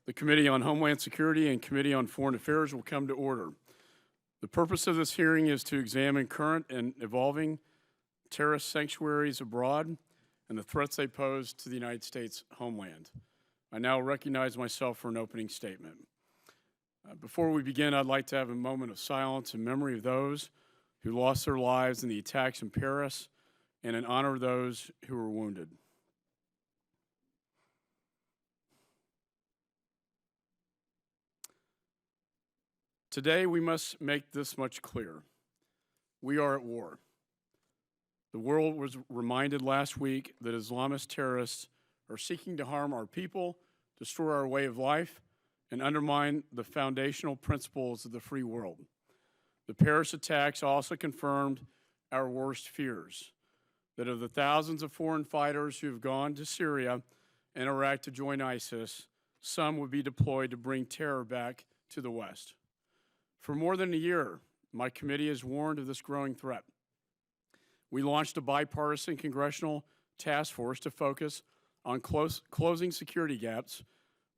The Committee on Homeland Security and Committee on Foreign Affairs will come to order. The purpose of this hearing is to examine current and evolving terrorist sanctuaries abroad and the threats they pose to the United States homeland. I now recognize myself for an opening statement. Before we begin, I'd like to have a moment of silence in memory of those who lost their lives in the attacks in Paris and in honor of those who were wounded. Today, we must make this much clearer. We are at war. The world was reminded last week that Islamist terrorists are seeking to harm our people, destroy our way of life, and undermine the foundational principles of the free world. The Paris attacks also confirmed our worst fears, that of the thousands of foreign fighters who have gone to Syria and Iraq to join ISIS, some would be deployed to bring terror back to the West. For more than a year, my committee has warned of this growing threat. We launched a bipartisan congressional task force to focus on closing security gaps,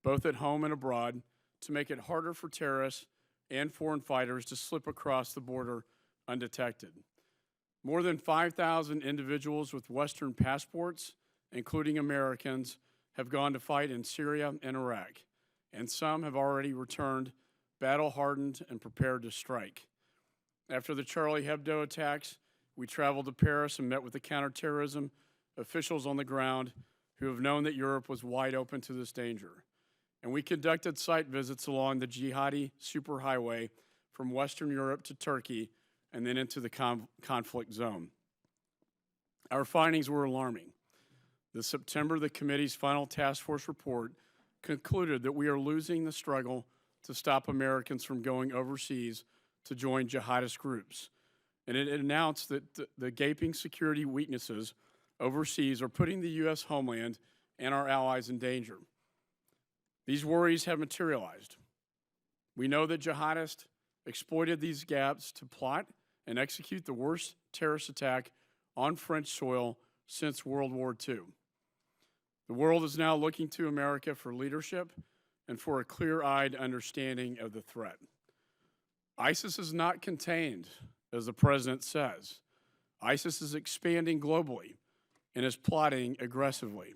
both at home and abroad, to make it harder for terrorists and foreign fighters to slip across the border undetected. More than 5,000 individuals with Western passports, including Americans, have gone to fight in Syria and Iraq, and some have already returned battle-hardened and prepared to strike. After the Charlie Hebdo attacks, we traveled to Paris and met with the counterterrorism officials on the ground who have known that Europe was wide open to this danger. And we conducted site visits along the jihadi superhighway from Western Europe to Turkey and then into the conflict zone. Our findings were alarming. This September, the committee's final task force report concluded that we are losing the struggle to stop Americans from going overseas to join jihadist groups. And it announced that the gaping security weaknesses overseas are putting the U.S. homeland and our allies in danger. These worries have materialized. We know that jihadists exploited these gaps to plot and execute the worst terrorist attack on French soil since World War II. The world is now looking to America for leadership and for a clear-eyed understanding of the threat. ISIS is not contained, as the president says. ISIS is expanding globally and is plotting aggressively.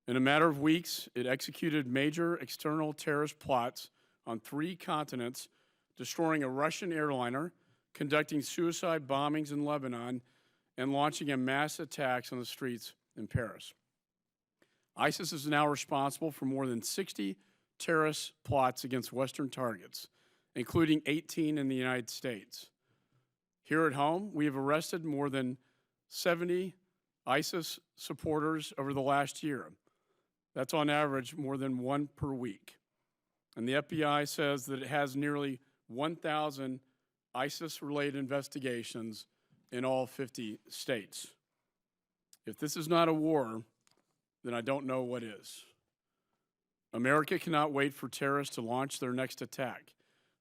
In a matter of weeks, it executed major external terrorist plots on 3 continents, destroying a Russian airliner, conducting suicide bombings in Lebanon, and launching a mass attacks on the streets in Paris. ISIS is now responsible for more than 60 terrorist plots against Western targets, including 18 in the United States. Here at home, we have arrested more than 70 ISIS supporters over the last year. That's on average more than 1 per week. And the FBI says that it has nearly 1,000 ISIS-related investigations in all 50 states. If this is not a war, then I don't know what is. America cannot wait for terrorists to launch their next attack.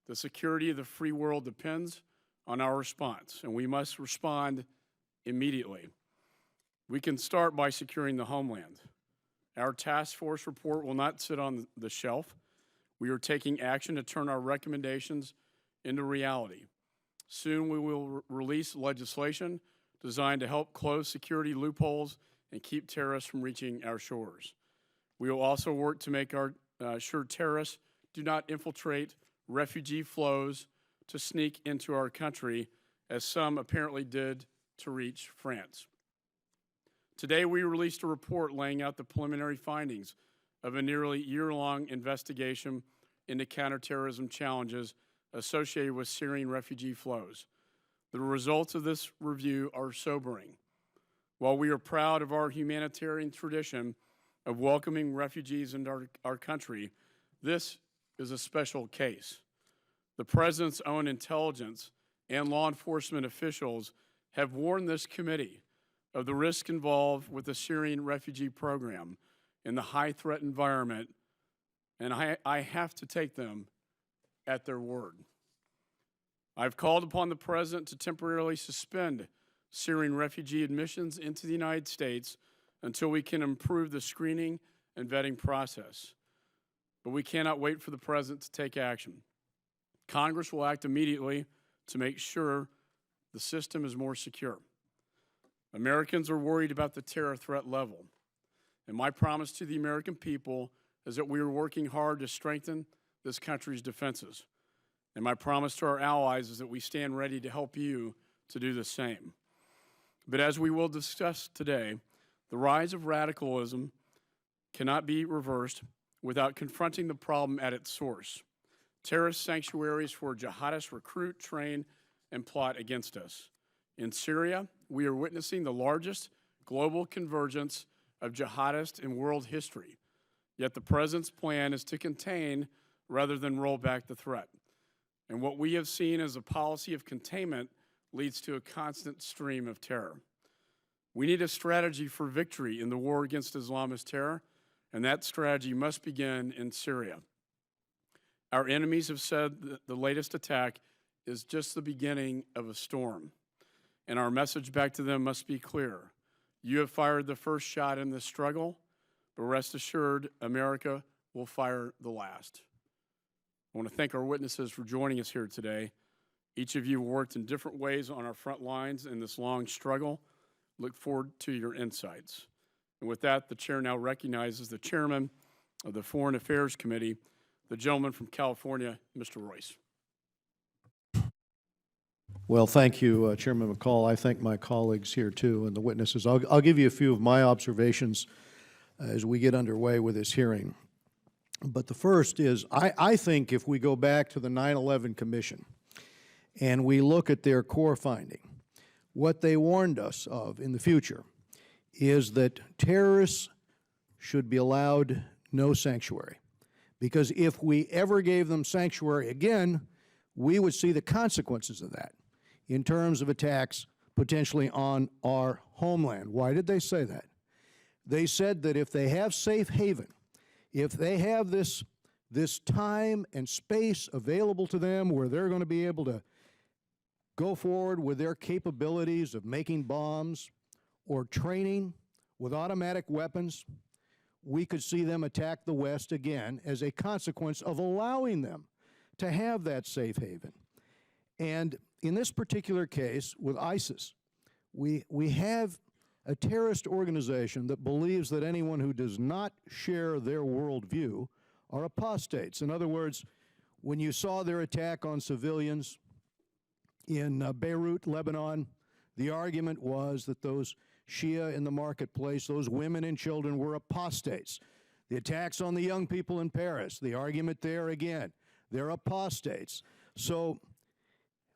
The security of the free world depends on our response, and we must respond immediately. We can start by securing the homeland. Our task force report will not sit on the shelf. We are taking action to turn our recommendations into reality. Soon we will release legislation designed to help close security loopholes and keep terrorists from reaching our shores. We will also work to make sure terrorists do not infiltrate refugee flows to sneak into our country, as some apparently did to reach France. Today, we released a report laying out the preliminary findings of a nearly year-long investigation into counterterrorism challenges associated with Syrian refugee flows. The results of this review are sobering. While we are proud of our humanitarian tradition of welcoming refugees into our country, this is a special case. The President's own intelligence and law enforcement officials have warned this committee of the risk involved with the Syrian refugee program in the high-threat environment, and I have to take them at their word. I've called upon the President to temporarily suspend Syrian refugee admissions into the United States until we can improve the screening and vetting process. but we cannot wait for the President to take action. Congress will act immediately to make sure the system is more secure. Americans are worried about the terror threat level, and my promise to the American people is that we are working hard to strengthen this country's defenses. And my promise to our allies is that we stand ready to help you to do the same. But as we will discuss today, the rise of radicalism cannot be reversed without confronting the problem at its source. Terrorist sanctuaries where jihadists recruit, train, and plot against us. In Syria, we are witnessing the largest global convergence of jihadists in world history. Yet the President's plan is to contain rather than roll back the threat. And what we have seen as a policy of containment leads to a constant stream of terror. We need a strategy for victory in the war against Islamist terror, and that strategy must begin in Syria. Our enemies have said that the latest attack is just the beginning of a storm, and our message back to them must be clear. You have fired the first shot in this struggle, but rest assured, America will fire the last. I want to thank our witnesses for joining us here today. Each of you worked in different ways on our front lines in this long struggle. Look forward to your insights. And with that, the chair now recognizes the chairman of the Foreign Affairs Committee, the gentleman from California, Mr. Royce. Well, thank you, Chairman McCall. I thank my colleagues here, too, and the witnesses. I'll give you a few of my observations as we get underway with this hearing. But the first is, I think if we go back to the 9/11 Commission and we look at their core finding, what they warned us of in the future is that terrorists should be allowed no sanctuary. Because if we ever gave them sanctuary again, we would see the consequences of that in terms of attacks potentially on our homeland. Why did they say that? They said that if they have safe haven, if they have this time and space available to them where they're going to be able to go forward with their capabilities of making bombs or training with automatic weapons, we could see them attack the West again as a consequence of allowing them to have that safe haven. And in this particular case with ISIS, we have a terrorist organization that believes that anyone who does not share their worldview are apostates. In other words, when you saw their attack on civilians in Beirut, Lebanon, the argument was that those Shia in the marketplace, those women and children were apostates. The attacks on the young people in Paris, the argument there again, they're apostates. So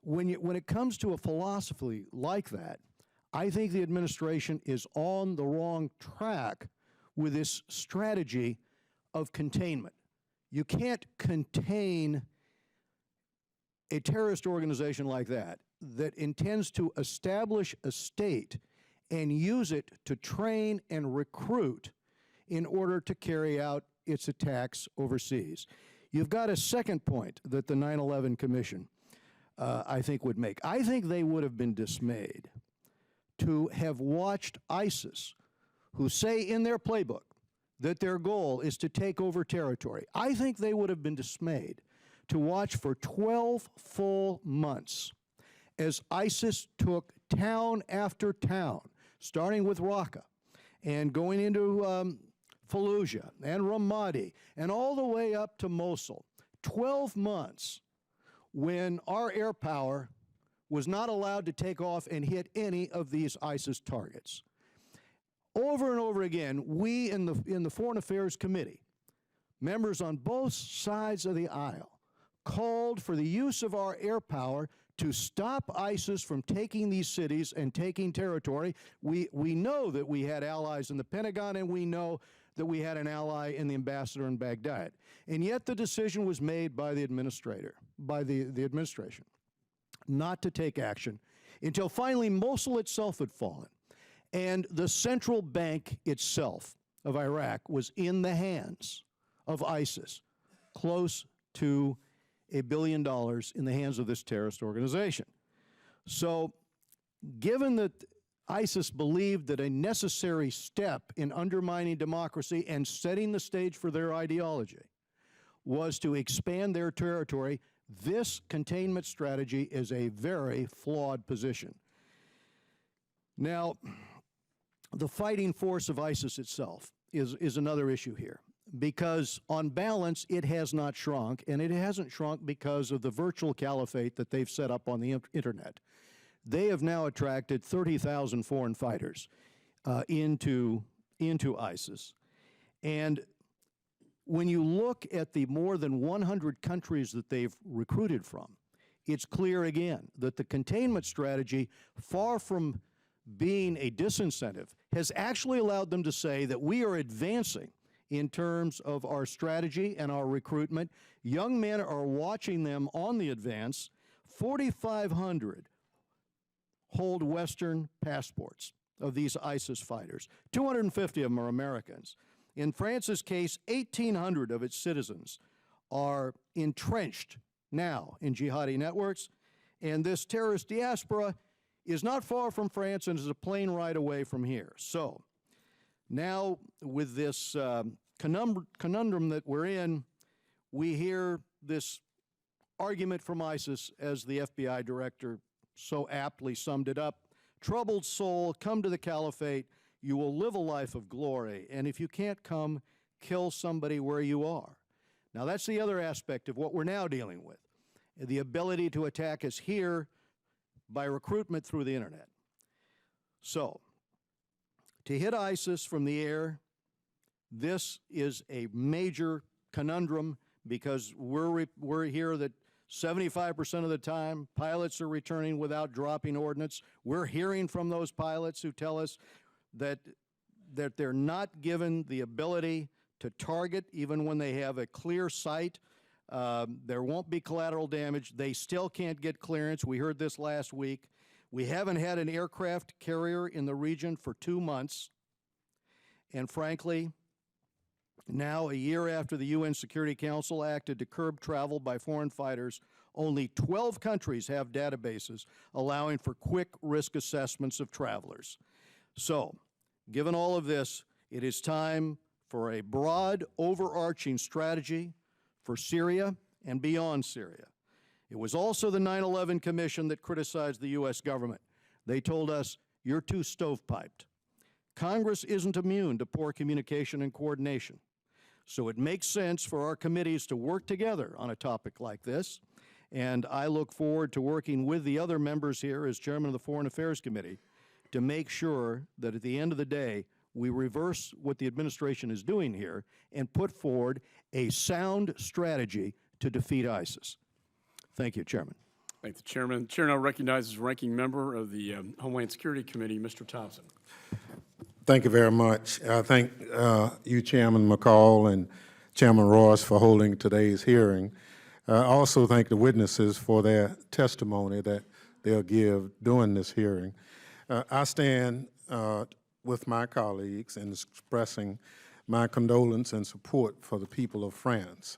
when it comes to a philosophy like that, I think the administration is on the wrong track with this strategy of containment. You can't contain a terrorist organization like that intends to establish a state and use it to train and recruit in order to carry out its attacks overseas. You've got a second point that the 9/11 Commission, I think, would make. I think they would have been dismayed to have watched ISIS, who say in their playbook that their goal is to take over territory. I think they would have been dismayed to watch for 12 full months as ISIS took town after town, starting with Raqqa and going into Fallujah and Ramadi and all the way up to Mosul. 12 months when our air power was not allowed to take off and hit any of these ISIS targets. Over and over again, we in the Foreign Affairs Committee, members on both sides of the aisle, called for the use of our air power to stop ISIS from taking these cities and taking territory. We know that we had allies in the Pentagon, and we know that we had an ally in the ambassador in Baghdad. And yet the decision was made by the administration not to take action until finally Mosul itself had fallen. And the central bank itself of Iraq was in the hands of ISIS, close to $1 billion in the hands of this terrorist organization. So given that ISIS believed that a necessary step in undermining democracy and setting the stage for their ideology was to expand their territory. This containment strategy is a very flawed position. Now, the fighting force of ISIS itself is another issue here, because on balance, it has not shrunk, and it hasn't shrunk because of the virtual caliphate that they've set up on the internet. They have now attracted 30,000 foreign fighters into ISIS. And when you look at the more than 100 countries that they've recruited from, it's clear again that the containment strategy, far from being a disincentive, has actually allowed them to say that we are advancing in terms of our strategy and our recruitment. Young men are watching them on the advance. 4,500 hold Western passports of these ISIS fighters. 250 of them are Americans. In France's case, 1,800 of its citizens are entrenched now in jihadi networks, and this terrorist diaspora is not far from France and is a plane ride away from here. So now with this conundrum that we're in, we hear this argument from ISIS, as the FBI director so aptly summed it up: troubled soul, come to the caliphate, you will live a life of glory, and if you can't come, kill somebody where you are. Now that's the other aspect of what we're now dealing with, the ability to attack us here by recruitment through the internet. So, to hit ISIS from the air, this is a major conundrum, because we're here that 75% of the time pilots are returning without dropping ordnance. We're hearing from those pilots who tell us that they're not given the ability to target even when they have a clear sight. There won't be collateral damage. They still can't get clearance. We heard this last week. We haven't had an aircraft carrier in the region for 2 months. And frankly, now, a year after the UN Security Council acted to curb travel by foreign fighters, only 12 countries have databases allowing for quick risk assessments of travelers. So, given all of this, it is time for a broad, overarching strategy for Syria and beyond Syria. It was also the 9/11 Commission that criticized the U.S. government. They told us, you're too stovepiped. Congress isn't immune to poor communication and coordination. So it makes sense for our committees to work together on a topic like this, and I look forward to working with the other members here as chairman of the Foreign Affairs Committee to make sure that at the end of the day, we reverse what the administration is doing here and put forward a sound strategy to defeat ISIS. Thank you, Chairman. Thank the Chairman. The Chair now recognizes Ranking Member of the Homeland Security Committee, Mr. Thompson. Thank you very much. I thank you, Chairman McCall, and Chairman Ross for holding today's hearing. I also thank the witnesses for their testimony that they'll give during this hearing. I stand with my colleagues in expressing my condolence and support for the people of France.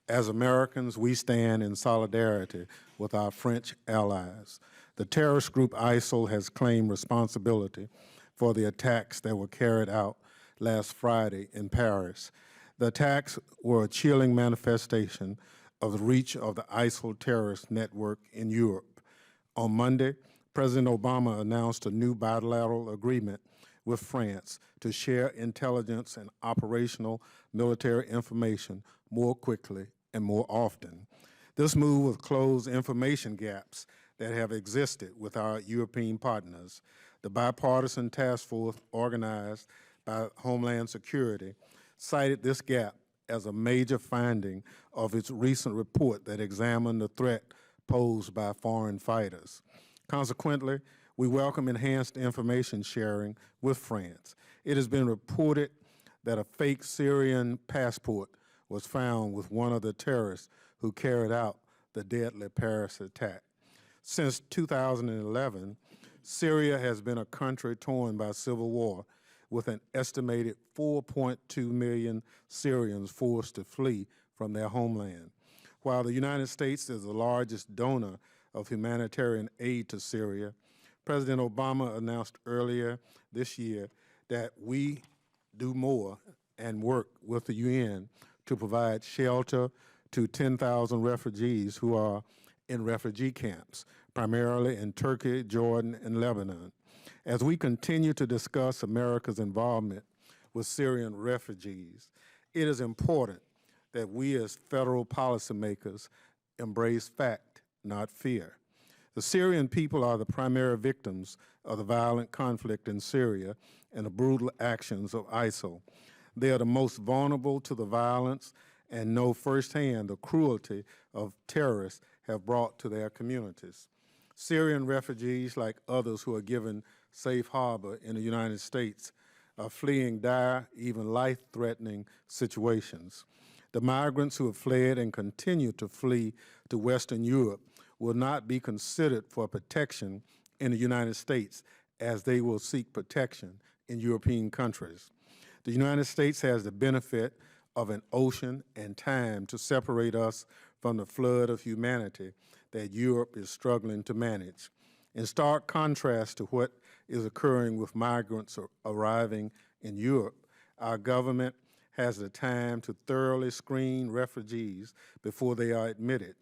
As Americans, we stand in solidarity with our French allies. The terrorist group ISIL has claimed responsibility for the attacks that were carried out last Friday in Paris. The attacks were a chilling manifestation of the reach of the ISIL terrorist network in Europe. On Monday, President Obama announced a new bilateral agreement with France to share intelligence and operational military information more quickly and more often. This move will close information gaps that have existed with our European partners. The bipartisan task force organized by Homeland Security cited this gap as a major finding of its recent report that examined the threat posed by foreign fighters. Consequently, we welcome enhanced information sharing with France. It has been reported that a fake Syrian passport was found with one of the terrorists who carried out the deadly Paris attack. Since 2011, Syria has been a country torn by civil war, with an estimated 4.2 million Syrians forced to flee from their homeland. While the United States is the largest donor of humanitarian aid to Syria, President Obama announced earlier this year that we do more and work with the UN to provide shelter to 10,000 refugees who are in refugee camps, primarily in Turkey, Jordan, and Lebanon. As we continue to discuss America's involvement with Syrian refugees, it is important that we as federal policymakers embrace fact, not fear. The Syrian people are the primary victims of the violent conflict in Syria and the brutal actions of ISIL. They are the most vulnerable to the violence and know firsthand the cruelty of terrorists have brought to their communities. Syrian refugees, like others who are given safe harbor in the United States, are fleeing dire, even life-threatening situations. The migrants who have fled and continue to flee to Western Europe will not be considered for protection in the United States, as they will seek protection in European countries. The United States has the benefit of an ocean and time to separate us from the flood of humanity that Europe is struggling to manage. In stark contrast to what is occurring with migrants arriving in Europe, our government has the time to thoroughly screen refugees before they are admitted.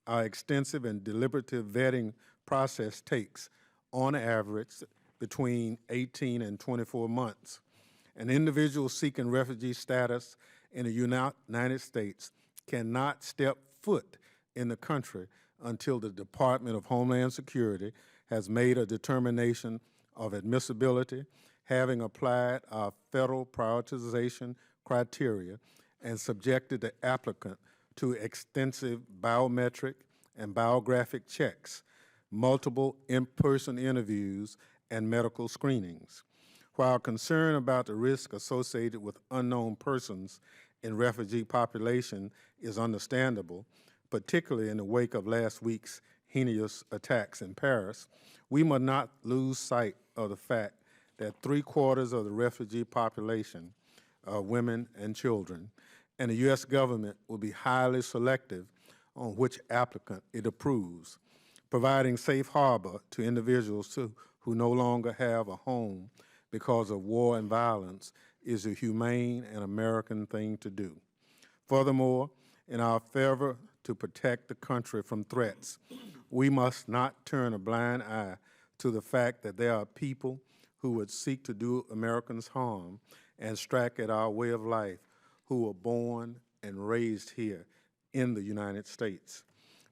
Our extensive and deliberative vetting process takes, on average, between 18 and 24 months. An individual seeking refugee status in the United States cannot step foot in the country until the Department of Homeland Security has made a determination of admissibility, having applied our federal prioritization criteria and subjected the applicant to extensive biometric and biographic checks, multiple in-person interviews, and medical screenings. While concern about the risk associated with unknown persons in refugee population is understandable, particularly in the wake of last week's heinous attacks in Paris, we must not lose sight of the fact that 3/4 of the refugee population are women and children, and the U.S. government will be highly selective on which applicant it approves. Providing safe harbor to individuals who no longer have a home because of war and violence is a humane and American thing to do. Furthermore, in our fervor to protect the country from threats, we must not turn a blind eye to the fact that there are people who would seek to do Americans harm and strike at our way of life, who were born and raised here in the United States.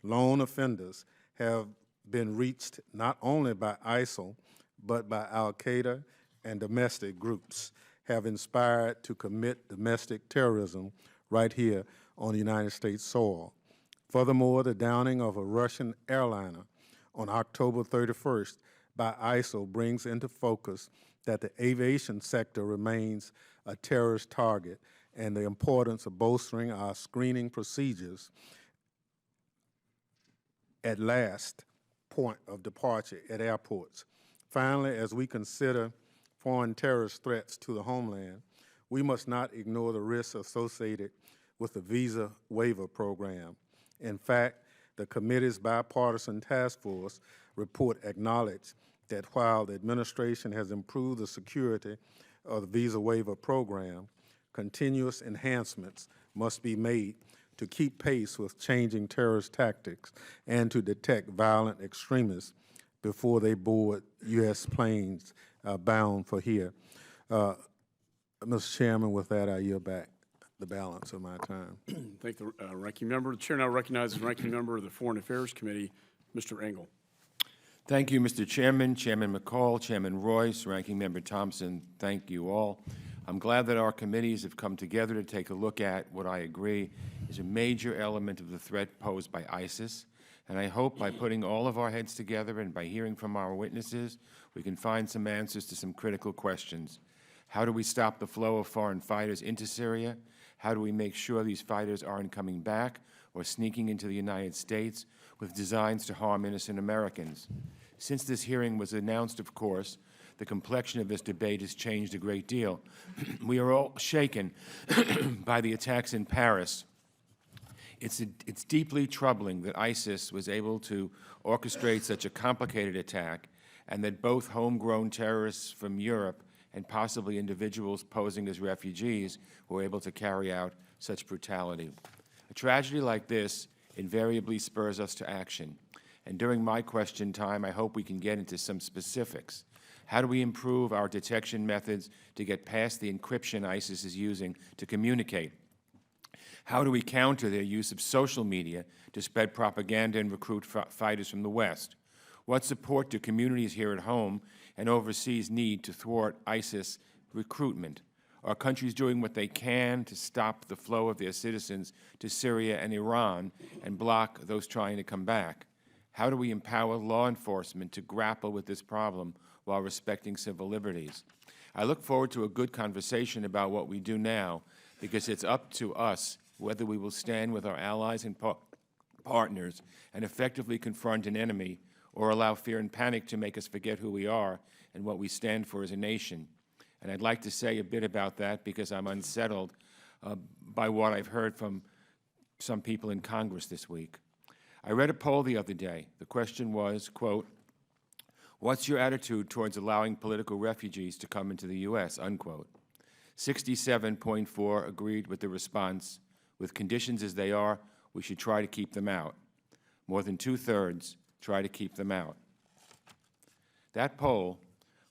Lone offenders have been reached not only by ISIL, but by Al-Qaeda and domestic groups, have inspired to commit domestic terrorism right here on the United States soil. Furthermore, the downing of a Russian airliner on October 31st by ISIL brings into focus that the aviation sector remains a terrorist target and the importance of bolstering our screening procedures at last point of departure at airports. Finally, as we consider foreign terrorist threats to the homeland, we must not ignore the risks associated with the visa waiver program. In fact, the committee's bipartisan task force report acknowledged that while the administration has improved the security of the visa waiver program, continuous enhancements must be made to keep pace with changing terrorist tactics and to detect violent extremists before they board U.S. planes bound for here. Mr. Chairman, with that, I yield back the balance of my time. Thank the ranking member. The chair now recognizes the ranking member of the Foreign Affairs Committee, Mr. Engel. Thank you, Mr. Chairman, Chairman McCall, Chairman Royce, Ranking Member Thompson. Thank you all. I'm glad that our committees have come together to take a look at what I agree is a major element of the threat posed by ISIS. And I hope by putting all of our heads together and by hearing from our witnesses, we can find some answers to some critical questions. How do we stop the flow of foreign fighters into Syria? How do we make sure these fighters aren't coming back or sneaking into the United States with designs to harm innocent Americans? Since this hearing was announced, of course, the complexion of this debate has changed a great deal. We are all shaken by the attacks in Paris. It's deeply troubling that ISIS was able to orchestrate such a complicated attack and that both homegrown terrorists from Europe and possibly individuals posing as refugees who are able to carry out such brutality. A tragedy like this invariably spurs us to action. And during my question time, I hope we can get into some specifics. How do we improve our detection methods to get past the encryption ISIS is using to communicate? How do we counter their use of social media to spread propaganda and recruit fighters from the West? What support do communities here at home and overseas need to thwart ISIS recruitment? Are countries doing what they can to stop the flow of their citizens to Syria and Iran and block those trying to come back? How do we empower law enforcement to grapple with this problem while respecting civil liberties? I look forward to a good conversation about what we do now, because it's up to us whether we will stand with our allies and partners and effectively confront an enemy, or allow fear and panic to make us forget who we are and what we stand for as a nation. And I'd like to say a bit about that because I'm unsettled by what I've heard from some people in Congress this week. I read a poll the other day. The question was, quote, "What's your attitude towards allowing political refugees to come into the U.S., unquote?" 67.4 agreed with the response, "With conditions as they are, we should try to keep them out." More than 2/3 try to keep them out. That poll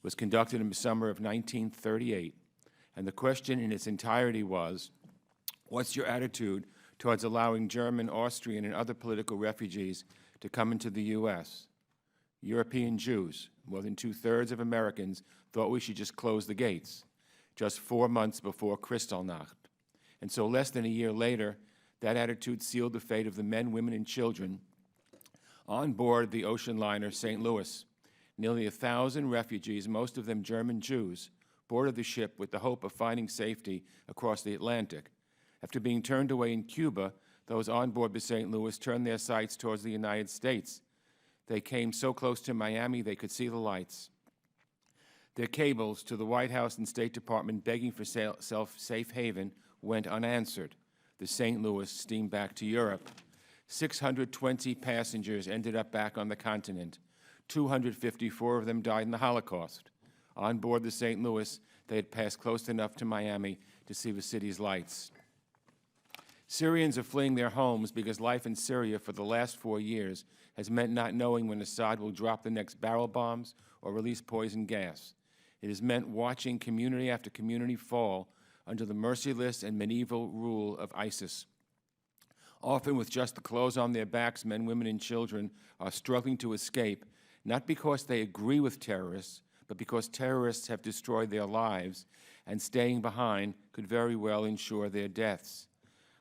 was conducted in the summer of 1938, and the question in its entirety was, what's your attitude towards allowing German, Austrian, and other political refugees to come into the U.S.? European Jews, more than 2/3 of Americans, thought we should just close the gates, just 4 months before Kristallnacht. And so less than a year later, that attitude sealed the fate of the men, women, and children on board the ocean liner St. Louis. Nearly 1,000 refugees, most of them German Jews, boarded the ship with the hope of finding safety across the Atlantic. After being turned away in Cuba, those on board the St. Louis turned their sights towards the United States. They came so close to Miami they could see the lights. Their cables to the White House and State Department begging for safe haven went unanswered. The St. Louis steamed back to Europe. 620 passengers ended up back on the continent. 254 of them died in the Holocaust. On board the St. Louis, they had passed close enough to Miami to see the city's lights. Syrians are fleeing their homes because life in Syria for the last 4 years has meant not knowing when Assad will drop the next barrel bombs or release poison gas. It has meant watching community after community fall under the merciless and medieval rule of ISIS. Often with just the clothes on their backs, men, women, and children are struggling to escape, not because they agree with terrorists, but because terrorists have destroyed their lives, and staying behind could very well ensure their deaths.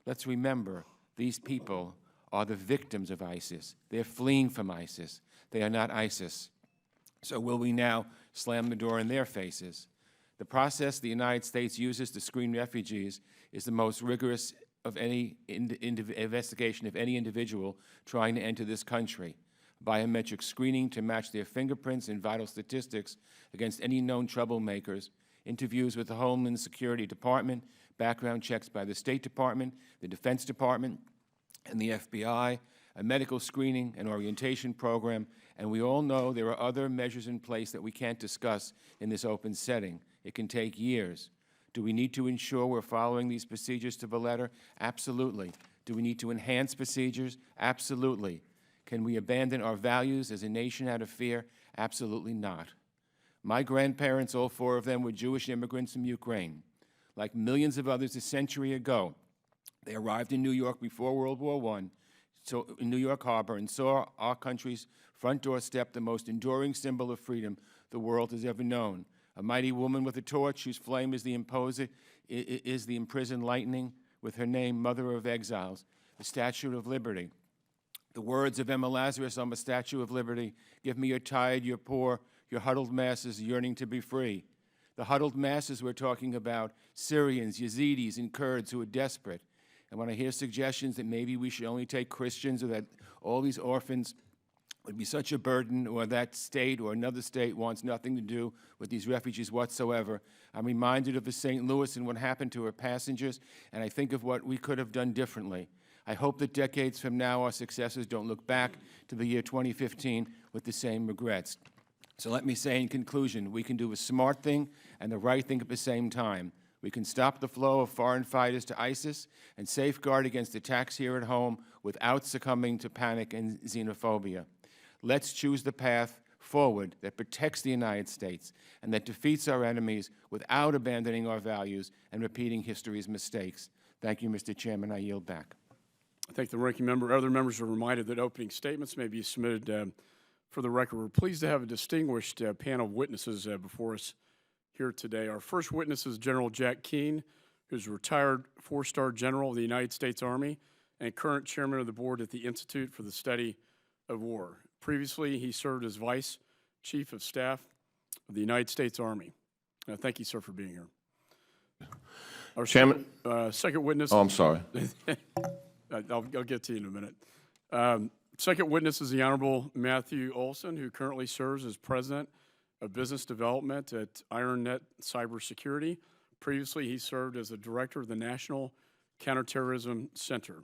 Let's remember, these people are the victims of ISIS. They're fleeing from ISIS. They are not ISIS. So will we now slam the door in their faces? The process the United States uses to screen refugees is the most rigorous of any investigation of any individual trying to enter this country. Biometric screening to match their fingerprints and vital statistics against any known troublemakers, interviews with the Homeland Security Department, background checks by the State Department, the Defense Department, and the FBI, a medical screening and orientation program, and we all know there are other measures in place that we can't discuss in this open setting. It can take years. Do we need to ensure we're following these procedures to the letter? Absolutely. Do we need to enhance procedures? Absolutely. Can we abandon our values as a nation out of fear? Absolutely not. My grandparents, all 4 of them, were Jewish immigrants from Ukraine. Like millions of others a century ago, they arrived in New York before World War I, in New York Harbor, and saw our country's front doorstep the most enduring symbol of freedom the world has ever known. A mighty woman with a torch whose flame is the imprisoned lightning, with her name, Mother of Exiles, the Statue of Liberty. The words of Emma Lazarus on the Statue of Liberty, "Give me your tired, your poor, your huddled masses yearning to be free." The huddled masses we're talking about, Syrians, Yazidis, and Kurds who are desperate. And when I hear suggestions that maybe we should only take Christians or that all these orphans would be such a burden, or that state or another state wants nothing to do with these refugees whatsoever, I'm reminded of the St. Louis and what happened to her passengers, and I think of what we could have done differently. I hope that decades from now our successors don't look back to the year 2015 with the same regrets. So let me say in conclusion, we can do a smart thing and the right thing at the same time. We can stop the flow of foreign fighters to ISIS and safeguard against attacks here at home without succumbing to panic and xenophobia. Let's choose the path forward that protects the United States and that defeats our enemies without abandoning our values and repeating history's mistakes. Thank you, Mr. Chairman. I yield back. I thank the ranking member. Other members are reminded that opening statements may be submitted for the record. We're pleased to have a distinguished panel of witnesses before us here today. Our first witness is General Jack Keane, who's a retired four-star general of the United States Army and current chairman of the board at the Institute for the Study of War. Previously, he served as Vice Chief of Staff of the United States Army. Thank you, sir, for being here. Our Chairman. second witness. Oh, I'm sorry. I'll get to you in a minute. Second witness is the Honorable Matthew Olson, who currently serves as President of Business Development at IronNet Cybersecurity. Previously, he served as the Director of the National Counterterrorism Center.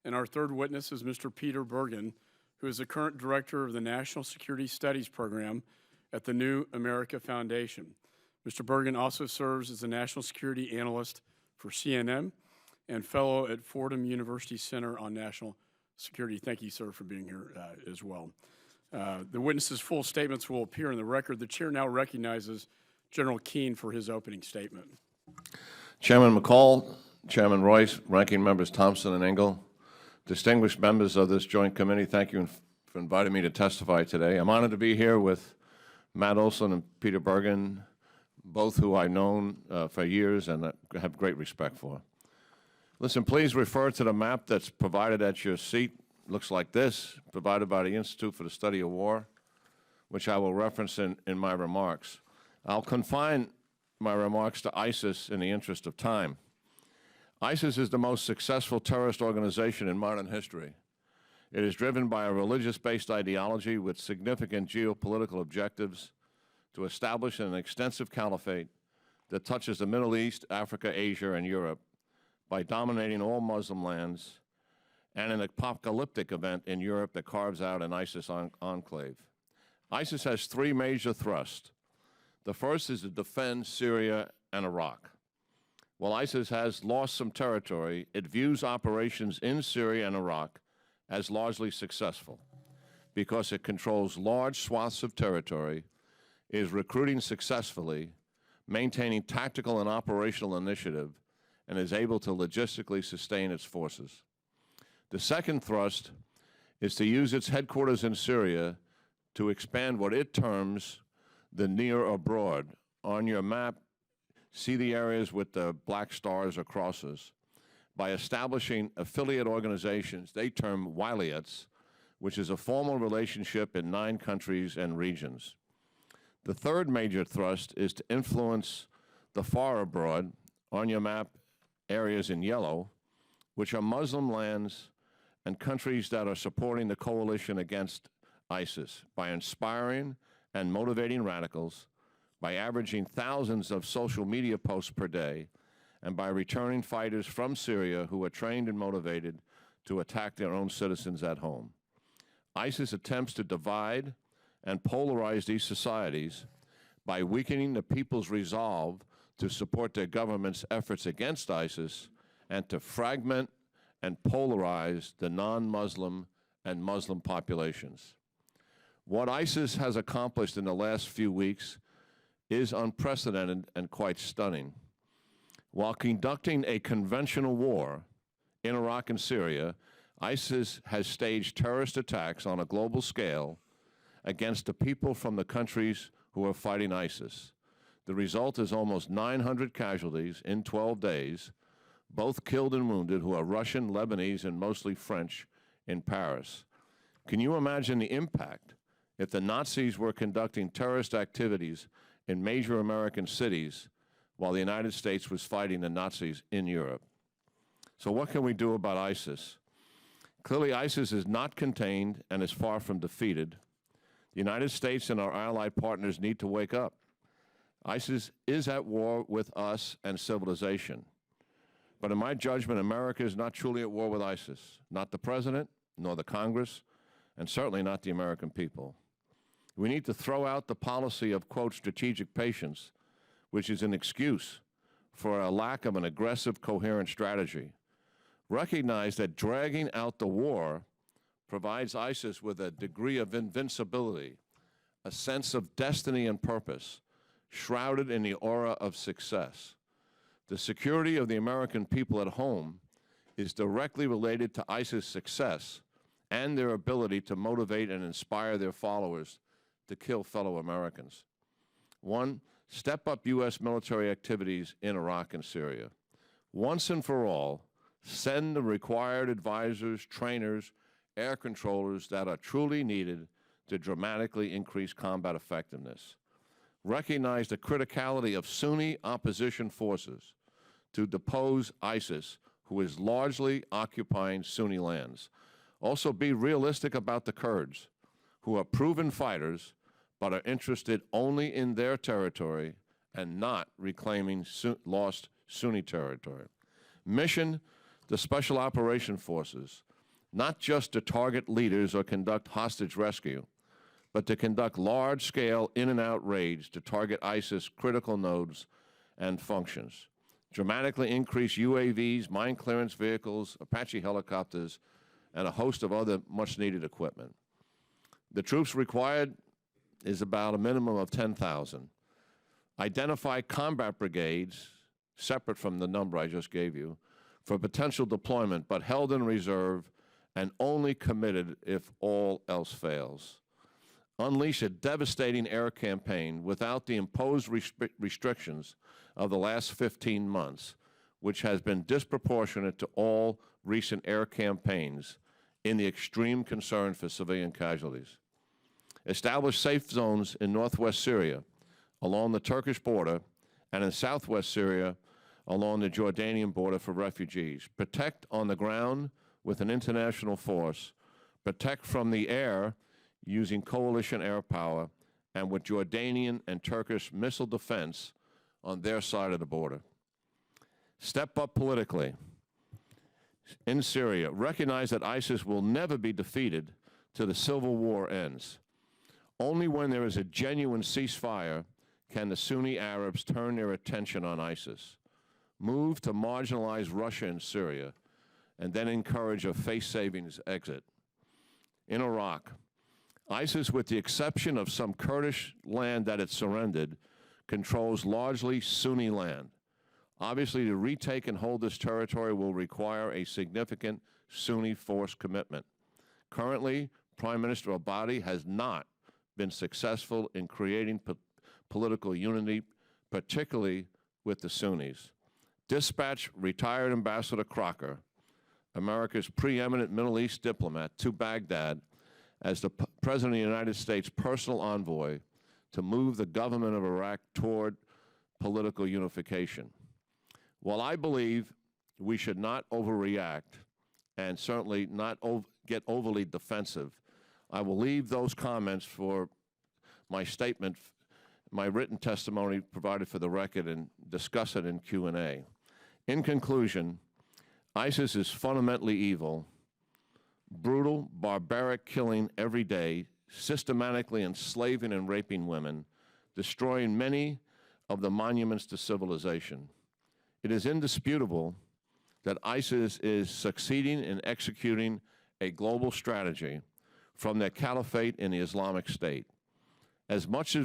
And our third witness is Mr. Peter Bergen, who is the current Director of the National Security Studies Program at the New America Foundation. Mr. Bergen also serves as the National Security Analyst for CNN and Fellow at Fordham University Center on National Security. Thank you, sir, for being here as well. The witnesses' full statements will appear in the record. The chair now recognizes General Keane for his opening statement. Chairman McCall, Chairman Royce, ranking members Thompson and Engel, distinguished members of this joint committee, thank you for inviting me to testify today. I'm honored to be here with Matt Olson and Peter Bergen, both who I've known for years and have great respect for. Listen, please refer to the map that's provided at your seat. Looks like this, provided by the Institute for the Study of War, which I will reference in my remarks. I'll confine my remarks to ISIS in the interest of time. ISIS is the most successful terrorist organization in modern history. It is driven by a religious-based ideology with significant geopolitical objectives to establish an extensive caliphate that touches the Middle East, Africa, Asia, and Europe by dominating all Muslim lands, and an apocalyptic event in Europe that carves out an ISIS enclave. ISIS has three major thrusts. The first is to defend Syria and Iraq. While ISIS has lost some territory, it views operations in Syria and Iraq as largely successful because it controls large swaths of territory, is recruiting successfully, maintaining tactical and operational initiative, and is able to logistically sustain its forces. The second thrust is to use its headquarters in Syria to expand what it terms the near abroad. On your map, see the areas with the black stars or crosses. By establishing affiliate organizations they term wilayats, which is a formal relationship in 9 countries and regions. The third major thrust is to influence the far abroad. On your map, areas in yellow, which are Muslim lands and countries that are supporting the coalition against ISIS by inspiring and motivating radicals, by averaging thousands of social media posts per day, and by returning fighters from Syria who are trained and motivated to attack their own citizens at home. ISIS attempts to divide and polarize these societies by weakening the people's resolve to support their government's efforts against ISIS and to fragment and polarize the non-Muslim and Muslim populations. What ISIS has accomplished in the last few weeks is unprecedented and quite stunning. While conducting a conventional war in Iraq and Syria, ISIS has staged terrorist attacks on a global scale against the people from the countries who are fighting ISIS. The result is almost 900 casualties in 12 days, both killed and wounded, who are Russian, Lebanese, and mostly French in Paris. Can you imagine the impact if the Nazis were conducting terrorist activities in major American cities while the United States was fighting the Nazis in Europe? So what can we do about ISIS? Clearly, ISIS is not contained and is far from defeated. The United States and our allied partners need to wake up. ISIS is at war with us and civilization. But in my judgment, America is not truly at war with ISIS, not the President, nor the Congress, and certainly not the American people. We need to throw out the policy of, quote, strategic patience, which is an excuse for a lack of an aggressive, coherent strategy. Recognize that dragging out the war provides ISIS with a degree of invincibility, a sense of destiny and purpose, shrouded in the aura of success. The security of the American people at home is directly related to ISIS' success and their ability to motivate and inspire their followers to kill fellow Americans. One, step up U.S. military activities in Iraq and Syria. Once and for all, send the required advisors, trainers, air controllers that are truly needed to dramatically increase combat effectiveness. Recognize the criticality of Sunni opposition forces to depose ISIS, who is largely occupying Sunni lands. Also be realistic about the Kurds, who are proven fighters but are interested only in their territory and not reclaiming lost Sunni territory. Mission the Special Operation Forces, not just to target leaders or conduct hostage rescue, but to conduct large-scale in-and-out raids to target ISIS critical nodes and functions. Dramatically increase UAVs, mine clearance vehicles, Apache helicopters, and a host of other much-needed equipment. The troops required is about a minimum of 10,000. Identify combat brigades, separate from the number I just gave you, for potential deployment, but held in reserve and only committed if all else fails. Unleash a devastating air campaign without the imposed restrictions of the last 15 months, which has been disproportionate to all recent air campaigns in the extreme concern for civilian casualties. Establish safe zones in northwest Syria, along the Turkish border, and in southwest Syria, along the Jordanian border for refugees. Protect on the ground with an international force. Protect from the air using coalition air power, and with Jordanian and Turkish missile defense on their side of the border. Step up politically. In Syria, recognize that ISIS will never be defeated till the civil war ends. Only when there is a genuine ceasefire can the Sunni Arabs turn their attention on ISIS. Move to marginalize Russia and Syria, and then encourage a face-saving exit. In Iraq, ISIS, with the exception of some Kurdish land that it surrendered, controls largely Sunni land. Obviously, to retake and hold this territory will require a significant Sunni force commitment. Currently, Prime Minister Abadi has not been successful in creating political unity, particularly with the Sunnis. Dispatch retired Ambassador Crocker, America's preeminent Middle East diplomat, to Baghdad as the President of the United States' personal envoy to move the government of Iraq toward political unification. While I believe we should not overreact and certainly not get overly defensive, I will leave those comments for my statement, my written testimony provided for the record, and discuss it in Q&A. In conclusion, ISIS is fundamentally evil, brutal, barbaric killing every day, systematically enslaving and raping women, destroying many of the monuments to civilization. It is indisputable that ISIS is succeeding in executing a global strategy from their caliphate in the Islamic State. As much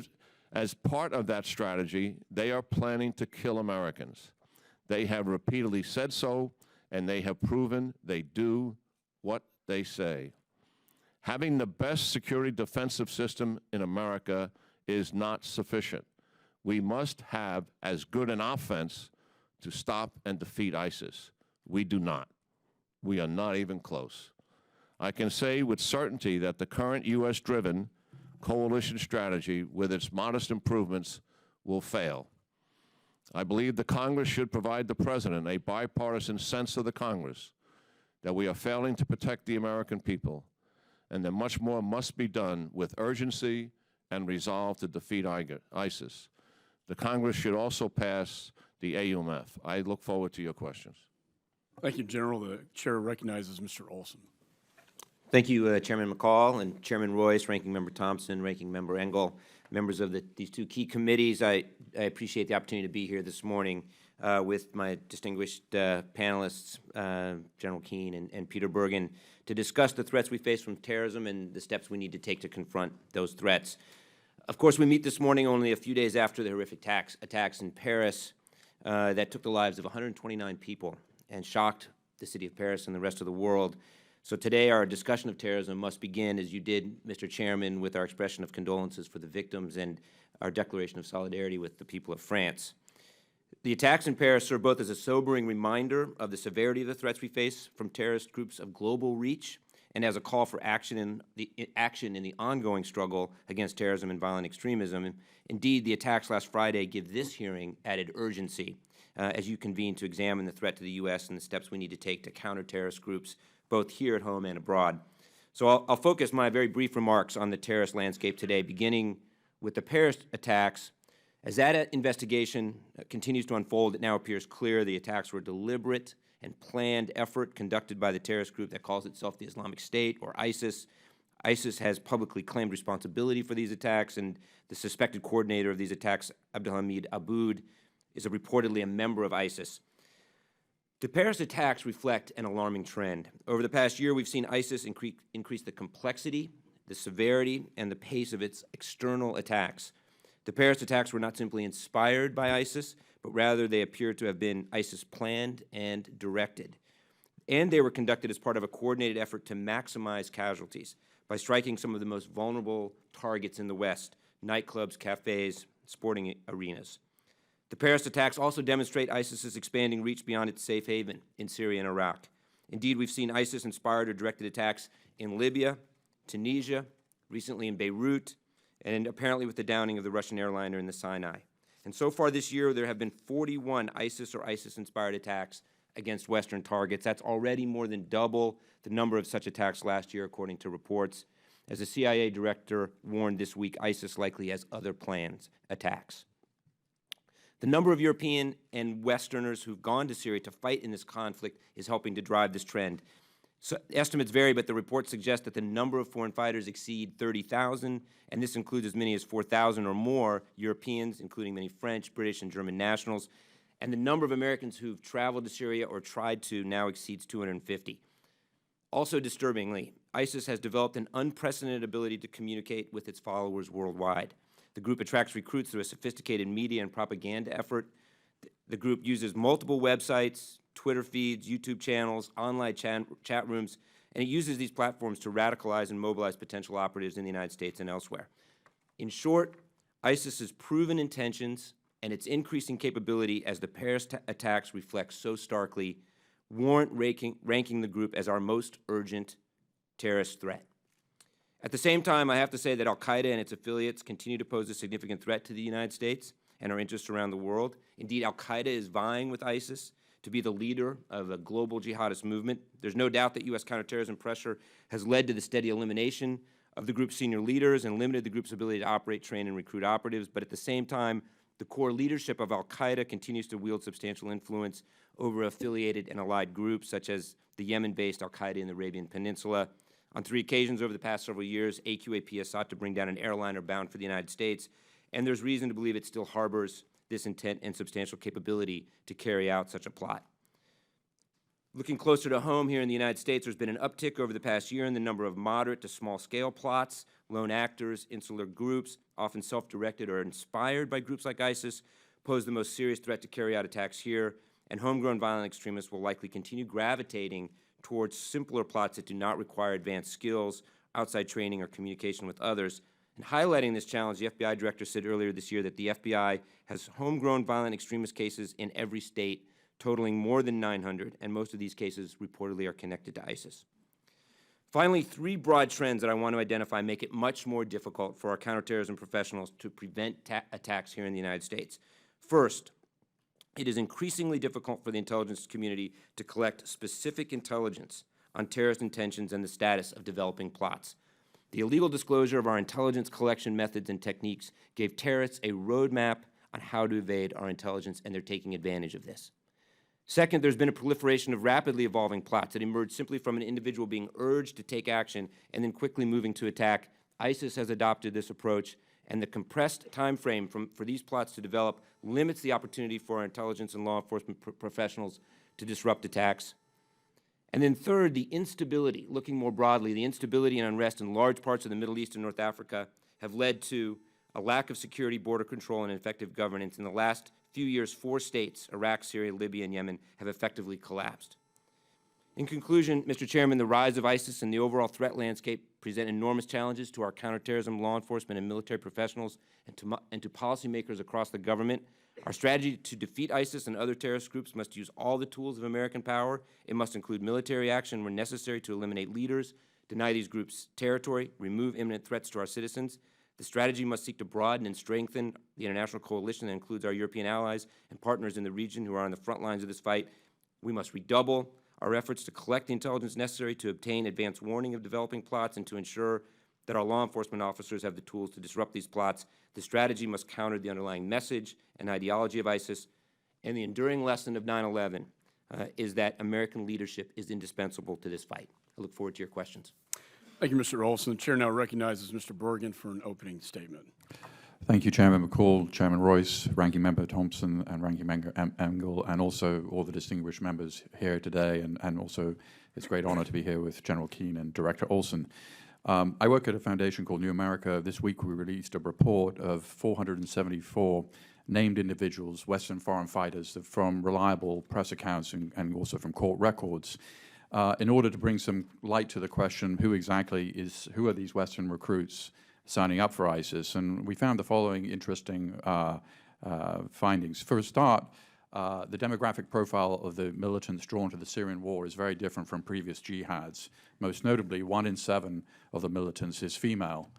as part of that strategy, they are planning to kill Americans. They have repeatedly said so, and they have proven they do what they say. Having the best security defensive system in America is not sufficient. We must have as good an offense to stop and defeat ISIS. We do not. We are not even close. I can say with certainty that the current U.S.-driven coalition strategy, with its modest improvements, will fail. I believe the Congress should provide the President a bipartisan sense of the Congress that we are failing to protect the American people, and that much more must be done with urgency and resolve to defeat ISIS. The Congress should also pass the AUMF. I look forward to your questions. Thank you, General. The chair recognizes Mr. Olson. Thank you, Chairman McCall and Chairman Royce, Ranking Member Thompson, Ranking Member Engel, members of these two key committees. I appreciate the opportunity to be here this morning with my distinguished panelists, General Keane and Peter Bergen, to discuss the threats we face from terrorism and the steps we need to take to confront those threats. Of course, we meet this morning only a few days after the horrific attacks in Paris that took the lives of 129 people and shocked the city of Paris and the rest of the world. So today our discussion of terrorism must begin, as you did, Mr. Chairman, with our expression of condolences for the victims and our declaration of solidarity with the people of France. The attacks in Paris serve both as a sobering reminder of the severity of the threats we face from terrorist groups of global reach and as a call for action in the ongoing struggle against terrorism and violent extremism. And indeed, the attacks last Friday give this hearing added urgency as you convene to examine the threat to the U.S. and the steps we need to take to counter terrorist groups both here at home and abroad. So I'll focus my very brief remarks on the terrorist landscape today, beginning with the Paris attacks. As that investigation continues to unfold, it now appears clear the attacks were a deliberate and planned effort conducted by the terrorist group that calls itself the Islamic State, or ISIS. ISIS has publicly claimed responsibility for these attacks, and the suspected coordinator of these attacks, Abdelhamid Aboud, is reportedly a member of ISIS. The Paris attacks reflect an alarming trend. Over the past year, we've seen ISIS increase the complexity, the severity, and the pace of its external attacks. The Paris attacks were not simply inspired by ISIS, but rather they appear to have been ISIS planned and directed. And they were conducted as part of a coordinated effort to maximize casualties by striking some of the most vulnerable targets in the West: nightclubs, cafes, sporting arenas. The Paris attacks also demonstrate ISIS's expanding reach beyond its safe haven in Syria and Iraq. Indeed, we've seen ISIS-inspired or directed attacks in Libya, Tunisia, recently in Beirut, and apparently with the downing of the Russian airliner in the Sinai. And so far this year, there have been 41 ISIS or ISIS-inspired attacks against Western targets. That's already more than double the number of such attacks last year, according to reports. As the CIA director warned this week, ISIS likely has other planned attacks. The number of European and Westerners who've gone to Syria to fight in this conflict is helping to drive this trend. So estimates vary, but the reports suggest that the number of foreign fighters exceed 30,000, and this includes as many as 4,000 or more Europeans, including many French, British, and German nationals. And the number of Americans who've traveled to Syria or tried to now exceeds 250. Also disturbingly, ISIS has developed an unprecedented ability to communicate with its followers worldwide. The group attracts recruits through a sophisticated media and propaganda effort. The group uses multiple websites, Twitter feeds, YouTube channels, online chat rooms, and it uses these platforms to radicalize and mobilize potential operatives in the United States and elsewhere. In short, ISIS's proven intentions and its increasing capability, as the Paris attacks reflect so starkly, warrant ranking the group as our most urgent terrorist threat. At the same time, I have to say that al-Qaeda and its affiliates continue to pose a significant threat to the United States and our interests around the world. Indeed, al-Qaeda is vying with ISIS to be the leader of a global jihadist movement. There's no doubt that U.S. counterterrorism pressure has led to the steady elimination of the group's senior leaders and limited the group's ability to operate, train, and recruit operatives. But at the same time, the core leadership of al-Qaeda continues to wield substantial influence over affiliated and allied groups, such as the Yemen-based al-Qaeda in the Arabian Peninsula. On 3 occasions over the past several years, AQAP has sought to bring down an airliner bound for the United States, and there's reason to believe it still harbors this intent and substantial capability to carry out such a plot. Looking closer to home here in the United States, there's been an uptick over the past year in the number of moderate to small-scale plots. Lone actors, insular groups, often self-directed or inspired by groups like ISIS, pose the most serious threat to carry out attacks here, and homegrown violent extremists will likely continue gravitating towards simpler plots that do not require advanced skills, outside training, or communication with others. And highlighting this challenge, the FBI director said earlier this year that the FBI has homegrown violent extremist cases in every state, totaling more than 900, and most of these cases reportedly are connected to ISIS. Finally, 3 broad trends that I want to identify make it much more difficult for our counterterrorism professionals to prevent attacks here in the United States. First, it is increasingly difficult for the intelligence community to collect specific intelligence on terrorist intentions and the status of developing plots. The illegal disclosure of our intelligence collection methods and techniques gave terrorists a roadmap on how to evade our intelligence, and they're taking advantage of this. Second, there's been a proliferation of rapidly evolving plots that emerge simply from an individual being urged to take action and then quickly moving to attack. ISIS has adopted this approach, and the compressed time frame for these plots to develop limits the opportunity for our intelligence and law enforcement professionals to disrupt attacks. And then third, the instability, looking more broadly, the instability and unrest in large parts of the Middle East and North Africa have led to a lack of security, border control, and effective governance. In the last few years, 4 states, Iraq, Syria, Libya, and Yemen, have effectively collapsed. In conclusion, Mr. Chairman, the rise of ISIS and the overall threat landscape present enormous challenges to our counterterrorism, law enforcement, and military professionals and to policymakers across the government. Our strategy to defeat ISIS and other terrorist groups must use all the tools of American power. It must include military action where necessary to eliminate leaders, deny these groups territory, remove imminent threats to our citizens. The strategy must seek to broaden and strengthen the international coalition that includes our European allies and partners in the region who are on the front lines of this fight. We must redouble our efforts to collect the intelligence necessary to obtain advance warning of developing plots and to ensure that our law enforcement officers have the tools to disrupt these plots. The strategy must counter the underlying message and ideology of ISIS. And the enduring lesson of 9/11 is that American leadership is indispensable to this fight. I look forward to your questions. Thank you, Mr. Olson. The chair now recognizes Mr. Bergen for an opening statement. Thank you, Chairman McCall, Chairman Royce, Ranking Member Thompson, and Ranking Member Engel, and also all the distinguished members here today. And also, it's a great honor to be here with General Keane and Director Olson. I work at a foundation called New America. This week, we released a report of 474 named individuals, Western foreign fighters, from reliable press accounts and also from court records, in order to bring some light to the question, who are these Western recruits signing up for ISIS? And we found the following interesting findings. For a start, the demographic profile of the militants drawn to the Syrian war is very different from previous jihads. Most notably, 1 in 7 of the militants is female.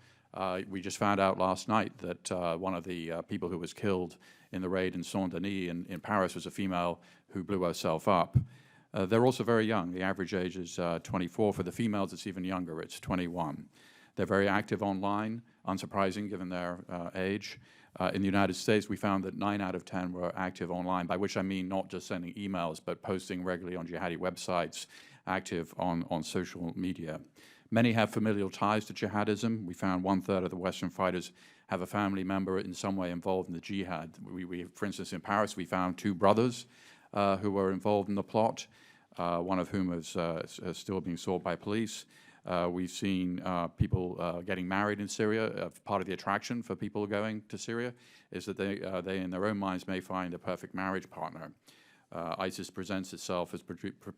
We just found out last night that one of the people who was killed in the raid in Saint-Denis in Paris was a female who blew herself up. They're also very young. The average age is 24. For the females, it's even younger. It's 21. They're very active online, unsurprising given their age. In the United States, we found that 9 out of 10 were active online, by which I mean not just sending emails, but posting regularly on jihadi websites, active on social media. Many have familial ties to jihadism. We found 1/3 of the Western fighters have a family member in some way involved in the jihad. For instance, in Paris, we found 2 brothers who were involved in the plot, one of whom is still being sought by police. We've seen people getting married in Syria. Part of the attraction for people going to Syria is that they in their own minds may find a perfect marriage partner. ISIS presents itself as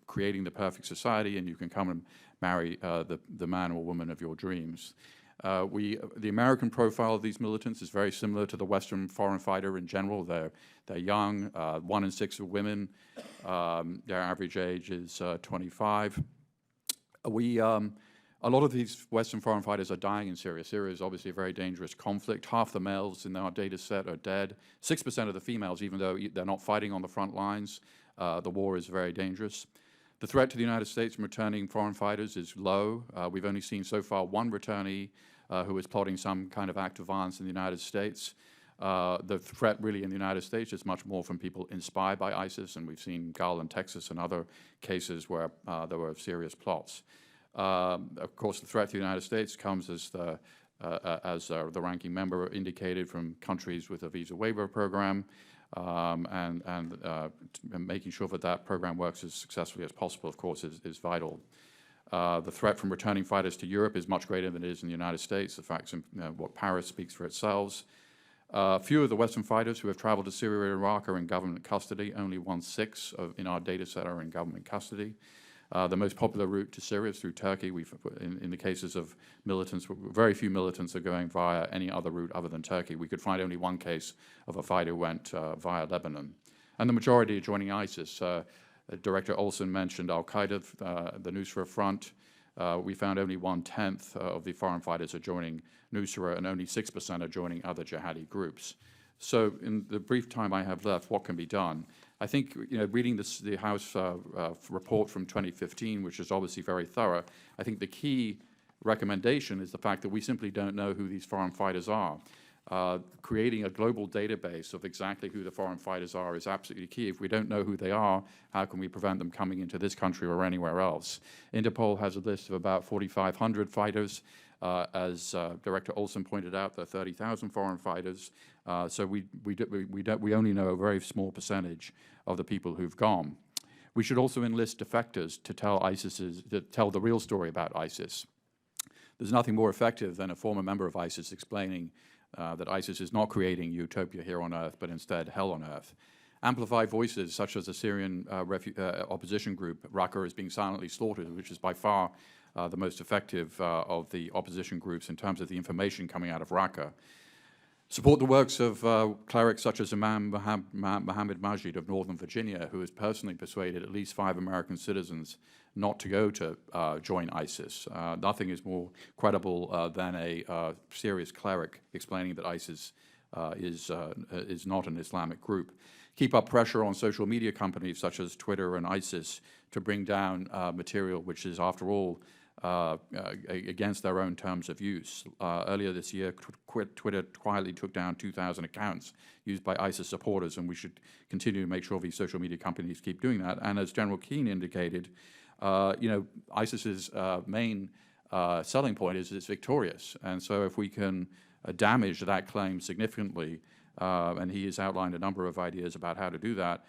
creating the perfect society, and you can come and marry the man or woman of your dreams. The American profile of these militants is very similar to the Western foreign fighter in general. They're young. 1 in 6 are women. Their average age is 25. A lot of these Western foreign fighters are dying in Syria. Syria is obviously a very dangerous conflict. Half the males in our data set are dead. 6% of the females, even though they're not fighting on the front lines, the war is very dangerous. The threat to the United States from returning foreign fighters is low. We've only seen so far 1 returnee who is plotting some kind of act of violence in the United States. The threat really in the United States is much more from people inspired by ISIS, and we've seen Garland, Texas, and other cases where there were serious plots. Of course, the threat to the United States comes as the ranking member indicated from countries with a visa waiver program, and making sure that that program works as successfully as possible, of course, is vital. The threat from returning fighters to Europe is much greater than it is in the United States. The facts in what Paris speaks for itself. Few of the Western fighters who have traveled to Syria and Iraq are in government custody. Only 1/6 in our data set are in government custody. The most popular route to Syria is through Turkey. In the cases of militants, very few militants are going via any other route other than Turkey. We could find only 1 case of a fighter who went via Lebanon. And the majority are joining ISIS. Director Olson mentioned Al-Qaeda, the Nusra Front. We found only 1/10 of the foreign fighters are joining Nusra, and only 6% are joining other jihadi groups. So in the brief time I have left, what can be done? I think, reading the House report from 2015, which is obviously very thorough, I think the key recommendation is the fact that we simply don't know who these foreign fighters are. creating a global database of exactly who the foreign fighters are is absolutely key. If we don't know who they are, how can we prevent them coming into this country or anywhere else? Interpol has a list of about 4,500 fighters. As Director Olson pointed out, there are 30,000 foreign fighters. So we only know a very small percentage of the people who've gone. We should also enlist defectors to tell the real story about ISIS. There's nothing more effective than a former member of ISIS explaining that ISIS is not creating utopia here on earth, but instead hell on earth. Amplify voices such as the Syrian opposition group, Raqqa is being silently slaughtered, which is by far the most effective of the opposition groups in terms of the information coming out of Raqqa. Support the works of clerics such as Imam Muhammad Majid of Northern Virginia, who has personally persuaded at least 5 American citizens not to go to join ISIS. Nothing is more credible than a serious cleric explaining that ISIS is not an Islamic group. Keep up pressure on social media companies such as Twitter and ISIS to bring down material which is, after all, against their own terms of use. Earlier this year, Twitter quietly took down 2,000 accounts used by ISIS supporters, and we should continue to make sure these social media companies keep doing that. And as General Keane indicated, ISIS's main selling point is it's victorious. And so if we can damage that claim significantly, and he has outlined a number of ideas about how to do that,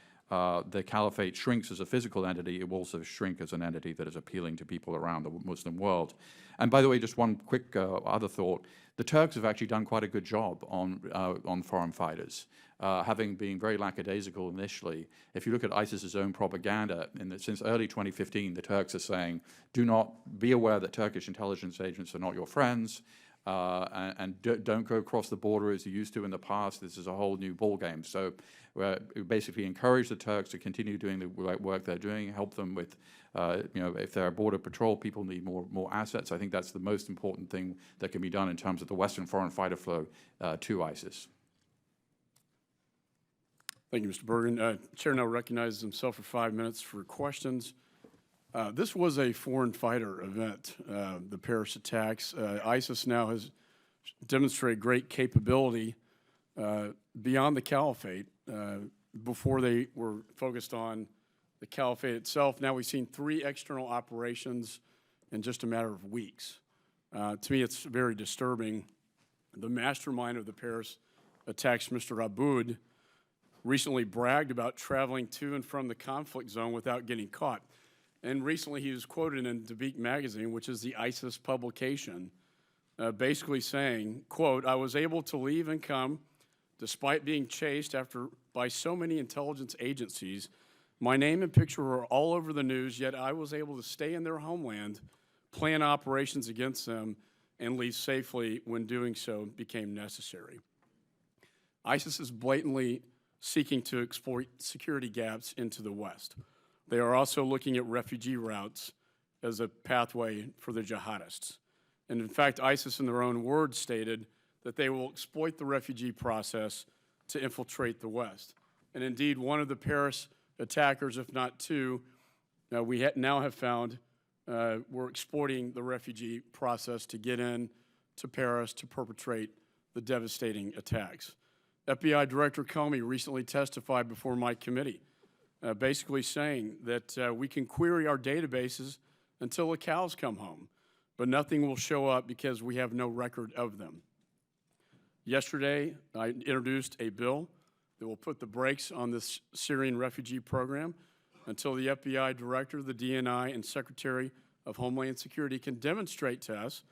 the caliphate shrinks as a physical entity. It will also shrink as an entity that is appealing to people around the Muslim world. And by the way, just one quick other thought. The Turks have actually done quite a good job on foreign fighters, having been very lackadaisical initially. If you look at ISIS's own propaganda, since early 2015, the Turks are saying, do not be aware that Turkish intelligence agents are not your friends, and don't go across the border as you used to in the past. This is a whole new ballgame. So we basically encourage the Turks to continue doing the work they're doing, help them with, if they're border patrol, people need more assets. I think that's the most important thing that can be done in terms of the Western foreign fighter flow to ISIS. Thank you, Mr. Bergen. Chair now recognizes himself for 5 minutes for questions. This was a foreign fighter event, the Paris attacks. ISIS now has demonstrated great capability beyond the caliphate. Before they were focused on the caliphate itself, now we've seen 3 external operations in just a matter of weeks. To me, it's very disturbing. The mastermind of the Paris attacks, Mr. Aboud, recently bragged about traveling to and from the conflict zone without getting caught. And recently he was quoted in Dabiq magazine, which is the ISIS publication, basically saying, quote, "I was able to leave and come despite being chased by so many intelligence agencies. My name and picture were all over the news, yet I was able to stay in their homeland, plan operations against them, and leave safely when doing so became necessary." ISIS is blatantly seeking to exploit security gaps into the West. They are also looking at refugee routes as a pathway for the jihadists. And in fact, ISIS, in their own words, stated that they will exploit the refugee process to infiltrate the West. And indeed, one of the Paris attackers, if not 2, we now have found were exploiting the refugee process to get in to Paris to perpetrate the devastating attacks. FBI Director Comey recently testified before my committee, basically saying that we can query our databases until the cows come home, but nothing will show up because we have no record of them. Yesterday, I introduced a bill that will put the brakes on this Syrian refugee program until the FBI Director, the DNI, and Secretary of Homeland Security can demonstrate to us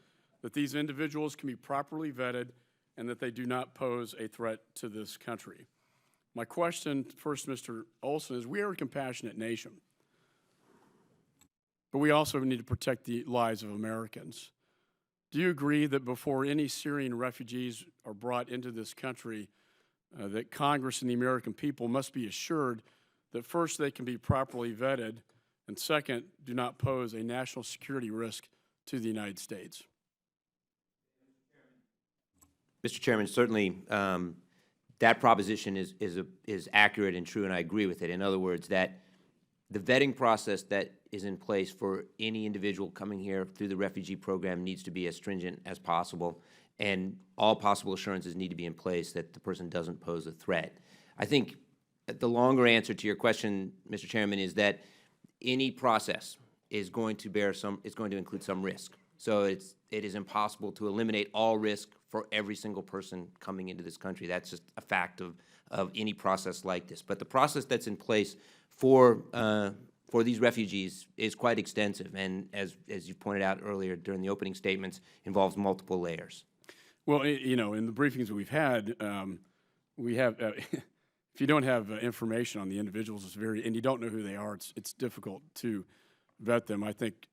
that these individuals can be properly vetted and that they do not pose a threat to this country. My question first, Mr. Olson, is we are a compassionate nation, but we also need to protect the lives of Americans. Do you agree that before any Syrian refugees are brought into this country, that Congress and the American people must be assured that first they can be properly vetted, and second, do not pose a national security risk to the United States? Mr. Chairman, certainly that proposition is accurate and true, and I agree with it. In other words, that the vetting process that is in place for any individual coming here through the refugee program needs to be as stringent as possible, and all possible assurances need to be in place that the person doesn't pose a threat. I think the longer answer to your question, Mr. Chairman, is that any process is going to include some risk. So it is impossible to eliminate all risk for every single person coming into this country. That's just a fact of any process like this. But the process that's in place for these refugees is quite extensive, and as you pointed out earlier during the opening statements, involves multiple layers. Well, you know, in the briefings we've had, we have, if you don't have information on the individuals, and you don't know who they are, it's difficult to vet them. I think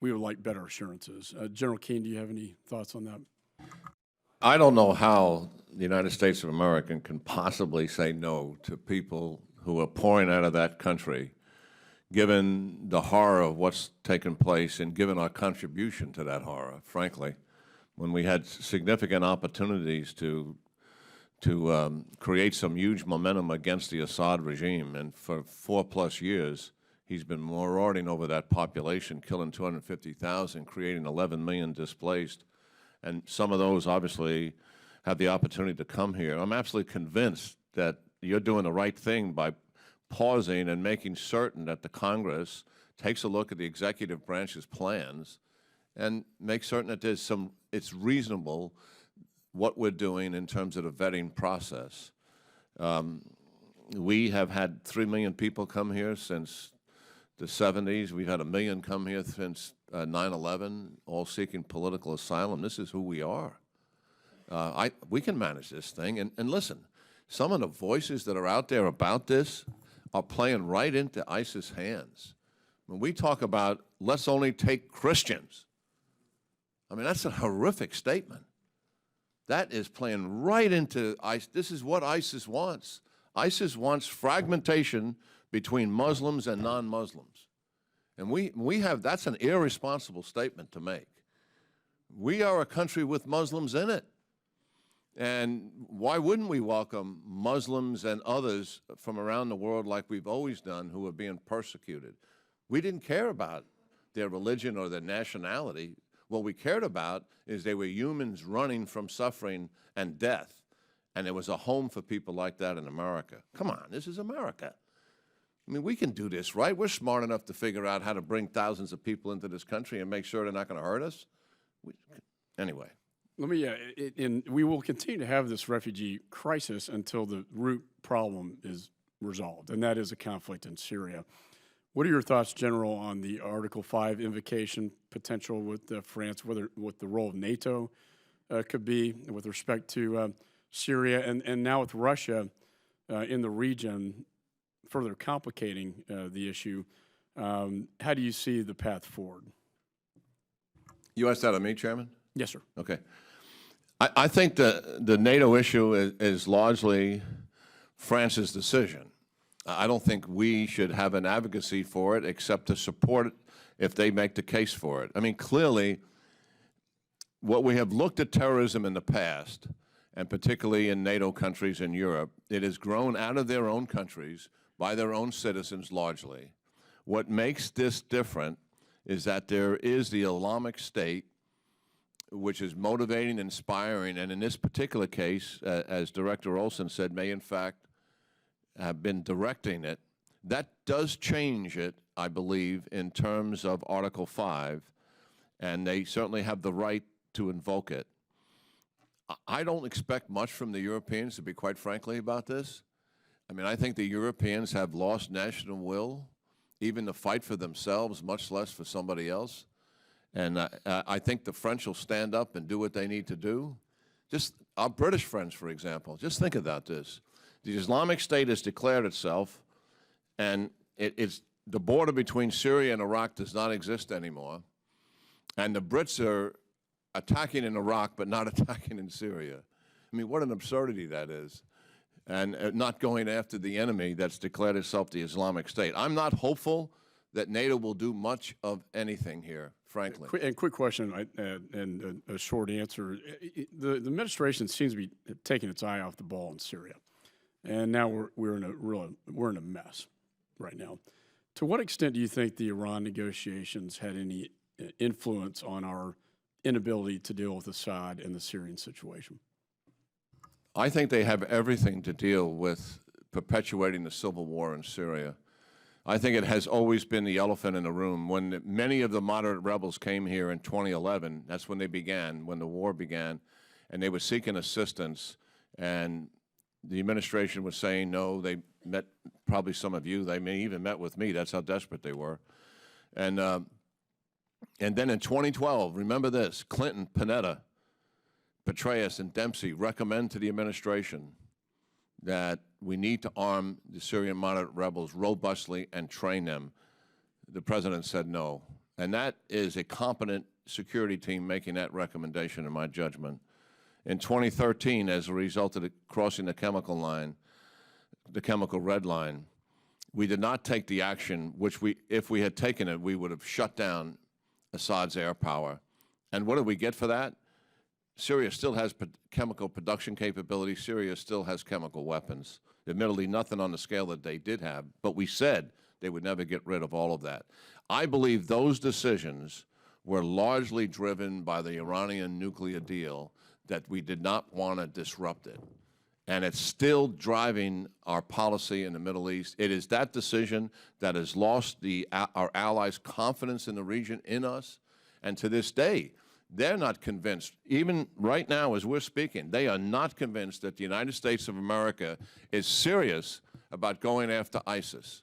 we would like better assurances. General Keane, do you have any thoughts on that? I don't know how the United States of America can possibly say no to people who are pouring out of that country, given the horror of what's taken place and given our contribution to that horror, frankly, when we had significant opportunities to create some huge momentum against the Assad regime. And for 4+ years, he's been marauding over that population, killing 250,000, creating 11 million displaced. And some of those obviously have the opportunity to come here. I'm absolutely convinced that you're doing the right thing by pausing and making certain that the Congress takes a look at the executive branch's plans and make certain that it's reasonable what we're doing in terms of the vetting process. We have had 3 million people come here since the 70s. We've had 1 million come here since 9/11, all seeking political asylum. This is who we are. We can manage this thing. And listen, some of the voices that are out there about this are playing right into ISIS' hands. When we talk about, let's only take Christians, I mean, that's a horrific statement. That is playing right into ISIS. This is what ISIS wants. ISIS wants fragmentation between Muslims and non-Muslims. And that's an irresponsible statement to make. We are a country with Muslims in it. And why wouldn't we welcome Muslims and others from around the world like we've always done who are being persecuted? We didn't care about their religion or their nationality. What we cared about is they were humans running from suffering and death. And there was a home for people like that in America. Come on, this is America. I mean, we can do this, right? We're smart enough to figure out how to bring thousands of people into this country and make sure they're not going to hurt us. Anyway. Let me, and we will continue to have this refugee crisis until the root problem is resolved, and that is a conflict in Syria. What are your thoughts, General, on the Article 5 invocation potential with France, what the role of NATO could be with respect to Syria, and now with Russia in the region further complicating the issue? How do you see the path forward? You asked that of me, Chairman? Yes, sir. Okay. I think the NATO issue is largely France's decision. I don't think we should have an advocacy for it except to support it if they make the case for it. I mean, clearly, what we have looked at terrorism in the past, and particularly in NATO countries in Europe, it has grown out of their own countries by their own citizens largely. What makes this different is that there is the Islamic State, which is motivating, inspiring, and in this particular case, as Director Olson said, may in fact have been directing it. That does change it, I believe, in terms of Article 5, and they certainly have the right to invoke it. I don't expect much from the Europeans, to be quite frankly, about this. I mean, I think the Europeans have lost national will, even to fight for themselves, much less for somebody else. And I think the French will stand up and do what they need to do. Just our British friends, for example, just think about this. The Islamic State has declared itself, and the border between Syria and Iraq does not exist anymore. And the Brits are attacking in Iraq but not attacking in Syria. I mean, what an absurdity that is. And not going after the enemy that's declared itself the Islamic State. I'm not hopeful that NATO will do much of anything here, frankly. Quick question and a short answer. The administration seems to be taking its eye off the ball in Syria, and now we're in a mess right now. To what extent do you think the Iran negotiations had any influence on our inability to deal with Assad and the Syrian situation? I think they have everything to deal with perpetuating the civil war in Syria. I think it has always been the elephant in the room. When many of the moderate rebels came here in 2011, that's when they began, when the war began, and they were seeking assistance, and the administration was saying no. They met, probably some of you, they may even met with me. That's how desperate they were. And then in 2012, remember this, Clinton, Panetta, Petraeus, and Dempsey recommend to the administration that we need to arm the Syrian moderate rebels robustly and train them. The president said no. And that is a competent security team making that recommendation, in my judgment. In 2013, as a result of crossing the chemical line, the chemical red line, we did not take the action which if we had taken it, we would have shut down Assad's air power. And what did we get for that? Syria still has chemical production capability. Syria still has chemical weapons. Admittedly, nothing on the scale that they did have, but we said they would never get rid of all of that. I believe those decisions were largely driven by the Iranian nuclear deal, that we did not want to disrupt it. And it's still driving our policy in the Middle East. It is that decision that has lost our allies' confidence in the region, in us. And to this day, they're not convinced. Even right now as we're speaking, they are not convinced that the United States of America is serious about going after ISIS.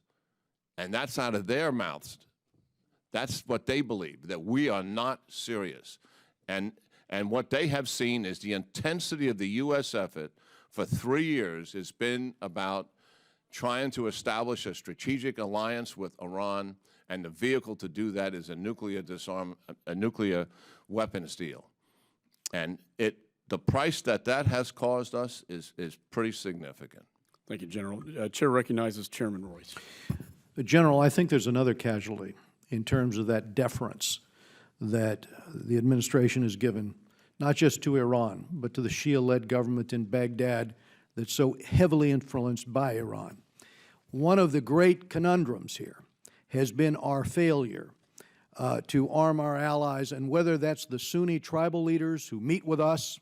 And that's out of their mouths. That's what they believe, that we are not serious. And what they have seen is the intensity of the U.S. effort for 3 years has been about trying to establish a strategic alliance with Iran, and the vehicle to do that is a nuclear weapons deal. And the price that has caused us is pretty significant. Thank you, General. Chair recognizes Chairman Royce. General, I think there's another casualty in terms of that deference that the administration has given, not just to Iran, but to the Shia-led government in Baghdad that's so heavily influenced by Iran. One of the great conundrums here has been our failure to arm our allies, and whether that's the Sunni tribal leaders who meet with us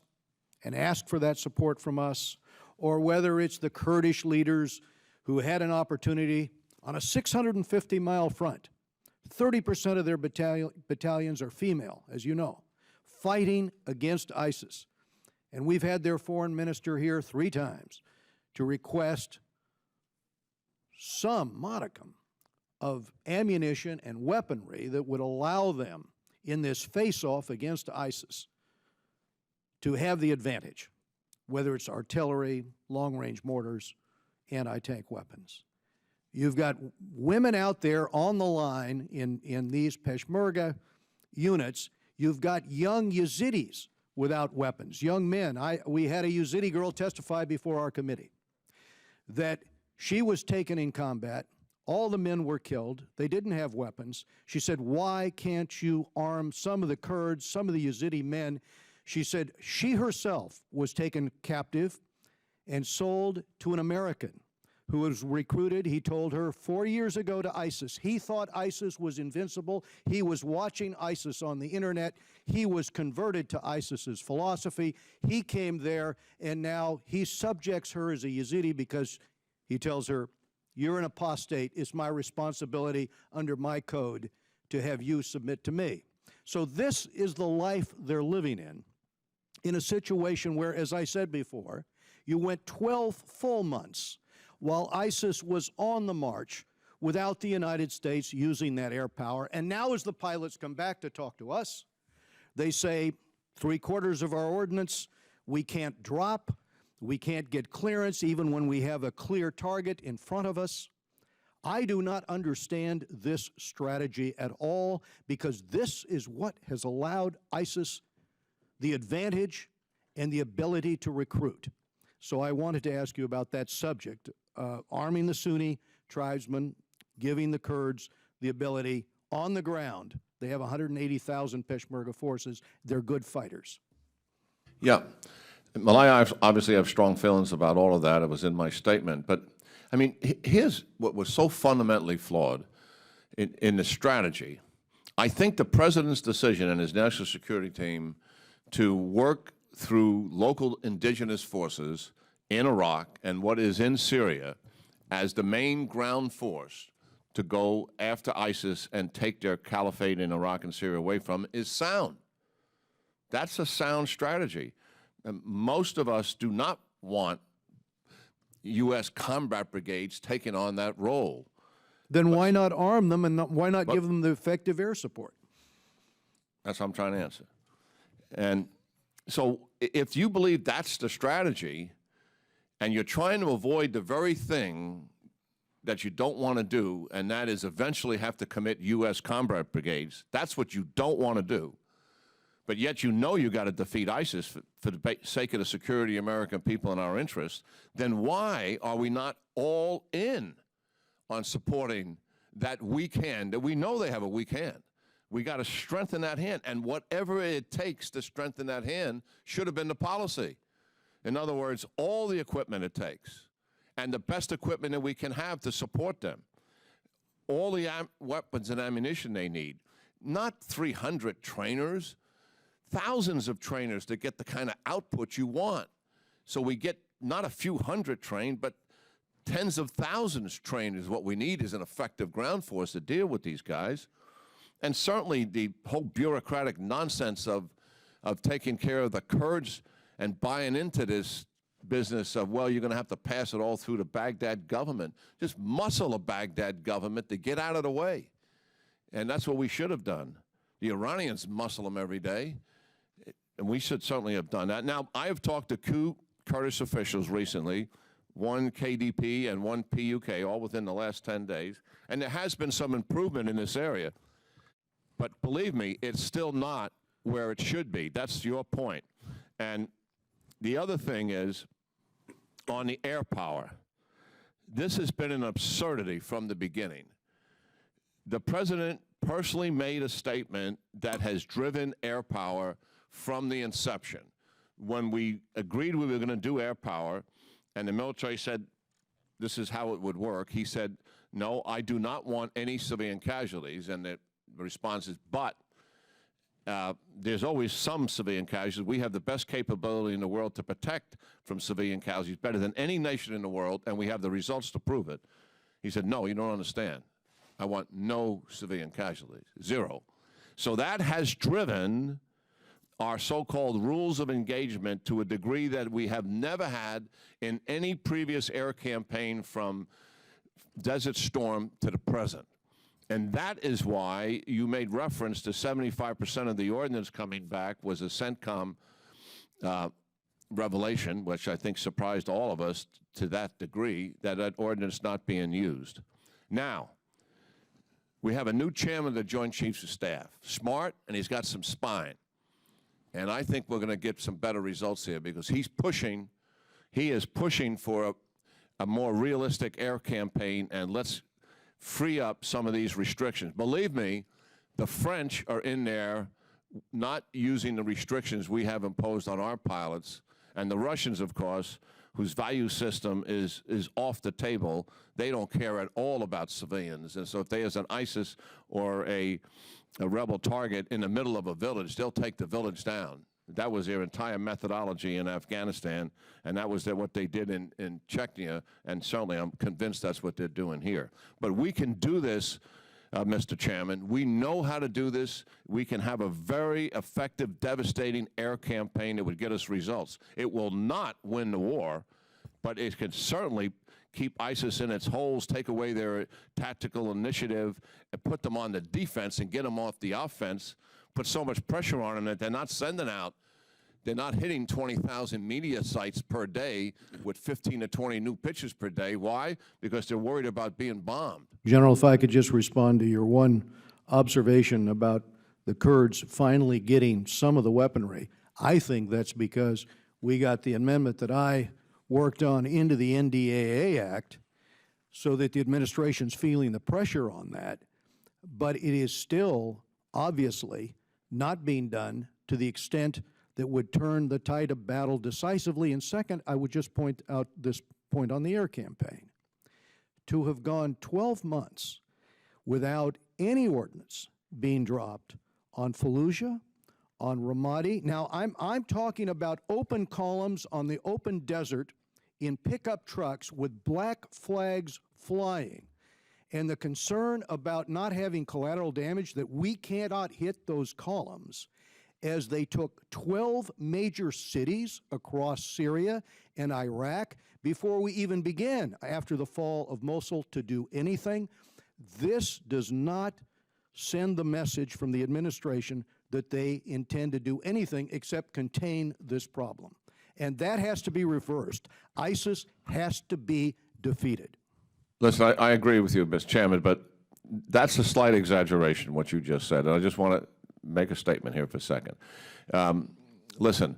and ask for that support from us, or whether it's the Kurdish leaders who had an opportunity on a 650-mile front. 30% of their battalions are female, as you know, fighting against ISIS. And we've had their foreign minister here 3 times to request some modicum of ammunition and weaponry that would allow them in this face-off against ISIS to have the advantage, whether it's artillery, long-range mortars, anti-tank weapons. You've got women out there on the line in these Peshmerga units. You've got young Yazidis without weapons, young men. We had a Yazidi girl testify before our committee that she was taken in combat. All the men were killed. They didn't have weapons. She said, why can't you arm some of the Kurds, some of the Yazidi men? She said she herself was taken captive and sold to an American who was recruited, he told her, 4 years ago to ISIS. He thought ISIS was invincible. He was watching ISIS on the internet. He was converted to ISIS's philosophy. He came there, and now he subjects her as a Yazidi because he tells her, you're an apostate. It's my responsibility under my code to have you submit to me. So this is the life they're living in a situation where, as I said before, you went 12 full months while ISIS was on the march without the United States using that air power. And now as the pilots come back to talk to us, they say 3/4 of our ordnance we can't drop, we can't get clearance even when we have a clear target in front of us. I do not understand this strategy at all, because this is what has allowed ISIS the advantage and the ability to recruit. So I wanted to ask you about that subject, arming the Sunni tribesmen, giving the Kurds the ability on the ground. They have 180,000 Peshmerga forces. They're good fighters. Yeah. Well, I obviously have strong feelings about all of that. It was in my statement. But, I mean, here's what was so fundamentally flawed. in the strategy. I think the president's decision and his national security team to work through local indigenous forces in Iraq and what is in Syria as the main ground force to go after ISIS and take their caliphate in Iraq and Syria away from is sound. That's a sound strategy. And most of us do not want U.S. combat brigades taking on that role. Then why not arm them and why not give them the effective air support? That's what I'm trying to answer. And so if you believe that's the strategy and you're trying to avoid the very thing that you don't want to do, and that is eventually have to commit U.S. combat brigades, that's what you don't want to do. But yet you know you got to defeat ISIS for the sake of the security of American people and our interests, then why are we not all in on supporting that weak hand, that we know they have a weak hand? We got to strengthen that hand, and whatever it takes to strengthen that hand should have been the policy. In other words, all the equipment it takes, and the best equipment that we can have to support them, all the weapons and ammunition they need, not 300 trainers, thousands of trainers to get the kind of output you want. So we get not a few hundred trained, but tens of thousands trained is what we need as an effective ground force to deal with these guys. And certainly the whole bureaucratic nonsense of taking care of the Kurds and buying into this business of, well, you're going to have to pass it all through the Baghdad government. Just muscle a Baghdad government to get out of the way. And that's what we should have done. The Iranians muscle them every day, and we should certainly have done that. Now, I have talked to two Kurdish officials recently, one KDP and one PUK, all within the last 10 days, and there has been some improvement in this area. But believe me, it's still not where it should be. That's your point. And the other thing is, on the air power, this has been an absurdity from the beginning. The president personally made a statement that has driven air power from the inception. When we agreed we were going to do air power, and the military said this is how it would work, he said, no, I do not want any civilian casualties. And the response is, but there's always some civilian casualties. We have the best capability in the world to protect from civilian casualties, better than any nation in the world, and we have the results to prove it. He said, no, you don't understand. I want no civilian casualties, zero. So that has driven our so-called rules of engagement to a degree that we have never had in any previous air campaign from Desert Storm to the present. And that is why you made reference to 75% of the ordnance coming back was a CENTCOM revelation, which I think surprised all of us to that degree, that ordnance not being used. Now, we have a new chairman of the Joint Chiefs of Staff, smart, and he's got some spine. And I think we're going to get some better results here because he is pushing for a more realistic air campaign, and let's free up some of these restrictions. Believe me, the French are in there not using the restrictions we have imposed on our pilots, and the Russians, of course, whose value system is off the table, they don't care at all about civilians. And so if there's an ISIS or a rebel target in the middle of a village, they'll take the village down. That was their entire methodology in Afghanistan, and that was what they did in Chechnya, and certainly I'm convinced that's what they're doing here. But we can do this, Mr. Chairman. We know how to do this. We can have a very effective, devastating air campaign that would get us results. It will not win the war, but it can certainly keep ISIS in its holes, take away their tactical initiative, and put them on the defense and get them off the offense, put so much pressure on them that they're not sending out, they're not hitting 20,000 media sites per day with 15 to 20 new pitches per day. Why? Because they're worried about being bombed. General, if I could just respond to your one observation about the Kurds finally getting some of the weaponry. I think that's because we got the amendment that I worked on into the NDAA Act so that the administration's feeling the pressure on that, but it is still obviously not being done to the extent that would turn the tide of battle decisively. And second, I would just point out this point on the air campaign. To have gone 12 months without any ordinance being dropped on Fallujah, on Ramadi. Now, I'm talking about open columns on the open desert in pickup trucks with black flags flying. And the concern about not having collateral damage, that we cannot hit those columns, as they took 12 major cities across Syria and Iraq before we even began, after the fall of Mosul, to do anything. This does not send the message from the administration that they intend to do anything except contain this problem. And that has to be reversed. ISIS has to be defeated. Listen, I agree with you, Mr. Chairman, but that's a slight exaggeration, what you just said. And I just want to make a statement here for a second. Listen,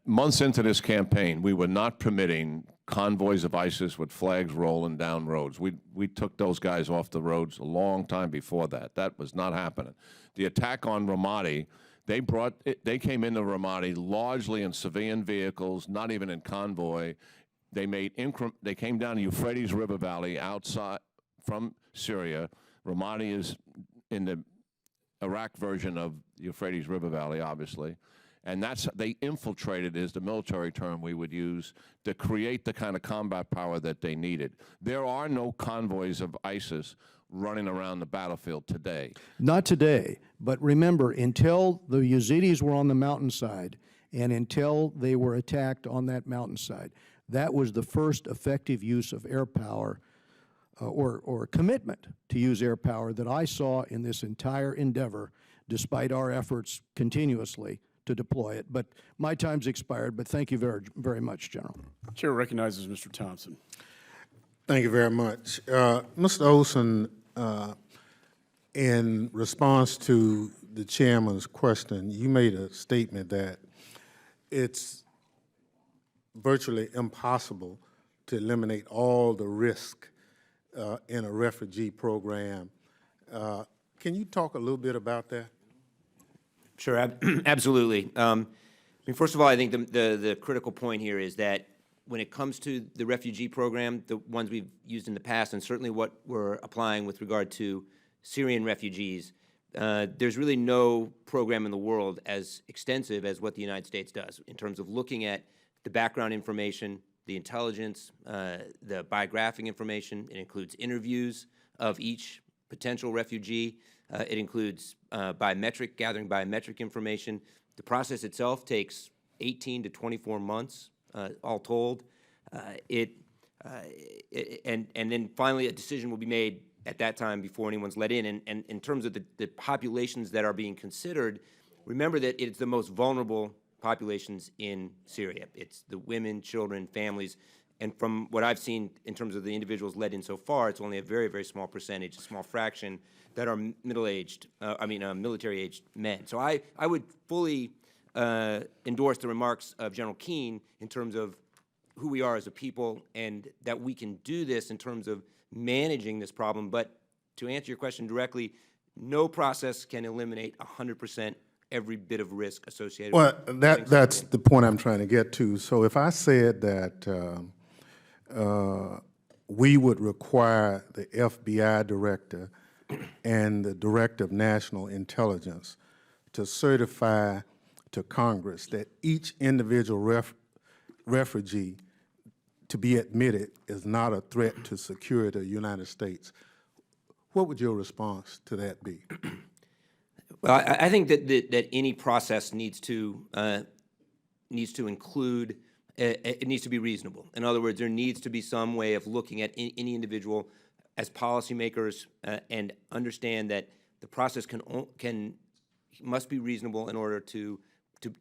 months into this campaign, we were not permitting convoys of ISIS with flags rolling down roads. We took those guys off the roads a long time before that. That was not happening. The attack on Ramadi, they came into Ramadi largely in civilian vehicles, not even in convoy. They came down the Euphrates River Valley outside from Syria. Ramadi is in the Iraq version of the Euphrates River Valley, obviously. And they infiltrated, is the military term we would use, to create the kind of combat power that they needed. There are no convoys of ISIS running around the battlefield today. Not today, but remember, until the Yazidis were on the mountainside and until they were attacked on that mountainside, that was the first effective use of air power or commitment to use air power that I saw in this entire endeavor, despite our efforts continuously to deploy it. But my time's expired, but thank you very, very much, General. Chair recognizes Mr. Thompson. Thank you very much. Mr. Olson, in response to the chairman's question, you made a statement that it's virtually impossible to eliminate all the risk in a refugee program. Can you talk a little bit about that? Sure, absolutely. I mean, first of all, I think the critical point here is that when it comes to the refugee program, the ones we've used in the past, and certainly what we're applying with regard to Syrian refugees, there's really no program in the world as extensive as what the United States does in terms of looking at the background information, the intelligence, the biographic information. It includes interviews of each potential refugee. It includes gathering biometric information. The process itself takes 18 to 24 months, all told. And then finally a decision will be made at that time before anyone's let in. And in terms of the populations that are being considered, remember that it's the most vulnerable populations in Syria. It's the women, children, families. And from what I've seen in terms of the individuals let in so far, it's only a very, very small percentage, a small fraction that are middle-aged, military-aged men. So I would fully endorse the remarks of General Keane in terms of who we are as a people and that we can do this in terms of managing this problem. But to answer your question directly, no process can eliminate 100% every bit of risk associated with it. Well, that's the point I'm trying to get to. So if I said that we would require the FBI director and the director of national intelligence to certify to Congress that each individual refugee to be admitted is not a threat to security of the United States, what would your response to that be? Well, I think that any process needs to include, it needs to be reasonable. In other words, there needs to be some way of looking at any individual as policymakers and understand that the process must be reasonable in order to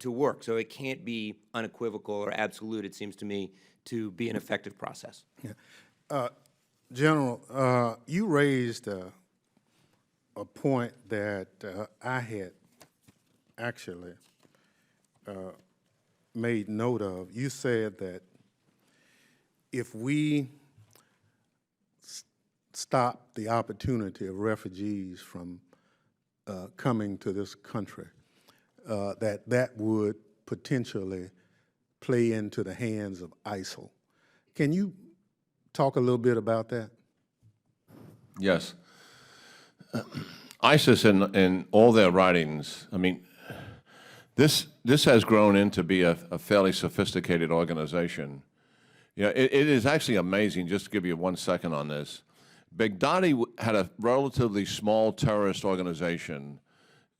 work. So it can't be unequivocal or absolute, it seems to me, to be an effective process. Yeah. General, you raised a point that I had actually made note of. You said that if we stop the opportunity of refugees from coming to this country, that would potentially play into the hands of ISIL. Can you talk a little bit about that? Yes. ISIS in all their writings, I mean, this has grown into be a fairly sophisticated organization. Yeah, it is actually amazing, just to give you 1 second on this. Baghdadi had a relatively small terrorist organization.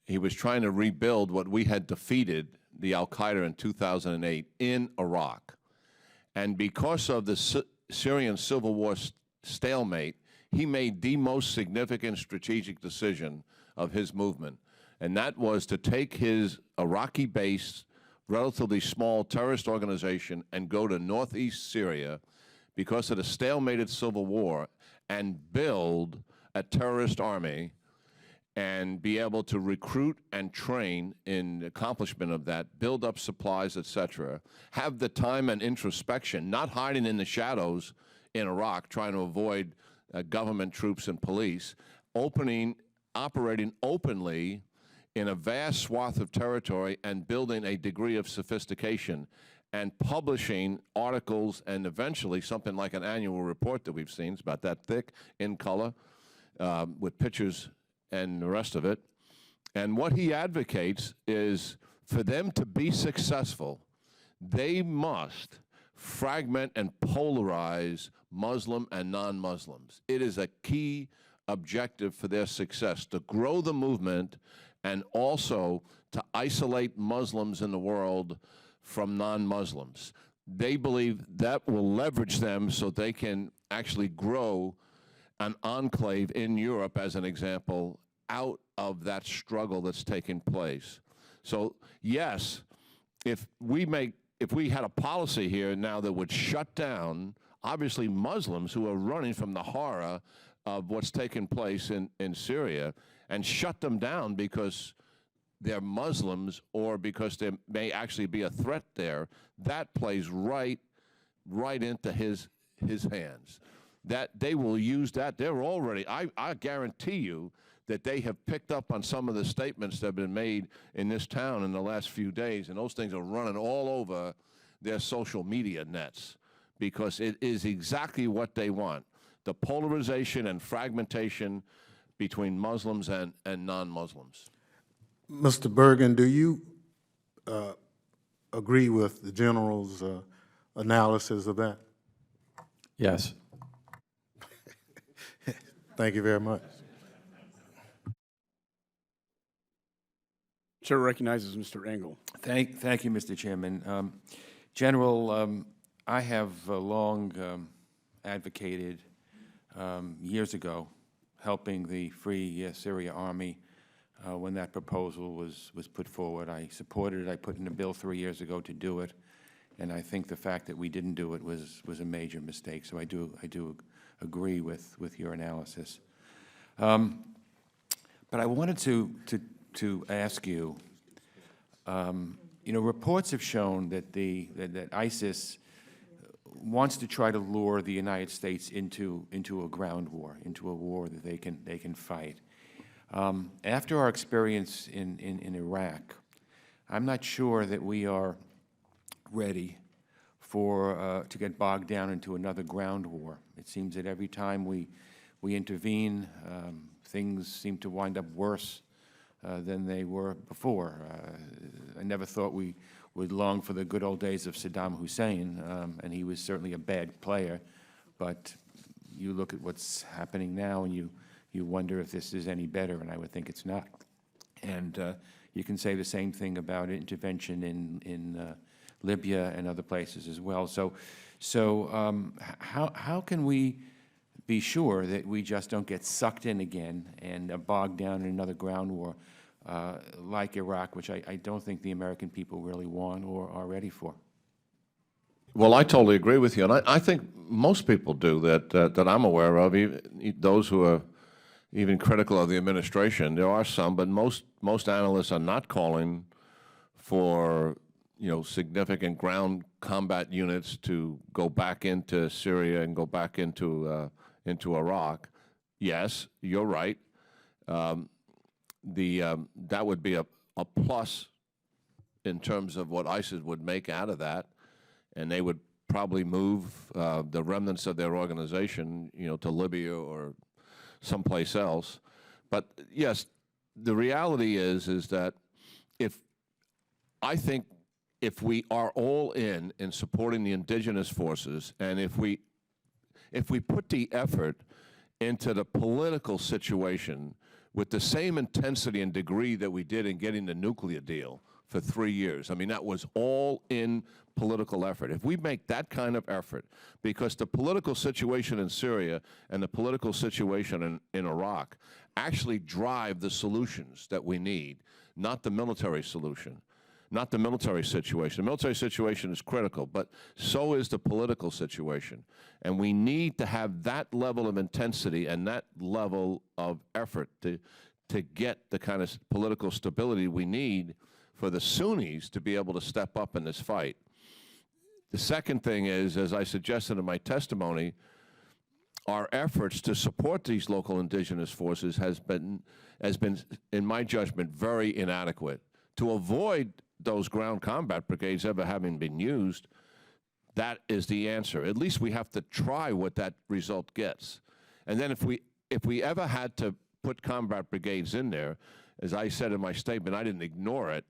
He was trying to rebuild what we had defeated, the Al-Qaeda in 2008, in Iraq. And because of the Syrian civil war stalemate, he made the most significant strategic decision of his movement, and that was to take his Iraqi-based, relatively small terrorist organization and go to northeast Syria because of the stalemated civil war and build a terrorist army and be able to recruit and train in the accomplishment of that, build up supplies, etc., have the time and introspection, not hiding in the shadows in Iraq trying to avoid government troops and police, operating openly in a vast swath of territory and building a degree of sophistication and publishing articles and eventually something like an annual report that we've seen. It's about that thick, in color, with pictures and the rest of it. And what he advocates is for them to be successful, they must fragment and polarize Muslim and non-Muslims. It is a key objective for their success, to grow the movement and also to isolate Muslims in the world from non-Muslims. They believe that will leverage them so they can actually grow an enclave in Europe, as an example, out of that struggle that's taking place. So yes, if we had a policy here now that would shut down, obviously, Muslims who are running from the horror of what's taking place in Syria, and shut them down because they're Muslims or because there may actually be a threat there, that plays right into his hands. That they will use that. They're already, I guarantee you that they have picked up on some of the statements that have been made in this town in the last few days, and those things are running all over their social media nets because it is exactly what they want, the polarization and fragmentation between Muslims and non-Muslims. Mr. Bergen, do you agree with the General's analysis of that? Yes. Thank you very much. Chair recognizes Mr. Engel. Thank you, Mr. Chairman. General, I have long advocated years ago helping the Free Syria Army when that proposal was put forward. I supported it. I put in a bill 3 years ago to do it, and I think the fact that we didn't do it was a major mistake. So I do agree with your analysis. But I wanted to ask you. You know, reports have shown that that ISIS wants to try to lure the United States into a ground war, into a war that they can fight. After our experience in Iraq, I'm not sure that we are ready to get bogged down into another ground war. It seems that every time we intervene, things seem to wind up worse than they were before. I never thought we would long for the good old days of Saddam Hussein, and he was certainly a bad player, but you look at what's happening now and you wonder if this is any better, and I would think it's not. And you can say the same thing about intervention in Libya and other places as well. So how can we be sure that we just don't get sucked in again and bogged down in another ground war like Iraq, which I don't think the American people really want or are ready for? Well, I totally agree with you, and I think most people do that I'm aware of, even those who are even critical of the administration. There are some, but most analysts are not calling for significant ground combat units to go back into Syria and go back into Iraq. Yes, you're right. That would be a plus in terms of what ISIS would make out of that, and they would probably move the remnants of their organization, to Libya or someplace else. But yes, the reality is that I think if we are all in supporting the indigenous forces, and if we put the effort into the political situation with the same intensity and degree that we did in getting the nuclear deal for 3 years, I mean, that was all in political effort. If we make that kind of effort, because the political situation in Syria and the political situation in Iraq actually drive the solutions that we need, not the military solution, not the military situation. The military situation is critical, but so is the political situation. And we need to have that level of intensity and that level of effort to get the kind of political stability we need for the Sunnis to be able to step up in this fight. The second thing is, as I suggested in my testimony, our efforts to support these local indigenous forces has been, in my judgment, very inadequate. To avoid those ground combat brigades ever having been used, that is the answer. At least we have to try what that result gets. And then if we ever had to put combat brigades in there, as I said in my statement, I didn't ignore it,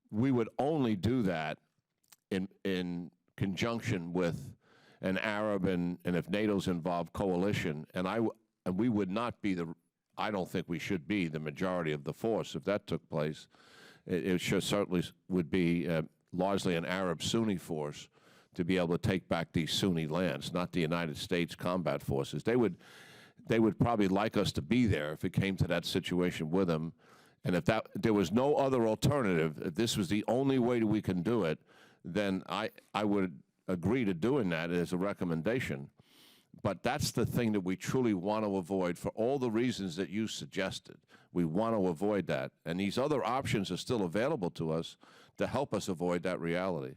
we would only do that in conjunction with an Arab and if NATO's involved, coalition. And we would not be I don't think we should be the majority of the force if that took place. It certainly would be largely an Arab Sunni force to be able to take back these Sunni lands, not the United States combat forces. They would probably like us to be there if it came to that situation with them. And if there was no other alternative, if this was the only way we can do it, then I would agree to doing that as a recommendation. But that's the thing that we truly want to avoid for all the reasons that you suggested. We want to avoid that. And these other options are still available to us to help us avoid that reality.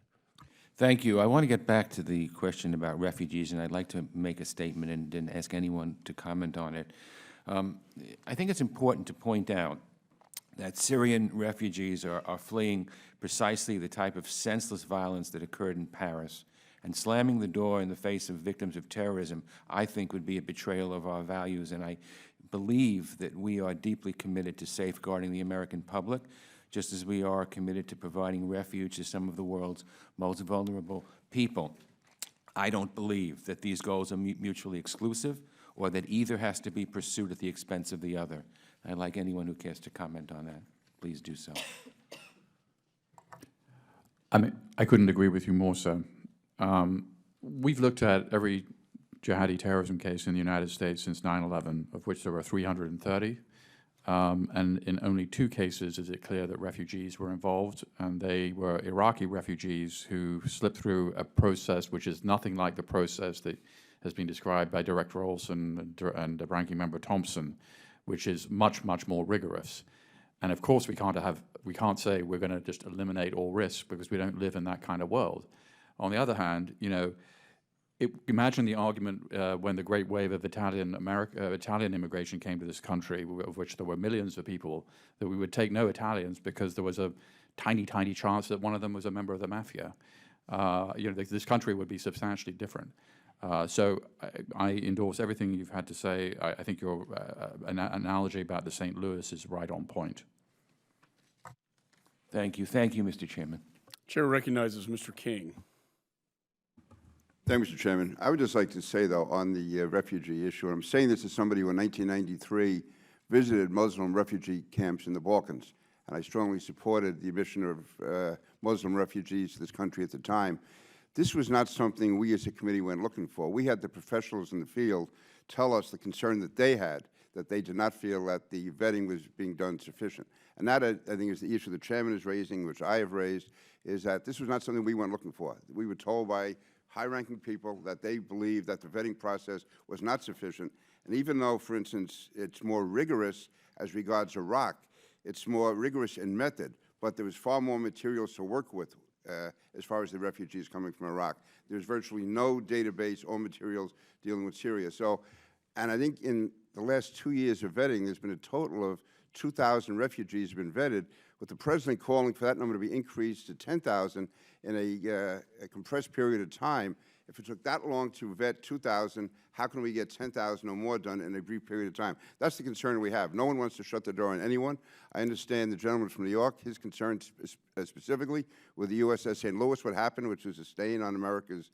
Thank you. I want to get back to the question about refugees, and I'd like to make a statement and didn't ask anyone to comment on it. I think it's important to point out that Syrian refugees are fleeing precisely the type of senseless violence that occurred in Paris. And slamming the door in the face of victims of terrorism, I think, would be a betrayal of our values. And I believe that we are deeply committed to safeguarding the American public, just as we are committed to providing refuge to some of the world's most vulnerable people. I don't believe that these goals are mutually exclusive or that either has to be pursued at the expense of the other. I'd like anyone who cares to comment on that. Please do so. I mean, I couldn't agree with you more so. We've looked at every jihadi terrorism case in the United States since 9/11, of which there were 330. And in only 2 cases is it clear that refugees were involved, and they were Iraqi refugees who slipped through a process which is nothing like the process that has been described by Director Olson and Ranking Member Thompson, which is much, much more rigorous. And of course, we can't say we're going to just eliminate all risk because we don't live in that kind of world. On the other hand, you know, imagine the argument when the great wave of Italian immigration came to this country, of which there were millions of people, that we would take no Italians because there was a tiny, tiny chance that one of them was a member of the mafia. You know, this country would be substantially different. So I endorse everything you've had to say. I think your analogy about the St. Louis is right on point. Thank you. Thank you, Mr. Chairman. Chair recognizes Mr. King. Thank you, Mr. Chairman. I would just like to say, though, on the refugee issue, and I'm saying this as somebody who in 1993 visited Muslim refugee camps in the Balkans, and I strongly supported the admission of Muslim refugees to this country at the time. This was not something we as a committee went looking for. We had the professionals in the field tell us the concern that they had, that they did not feel that the vetting was being done sufficient. And that, I think, is the issue the Chairman is raising, which I have raised, is that this was not something we went looking for. We were told by high-ranking people that they believed that the vetting process was not sufficient. And even though, for instance, it's more rigorous as regards Iraq, it's more rigorous in method, but there was far more materials to work with as far as the refugees coming from Iraq. There's virtually no database or materials dealing with Syria. So, and I think in the last 2 years of vetting, there's been a total of 2,000 refugees have been vetted, with the President calling for that number to be increased to 10,000 in a compressed period of time. If it took that long to vet 2,000, how can we get 10,000 or more done in a brief period of time? That's the concern we have. No one wants to shut the door on anyone. I understand the gentleman from New York, his concern specifically with the USS St. Louis, what happened, which was a stain on America's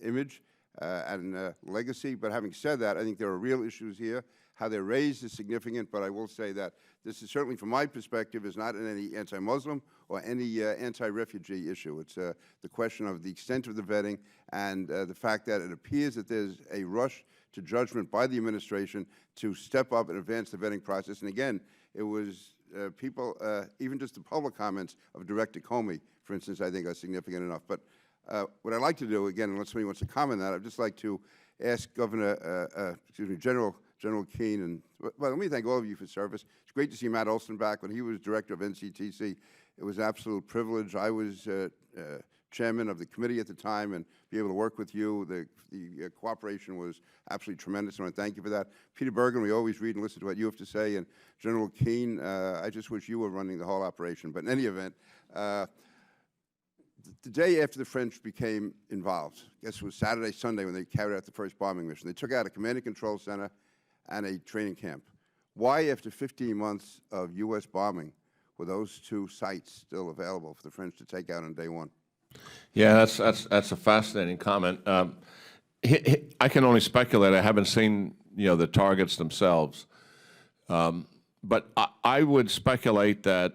image and legacy. But having said that, I think there are real issues here. How they're raised is significant, but I will say that this is certainly, from my perspective, is not in any anti-Muslim or any anti-refugee issue. It's the question of the extent of the vetting and the fact that it appears that there's a rush to judgment by the administration to step up and advance the vetting process. And again, it was people, even just the public comments of Director Comey, for instance, I think are significant enough. But what I'd like to do, again, unless somebody wants to comment on that, I'd just like to ask General Keane, and well, let me thank all of you for service. It's great to see Matt Olson back. When he was director of NCTC, it was an absolute privilege. I was chairman of the committee at the time, and be able to work with you, the cooperation was absolutely tremendous, and I want to thank you for that. Peter Bergen, we always read and listen to what you have to say, and General Keane, I just wish you were running the whole operation. But in any event, the day after the French became involved, I guess it was Saturday, Sunday, when they carried out the first bombing mission. They took out a command and control center and a training camp. Why, after 15 months of U.S. bombing, were those two sites still available for the French to take out on day one? Yeah, that's a fascinating comment. I can only speculate. I haven't seen the targets themselves, but I would speculate that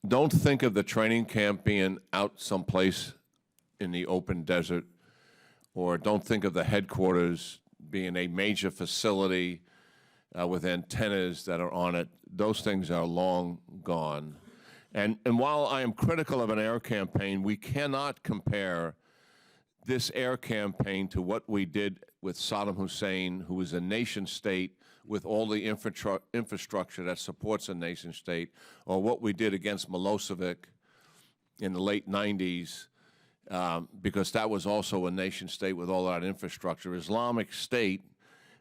don't think of the training camp being out someplace in the open desert, or don't think of the headquarters being a major facility with antennas that are on it. Those things are long gone. And while I am critical of an air campaign, we cannot compare this air campaign to what we did with Saddam Hussein, who was a nation state with all the infrastructure that supports a nation state, or what we did against Milosevic in the late 90s, because that was also a nation state with all that infrastructure. Islamic State,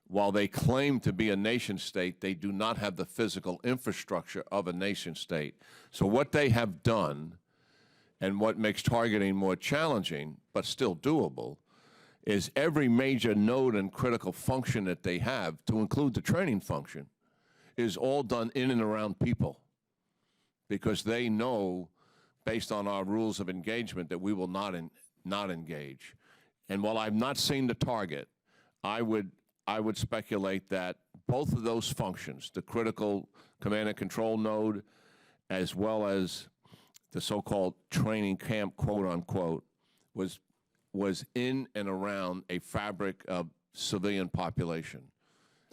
while they claim to be a nation state, they do not have the physical infrastructure of a nation state. So what they have done, and what makes targeting more challenging, but still doable, is every major node and critical function that they have, to include the training function, is all done in and around people, because they know, based on our rules of engagement, that we will not engage. And while I've not seen the target, I would speculate that both of those functions, the critical command and control node, as well as the so-called training camp, quote unquote, was in and around a fabric of civilian population.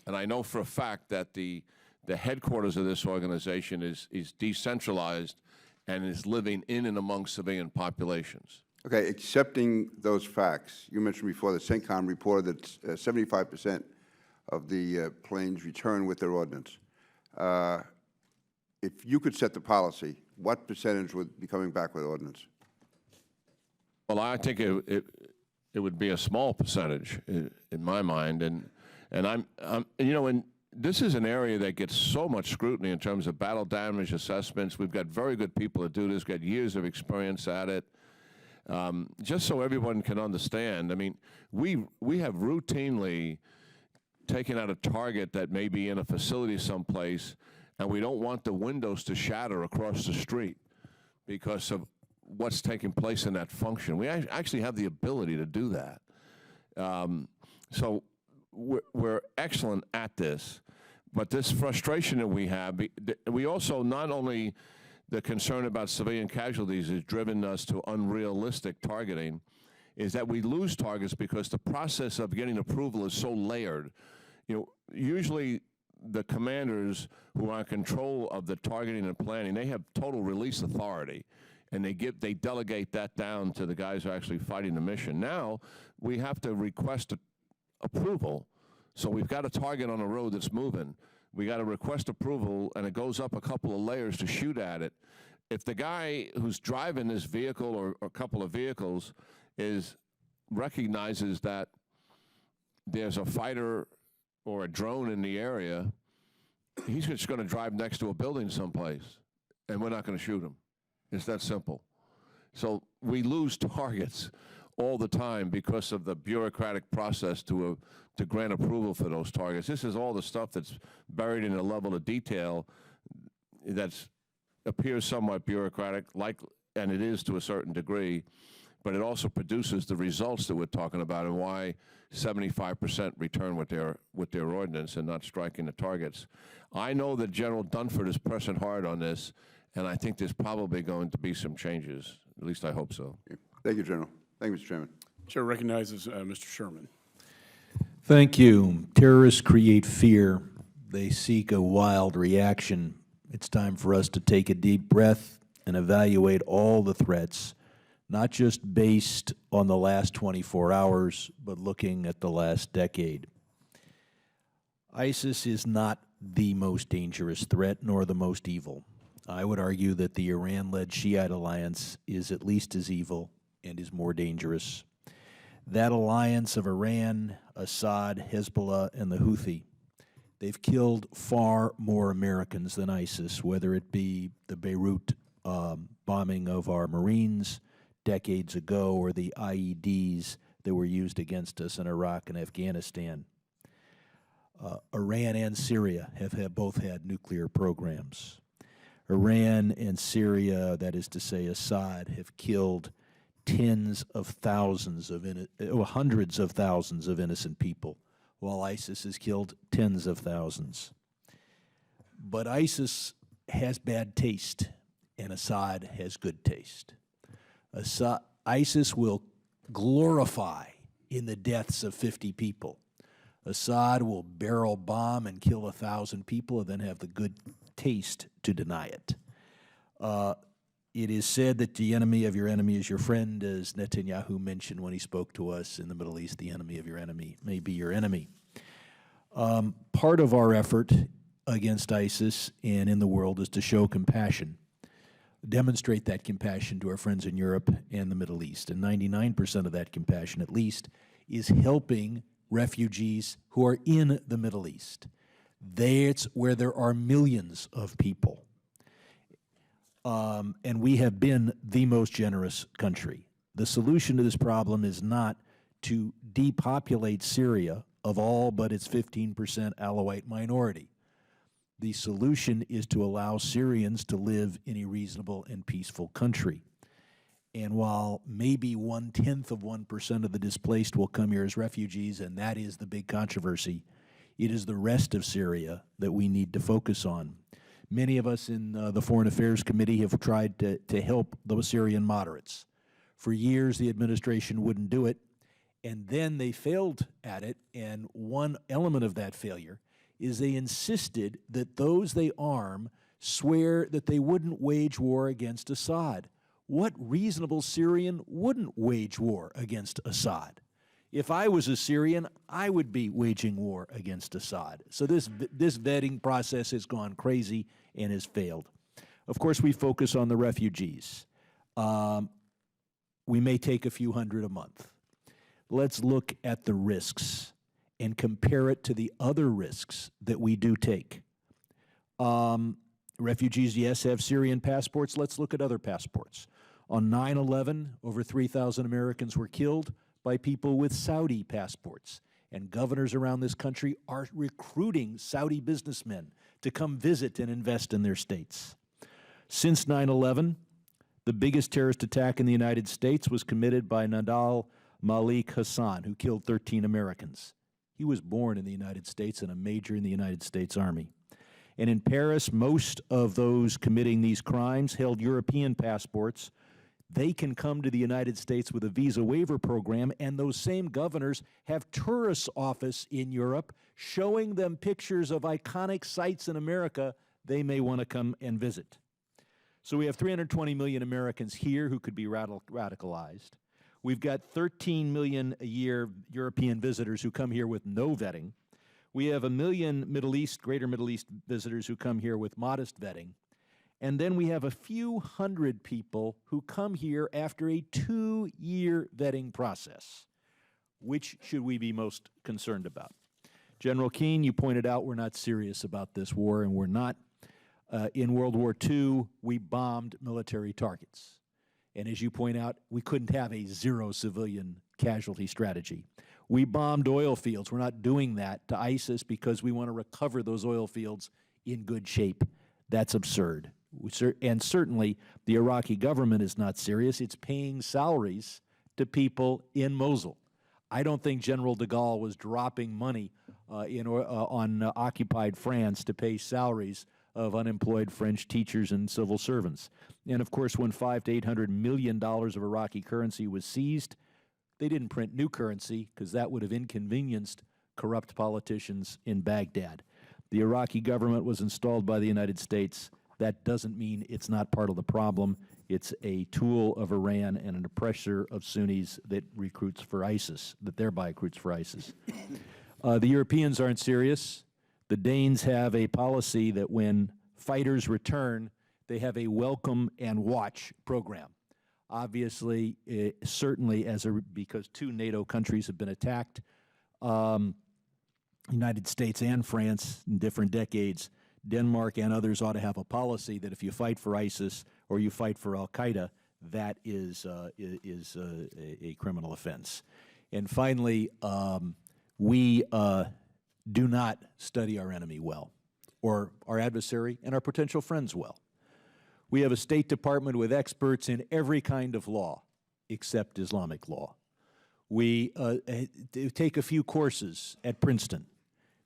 And I know for a fact that the headquarters of this organization is decentralized and is living in and among civilian populations. Okay, accepting those facts, you mentioned before the CENTCOM reported that 75% of the planes return with their ordnance. If you could set the policy, what percentage would be coming back with ordnance? Well, I think it would be a small percentage in my mind, and this is an area that gets so much scrutiny in terms of battle damage assessments. We've got very good people that do this, got years of experience at it. Just so everyone can understand, I mean, we have routinely taken out a target that may be in a facility someplace, and we don't want the windows to shatter across the street because of what's taking place in that function. We actually have the ability to do that. So we're excellent at this, but this frustration that we have, we also, not only the concern about civilian casualties has driven us to unrealistic targeting, is that we lose targets because the process of getting approval is so layered. Usually the commanders who are in control of the targeting and planning, they have total release authority, and they delegate that down to the guys who are actually fighting the mission. Now we have to request approval. So we've got a target on a road that's moving. We got to request approval, and it goes up a couple of layers to shoot at it. If the guy who's driving this vehicle or a couple of vehicles recognizes that there's a fighter or a drone in the area, he's just going to drive next to a building someplace, and we're not going to shoot him. It's that simple. So we lose targets all the time because of the bureaucratic process to grant approval for those targets. This is all the stuff that's buried in a level of detail that appears somewhat bureaucratic, and it is to a certain degree, but it also produces the results that we're talking about and why 75% return with their ordinance and not striking the targets. I know that General Dunford is pressing hard on this, and I think there's probably going to be some changes. At least I hope so. Thank you, General. Thank you, Mr. Chairman. Chair recognizes Mr. Sherman. Thank you. Terrorists create fear. They seek a wild reaction. It's time for us to take a deep breath and evaluate all the threats, not just based on the last 24 hours, but looking at the last decade. ISIS is not the most dangerous threat, nor the most evil. I would argue that the Iran-led Shiite alliance is at least as evil and is more dangerous. That alliance of Iran, Assad, Hezbollah, and the Houthi, they've killed far more Americans than ISIS, whether it be the Beirut bombing of our Marines decades ago or the IEDs that were used against us in Iraq and Afghanistan. Iran and Syria have both had nuclear programs. Iran and Syria, that is to say Assad, have killed tens of thousands of hundreds of thousands of innocent people, while ISIS has killed tens of thousands. But ISIS has bad taste, and Assad has good taste. ISIS will glorify in the deaths of 50 people. Assad will barrel bomb and kill 1,000 people and then have the good taste to deny it. It is said that the enemy of your enemy is your friend, as Netanyahu mentioned when he spoke to us in the Middle East. The enemy of your enemy may be your enemy. Part of our effort against ISIS and in the world is to show compassion, demonstrate that compassion to our friends in Europe and the Middle East. And 99% of that compassion, at least, is helping refugees who are in the Middle East. That's where there are millions of people. And we have been the most generous country. The solution to this problem is not to depopulate Syria of all but its 15% Alawite minority. The solution is to allow Syrians to live in a reasonable and peaceful country. And while maybe 0.1% of the displaced will come here as refugees, and that is the big controversy, it is the rest of Syria that we need to focus on. Many of us in the Foreign Affairs Committee have tried to help those Syrian moderates. For years, the administration wouldn't do it, and then they failed at it, and one element of that failure is they insisted that those they arm swear that they wouldn't wage war against Assad. What reasonable Syrian wouldn't wage war against Assad? If I was a Syrian, I would be waging war against Assad. So this vetting process has gone crazy and has failed. Of course, we focus on the refugees. We may take a few hundred a month. Let's look at the risks and compare it to the other risks that we do take. Refugees, yes, have Syrian passports. Let's look at other passports. On 9/11, over 3,000 Americans were killed by people with Saudi passports. And governors around this country are recruiting Saudi businessmen to come visit and invest in their states. Since 9/11, the biggest terrorist attack in the United States was committed by Nadal Malik Hassan, who killed 13 Americans. He was born in the United States and a major in the United States Army. And in Paris, most of those committing these crimes held European passports. They can come to the United States with a visa waiver program, and those same governors have tourist office in Europe showing them pictures of iconic sites in America they may want to come and visit. So we have 320 million Americans here who could be radicalized. We've got 13 million a year European visitors who come here with no vetting. We have 1 million Greater Middle East visitors who come here with modest vetting. And then we have a few hundred people who come here after a 2-year vetting process. Which should we be most concerned about? General Keane, you pointed out we're not serious about this war, and we're not. In World War II, we bombed military targets. And as you point out, we couldn't have a zero civilian casualty strategy. We bombed oil fields. We're not doing that to ISIS because we want to recover those oil fields in good shape. That's absurd. And certainly the Iraqi government is not serious. It's paying salaries to people in Mosul. I don't think General de Gaulle was dropping money on occupied France to pay salaries of unemployed French teachers and civil servants. And of course, when $500 to $800 million of Iraqi currency was seized, they didn't print new currency because that would have inconvenienced corrupt politicians in Baghdad. The Iraqi government was installed by the United States. That doesn't mean it's not part of the problem. It's a tool of Iran and an oppressor of Sunnis that recruits for ISIS, that thereby recruits for ISIS. The Europeans aren't serious. The Danes have a policy that when fighters return, they have a welcome and watch program. Obviously, certainly because 2 NATO countries have been attacked, United States and France in different decades, Denmark and others ought to have a policy that if you fight for ISIS or you fight for Al-Qaeda, that is a criminal offense. And finally, we do not study our enemy well, or our adversary and our potential friends well. We have a State Department with experts in every kind of law except Islamic law. We take a few courses at Princeton.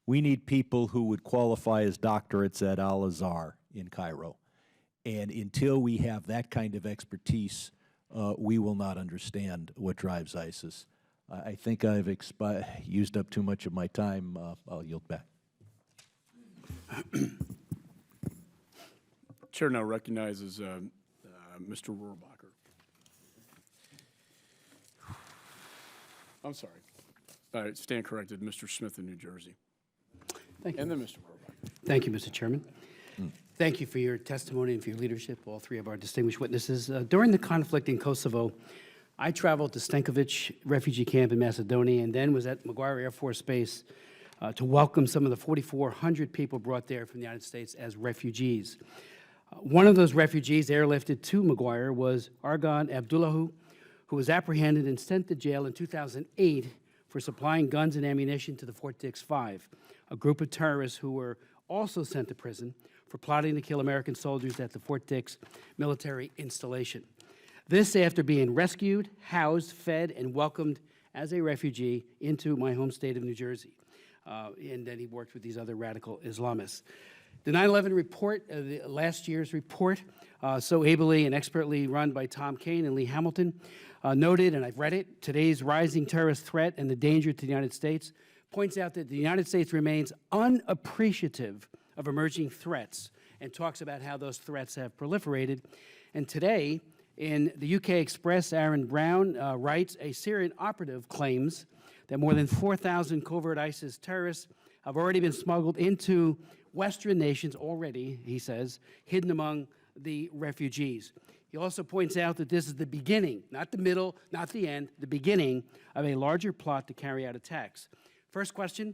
We need people who would qualify as doctorates at Al-Azhar in Cairo. And until we have that kind of expertise, we will not understand what drives ISIS. I think I've used up too much of my time. I'll yield back. Chair now recognizes Mr. Rohrabacher. I'm sorry. I stand corrected, Mr. Smith in New Jersey. Thank you. And then Mr. Rohrabacher. Thank you, Mr. Chairman. Thank you for your testimony and for your leadership, all 3 of our distinguished witnesses. During the conflict in Kosovo, I traveled to Stankovic refugee camp in Macedonia and then was at McGuire Air Force Base to welcome some of the 4,400 people brought there from the United States as refugees. One of those refugees airlifted to McGuire was Argan Abdullahu, who was apprehended and sent to jail in 2008 for supplying guns and ammunition to the Fort Dix Five, a group of terrorists who were also sent to prison for plotting to kill American soldiers at the Fort Dix military installation. This after being rescued, housed, fed, and welcomed as a refugee into my home state of New Jersey. And then he worked with these other radical Islamists. The 9/11 report, last year's report, so ably and expertly run by Tom Kane and Lee Hamilton, noted, and I've read it, today's rising terrorist threat and the danger to the United States points out that the United States remains unappreciative of emerging threats and talks about how those threats have proliferated. And today, in the UK Express, Aaron Brown writes, a Syrian operative claims that more than 4,000 covert ISIS terrorists have already been smuggled into Western nations already, he says, hidden among the refugees. He also points out that this is the beginning, not the middle, not the end, the beginning of a larger plot to carry out attacks. First question,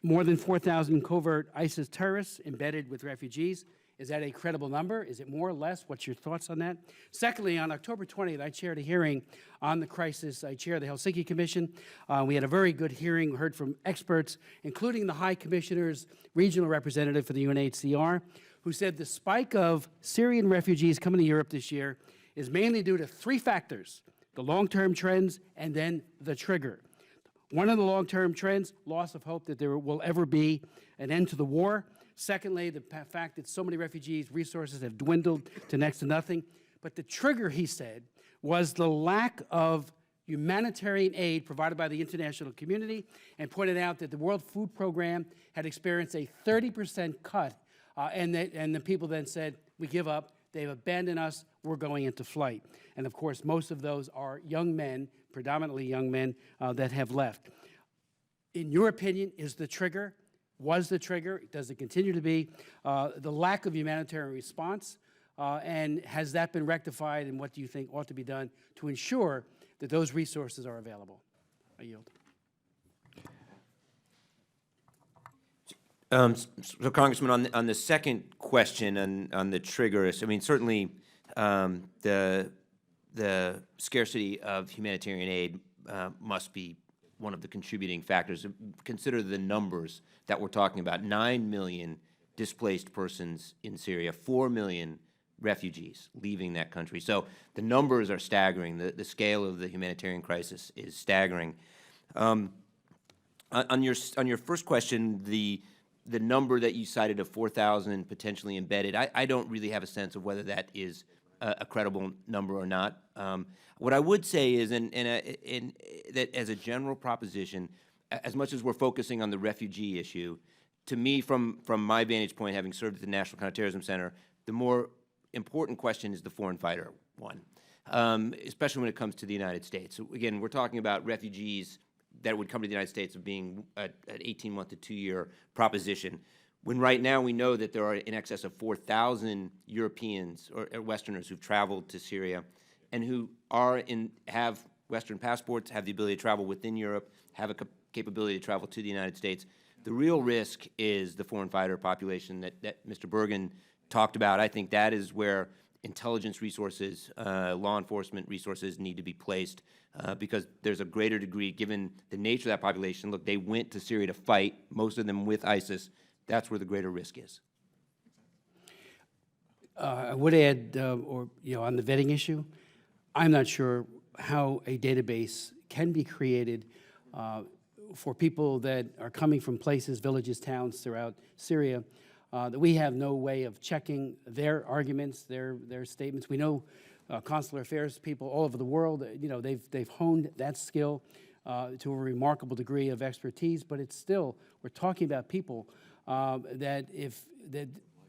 more than 4,000 covert ISIS terrorists embedded with refugees. Is that a credible number? Is it more or less? What's your thoughts on that? Secondly, on October 20th, I chaired a hearing on the crisis. I chaired the Helsinki Commission. We had a very good hearing, heard from experts, including the High Commissioner's regional representative for the UNHCR, who said the spike of Syrian refugees coming to Europe this year is mainly due to 3 factors: the long-term trends and then the trigger. One of the long-term trends, loss of hope that there will ever be an end to the war. Secondly, the fact that so many refugees' resources have dwindled to next to nothing. But the trigger, he said, was the lack of humanitarian aid provided by the international community, and pointed out that the World Food Program had experienced a 30% cut, and the people then said, we give up, they've abandoned us, we're going into flight. And of course, most of those are young men, predominantly young men, that have left. In your opinion, is the trigger, was the trigger, does it continue to be, the lack of humanitarian response, and has that been rectified, and what do you think ought to be done to ensure that those resources are available? I yield. So, Congressman, on the second question on the triggers, I mean, certainly the the scarcity of humanitarian aid must be one of the contributing factors. Consider the numbers that we're talking about. 9 million displaced persons in Syria, 4 million refugees leaving that country. So the numbers are staggering. The scale of the humanitarian crisis is staggering. On your first question, the number that you cited of 4,000 potentially embedded, I don't really have a sense of whether that is a credible number or not. What I would say is, that as a general proposition, as much as we're focusing on the refugee issue, to me, from my vantage point, having served at the National Counterterrorism Center, the more important question is the foreign fighter one, especially when it comes to the United States. So again, we're talking about refugees that would come to the United States of being an 18-month to 2-year proposition, when right now we know that there are in excess of 4,000 Europeans or Westerners who've traveled to Syria and who have Western passports, have the ability to travel within Europe, have a capability to travel to the United States. The real risk is the foreign fighter population that Mr. Bergen talked about. I think that is where intelligence resources, law enforcement resources need to be placed because there's a greater degree, given the nature of that population. Look, they went to Syria to fight, most of them with ISIS. That's where the greater risk is. I would add, on the vetting issue, I'm not sure how a database can be created for people that are coming from places, villages, towns throughout Syria, that we have no way of checking their arguments, their statements. We know consular affairs people all over the world, they've honed that skill to a remarkable degree of expertise, but it's still, we're talking about people that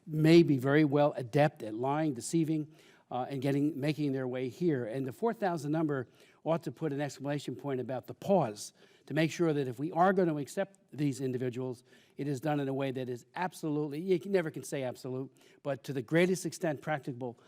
may be very well adept at lying, deceiving, and making their way here. And the 4,000 number ought to put an exclamation point about the pause to make sure that if we are going to accept these individuals, it is done in a way that is absolutely, you never can say absolute, but to the greatest extent practicable,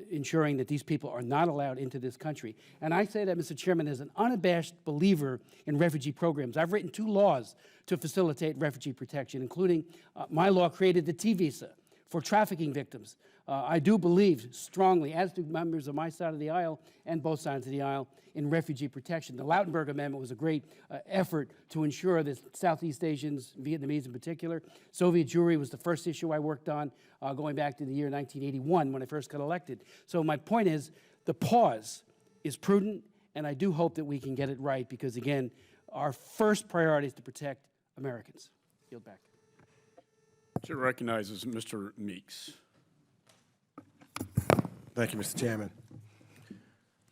ensuring that these people are not allowed into this country. And I say that, Mr. Chairman, as an unabashed believer in refugee programs. I've written 2 laws to facilitate refugee protection, including my law created the T visa for trafficking victims. I do believe strongly, as do members of my side of the aisle and both sides of the aisle, in refugee protection. The Lautenberg Amendment was a great effort to ensure that Southeast Asians, Vietnamese in particular, Soviet Jewry was the first issue I worked on going back to the year 1981 when I first got elected. So my point is, the pause is prudent, and I do hope that we can get it right because, again, our first priority is to protect Americans. Yield back. Chair recognizes Mr. Meeks. Thank you, Mr. Chairman.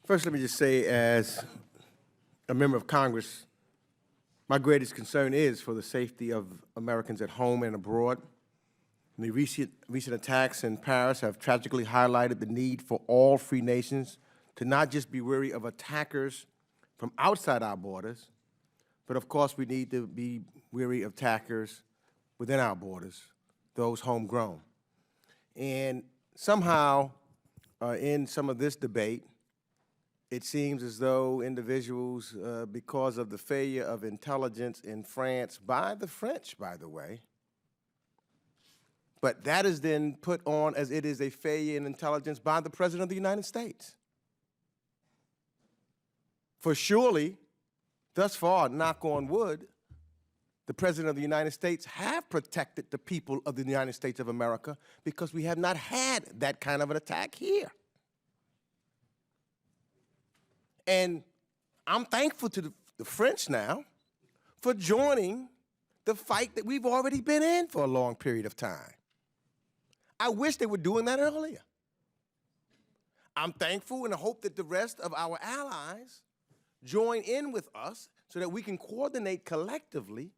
First, let me just say, as a member of Congress, my greatest concern is for the safety of Americans at home and abroad. The recent attacks in Paris have tragically highlighted the need for all free nations to not just be wary of attackers from outside our borders, but of course we need to be wary of attackers within our borders, those homegrown. And somehow, in some of this debate, it seems as though individuals, because of the failure of intelligence in France, by the French, by the way, but that is then put on as it is a failure in intelligence by the President of the United States. For surely, thus far, knock on wood, the President of the United States have protected the people of the United States of America because we have not had that kind of an attack here. And I'm thankful to the French now for joining the fight that we've already been in for a long period of time. I wish they were doing that earlier. I'm thankful and I hope that the rest of our allies join in with us so that we can coordinate collectively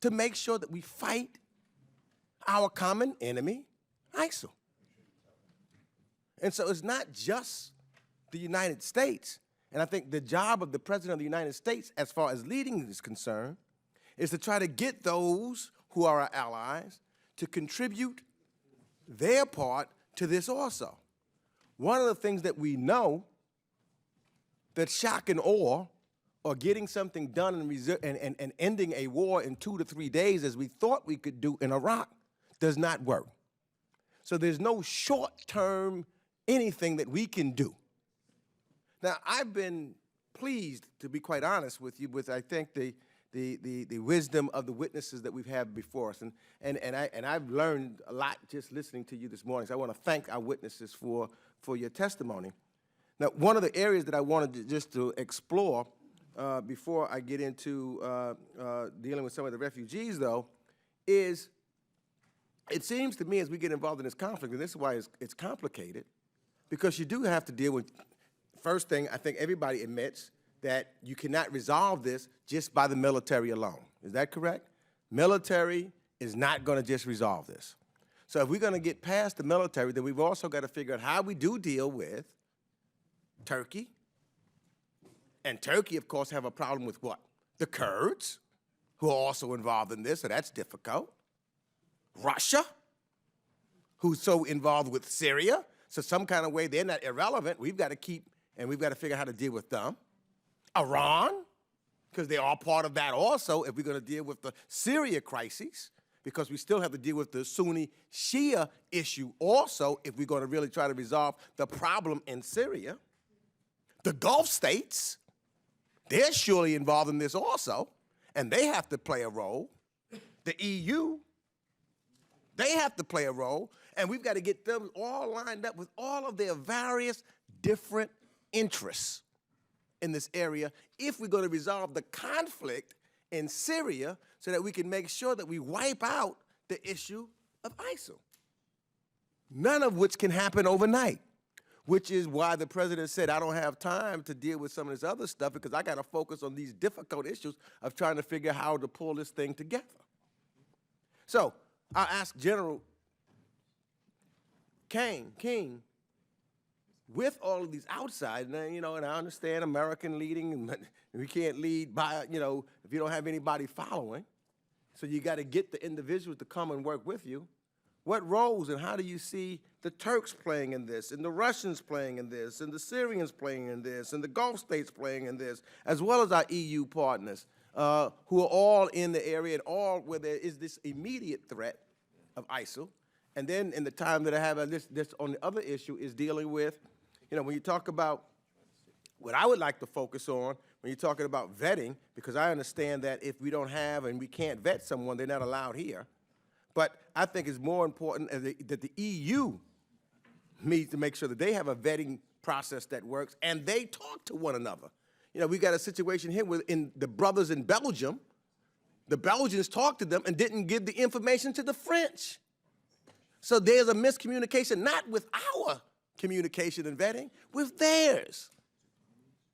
to make sure that we fight our common enemy, ISIL. And so it's not just the United States. And I think the job of the President of the United States, as far as leading is concerned, is to try to get those who are our allies to contribute their part to this also. One of the things that we know that shock and awe or getting something done and ending a war in 2 to 3 days as we thought we could do in Iraq does not work. So there's no short-term anything that we can do. Now, I've been pleased, to be quite honest with you, with I think the wisdom of the witnesses that we've had before us, and I've learned a lot just listening to you this morning. So I want to thank our witnesses for your testimony. Now, one of the areas that I wanted just to explore before I get into dealing with some of the refugees, though, is it seems to me as we get involved in this conflict, and this is why it's complicated, because you do have to deal with, first thing, I think everybody admits that you cannot resolve this just by the military alone. Is that correct? Military is not going to just resolve this. So if we're going to get past the military, then we've also got to figure out how we do deal with Turkey. And Turkey, of course, have a problem with what? The Kurds, who are also involved in this, so that's difficult. Russia, who's so involved with Syria, so some kind of way they're not irrelevant. We've got to keep, and we've got to figure out how to deal with them. Iran, because they're all part of that also, if we're going to deal with the Syria crisis, because we still have to deal with the Sunni-Shia issue also, if we're going to really try to resolve the problem in Syria. The Gulf states, they're surely involved in this also, and they have to play a role. The EU, they have to play a role, and we've got to get them all lined up with all of their various different interests in this area if we're going to resolve the conflict in Syria so that we can make sure that we wipe out the issue of ISIL. None of which can happen overnight, which is why the president said, I don't have time to deal with some of this other stuff because I got to focus on these difficult issues of trying to figure out how to pull this thing together. So I asked General King, with all of these outside, and, you know, and I understand American leading, but we can't lead by, you know, if you don't have anybody following. So you got to get the individuals to come and work with you. What roles and how do you see the Turks playing in this, and the Russians playing in this, and the Syrians playing in this, and the Gulf states playing in this, as well as our EU partners, who are all in the area and all where there is this immediate threat of ISIL. And then in the time that I have this on the other issue is dealing with, you know, when you talk about what I would like to focus on when you're talking about vetting, because I understand that if we don't have and we can't vet someone, they're not allowed here. But I think it's more important that the EU needs to make sure that they have a vetting process that works and they talk to one another. You know, we got a situation here with the brothers in Belgium. The Belgians talked to them and didn't give the information to the French. So there's a miscommunication, not with our communication and vetting, with theirs.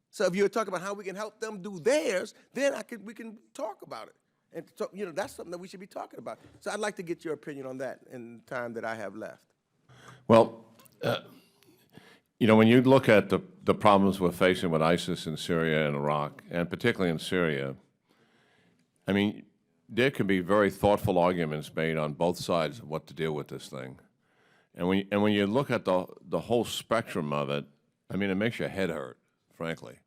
So if you're talking about how we can help them do theirs, then we can talk about it. And so, you know, that's something that we should be talking about. So I'd like to get your opinion on that in the time that I have left. Well, you know, when you look at the problems we're facing with ISIS in Syria and Iraq, and particularly in Syria, I mean, there can be very thoughtful arguments made on both sides of what to deal with this thing. And when you look at the whole spectrum of it, I mean, it makes your head hurt, frankly.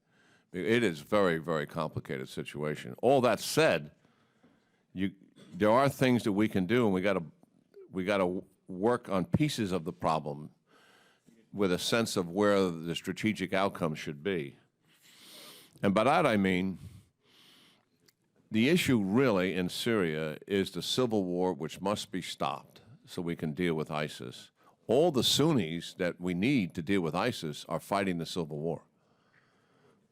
It is a very, very complicated situation. All that said, there are things that we can do, and we got to work on pieces of the problem with a sense of where the strategic outcome should be. And by that I mean, the issue really in Syria is the civil war, which must be stopped so we can deal with ISIS. All the Sunnis that we need to deal with ISIS are fighting the civil war.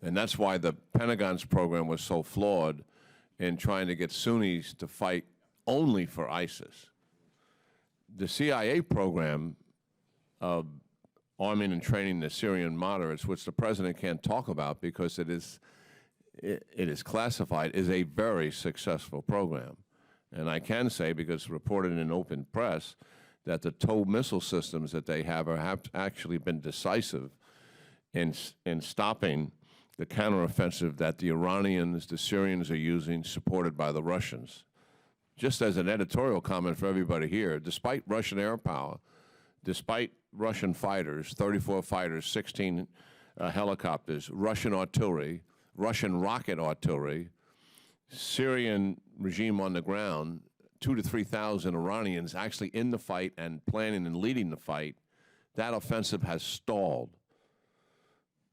And that's why the Pentagon's program was so flawed in trying to get Sunnis to fight only for ISIS. The CIA program of arming and training the Syrian moderates, which the president can't talk about because it is classified, is a very successful program. And I can say, because reported in open press, that the TOW missile systems that they have actually been decisive in stopping the counteroffensive that the Iranians, the Syrians are using, supported by the Russians. Just as an editorial comment for everybody here, despite Russian air power, despite Russian fighters, 34 fighters, 16 helicopters, Russian artillery, Russian rocket artillery, Syrian regime on the ground, 2,000 to 3,000 Iranians actually in the fight and planning and leading the fight, that offensive has stalled.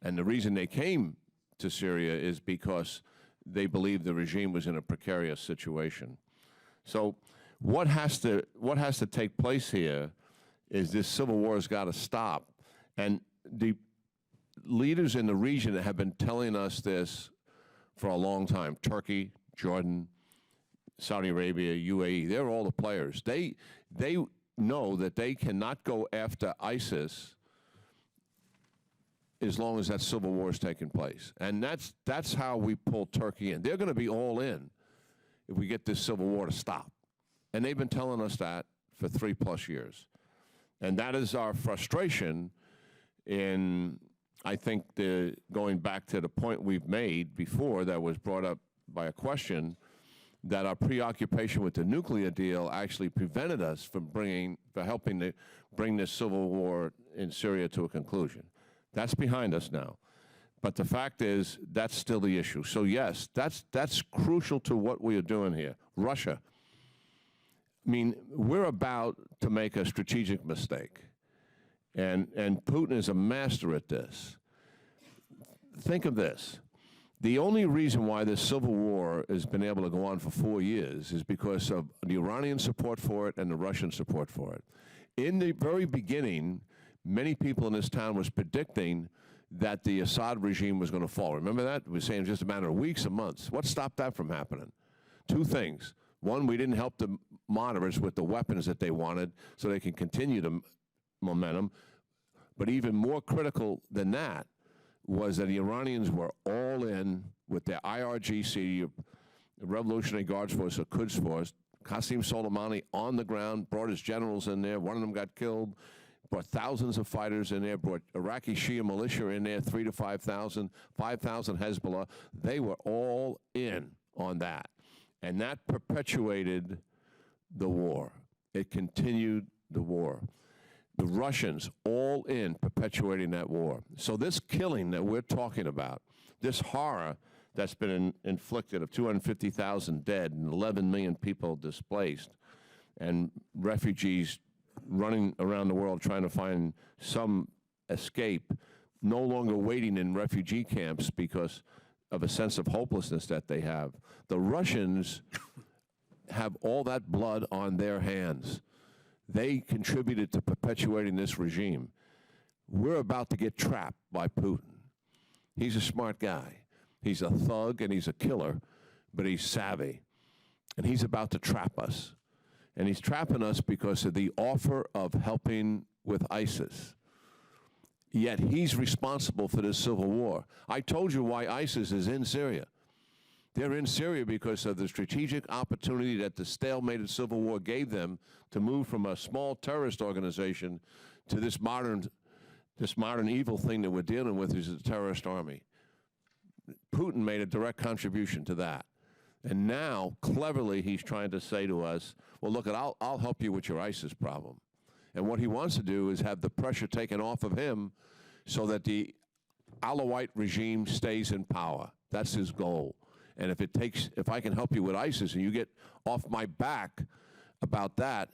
And the reason they came to Syria is because they believed the regime was in a precarious situation. So what has to take place here is this civil war has got to stop. And the leaders in the region have been telling us this for a long time. Turkey, Jordan, Saudi Arabia, UAE, they're all the players. They know that they cannot go after ISIS as long as that civil war is taking place. And that's how we pull Turkey in. They're going to be all in if we get this civil war to stop. And they've been telling us that for 3+ years. And that is our frustration in, I think, going back to the point we've made before that was brought up by a question, that our preoccupation with the nuclear deal actually prevented us from helping to bring this civil war in Syria to a conclusion. That's behind us now. But the fact is, that's still the issue. So yes, that's crucial to what we are doing here. Russia. I mean, we're about to make a strategic mistake. And Putin is a master at this. Think of this. The only reason why this civil war has been able to go on for 4 years is because of the Iranian support for it and the Russian support for it. In the very beginning, many people in this town was predicting that the Assad regime was going to fall. Remember that? We were saying just a matter of weeks and months. What stopped that from happening? 2 things. One, we didn't help the moderates with the weapons that they wanted so they can continue the momentum. But even more critical than that was that the Iranians were all in with their IRGC, the Revolutionary Guards Force, or Quds Force. Qasem Soleimani on the ground, brought his generals in there. One of them got killed. Brought thousands of fighters in there, brought Iraqi Shia militia in there, 3,000 to 5,000, 5,000 Hezbollah. They were all in on that. And that perpetuated the war. It continued the war. The Russians all in perpetuating that war. So this killing that we're talking about, this horror that's been inflicted of 250,000 dead and 11 million people displaced and refugees running around the world trying to find some escape, no longer waiting in refugee camps because of a sense of hopelessness that they have. The Russians have all that blood on their hands. They contributed to perpetuating this regime. We're about to get trapped by Putin. He's a smart guy. He's a thug and he's a killer, but he's savvy. And he's about to trap us. And he's trapping us because of the offer of helping with ISIS. Yet he's responsible for this civil war. I told you why ISIS is in Syria. They're in Syria because of the strategic opportunity that the stalemated civil war gave them to move from a small terrorist organization to this modern evil thing that we're dealing with, is a terrorist army. Putin made a direct contribution to that. And now, cleverly, he's trying to say to us, well, look, I'll help you with your ISIS problem. And what he wants to do is have the pressure taken off of him so that the Alawite regime stays in power. That's his goal. And if I can help you with ISIS and you get off my back about that,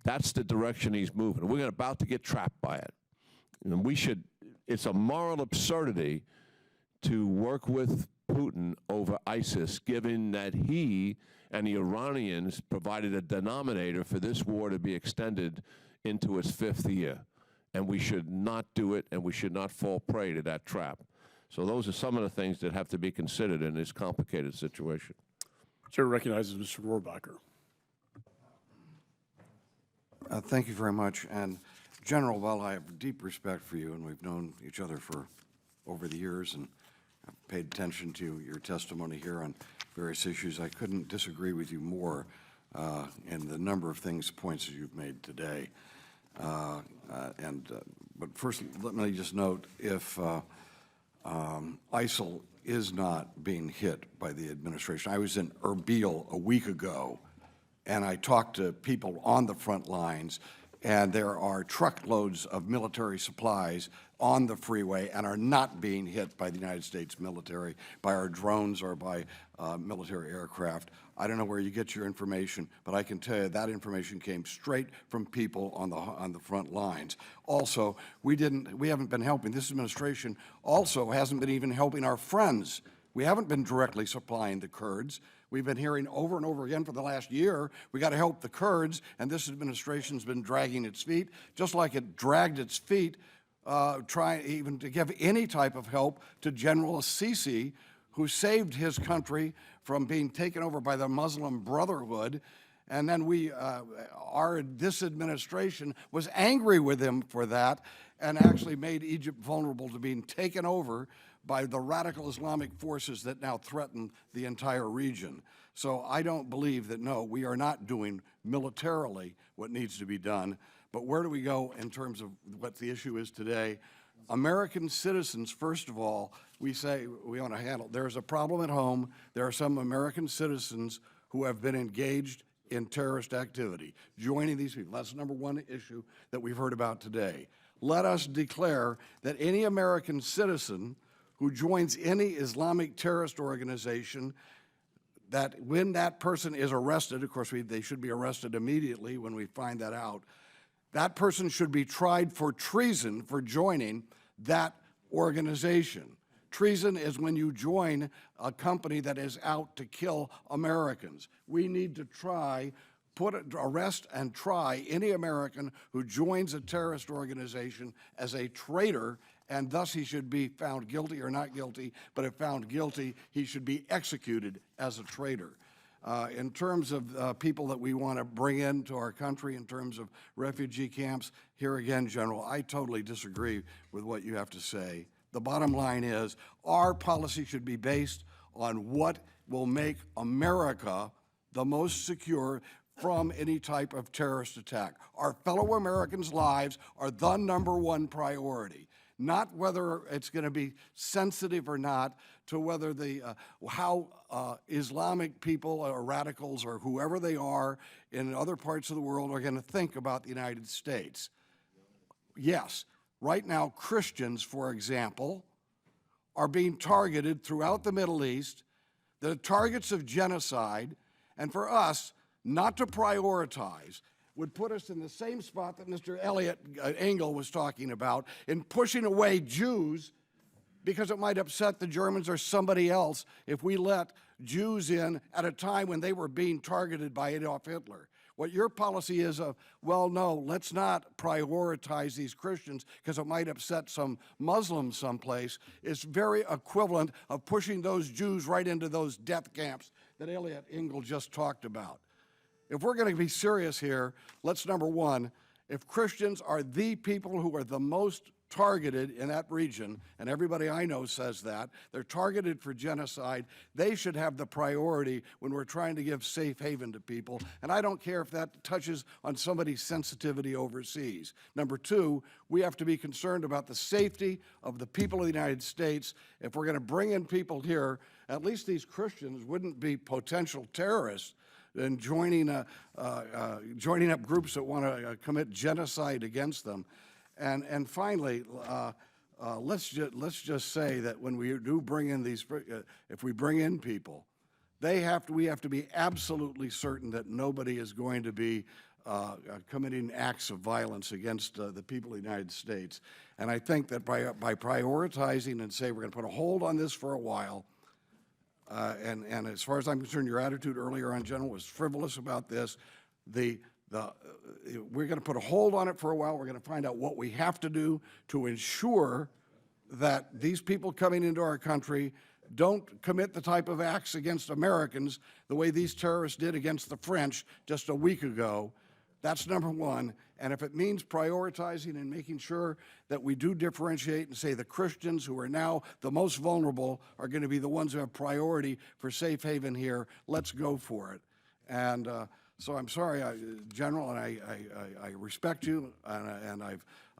that's the direction he's moving. We're about to get trapped by it. And it's a moral absurdity to work with Putin over ISIS, given that he and the Iranians provided a denominator for this war to be extended into its 5th year. And we should not do it, and we should not fall prey to that trap. So those are some of the things that have to be considered in this complicated situation. Chair recognizes Mr. Rohrabacher. Thank you very much. And General, while I have deep respect for you, and we've known each other for over the years, and I've paid attention to your testimony here on various issues, I couldn't disagree with you more in the number of points that you've made today. But first, let me just note, if ISIL is not being hit by the administration. I was in Erbil a week ago, and I talked to people on the front lines, and there are truckloads of military supplies on the freeway and are not being hit by the United States military, by our drones or by military aircraft. I don't know where you get your information, but I can tell you that information came straight from people on the front lines. Also, we haven't been helping. This administration also hasn't been even helping our friends. We haven't been directly supplying the Kurds. We've been hearing over and over again for the last year, we got to help the Kurds, and this administration's been dragging its feet, just like it dragged its feet trying even to give any type of help to General Sisi, who saved his country from being taken over by the Muslim Brotherhood. And then this administration was angry with him for that and actually made Egypt vulnerable to being taken over by the radical Islamic forces that now threaten the entire region. So I don't believe that, no, we are not doing militarily what needs to be done. But where do we go in terms of what the issue is today? American citizens, first of all, we say we want to handle. There's a problem at home. There are some American citizens who have been engaged in terrorist activity, joining these people. That's the number one issue that we've heard about today. Let us declare that any American citizen who joins any Islamic terrorist organization, that when that person is arrested, of course they should be arrested immediately when we find that out, that person should be tried for treason for joining that organization. Treason is when you join a company that is out to kill Americans. We need to arrest and try any American who joins a terrorist organization as a traitor, and thus he should be found guilty or not guilty, but if found guilty, he should be executed as a traitor. In terms of people that we want to bring into our country, in terms of refugee camps, here again, General, I totally disagree with what you have to say. The bottom line is our policy should be based on what will make America the most secure from any type of terrorist attack. Our fellow Americans' lives are the number one priority, not whether it's going to be sensitive or not to whether how Islamic people or radicals or whoever they are in other parts of the world are going to think about the United States. Yes, right now Christians, for example, are being targeted throughout the Middle East. They're targets of genocide, and for us not to prioritize would put us in the same spot that Mr. Elliot Engel was talking about in pushing away Jews because it might upset the Germans or somebody else if we let Jews in at a time when they were being targeted by Adolf Hitler. What your policy is well, no, let's not prioritize these Christians because it might upset some Muslims someplace, is very equivalent of pushing those Jews right into those death camps that Elliot Engel just talked about. If we're going to be serious here, let's, number one, if Christians are the people who are the most targeted in that region, and everybody I know says that, they're targeted for genocide, they should have the priority when we're trying to give safe haven to people, and I don't care if that touches on somebody's sensitivity overseas. Number two, we have to be concerned about the safety of the people of the United States. If we're going to bring in people here, at least these Christians wouldn't be potential terrorists and joining up groups that want to commit genocide against them. And finally, let's just say that when we do bring in these, if we bring in people, we have to be absolutely certain that nobody is going to be committing acts of violence against the people of the United States. And I think that by prioritizing and say we're going to put a hold on this for a while, and as far as I'm concerned, your attitude earlier on, General, was frivolous about this. We're going to put a hold on it for a while. We're going to find out what we have to do to ensure that these people coming into our country don't commit the type of acts against Americans the way these terrorists did against the French just a week ago. That's number one. And if it means prioritizing and making sure that we do differentiate and say the Christians who are now the most vulnerable are going to be the ones who have priority for safe haven here, let's go for it. And so I'm sorry, General, and I respect you, and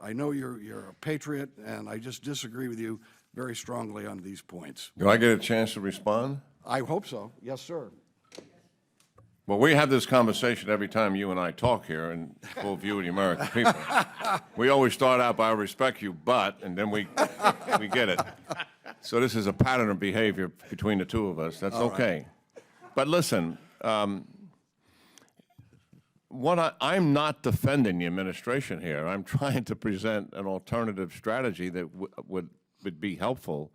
I know you're a patriot, and I just disagree with you very strongly on these points. Do I get a chance to respond? I hope so. Yes, sir. Well, we have this conversation every time you and I talk here in full view of the American people. We always start out by "I respect you, but," and then we get it. So this is a pattern of behavior between the two of us. That's okay. But listen, I'm not defending the administration here. I'm trying to present an alternative strategy that would be helpful.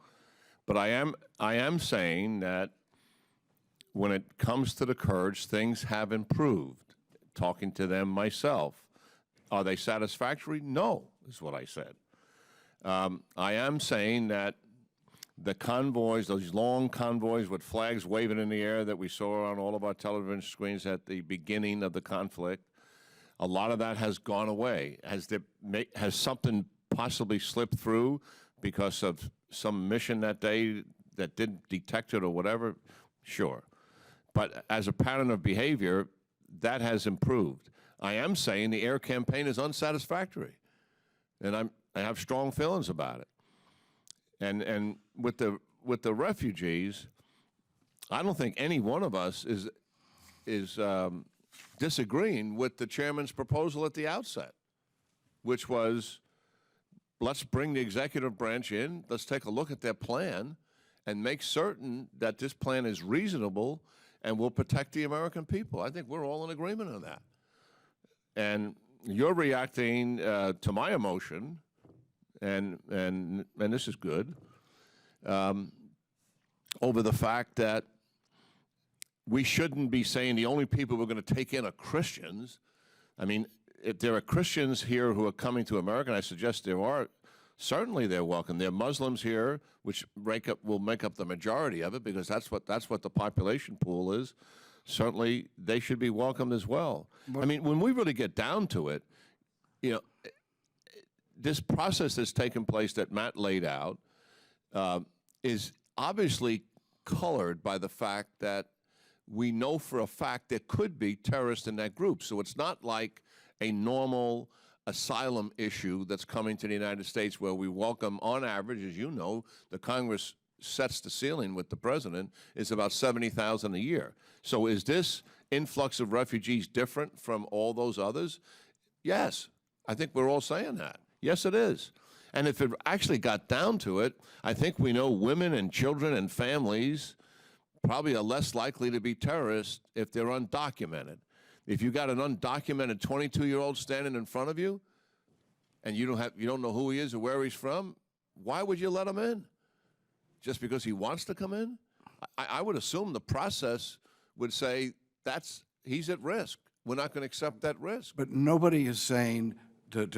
But I am saying that when it comes to the Kurds, things have improved. Talking to them myself. Are they satisfactory? No, is what I said. I am saying that the convoys, those long convoys with flags waving in the air that we saw on all of our television screens at the beginning of the conflict, a lot of that has gone away. Has something possibly slipped through because of some mission that day that didn't detect it or whatever? Sure. But as a pattern of behavior, that has improved. I am saying the air campaign is unsatisfactory, and I have strong feelings about it. And with the refugees, I don't think any one of us is disagreeing with the chairman's proposal at the outset, which was, let's bring the executive branch in, let's take a look at their plan, and make certain that this plan is reasonable and will protect the American people. I think we're all in agreement on that. And you're reacting to my emotion, and this is good, over the fact that we shouldn't be saying the only people we're going to take in are Christians. I mean, if there are Christians here who are coming to America, and I suggest there are, certainly they're welcome. There are Muslims here, which will make up the majority of it, because that's what the population pool is. Certainly, they should be welcomed as well. I mean, when we really get down to it, you know, this process that's taken place that Matt laid out is obviously colored by the fact that we know for a fact there could be terrorists in that group. So it's not like a normal asylum issue that's coming to the United States where we welcome, on average, as you know, the Congress sets the ceiling with the president, is about 70,000 a year. So is this influx of refugees different from all those others? Yes, I think we're all saying that. Yes, it is. And if it actually got down to it, I think we know women and children and families probably are less likely to be terrorists if they're undocumented. If you got an undocumented 22-year-old standing in front of you, and you don't know who he is or where he's from, why would you let him in? Just because he wants to come in? I would assume the process would say he's at risk. We're not going to accept that risk. But nobody is saying to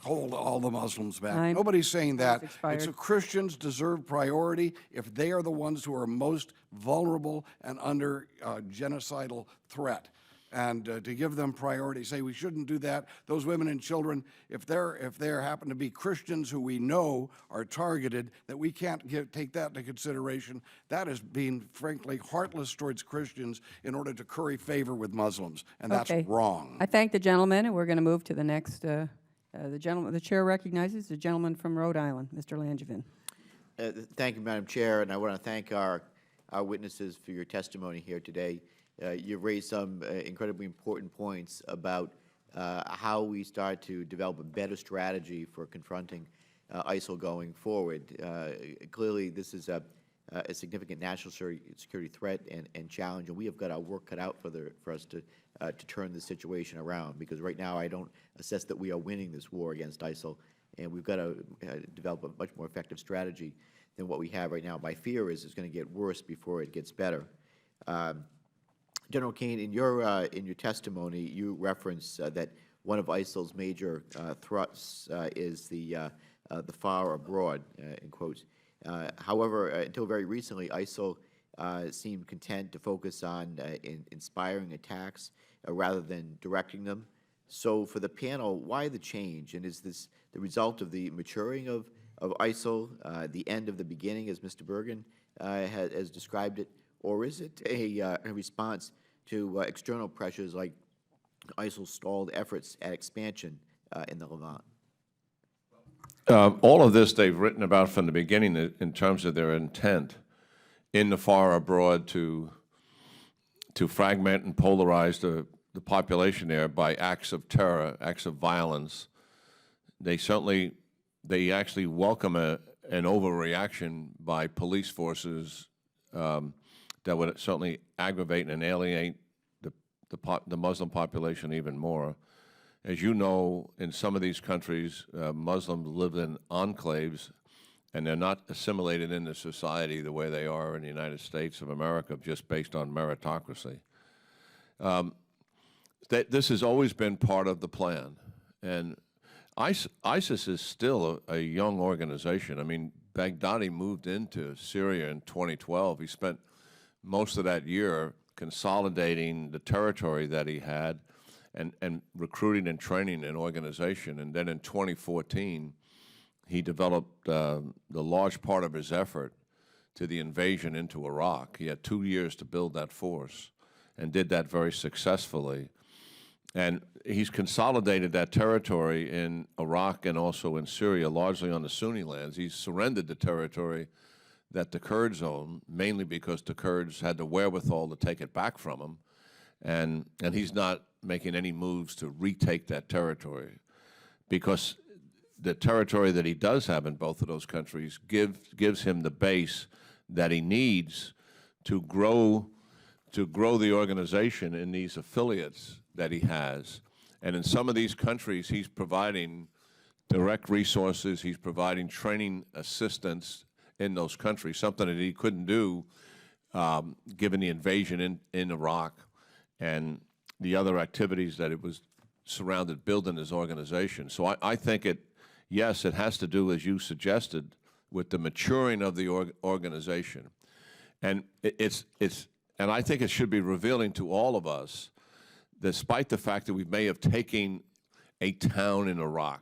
hold all the Muslims back. Nobody's saying that. It's Christians deserve priority if they are the ones who are most vulnerable and under genocidal threat. And to give them priority, say we shouldn't do that. Those women and children, if there happen to be Christians who we know are targeted, that we can't take that into consideration. That is being, frankly, heartless towards Christians in order to curry favor with Muslims, and that's wrong. I thank the gentleman, and we're going to move to the next. The chair recognizes the gentleman from Rhode Island, Mr. Langevin. Thank you, Madam Chair, and I want to thank our witnesses for your testimony here today. You've raised some incredibly important points about how we start to develop a better strategy for confronting ISIL going forward. Clearly, this is a significant national security threat and challenge, and we have got our work cut out for us to turn the situation around, because right now I don't assess that we are winning this war against ISIL, and we've got to develop a much more effective strategy than what we have right now. My fear is it's going to get worse before it gets better. General Kane, in your testimony, you reference that one of ISIL's major threats is the far abroad, in quotes. However, until very recently, ISIL seemed content to focus on inspiring attacks rather than directing them. So for the panel, why the change? And is this the result of the maturing of ISIL, the end of the beginning, as Mr. Bergen has described it? Or is it a response to external pressures like ISIL's stalled efforts at expansion in the Levant? All of this they've written about from the beginning in terms of their intent in the far abroad to fragment and polarize the population there by acts of terror, acts of violence. They actually welcome an overreaction by police forces that would certainly aggravate and alienate the Muslim population even more. As you know, in some of these countries, Muslims live in enclaves, and they're not assimilated into society the way they are in the United States of America, just based on meritocracy. This has always been part of the plan. And ISIS is still a young organization. I mean, Baghdadi moved into Syria in 2012. He spent most of that year consolidating the territory that he had and recruiting and training an organization. And then in 2014, he developed the large part of his effort to the invasion into Iraq. He had 2 years to build that force and did that very successfully. And he's consolidated that territory in Iraq and also in Syria, largely on the Sunni lands. He's surrendered the territory that the Kurds own, mainly because the Kurds had the wherewithal to take it back from him. And he's not making any moves to retake that territory, because the territory that he does have in both of those countries gives him the base that he needs to grow the organization in these affiliates that he has. And in some of these countries, he's providing direct resources, he's providing training assistance in those countries, something that he couldn't do given the invasion in Iraq and the other activities that it was surrounded building his organization. So I think yes, it has to do, as you suggested, with the maturing of the organization. And and I think it should be revealing to all of us, despite the fact that we may have taken a town in Iraq,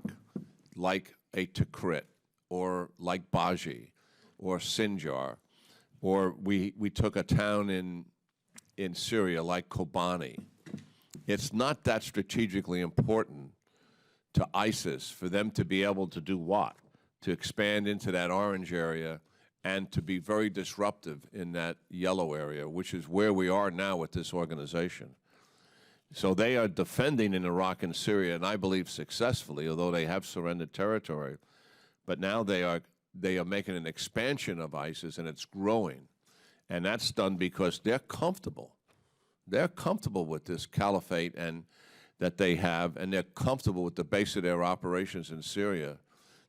like a Tikrit, or like Baji, or Sinjar, or we took a town in Syria like Kobani. It's not that strategically important to ISIS for them to be able to do what? To expand into that orange area and to be very disruptive in that yellow area, which is where we are now with this organization. So they are defending in Iraq and Syria, and I believe successfully, although they have surrendered territory. But now they are making an expansion of ISIS, and it's growing. And that's done because they're comfortable. They're comfortable with this caliphate and that they have, and they're comfortable with the base of their operations in Syria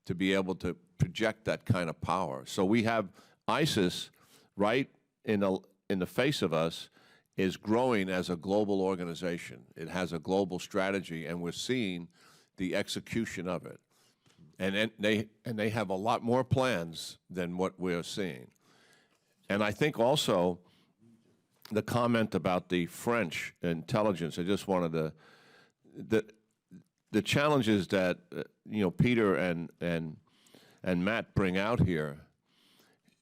to be able to project that kind of power. So we have ISIS right in the face of us, is growing as a global organization. It has a global strategy, and we're seeing the execution of it. And they have a lot more plans than what we're seeing. And I think also the comment about the French intelligence, I just wanted the challenges that Peter and Matt bring out here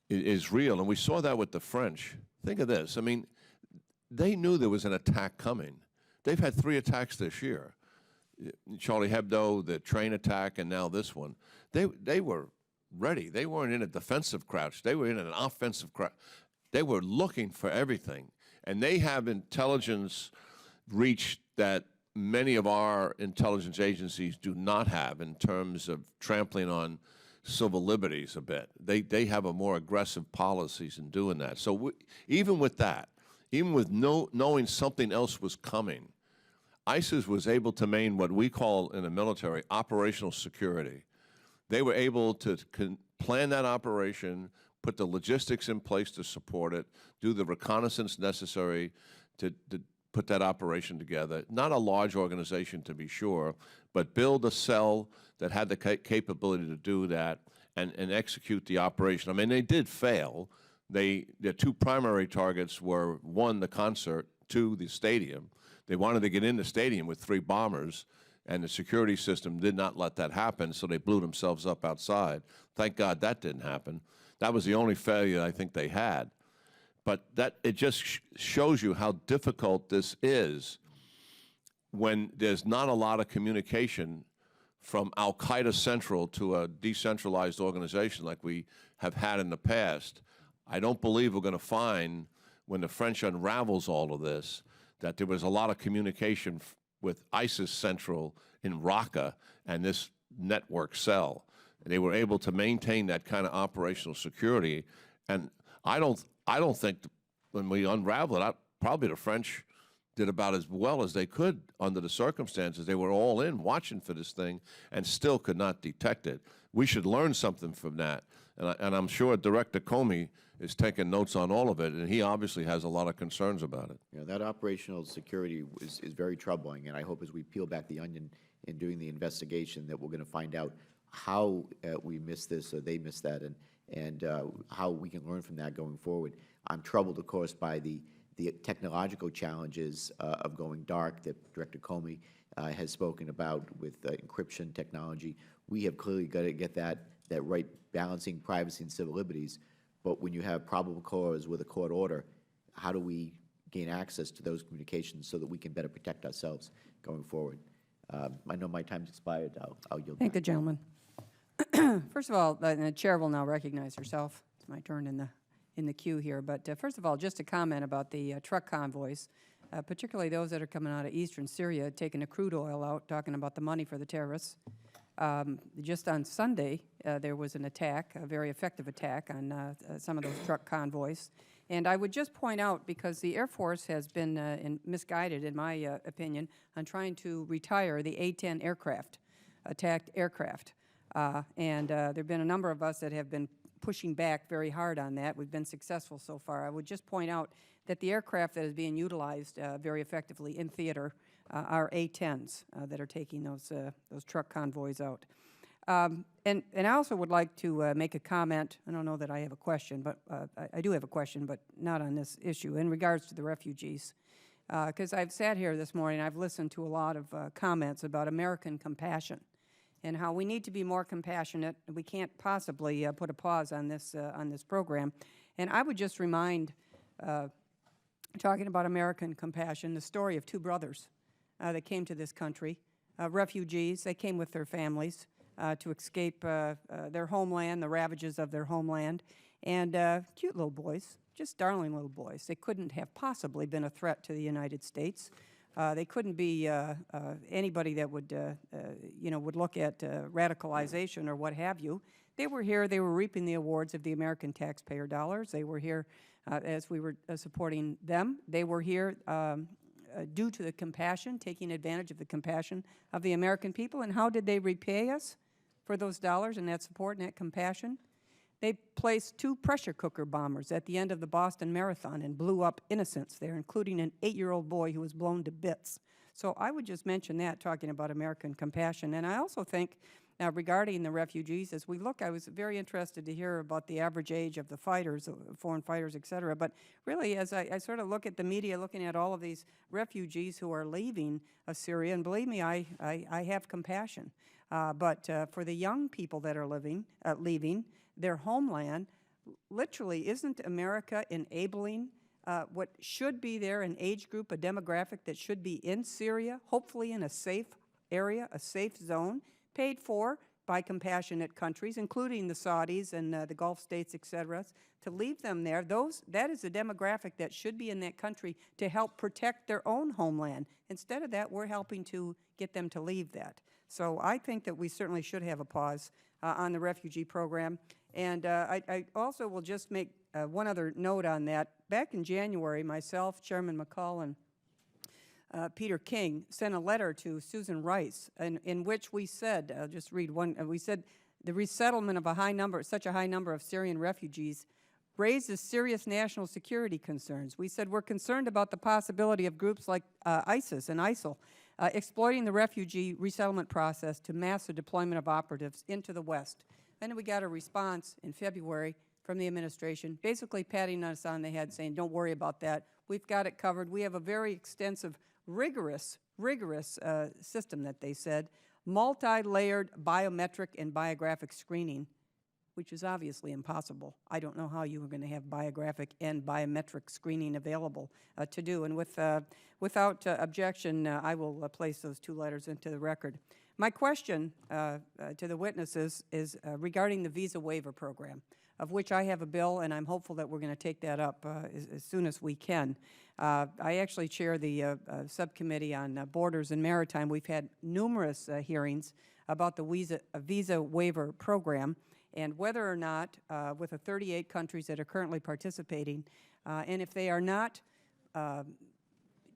is real, and we saw that with the French. Think of this. I mean, they knew there was an attack coming. They've had 3 attacks this year. Charlie Hebdo, the train attack, and now this one. They were ready. They weren't in a defensive crouch. They were in an offensive crouch. They were looking for everything. And they have intelligence reach that many of our intelligence agencies do not have in terms of trampling on civil liberties a bit. They have a more aggressive policies in doing that. So even with that, even with knowing something else was coming, ISIS was able to maintain what we call in the military operational security. They were able to plan that operation, put the logistics in place to support it, do the reconnaissance necessary to put that operation together. Not a large organization, to be sure, but build a cell that had the capability to do that and execute the operation. I mean, they did fail. Their 2 primary targets were, 1, the concert, 2, the stadium. They wanted to get in the stadium with 3 bombers, and the security system did not let that happen, so they blew themselves up outside. Thank God that didn't happen. That was the only failure I think they had. But it just shows you how difficult this is when there's not a lot of communication from Al-Qaeda Central to a decentralized organization like we have had in the past. I don't believe we're going to find when the French unravels all of this, that there was a lot of communication with ISIS Central in Raqqa and this network cell. And they were able to maintain that kind of operational security. And I don't think when we unravel it, probably the French did about as well as they could under the circumstances. They were all in watching for this thing and still could not detect it. We should learn something from that. And I'm sure Director Comey is taking notes on all of it, and he obviously has a lot of concerns about it. You know, that operational security is very troubling, and I hope as we peel back the onion in doing the investigation that we're going to find out how we missed this or they missed that, and how we can learn from that going forward. I'm troubled, of course, by the technological challenges of going dark that Director Comey has spoken about with encryption technology. We have clearly got to get that right, balancing privacy and civil liberties. But when you have probable cause with a court order, how do we gain access to those communications so that we can better protect ourselves going forward? I know my time's expired. I'll yield. Thank the gentleman. First of all, the chair will now recognize herself. It's my turn in the queue here. But first of all, just a comment about the truck convoys, particularly those that are coming out of eastern Syria, taking the crude oil out, talking about the money for the terrorists. Just on Sunday, there was an attack, a very effective attack on some of those truck convoys. And I would just point out, because the Air Force has been misguided, in my opinion, on trying to retire the A-10 aircraft, attacked aircraft. And there have been a number of us that have been pushing back very hard on that. We've been successful so far. I would just point out that the aircraft that is being utilized very effectively in theater are A-10s that are taking those truck convoys out. And I also would like to make a comment. I don't know that I have a question, but I do have a question, but not on this issue, in regards to the refugees. Because I've sat here this morning, I've listened to a lot of comments about American compassion and how we need to be more compassionate. We can't possibly put a pause on this program. And I would just remind, talking about American compassion, the story of two brothers that came to this country, refugees. They came with their families to escape their homeland, the ravages of their homeland, and cute little boys, just darling little boys. They couldn't have possibly been a threat to the United States. They couldn't be anybody that would, would look at radicalization or what have you. They were here. They were reaping the awards of the American taxpayer dollars. They were here as we were supporting them. They were here due to the compassion, taking advantage of the compassion of the American people. And how did they repay us for those dollars and that support and that compassion? They placed 2 pressure cooker bombers at the end of the Boston Marathon and blew up innocents there, including an 8-year-old boy who was blown to bits. So I would just mention that, talking about American compassion. And I also think, regarding the refugees, as we look, I was very interested to hear about the average age of the fighters, foreign fighters, et cetera. But really, as I sort of look at the media, looking at all of these refugees who are leaving Syria, and believe me, I have compassion. But for the young people that are leaving their homeland, literally, isn't America enabling what should be there, an age group, a demographic that should be in Syria, hopefully in a safe area, a safe zone, paid for by compassionate countries, including the Saudis and the Gulf states, et cetera, to leave them there. That is a demographic that should be in that country to help protect their own homeland. Instead of that, we're helping to get them to leave that. So I think that we certainly should have a pause on the refugee program. And I also will just make one other note on that. Back in January, myself, Chairman McCall, and Peter King sent a letter to Susan Rice in which we said, I'll just read one, we said, the resettlement of such a high number of Syrian refugees raises serious national security concerns. We said we're concerned about the possibility of groups like ISIS and ISIL exploiting the refugee resettlement process to mass the deployment of operatives into the West. Then we got a response in February from the administration, basically patting us on the head, saying, don't worry about that. We've got it covered. We have a very extensive, rigorous system that they said, multi-layered biometric and biographic screening, which is obviously impossible. I don't know how you are going to have biographic and biometric screening available to do. And without objection, I will place those 2 letters into the record. My question to the witnesses is regarding the visa waiver program. of which I have a bill, and I'm hopeful that we're going to take that up as soon as we can. I actually chair the subcommittee on borders and maritime. We've had numerous hearings about the visa waiver program and whether or not, with the 38 countries that are currently participating, and if they are not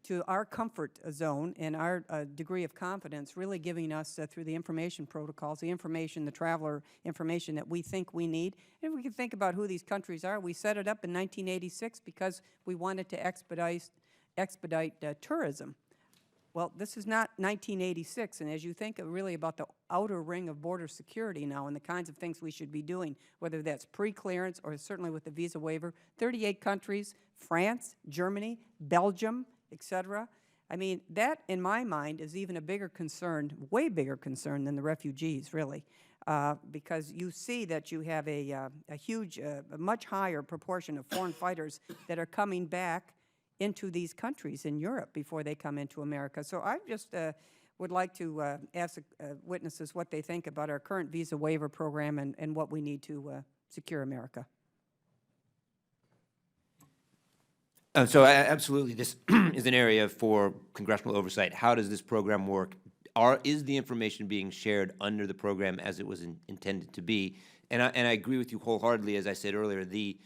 to our comfort zone and our degree of confidence, really giving us through the information protocols, the information, the traveler information that we think we need. And if we can think about who these countries are, we set it up in 1986 because we wanted to expedite tourism. Well, this is not 1986, and as you think really about the outer ring of border security now and the kinds of things we should be doing, whether that's pre-clearance or certainly with the visa waiver, 38 countries, France, Germany, Belgium, etc. I mean, that, in my mind, is even a bigger concern, way bigger concern than the refugees, really, because you see that you have a huge, a much higher proportion of foreign fighters that are coming back into these countries in Europe before they come into America. So I just would like to ask witnesses what they think about our current visa waiver program and what we need to secure America. So absolutely, this is an area for congressional oversight. How does this program work? Is the information being shared under the program as it was intended to be? And I agree with you wholeheartedly, as I said earlier. The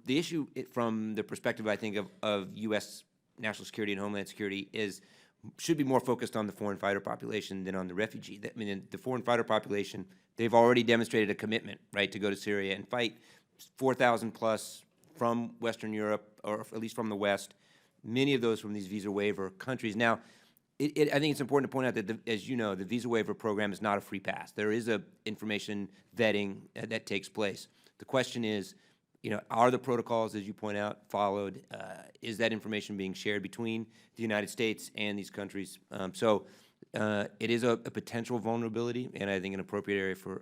issue from the perspective, I think, of U.S. national security and homeland security should be more focused on the foreign fighter population than on the refugee. I mean, the foreign fighter population, they've already demonstrated a commitment, right, to go to Syria and fight. 4,000 plus from Western Europe, or at least from the West, many of those from these visa waiver countries. Now, I think it's important to point out that, as you know, the visa waiver program is not a free pass. There is a information vetting that takes place. The question is, are the protocols, as you point out, followed? Is that information being shared between the United States and these countries? It is a potential vulnerability, and I think an appropriate area for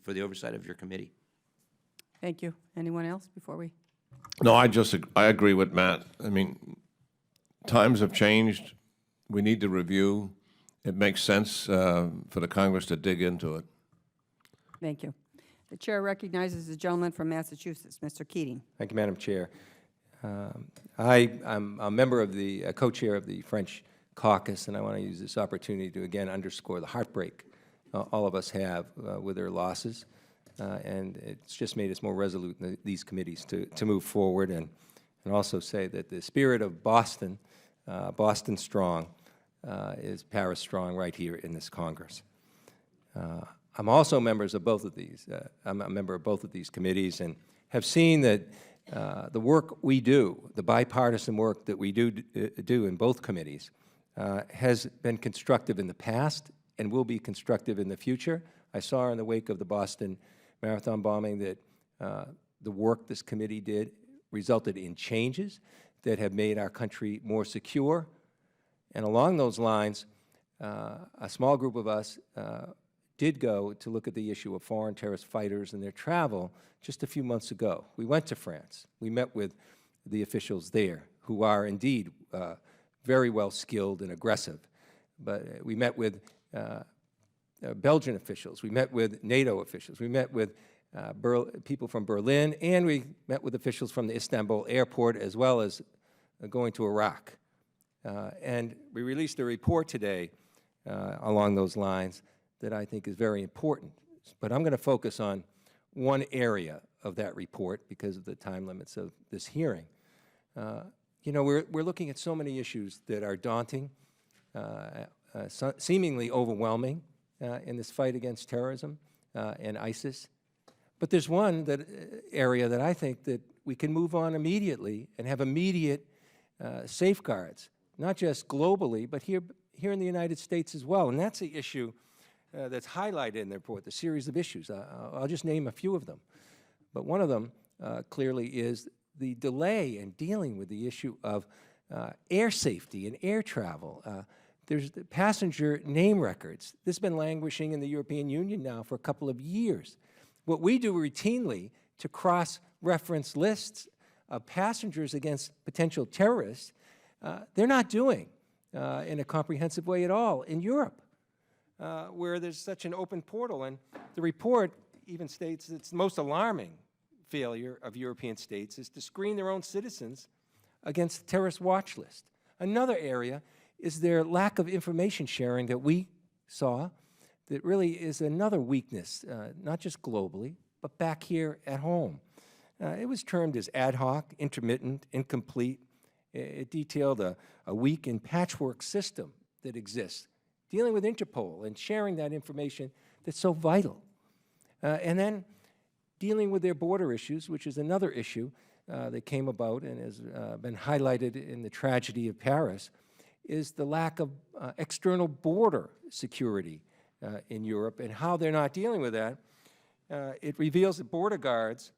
the oversight of your committee. Thank you. Anyone else before we? No, I agree with Matt. I mean, times have changed. We need to review. It makes sense for the Congress to dig into it. Thank you. The chair recognizes the gentleman from Massachusetts, Mr. Keating. Thank you, Madam Chair. I'm a member of the co-chair of the French caucus, and I want to use this opportunity to again underscore the heartbreak all of us have with their losses. And it's just made us more resolute in these committees to move forward, and also say that the spirit of Boston, Boston strong, is Paris strong right here in this Congress. I'm also members of both of these. I'm a member of both of these committees, and have seen that the work we do, the bipartisan work that we do in both committees, has been constructive in the past and will be constructive in the future. I saw in the wake of the Boston Marathon bombing that the work this committee did resulted in changes that have made our country more secure. And along those lines, a small group of us did go to look at the issue of foreign terrorist fighters and their travel just a few months ago. We went to France. We met with the officials there, who are indeed very well skilled and aggressive. But we met with Belgian officials. We met with NATO officials. We met with people from Berlin, and we met with officials from the Istanbul airport, as well as going to Iraq. And we released a report today along those lines that I think is very important. But I'm going to focus on one area of that report because of the time limits of this hearing. You know, we're looking at so many issues that are daunting, seemingly overwhelming in this fight against terrorism and ISIS. But there's one area that I think that we can move on immediately and have immediate safeguards, not just globally, but here in the United States as well. And that's the issue that's highlighted in the report, the series of issues. I'll just name a few of them. But one of them clearly is the delay in dealing with the issue of air safety and air travel. There's the passenger name records. This has been languishing in the European Union now for a couple of years. What we do routinely to cross-reference lists of passengers against potential terrorists, they're not doing in a comprehensive way at all in Europe, where there's such an open portal. And the report even states it's most alarming failure of European states is to screen their own citizens against the terrorist watch list. Another area is their lack of information sharing that we saw that really is another weakness, not just globally, but back here at home. It was termed as ad hoc, intermittent, incomplete. It detailed a weak and patchwork system that exists, dealing with Interpol and sharing that information that's so vital. And then dealing with their border issues, which is another issue that came about and has been highlighted in the tragedy of Paris, is the lack of external border security in Europe and how they're not dealing with that. It reveals that border guards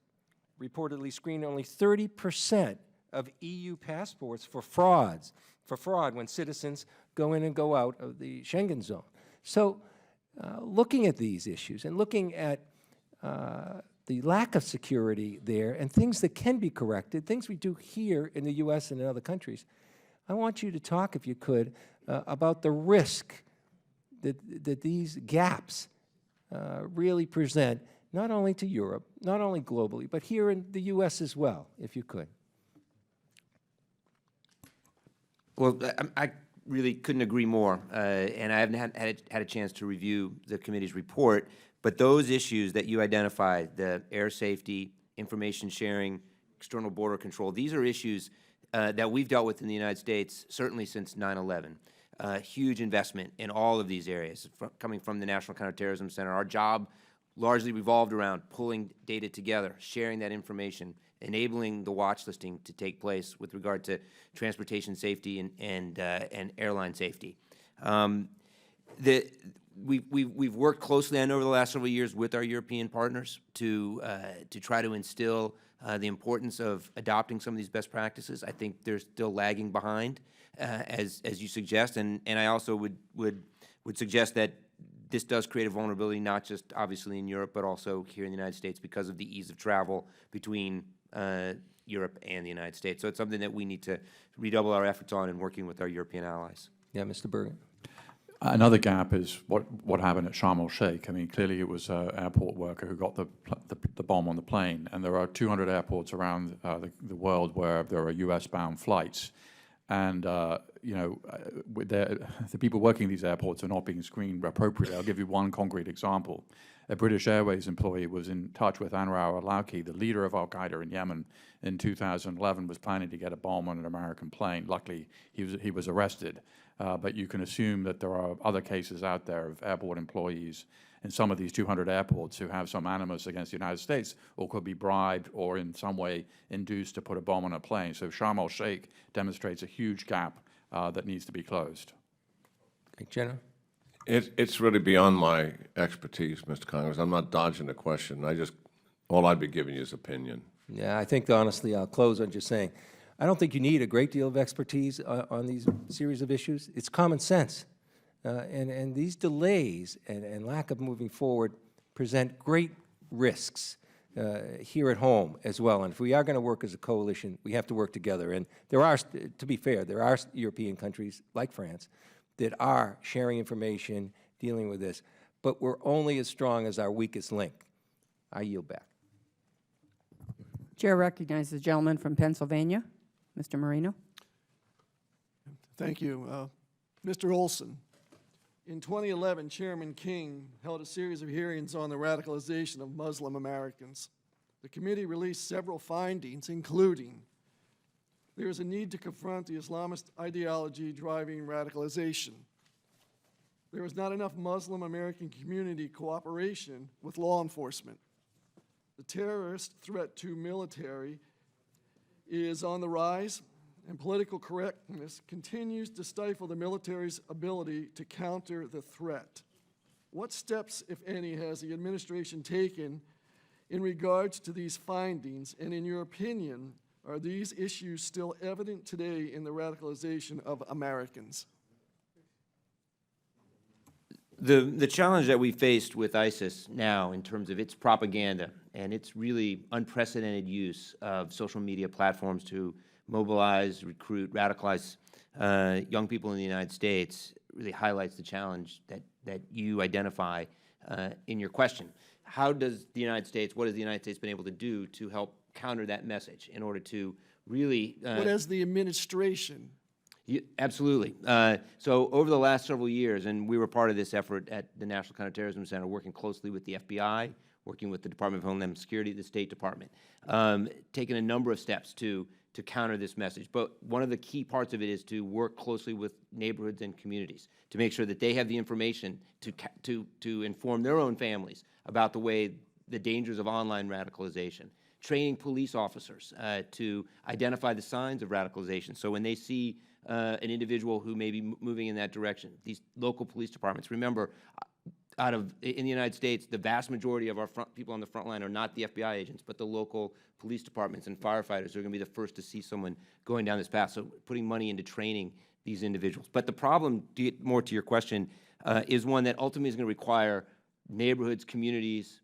reportedly screen only 30% of EU passports for fraud when citizens go in and go out of the Schengen zone. So looking at these issues and looking at the lack of security there and things that can be corrected, things we do here in the U.S. and in other countries, I want you to talk, if you could, about the risk that these gaps really present, not only to Europe, not only globally, but here in the U.S. as well, if you could. Well, I really couldn't agree more, and I haven't had a chance to review the committee's report, but those issues that you identified, the air safety, information sharing, external border control, these are issues that we've dealt with in the United States, certainly since 9/11. Huge investment in all of these areas, coming from the National Counterterrorism Center. Our job largely revolved around pulling data together, sharing that information, enabling the watch listing to take place with regard to transportation safety and airline safety. We've worked closely, I know, over the last several years with our European partners to try to instill the importance of adopting some of these best practices. I think they're still lagging behind, as you suggest, and I also would suggest that this does create a vulnerability, not just obviously in Europe, but also here in the United States because of the ease of travel between Europe and the United States. So it's something that we need to redouble our efforts on in working with our European allies. Yeah, Mr. Bergen. Another gap is what happened at Sharm el-Sheikh. I mean, clearly it was an airport worker who got the bomb on the plane, and there are 200 airports around the world where there are U.S.-bound flights. And, you know, the people working these airports are not being screened appropriately. I'll give you one concrete example. A British Airways employee was in touch with Anwar al-Awlaki, the leader of al-Qaeda in Yemen, in 2011, was planning to get a bomb on an American plane. Luckily, he was arrested. But you can assume that there are other cases out there of airport employees in some of these 200 airports who have some animus against the United States or could be bribed or in some way induced to put a bomb on a plane. So Sharm el-Sheikh demonstrates a huge gap that needs to be closed. Jenna? It's really beyond my expertise, Mr. Congress. I'm not dodging the question. All I'd be giving you is opinion. Yeah, I think honestly I'll close on just saying, I don't think you need a great deal of expertise on these series of issues. It's common sense. And these delays and lack of moving forward present great risks here at home as well. And if we are going to work as a coalition, we have to work together. And there are, to be fair, there are European countries like France that are sharing information, dealing with this. But we're only as strong as our weakest link. I yield back. Chair recognizes the gentleman from Pennsylvania, Mr. Marino. Thank you. Mr. Olson, in 2011, Chairman King held a series of hearings on the radicalization of Muslim Americans. The committee released several findings, including there is a need to confront the Islamist ideology driving radicalization. There is not enough Muslim American community cooperation with law enforcement. The terrorist threat to military is on the rise, and political correctness continues to stifle the military's ability to counter the threat. What steps, if any, has the administration taken in regards to these findings, and in your opinion, are these issues still evident today in the radicalization of Americans? The challenge that we faced with ISIS now in terms of its propaganda and its really unprecedented use of social media platforms to mobilize, recruit, radicalize young people in the United States really highlights the challenge that you identify in your question. how does the United States, what has the United States been able to do to help counter that message in order to really What has the administration? Absolutely. So over the last several years, and we were part of this effort at the National Counterterrorism Center, working closely with the FBI, working with the Department of Homeland Security, the State Department, taking a number of steps to counter this message. But one of the key parts of it is to work closely with neighborhoods and communities to make sure that they have the information to inform their own families about the dangers of online radicalization. Training police officers to identify the signs of radicalization. So when they see an individual who may be moving in that direction, these local police departments, remember, in the United States, the vast majority of our people on the front line are not the FBI agents, but the local police departments and firefighters are going to be the first to see someone going down this path. So putting money into training these individuals. But the problem, to get more to your question, is one that ultimately is going to require neighborhoods, communities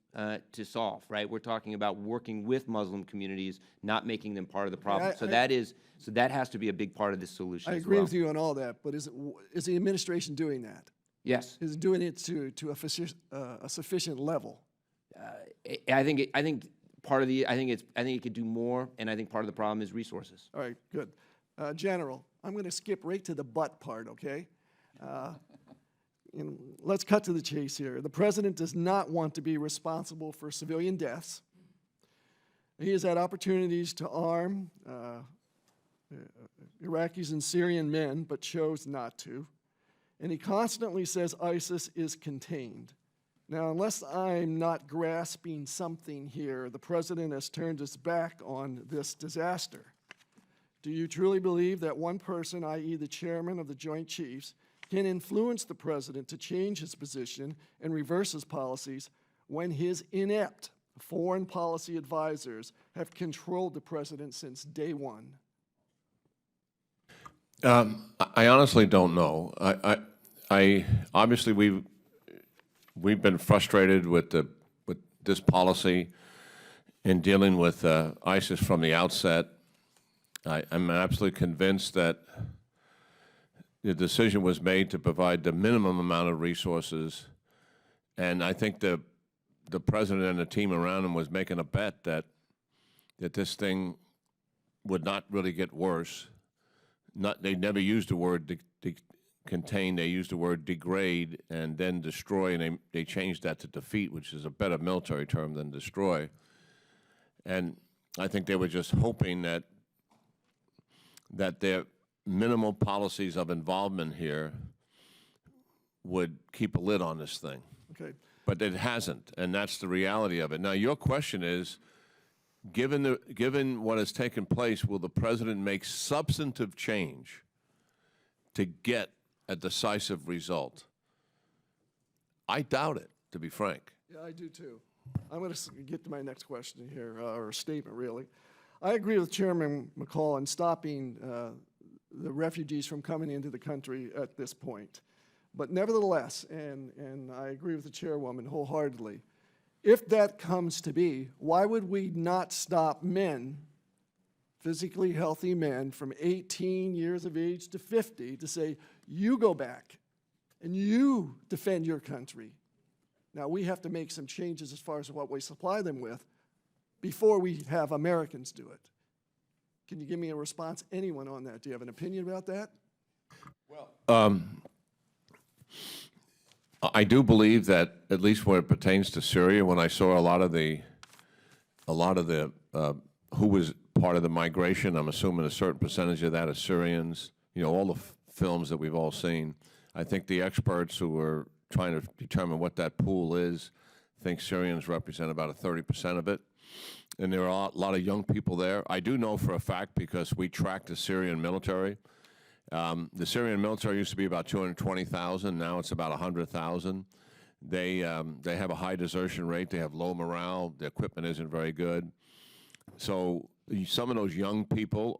to solve, right? We're talking about working with Muslim communities, not making them part of the problem. That has to be a big part of this solution. I agree with you on all that, but is the administration doing that? Yes. Is it doing it to a sufficient level? I think it could do more, and I think part of the problem is resources. All right, good. General, I'm going to skip right to the but part, okay? Let's cut to the chase here. The president does not want to be responsible for civilian deaths. He has had opportunities to arm Iraqis and Syrian men, but chose not to. And he constantly says ISIS is contained. Now, unless I'm not grasping something here, the president has turned his back on this disaster. Do you truly believe that one person, i.e. the chairman of the Joint Chiefs, can influence the president to change his position and reverse his policies when his inept foreign policy advisors have controlled the president since day one? I honestly don't know. I obviously we've been frustrated with this policy in dealing with ISIS from the outset. I'm absolutely convinced that the decision was made to provide the minimum amount of resources, and I think the president and the team around him was making a bet that this thing would not really get worse. They never used the word contain, they used the word degrade and then destroy, and they changed that to defeat, which is a better military term than destroy. And I think they were just hoping that their minimal policies of involvement here would keep a lid on this thing. Okay. But it hasn't, and that's the reality of it. Now, your question is, given what has taken place, will the president make substantive change to get a decisive result? I doubt it, to be frank. Yeah, I do too. I'm going to get to my next question here, or statement really. I agree with Chairman McCall in stopping the refugees from coming into the country at this point. But nevertheless, and I agree with the chairwoman wholeheartedly, if that comes to be, why would we not stop men, physically healthy men from 18 years of age to 50, to say, you go back and you defend your country? Now, we have to make some changes as far as what we supply them with before we have Americans do it. Can you give me a response, anyone, on that? Do you have an opinion about that? Well, I do believe that, at least when it pertains to Syria, when I saw a lot of the who was part of the migration, I'm assuming a certain percentage of that is Syrians, all the films that we've all seen. I think the experts who were trying to determine what that pool is think Syrians represent about 30% of it. And there are a lot of young people there. I do know for a fact, because we track the Syrian military. The Syrian military used to be about 220,000. Now it's about 100,000. They have a high desertion rate. They have low morale. The equipment isn't very good. So some of those young people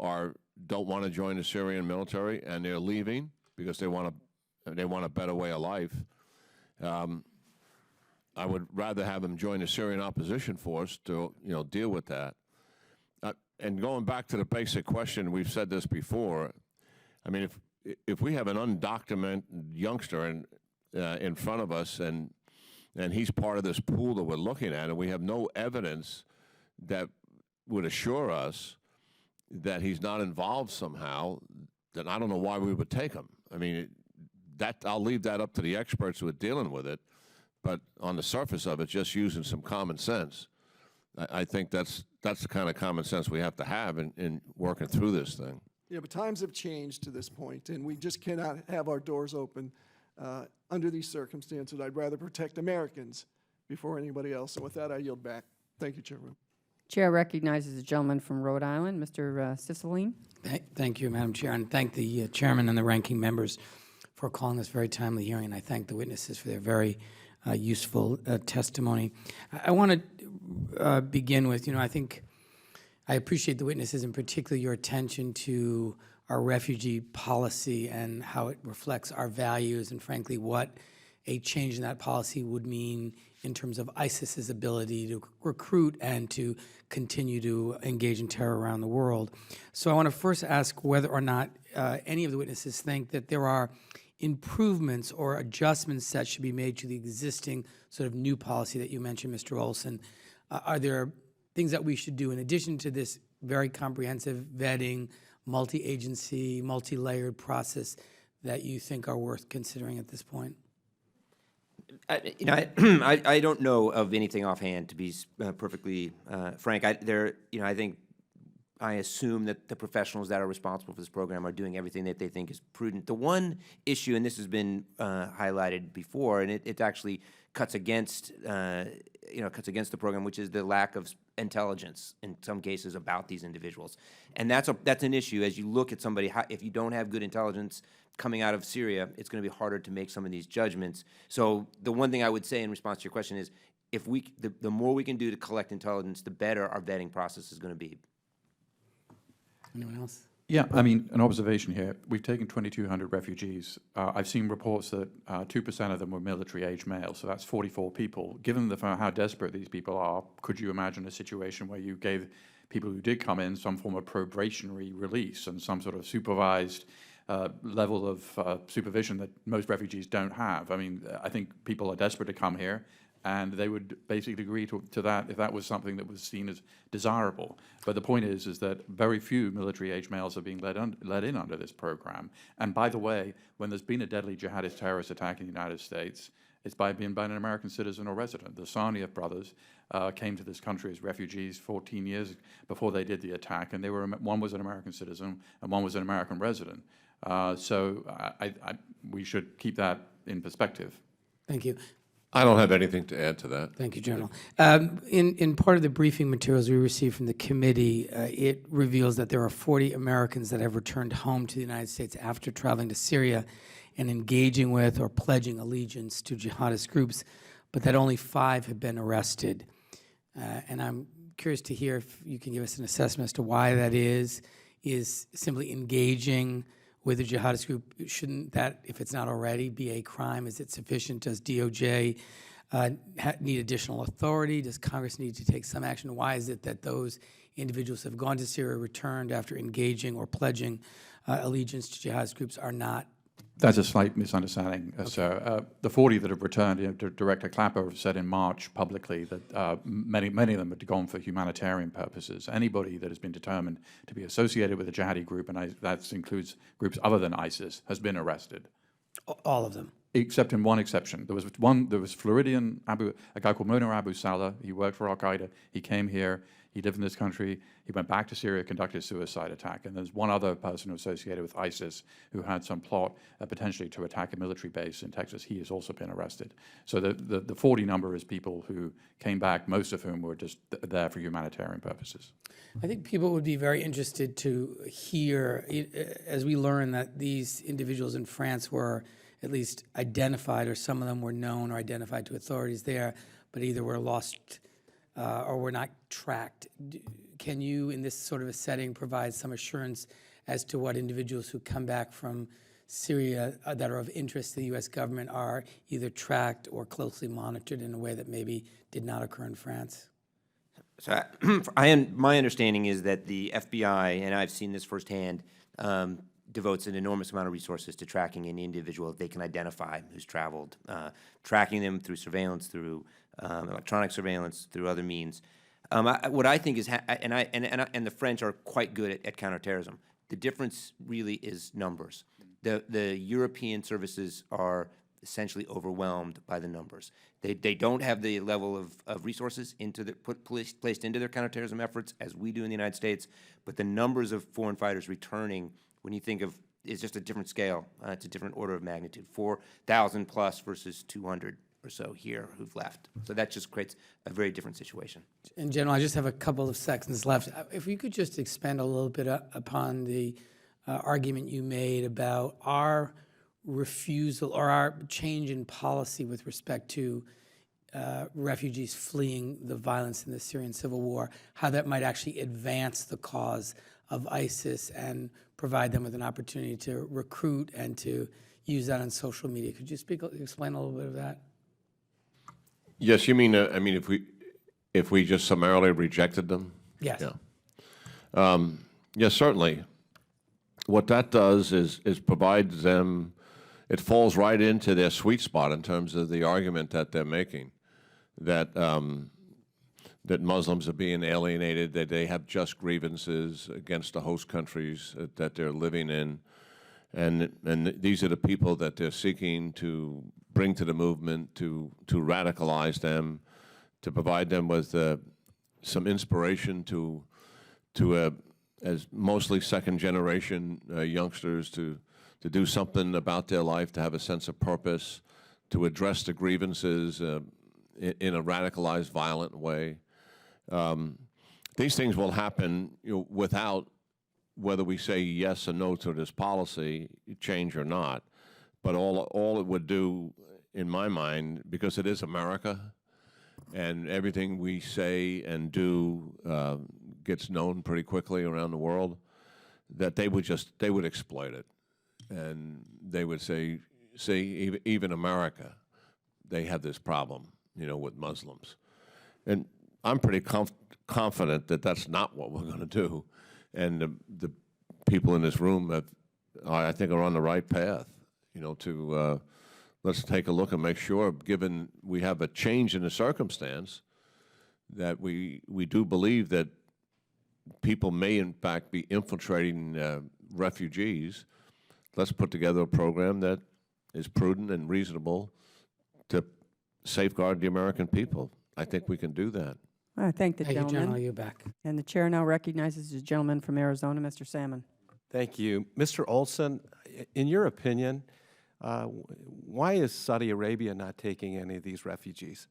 don't want to join the Syrian military, and they're leaving because they want a better way of life. I would rather have them join the Syrian opposition force to deal with that. And going back to the basic question, we've said this before. I mean, if we have an undocumented youngster in front of us, and and he's part of this pool that we're looking at, and we have no evidence that would assure us that he's not involved somehow, then I don't know why we would take him. I mean, I'll leave that up to the experts who are dealing with it, but on the surface of it, just using some common sense, I think that's the kind of common sense we have to have in working through this thing. Yeah, but times have changed to this point, and we just cannot have our doors open under these circumstances. I'd rather protect Americans before anybody else. And with that, I yield back. Thank you, Chairman. Chair recognizes the gentleman from Rhode Island, Mr. Cicilline. Thank you, Madam Chair, and thank the chairman and the ranking members for calling this very timely hearing, and I thank the witnesses for their very useful testimony. I want to begin with, I think I appreciate the witnesses, in particular your attention to our refugee policy and how it reflects our values, and frankly what a change in that policy would mean in terms of ISIS's ability to recruit and to continue to engage in terror around the world. So I want to first ask whether or not any of the witnesses think that there are improvements or adjustments that should be made to the existing sort of new policy that you mentioned, Mr. Olson. Are there things that we should do in addition to this very comprehensive vetting, multi-agency, multi-layered process that you think are worth considering at this point? I don't know of anything offhand, to be perfectly frank. I assume that the professionals that are responsible for this program are doing everything that they think is prudent. The one issue, and this has been highlighted before, and it actually cuts against the program, which is the lack of intelligence in some cases about these individuals, and that's an issue. As you look at somebody, if you don't have good intelligence coming out of Syria, it's going to be harder to make some of these judgments. So the one thing I would say in response to your question is, the more we can do to collect intelligence, the better our vetting process is going to be. Anyone else? Yeah, I mean, an observation here. We've taken 2,200 refugees. I've seen reports that 2% of them were military-age males, so that's 44 people. Given how desperate these people are, could you imagine a situation where you gave people who did come in some form of probationary release and some sort of supervised level of supervision that most refugees don't have? I mean, I think people are desperate to come here, and they would basically agree to that if that was something that was seen as desirable. But the point is that very few military-age males are being let in under this program. And by the way, when there's been a deadly jihadist terrorist attack in the United States, it's by an American citizen or resident. The Sarnia brothers came to this country as refugees 14 years before they did the attack, and one was an American citizen and one was an American resident. So we should keep that in perspective. Thank you. I don't have anything to add to that. Thank you, General. In part of the briefing materials we received from the committee, it reveals that there are 40 Americans that have returned home to the United States after traveling to Syria and engaging with or pledging allegiance to jihadist groups, but that only 5 have been arrested. And I'm curious to hear if you can give us an assessment as to why that is simply engaging with a jihadist group. Shouldn't that, if it's not already, be a crime? Is it sufficient? Does DOJ need additional authority? Does Congress need to take some action? Why is it that those individuals who have gone to Syria, returned after engaging or pledging allegiance to jihadist groups are not? That's a slight misunderstanding, sir. The 40 that have returned, Director Clapper said in March publicly that many of them had gone for humanitarian purposes. Anybody that has been determined to be associated with a jihadi group, and that includes groups other than ISIS, has been arrested. All of them? Except in one exception. There was Floridian a guy called Mona Abu Salah. He worked for Al-Qaeda. He came here. He lived in this country. He went back to Syria, conducted a suicide attack. And there's one other person associated with ISIS who had some plot potentially to attack a military base in Texas. He has also been arrested. So the 40 number is people who came back, most of whom were just there for humanitarian purposes. I think people would be very interested to hear, as we learn that these individuals in France were at least identified, or some of them were known or identified to authorities there, but either were lost or were not tracked. Can you, in this sort of a setting, provide some assurance as to what individuals who come back from Syria that are of interest to the U.S. government are either tracked or closely monitored in a way that maybe did not occur in France? So my understanding is that the FBI, and I've seen this firsthand, devotes an enormous amount of resources to tracking any individual they can identify who's traveled, tracking them through surveillance, through electronic surveillance, through other means. What I think is, and the French are quite good at counterterrorism. The difference really is numbers. The European services are essentially overwhelmed by the numbers. They don't have the level of resources placed into their counterterrorism efforts as we do in the United States, but the numbers of foreign fighters returning, when you think of, is just a different scale. It's a different order of magnitude, 4,000 plus versus 200 or so here who've left. So that just creates a very different situation. In general, I just have a couple of seconds left. If you could just expand a little bit upon the argument you made about our refusal or our change in policy with respect to refugees fleeing the violence in the Syrian civil war, how that might actually advance the cause of ISIS and provide them with an opportunity to recruit and to use that on social media. Could you explain a little bit of that? Yes, you mean, I mean, if we just summarily rejected them? Yes. Yeah. Yes, certainly. What that does is provides them, it falls right into their sweet spot in terms of the argument that they're making, that that Muslims are being alienated, that they have just grievances against the host countries that they're living in, and these are the people that they're seeking to bring to the movement, to radicalize them, to provide them with some inspiration to as mostly second-generation youngsters to do something about their life, to have a sense of purpose, to address the grievances in a radicalized, violent way. These things will happen, without whether we say yes or no to this policy change or not. But all it would do, in my mind, because it is America, and everything we say and do gets known pretty quickly around the world, that they would exploit it, and they would say even America, they have this problem, with Muslims, and I'm pretty confident that that's not what we're going to do, and the people in this room I think are on the right path, to let's take a look and make sure, given we have a change in the circumstance, that we do believe that people may in fact be infiltrating refugees. Let's put together a program that is prudent and reasonable to safeguard the American people. I think we can do that. I thank the gentleman. General, you're back. And the chair now recognizes the gentleman from Arizona, Mr. Salmon. Thank you. Mr. Olson, in your opinion, why is Saudi Arabia not taking any of these refugees?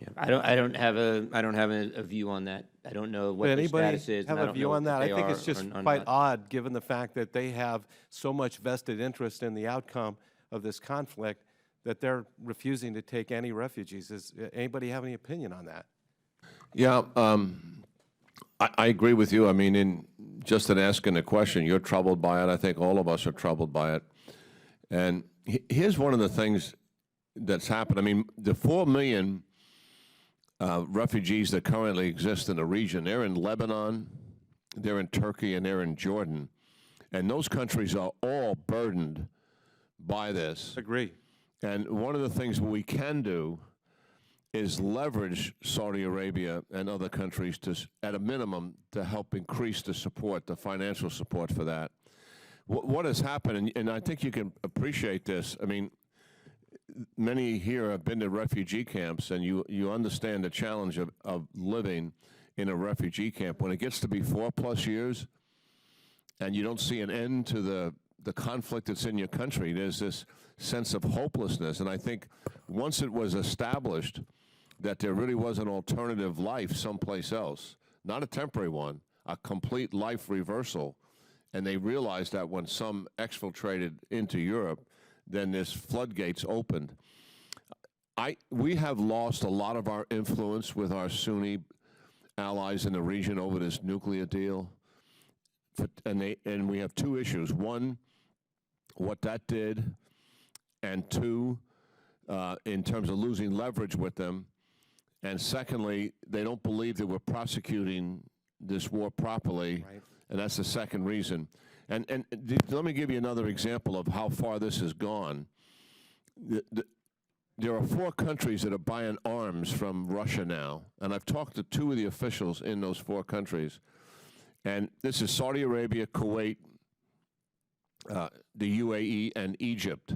Yeah, I don't have a view on that. I don't know what the status is. Have a view on that? I think it's just quite odd, given the fact that they have so much vested interest in the outcome of this conflict, that they're refusing to take any refugees. Does anybody have any opinion on that? Yeah, I agree with you. I mean, just in asking the question, you're troubled by it. I think all of us are troubled by it. And here's one of the things that's happened. I mean, the 4 million refugees that currently exist in the region, they're in Lebanon, they're in Turkey, and they're in Jordan. And those countries are all burdened by this. Agree. And one of the things we can do is leverage Saudi Arabia and other countries to, at a minimum, to help increase the support, the financial support for that. What has happened, and I think you can appreciate this, I mean, many here have been to refugee camps, and you understand the challenge of living in a refugee camp. When it gets to be 4+ years and you don't see an end to the conflict that's in your country, there's this sense of hopelessness. And I think once it was established that there really was an alternative life someplace else, not a temporary one, a complete life reversal, and they realized that when some exfiltrated into Europe, then this floodgates opened. We have lost a lot of our influence with our Sunni allies in the region over this nuclear deal. And we have two issues. One, what that did, and two, in terms of losing leverage with them. And secondly, they don't believe that we're prosecuting this war properly, and that's the second reason. And let me give you another example of how far this has gone. There are 4 countries that are buying arms from Russia now, and I've talked to 2 of the officials in those 4 countries. And this is Saudi Arabia, Kuwait, the UAE, and Egypt.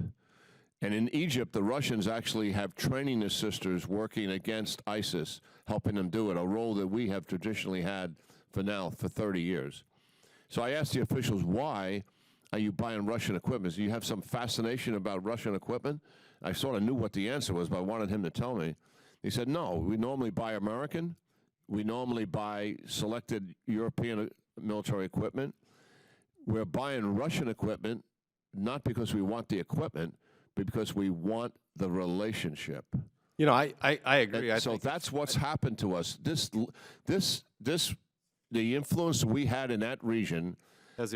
And in Egypt, the Russians actually have training their sisters working against ISIS, helping them do it, a role that we have traditionally had for 30 years. So I asked the officials, why are you buying Russian equipment? Do you have some fascination about Russian equipment? I sort of knew what the answer was, but I wanted him to tell me. He said, no, we normally buy American. We normally buy selected European military equipment. We're buying Russian equipment, not because we want the equipment, but because we want the relationship. You know, I agree. So that's what's happened to us. The influence we had in that region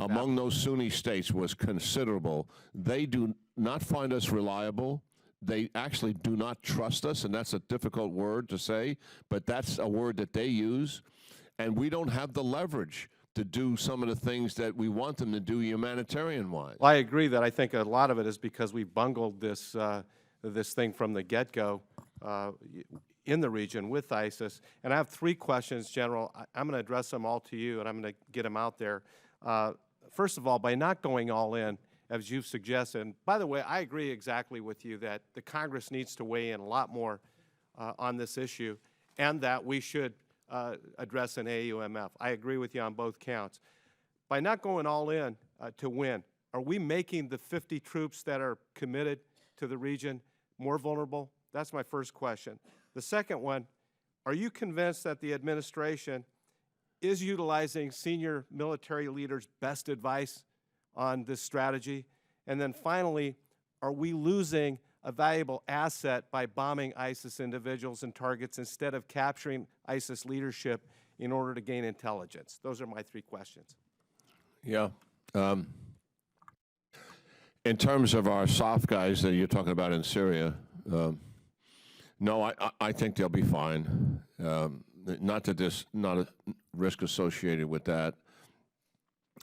among those Sunni states was considerable. They do not find us reliable. They actually do not trust us, and that's a difficult word to say, but that's a word that they use. And we don't have the leverage to do some of the things that we want them to do humanitarian-wise. Well, I agree that I think a lot of it is because we bungled this, this thing from the get-go in the region with ISIS. And I have 3 questions, General. I'm going to address them all to you, and I'm going to get them out there. First of all, by not going all in, as you've suggested, and by the way, I agree exactly with you that the Congress needs to weigh in a lot more on this issue, and that we should address an AUMF. I agree with you on both counts. By not going all in to win, are we making the 50 troops that are committed to the region more vulnerable? That's my first question. The second one, are you convinced that the administration is utilizing senior military leaders' best advice on this strategy? And then finally, are we losing a valuable asset by bombing ISIS individuals and targets instead of capturing ISIS leadership in order to gain intelligence? Those are my 3 questions. Yeah. In terms of our soft guys that you're talking about in Syria, no, I think they'll be fine. Not that there's not a risk associated with that.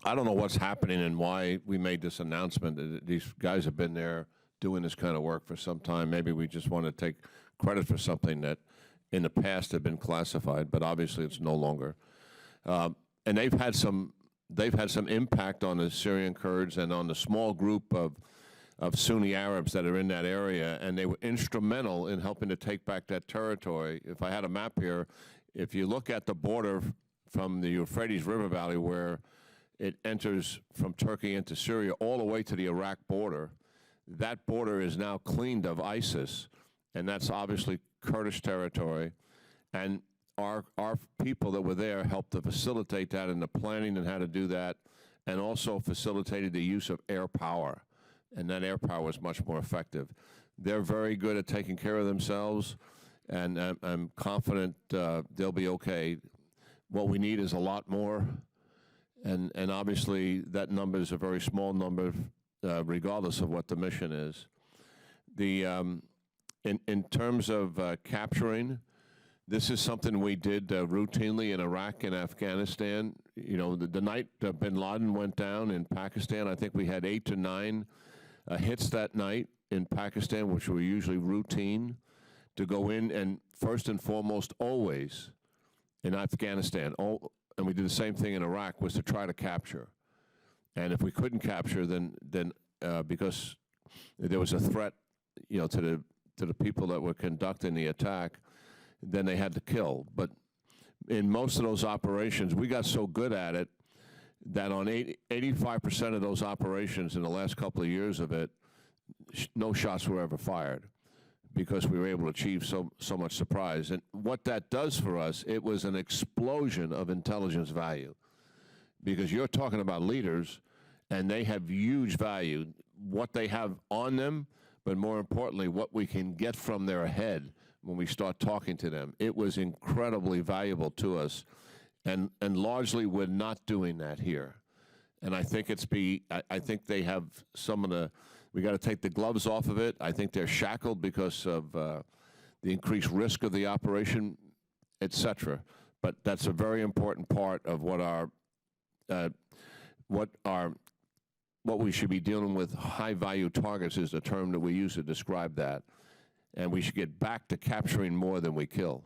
I don't know what's happening and why we made this announcement. These guys have been there doing this kind of work for some time. Maybe we just want to take credit for something that in the past had been classified, but obviously it's no longer. And they've had some impact on the Syrian Kurds and on the small group of Sunni Arabs that are in that area, and they were instrumental in helping to take back that territory. If I had a map here, if you look at the border from the Euphrates River Valley where it enters from Turkey into Syria all the way to the Iraq border, that border is now cleaned of ISIS, and that's obviously Kurdish territory. And our people that were there helped to facilitate that in the planning and how to do that, and also facilitated the use of air power. And that air power was much more effective. They're very good at taking care of themselves, and I'm confident they'll be okay. What we need is a lot more, and obviously that number is a very small number, regardless of what the mission is. In terms of capturing, this is something we did routinely in Iraq and Afghanistan. You know, the night bin Laden went down in Pakistan, I think we had 8 to 9 hits that night in Pakistan, which were usually routine, to go in and first and foremost always in Afghanistan, and we did the same thing in Iraq, was to try to capture. And if we couldn't capture, then because there was a threat, you know, to the people that were conducting the attack, then they had to kill. But in most of those operations, we got so good at it that on 85% of those operations in the last couple of years of it, no shots were ever fired because we were able to achieve so much surprise. And what that does for us, it was an explosion of intelligence value, because you're talking about leaders, and they have huge value, what they have on them, but more importantly, what we can get from their head when we start talking to them. It was incredibly valuable to us, and largely we're not doing that here. And I think I think they have some of the, we got to take the gloves off of it. I think they're shackled because of the increased risk of the operation, et cetera. But that's a very important part of what our what we should be dealing with. High-value targets is the term that we use to describe that, and we should get back to capturing more than we kill.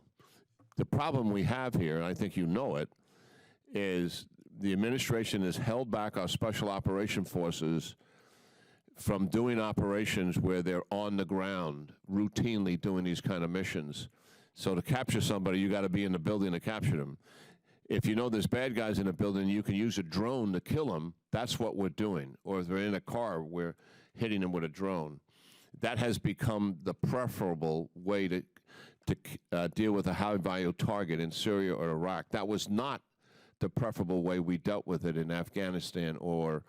The problem we have here, and I think you know it, is the administration has held back our special operation forces from doing operations where they're on the ground, routinely doing these kind of missions. So to capture somebody, you got to be in the building to capture them. If you know there's bad guys in a building, you can use a drone to kill them. That's what we're doing. Or if they're in a car, we're hitting them with a drone. That has become the preferable way to deal with a high-value target in Syria or Iraq. That was not the preferable way we dealt with it in Afghanistan or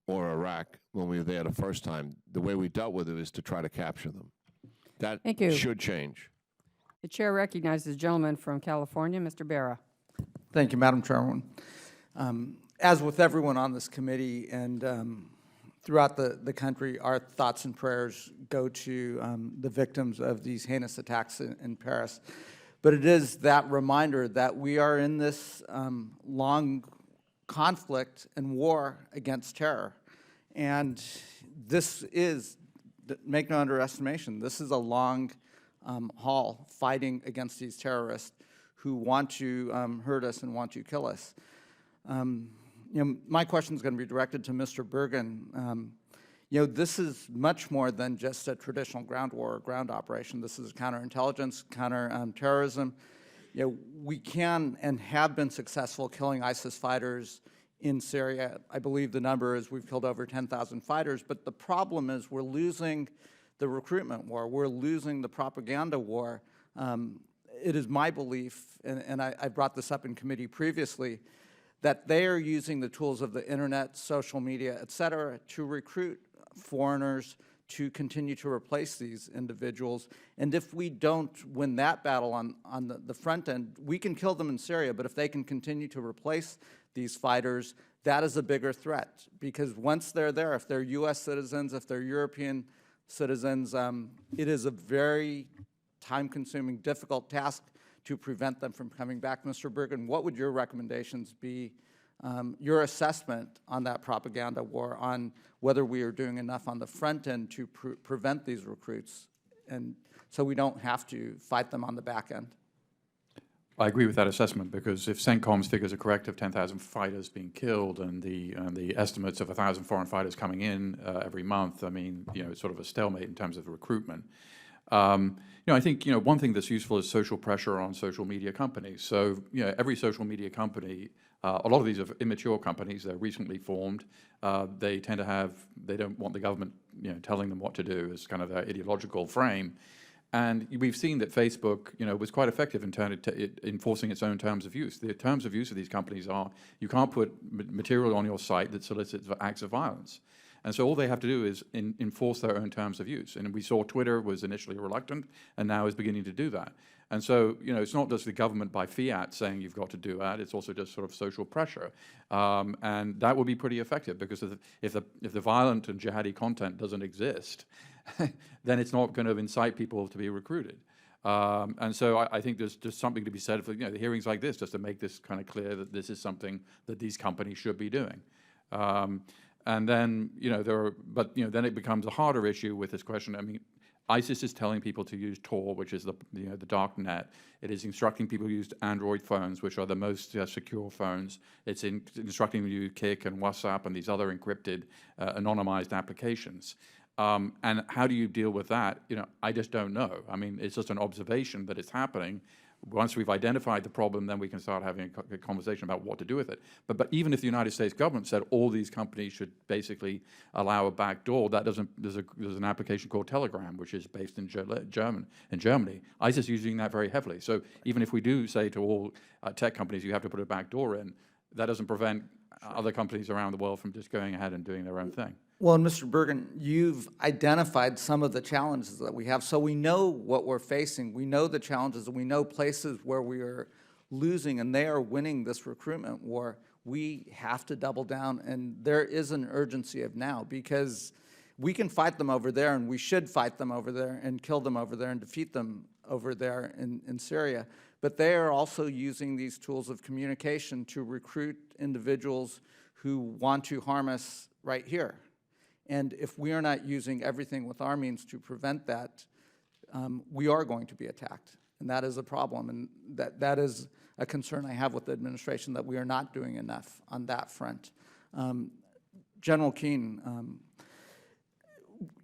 Iraq when we were there the first time. The way we dealt with it is to try to capture them. That Thank you. should change. The chair recognizes the gentleman from California, Mr. Barra. Thank you, Madam Chairwoman. As with everyone on this committee and throughout the country, our thoughts and prayers go to the victims of these heinous attacks in Paris. But it is that reminder that we are in this long conflict and war against terror. And this is, make no underestimation, this is a long haul fighting against these terrorists who want to hurt us and want to kill us. My question is going to be directed to Mr. Bergen. This is much more than just a traditional ground war or ground operation. This is counterintelligence, counterterrorism. We can and have been successful killing ISIS fighters in Syria. I believe the number is we've killed over 10,000 fighters, but the problem is we're losing the recruitment war. We're losing the propaganda war. It is my belief, and I brought this up in committee previously, that they are using the tools of the internet, social media, et cetera, to recruit foreigners to continue to replace these individuals. And if we don't win that battle on the front end, we can kill them in Syria, but if they can continue to replace these fighters, that is a bigger threat. Because once they're there, if they're U.S. citizens, if they're European citizens, it is a very time-consuming, difficult task to prevent them from coming back. Mr. Bergen, what would your recommendations be, your assessment on that propaganda war, on whether we are doing enough on the front end to prevent these recruits, and so we don't have to fight them on the back end? I agree with that assessment, because if CENTCOM's figures are correct of 10,000 fighters being killed and the estimates of 1,000 foreign fighters coming in every month, I mean, it's sort of a stalemate in terms of recruitment. I think, one thing that's useful is social pressure on social media companies. So, every social media company, a lot of these are immature companies, they're recently formed. They tend to have, they don't want the government, telling them what to do as kind of their ideological frame. And we've seen that Facebook, was quite effective in enforcing its own terms of use. The terms of use of these companies are, you can't put material on your site that solicits acts of violence. And so all they have to do is enforce their own terms of use. And we saw Twitter was initially reluctant and now is beginning to do that. And so, it's not just the government by fiat saying you've got to do that, it's also just sort of social pressure. And that would be pretty effective, because if the violent and jihadi content doesn't exist, then it's not going to incite people to be recruited. And so I think there's just something to be said for the hearings like this, just to make this kind of clear that this is something that these companies should be doing. And then, then it becomes a harder issue with this question. I mean, ISIS is telling people to use Tor, which is the dark net. It is instructing people to use Android phones, which are the most secure phones. It's instructing them to use Kik and WhatsApp and these other encrypted, anonymized applications. And how do you deal with that? I just don't know. I mean, it's just an observation that it's happening. Once we've identified the problem, then we can start having a conversation about what to do with it. But even if the United States government said all these companies should basically allow a back door, that doesn't. There's an application called Telegram, which is based in Germany. ISIS is using that very heavily. So even if we do say to all tech companies, you have to put a back door in, that doesn't prevent other companies around the world from just going ahead and doing their own thing. Well, Mr. Bergen, you've identified some of the challenges that we have. So we know what we're facing. We know the challenges, and we know places where we are losing and they are winning this recruitment war. We have to double down, and there is an urgency of now, because we can fight them over there, and we should fight them over there and kill them over there and defeat them over there in Syria. But they are also using these tools of communication to recruit individuals who want to harm us right here. And if we are not using everything with our means to prevent that, we are going to be attacked. And that is a problem. And that is a concern I have with the administration, that we are not doing enough on that front. General Keane,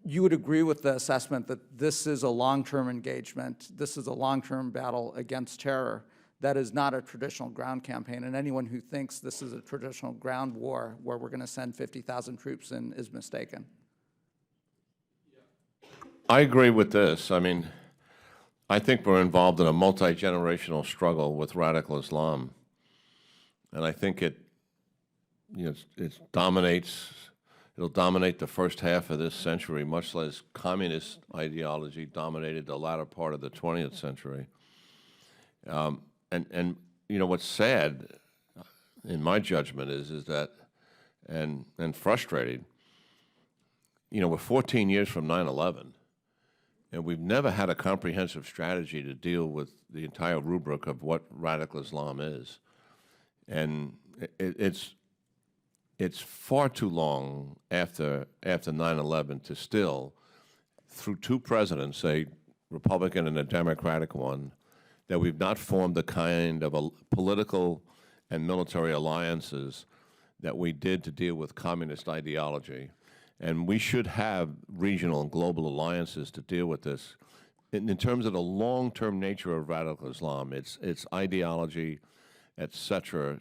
you would agree with the assessment that this is a long-term engagement, this is a long-term battle against terror. That is not a traditional ground campaign, and anyone who thinks this is a traditional ground war where we're going to send 50,000 troops in is mistaken. I agree with this. I mean, I think we're involved in a multi-generational struggle with radical Islam, and I think it dominates. It'll dominate the first half of this century, much less communist ideology dominated the latter part of the 20th century. And you know what's sad, in my judgment, is that, and frustrating. You know, we're 14 years from 9/11. And we've never had a comprehensive strategy to deal with the entire rubric of what radical Islam is. And it's far too long after 9/11 to still, through two presidents, a Republican and a Democratic one, that we've not formed the kind of a political and military alliances that we did to deal with communist ideology. And we should have regional and global alliances to deal with this. In terms of the long-term nature of radical Islam, its ideology, et cetera,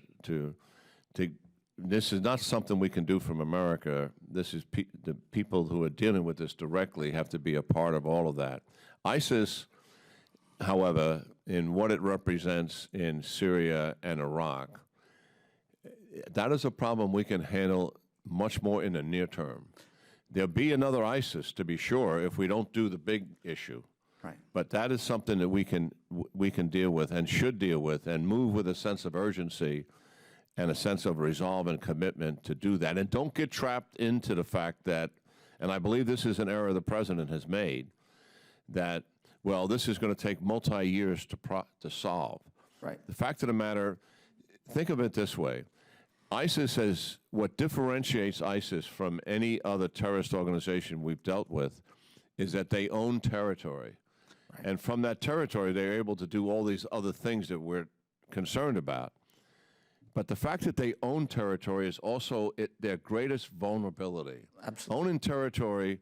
this is not something we can do from America. This is the people who are dealing with this directly have to be a part of all of that. ISIS, however, in what it represents in Syria and Iraq, that is a problem we can handle much more in the near term. There'll be another ISIS, to be sure, if we don't do the big issue. Right. But that is something that we can deal with and should deal with and move with a sense of urgency and a sense of resolve and commitment to do that. And don't get trapped into the fact that, and I believe this is an error the president has made, that, well, this is going to take multi-years to solve. Right. The fact of the matter, think of it this way. ISIS is what differentiates ISIS from any other terrorist organization we've dealt with is that they own territory. Right. And from that territory, they're able to do all these other things that we're concerned about. But the fact that they own territory is also their greatest vulnerability. Absolutely. Owning territory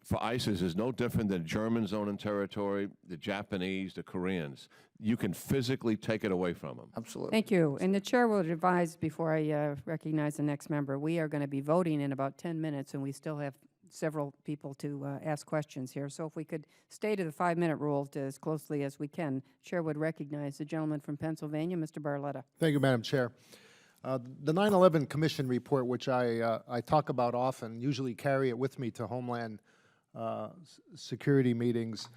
for ISIS is no different than Germans owning territory, the Japanese, the Koreans. You can physically take it away from them. Absolutely. Thank you. And the chair will advise before I recognize the next member. We are going to be voting in about 10 minutes, and we still have several people to ask questions here. So if we could stay to the 5-minute rule as closely as we can, chair would recognize the gentleman from Pennsylvania, Mr. Barletta. Thank you, Madam Chair. The 9/11 Commission report, which I talk about often, usually carry it with me to Homeland security meetings.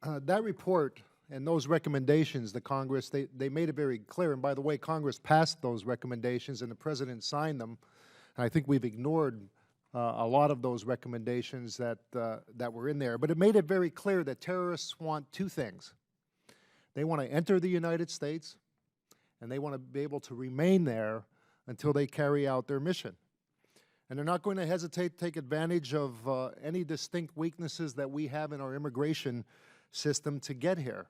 That report and those recommendations, the Congress, they made it very clear. And by the way, Congress passed those recommendations and the President signed them. And I think we've ignored a lot of those recommendations that were in there. But it made it very clear that terrorists want two things. They want to enter the United States, and they want to be able to remain there until they carry out their mission. And they're not going to hesitate to take advantage of any distinct weaknesses that we have in our immigration system to get here,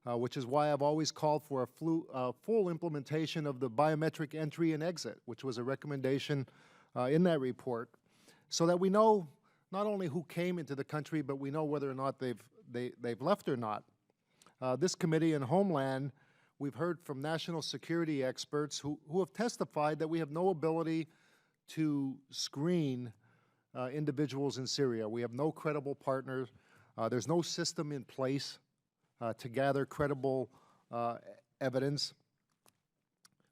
which is why I've always called for a full implementation of the biometric entry and exit, which was a recommendation in that report, so that we know not only who came into the country, but we know whether or not they've left or not. This committee in Homeland, we've heard from national security experts who have testified that we have no ability to screen individuals in Syria. We have no credible partners. There's no system in place to gather credible evidence.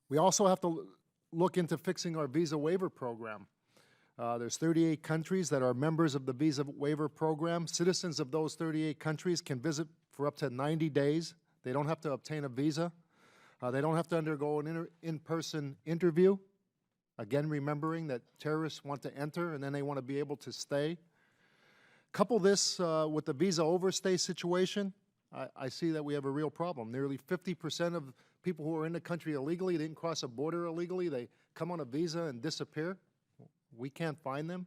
We also have to look into fixing our visa waiver program. There's 38 countries that are members of the visa waiver program. Citizens of those 38 countries can visit for up to 90 days. They don't have to obtain a visa. They don't have to undergo an in-person interview. Again, remembering that terrorists want to enter and then they want to be able to stay. Couple this with the visa overstay situation, I see that we have a real problem. Nearly 50% of people who are in the country illegally, they didn't cross a border illegally, they come on a visa and disappear. We can't find them.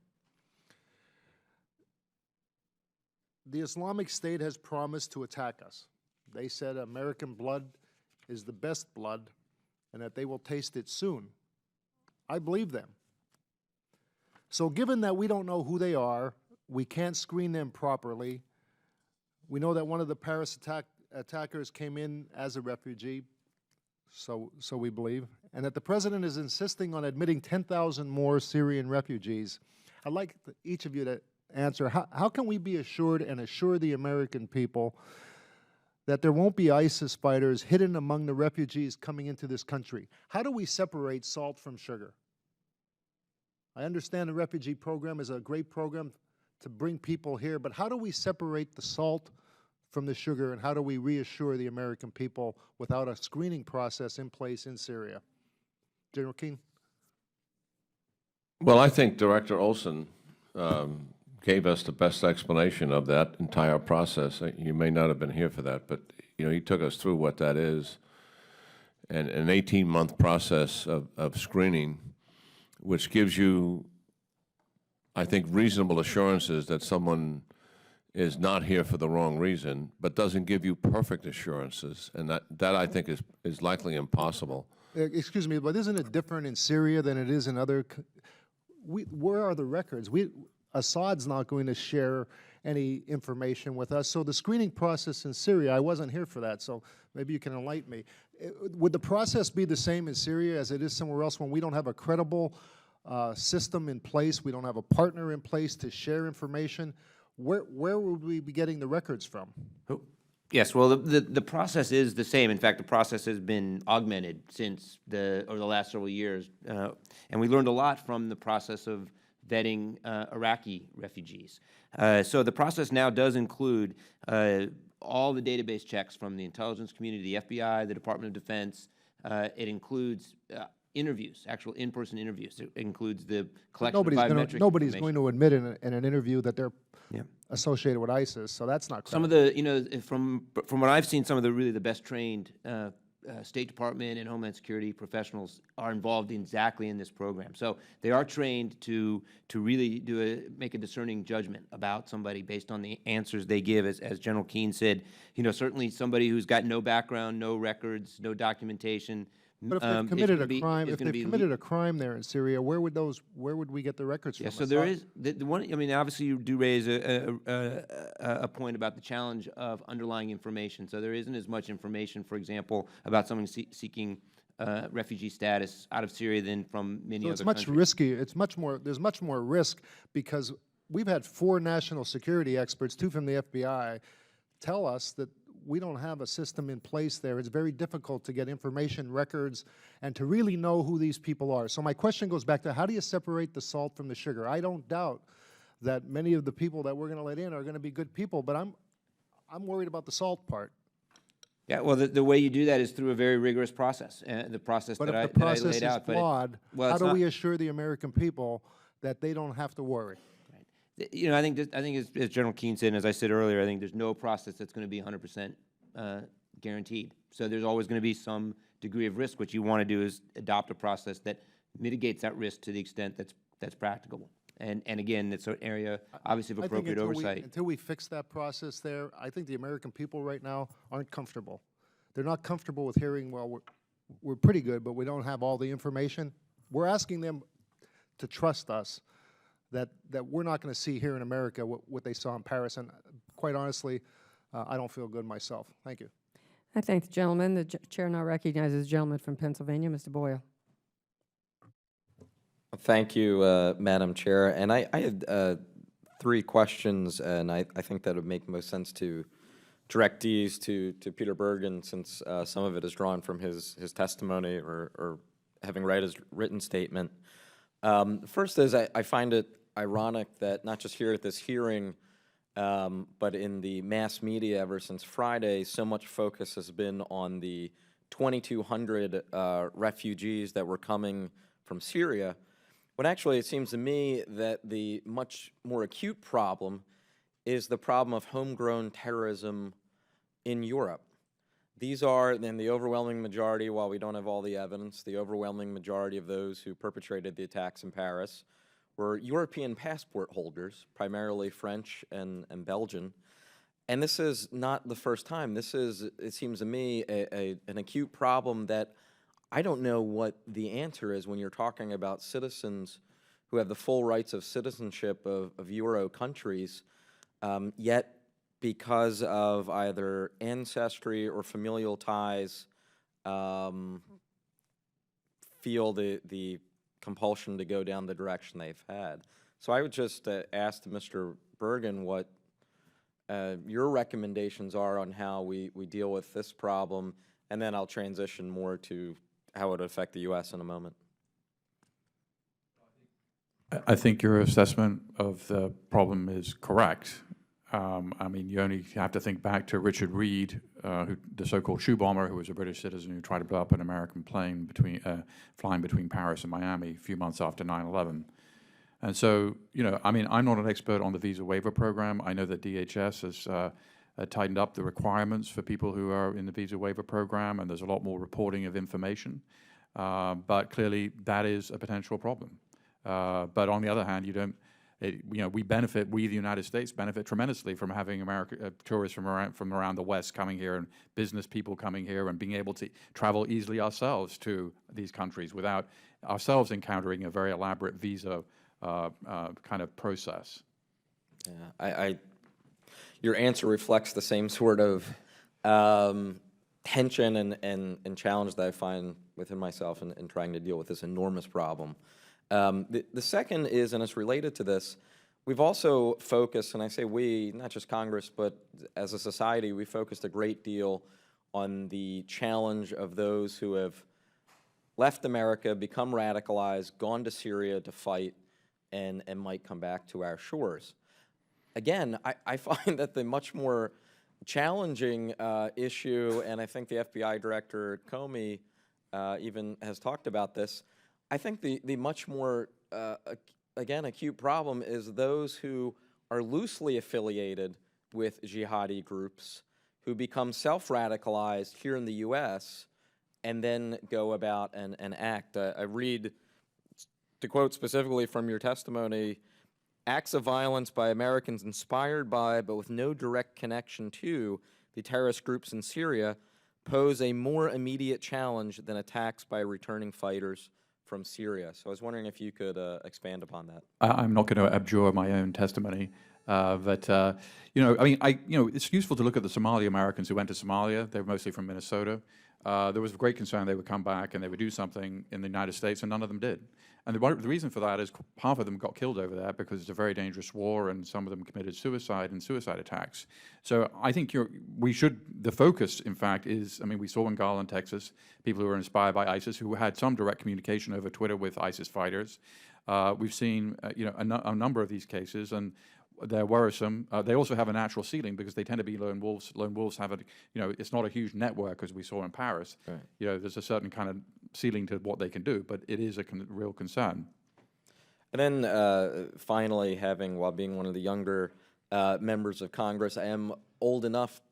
The Islamic State has promised to attack us. They said American blood is the best blood and that they will taste it soon. I believe them. So given that we don't know who they are, we can't screen them properly, we know that one of the Paris attackers came in as a refugee, so we believe, and that the president is insisting on admitting 10,000 more Syrian refugees. I'd like each of you to answer, how can we be assured and assure the American people that there won't be ISIS fighters hidden among the refugees coming into this country? How do we separate salt from sugar? I understand the refugee program is a great program to bring people here, but how do we separate the salt from the sugar, and how do we reassure the American people without a screening process in place in Syria? General Keane? Well, I think Director Olson gave us the best explanation of that entire process. You may not have been here for that, but he took us through what that is, and an 18-month process of screening, which gives you, I think, reasonable assurances that someone is not here for the wrong reason, but doesn't give you perfect assurances, and that I think is likely impossible. Excuse me, but isn't it different in Syria than it is in other? Where are the records? Assad's not going to share any information with us. So the screening process in Syria, I wasn't here for that, so maybe you can enlighten me. Would the process be the same in Syria as it is somewhere else when we don't have a credible system in place, we don't have a partner in place to share information? Where would we be getting the records from? Yes, well, the process is the same. In fact, the process has been augmented since over the last several years, and we learned a lot from the process of vetting Iraqi refugees. So the process now does include all the database checks from the intelligence community, the FBI, the Department of Defense. It includes interviews, actual in-person interviews. It includes the collection of biometric Nobody's information. going to admit in an interview that they're associated with ISIS, so that's not correct. Some of the, from what I've seen, some of the best trained State Department and Homeland Security professionals are involved exactly in this program. So they are trained to really make a discerning judgment about somebody based on the answers they give. As General Keane said, certainly somebody who's got no background, no records, no documentation. But if they've committed a crime, committed a crime there in Syria, where would we get the records from? Yeah, so there is the one. I mean, obviously, you do raise a point about the challenge of underlying information. So there isn't as much information, for example, about someone seeking refugee status out of Syria than from many other countries. So it's much risky. It's much more. There's much more risk because we've had 4 national security experts, 2 from the FBI, tell us that we don't have a system in place there. It's very difficult to get information, records, and to really know who these people are. So my question goes back to, how do you separate the salt from the sugar? I don't doubt that many of the people that we're going to let in are going to be good people, but I'm worried about the salt part. Yeah, well, the way you do that is through a very rigorous process, the process that I laid out. But if the process is flawed, how do we assure the American people that they don't have to worry? I think as General Keane said, and as I said earlier, I think there's no process that's going to be 100% guaranteed. So there's always going to be some degree of risk. What you want to do is adopt a process that mitigates that risk to the extent that's practicable. And again, it's an area, obviously, of appropriate oversight. Until we fix that process there, I think the American people right now aren't comfortable. They're not comfortable with hearing, well, we're pretty good, but we don't have all the information. We're asking them to trust us. That we're not going to see here in America what they saw in Paris. And quite honestly, I don't feel good myself. Thank you. I thank the gentleman. The chair now recognizes the gentleman from Pennsylvania, Mr. Boyle. Thank you, Madam Chair. And I had 3 questions, and I think that would make most sense to direct these to Peter Bergen, since some of it is drawn from his testimony or having read his written statement. First is I find it ironic that not just here at this hearing, but in the mass media ever since Friday, so much focus has been on the 2,200 refugees that were coming from Syria, when actually it seems to me that the much more acute problem is the problem of homegrown terrorism in Europe. These are, in the overwhelming majority, while we don't have all the evidence, the overwhelming majority of those who perpetrated the attacks in Paris were European passport holders, primarily French and Belgian. And this is not the first time. This is, it seems to me, an acute problem that I don't know what the answer is when you're talking about citizens who have the full rights of citizenship of Euro countries, yet because of either ancestry or familial ties, feel the compulsion to go down the direction they've had. So I would just ask Mr. Bergen what your recommendations are on how we deal with this problem, and then I'll transition more to how it would affect the U.S. in a moment. I think your assessment of the problem is correct. I mean, you only have to think back to Richard Reed, the so-called shoe bomber, who was a British citizen who tried to blow up an American plane flying between Paris and Miami a few months after 9/11. And so, you know, I mean, I'm not an expert on the visa waiver program. I know that DHS has tightened up the requirements for people who are in the visa waiver program, and there's a lot more reporting of information. But clearly, that is a potential problem. But on the other hand, you know, we the United States benefit tremendously from having tourists from around the West coming here, and business people coming here, and being able to travel easily ourselves to these countries without ourselves encountering a very elaborate visa kind of process. Yeah, your answer reflects the same sort of tension and challenge that I find within myself in trying to deal with this enormous problem. The second is, and it's related to this, we've also focused, and I say we, not just Congress, but as a society, we focused a great deal on the challenge of those who have left America, become radicalized, gone to Syria to fight, and might come back to our shores. Again, I find that the much more challenging issue, and I think the FBI Director Comey even has talked about this, I think the much more, again, acute problem is those who are loosely affiliated with jihadi groups who become self-radicalized here in the U.S. and then go about and act. I read, to quote specifically from your testimony, acts of violence by Americans inspired by, but with no direct connection to, the terrorist groups in Syria pose a more immediate challenge than attacks by returning fighters from Syria. So I was wondering if you could expand upon that. I'm not going to abjure my own testimony, but you know, I mean, it's useful to look at the Somali Americans who went to Somalia. They were mostly from Minnesota. There was great concern they would come back and they would do something in the United States, and none of them did. And the reason for that is half of them got killed over there because it's a very dangerous war, and some of them committed suicide and suicide attacks. So I think the focus, in fact, is, I mean, we saw in Garland, Texas, people who were inspired by ISIS who had some direct communication over Twitter with ISIS fighters. We've seen, you know, a number of these cases, and they're worrisome. They also have a natural ceiling because they tend to be lone wolves. Lone wolves have you know, it's not a huge network as we saw in Paris. Right. You know, there's a certain kind of ceiling to what they can do, but it is a real concern. And then finally, while being one of the younger members of Congress, I am old enough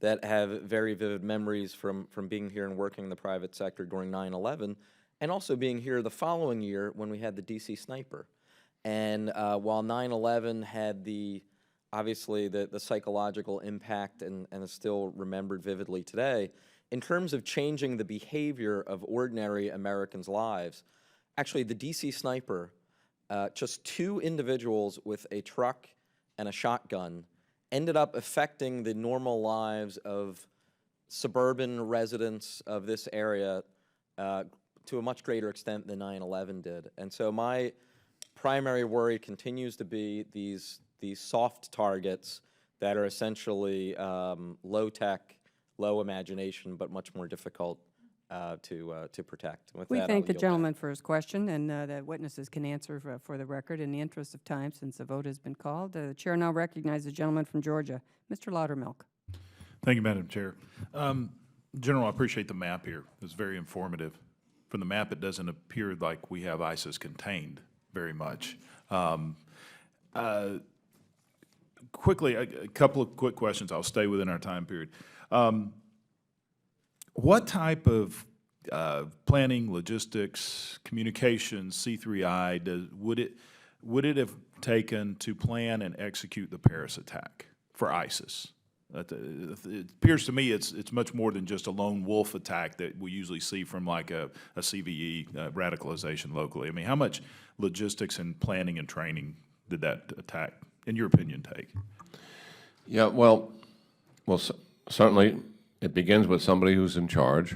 that have very vivid memories from being here and working in the private sector during 9/11, and also being here the following year when we had the DC sniper. And while 9/11 had obviously the psychological impact and is still remembered vividly today, in terms of changing the behavior of ordinary Americans' lives, actually the DC sniper, just 2 individuals with a truck and a shotgun, ended up affecting the normal lives of suburban residents of this area to a much greater extent than 9/11 did. And so my primary worry continues to be these soft targets that are essentially low-tech, low imagination, but much more difficult to protect. With We that, thank I'll the yield gentleman for his question, and the witnesses can answer for the record. In the interest of time, since the vote has been called, the chair now recognizes the gentleman from Georgia, Mr. Loudermilk. Thank you, Madam Chair. General, I appreciate the map here. It's very informative. From the map, it doesn't appear like we have ISIS contained very much. Quickly, a couple of quick questions. I'll stay within our time period. What type of planning, logistics, communications, C3I, would it have taken to plan and execute the Paris attack for ISIS? It appears to me it's much more than just a lone wolf attack that we usually see from like a CVE, radicalization locally. I mean, how much logistics and planning and training did that attack, in your opinion, take? Yeah, well, certainly it begins with somebody who's in charge,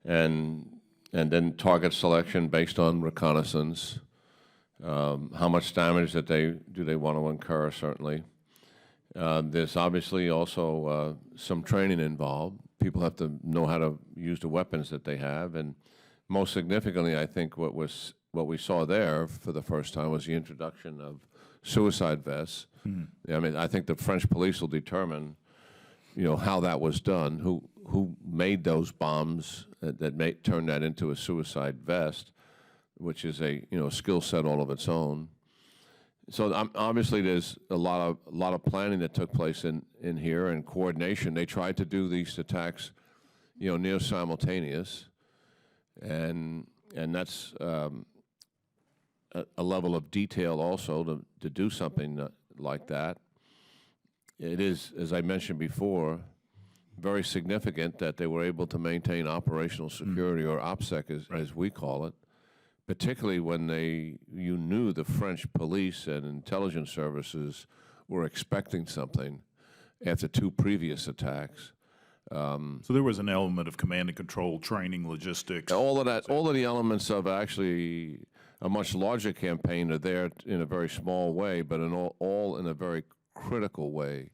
and then target selection based on reconnaissance. How much damage that do they want to incur, certainly. There's obviously also some training involved. People have to know how to use the weapons that they have, and most significantly, I think what we saw there for the first time was the introduction of suicide vests. I mean, I think the French police will determine, how that was done, who made those bombs that turned that into a suicide vest, which is a skill set all of its own. So obviously there's a lot of planning that took place in here, and coordination. They tried to do these attacks, near simultaneous, and that's a level of detail also to do something like that. It is, as I mentioned before, very significant that they were able to maintain operational security, or OPSEC as we call it, particularly when you knew the French police and intelligence services were expecting something after 2 previous attacks. So there was an element of command and control, training, logistics. All of that, all of the elements of actually a much larger campaign are there in a very small way, but all in a very critical way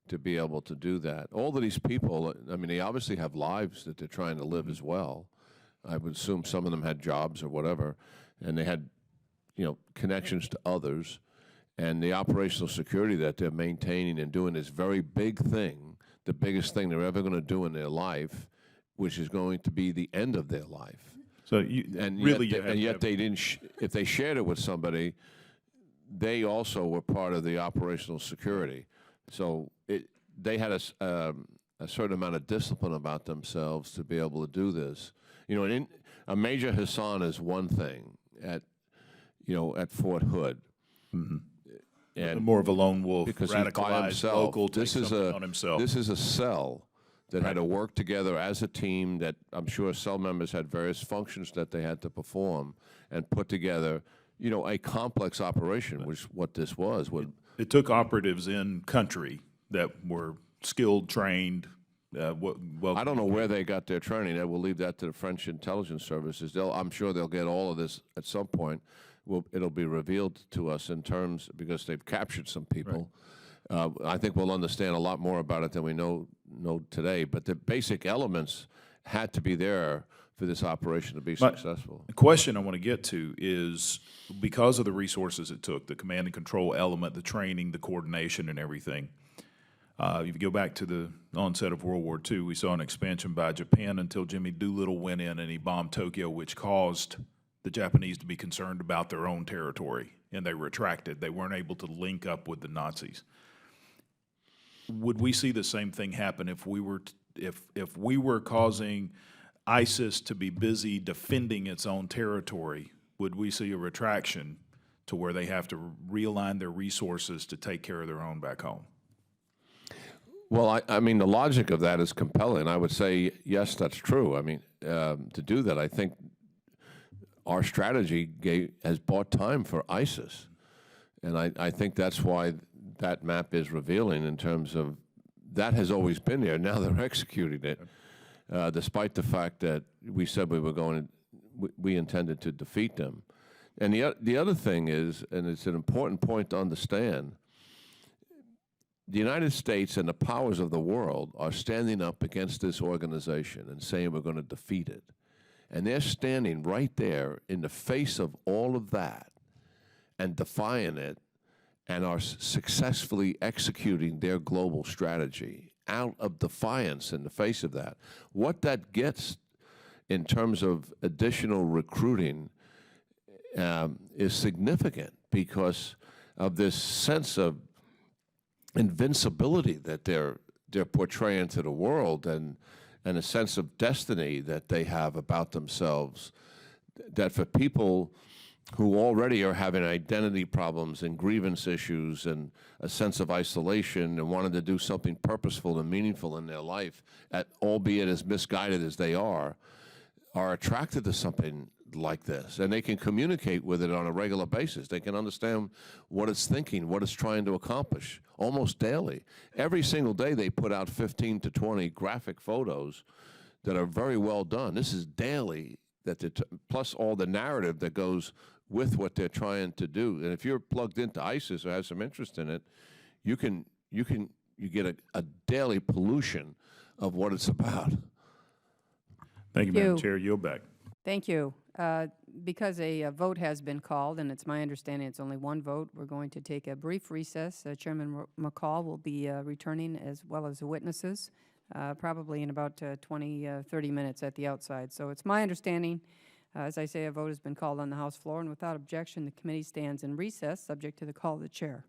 to be able to do that. All of these people, I mean, they obviously have lives that they're trying to live as well. I would assume some of them had jobs or whatever, and they had, connections to others. And the operational security that they're maintaining and doing this very big thing, the biggest thing they're ever going to do in their life, which is going to be the end of their life. So yet they didn't. If they shared it with somebody, they also were part of the operational security. So they had a certain amount of discipline about themselves to be able to do this. A Major Hassan is one thing at Fort Hood. Mm-hmm. And more of a lone wolf, because radicalized, he's by himself. local, takes something on himself. This is a cell that had to work together as a team, that I'm sure cell members had various functions that they had to perform and put together, a complex operation, which what this was. It took operatives in country that were skilled, trained. I don't know where they got their training. I will leave that to the French intelligence services. I'm sure they'll get all of this at some point. It'll be revealed to us in terms, because they've captured some people. Right. I think we'll understand a lot more about it than we know today. But the basic elements had to be there for this operation to be successful. The question I want to get to is, because of the resources it took, the command and control element, the training, the coordination, and everything. If you go back to the onset of World War II, we saw an expansion by Japan until Jimmy Doolittle went in and he bombed Tokyo, which caused the Japanese to be concerned about their own territory, and they retracted. They weren't able to link up with the Nazis. Would we see the same thing happen if we were causing ISIS to be busy defending its own territory? Would we see a retraction to where they have to realign their resources to take care of their own back home? Well, I mean, the logic of that is compelling. I would say, yes, that's true. I mean, to do that, I think our strategy has bought time for ISIS. And I think that's why that map is revealing, in terms of that has always been there. Now they're executing it, despite the fact that we said we intended to defeat them. And the other thing is, and it's an important point to understand, the United States and the powers of the world are standing up against this organization and saying we're going to defeat it. And they're standing right there in the face of all of that and defying it, and are successfully executing their global strategy out of defiance in the face of that. What that gets in terms of additional recruiting is significant, because of this sense of invincibility that they're portraying to the world, and and a sense of destiny that they have about themselves, that for people who already are having identity problems and grievance issues and a sense of isolation and wanting to do something purposeful and meaningful in their life, albeit as misguided as they are attracted to something like this. And they can communicate with it on a regular basis. They can understand what it's thinking, what it's trying to accomplish, almost daily. Every single day they put out 15 to 20 graphic photos that are very well done. This is daily, plus all the narrative that goes with what they're trying to do. And if you're plugged into ISIS or have some interest in it, you get a daily pollution of what it's about. Thank you, Madam Chair. Yield back. Thank you. Because a vote has been called, and it's my understanding it's only one vote, we're going to take a brief recess. Chairman McCall will be returning, as well as the witnesses, probably in about 30 minutes at the outside. So it's my understanding, as I say, a vote has been called on the House floor, and without objection, the committee stands in recess, subject to the call of the chair.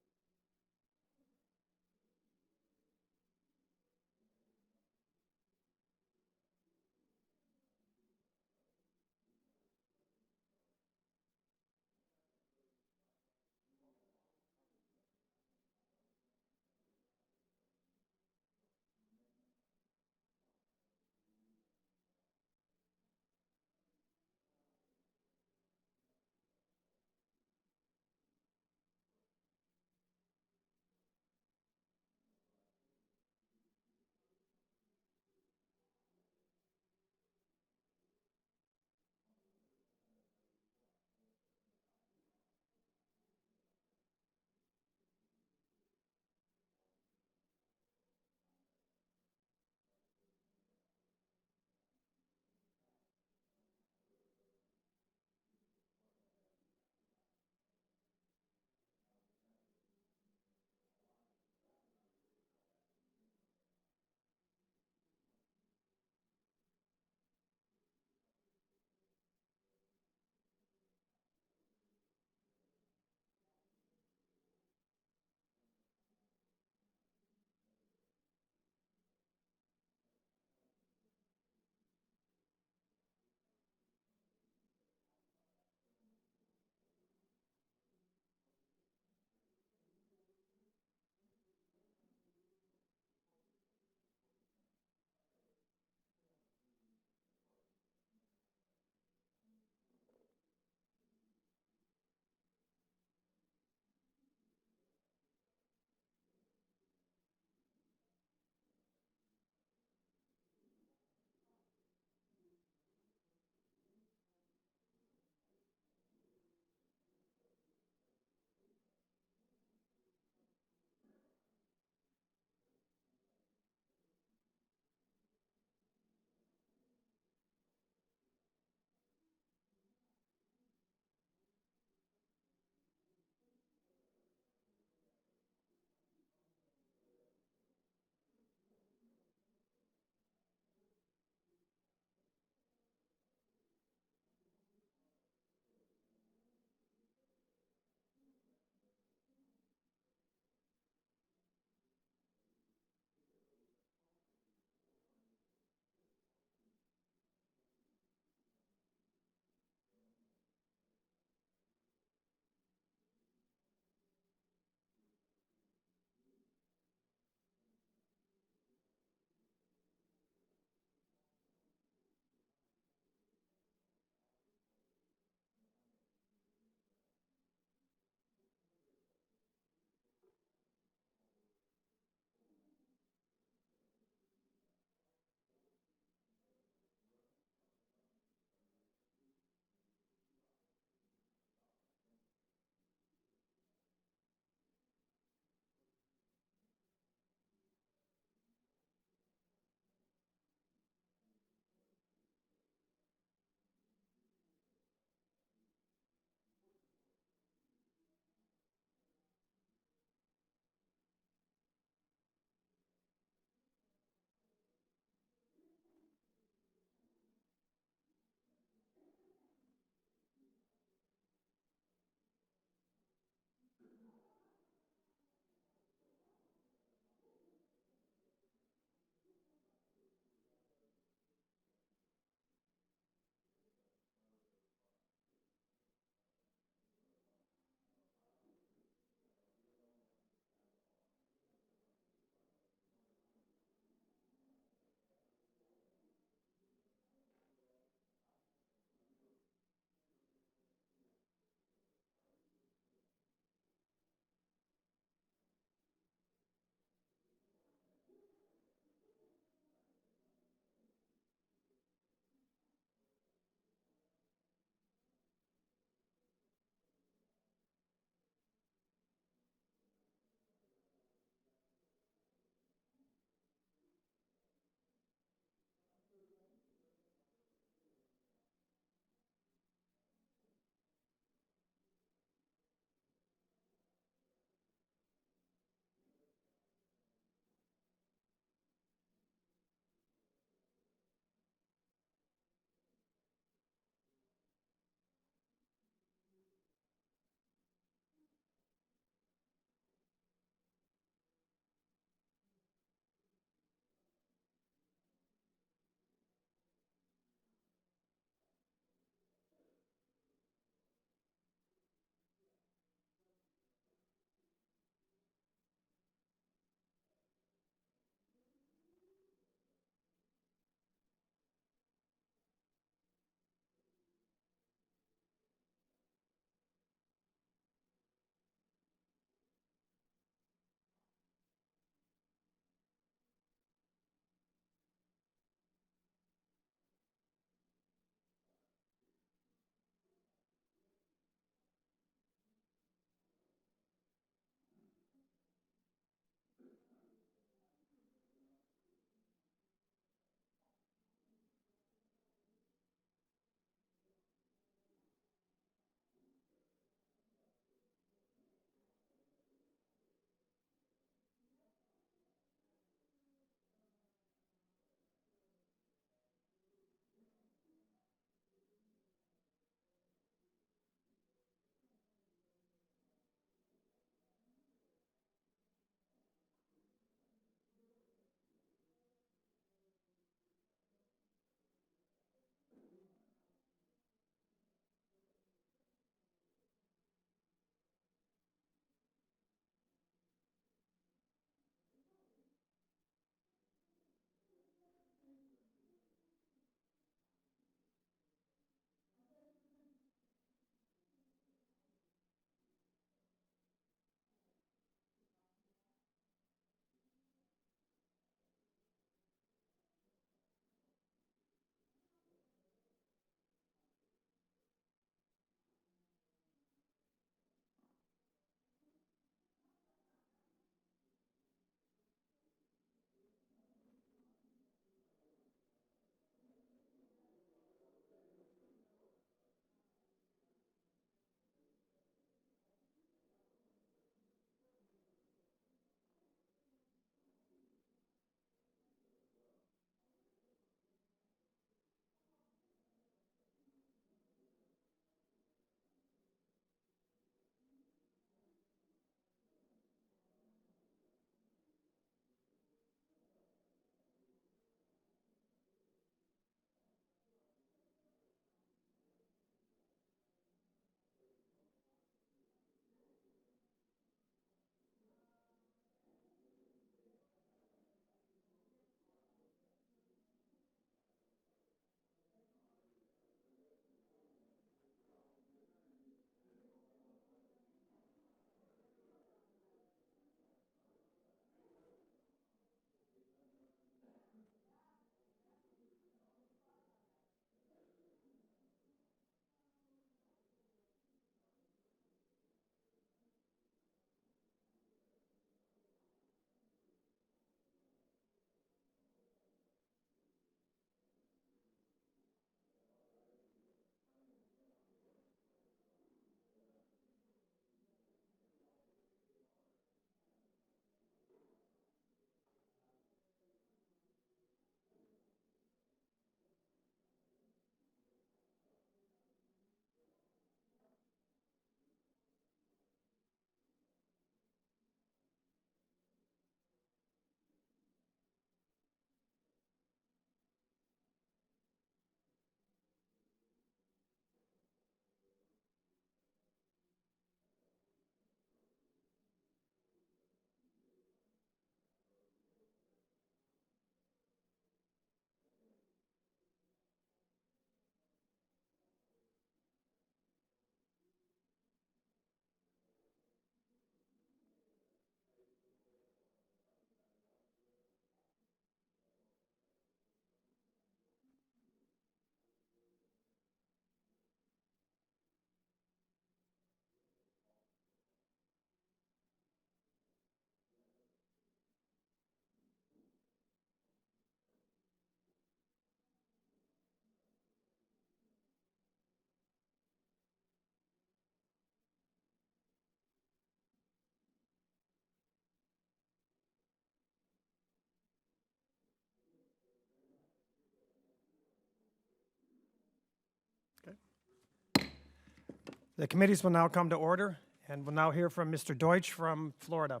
The committees will now come to order, and we'll now hear from Mr. Deutsch from Florida.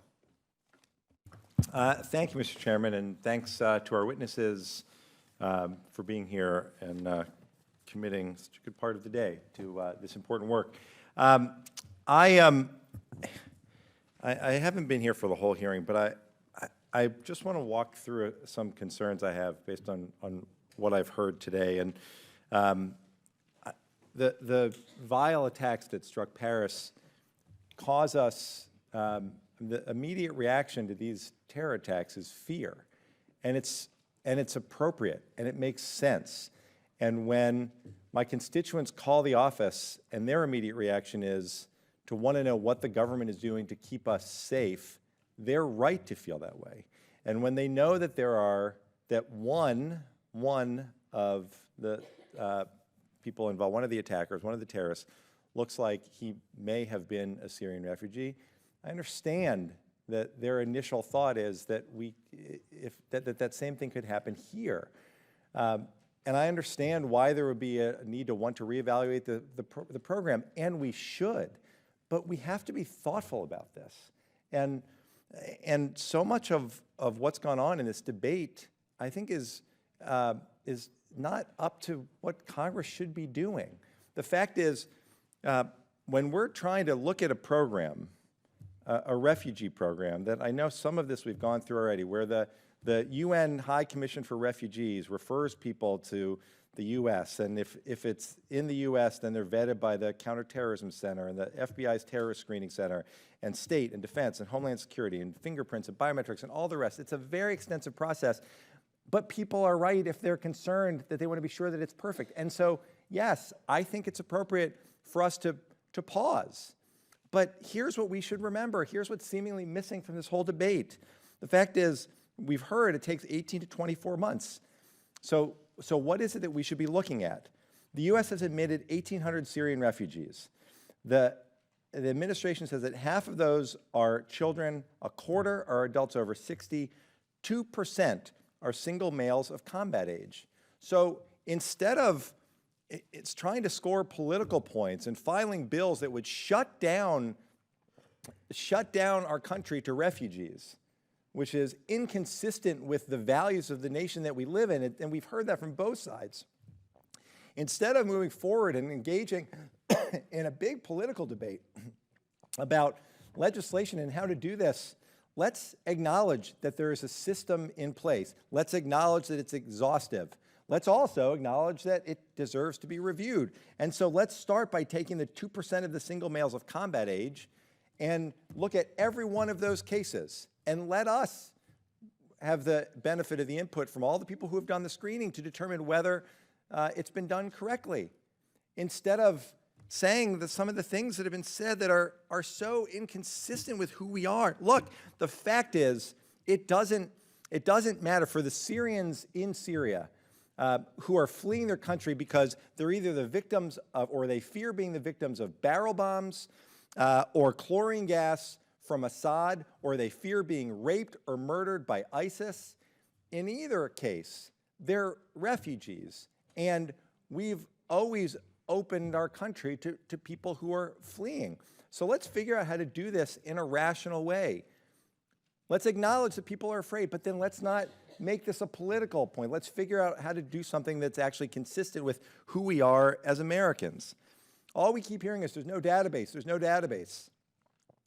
Thank you, Mr. Chairman, and thanks to our witnesses for being here and committing such a good part of the day to this important work. I haven't been here for the whole hearing, but I just want to walk through some concerns I have based on what I've heard today. And the vile attacks that struck Paris cause us, the immediate reaction to these terror attacks is fear. And it's appropriate, and it makes sense. And when my constituents call the office and their immediate reaction is to want to know what the government is doing to keep us safe, they're right to feel that way. And when they know that one of the people involved, one of the attackers, one of the terrorists, looks like he may have been a Syrian refugee, I understand that their initial thought is that that same thing could happen here. And I understand why there would be a need to want to reevaluate the program, and we should. But we have to be thoughtful about this. And so much of what's gone on in this debate, I think, is not up to what Congress should be doing. The fact is, when we're trying to look at a program, a refugee program, that I know some of this we've gone through already, where the UN High Commission for Refugees refers people to the U.S., and if it's in the U.S., then they're vetted by the Counterterrorism Center and the FBI's Terrorist Screening Center and State and Defense and Homeland Security and fingerprints and biometrics and all the rest. It's a very extensive process, but people are right if they're concerned that they want to be sure that it's perfect. And so, yes, I think it's appropriate for us to pause. But here's what we should remember. Here's what's seemingly missing from this whole debate. The fact is, we've heard it takes 18 to 24 months. So what is it that we should be looking at? The U.S. has admitted 1,800 Syrian refugees. The administration says that half of those are children, a quarter are adults over 60, 2% are single males of combat age. So instead of it's trying to score political points and filing bills that would shut down our country to refugees, which is inconsistent with the values of the nation that we live in, and we've heard that from both sides. Instead of moving forward and engaging in a big political debate about legislation and how to do this, let's acknowledge that there is a system in place. Let's acknowledge that it's exhaustive. Let's also acknowledge that it deserves to be reviewed. And so let's start by taking the 2% of the single males of combat age and look at every one of those cases. And let us have the benefit of the input from all the people who have done the screening to determine whether it's been done correctly. Instead of saying that some of the things that have been said that are so inconsistent with who we are. Look, the fact is, it doesn't matter for the Syrians in Syria who are fleeing their country because they're either the victims of, or they fear being the victims of barrel bombs or chlorine gas from Assad, or they fear being raped or murdered by ISIS. In either case, they're refugees. And we've always opened our country to people who are fleeing. So let's figure out how to do this in a rational way. Let's acknowledge that people are afraid, but then let's not make this a political point. Let's figure out how to do something that's actually consistent with who we are as Americans. All we keep hearing is there's no database, there's no database.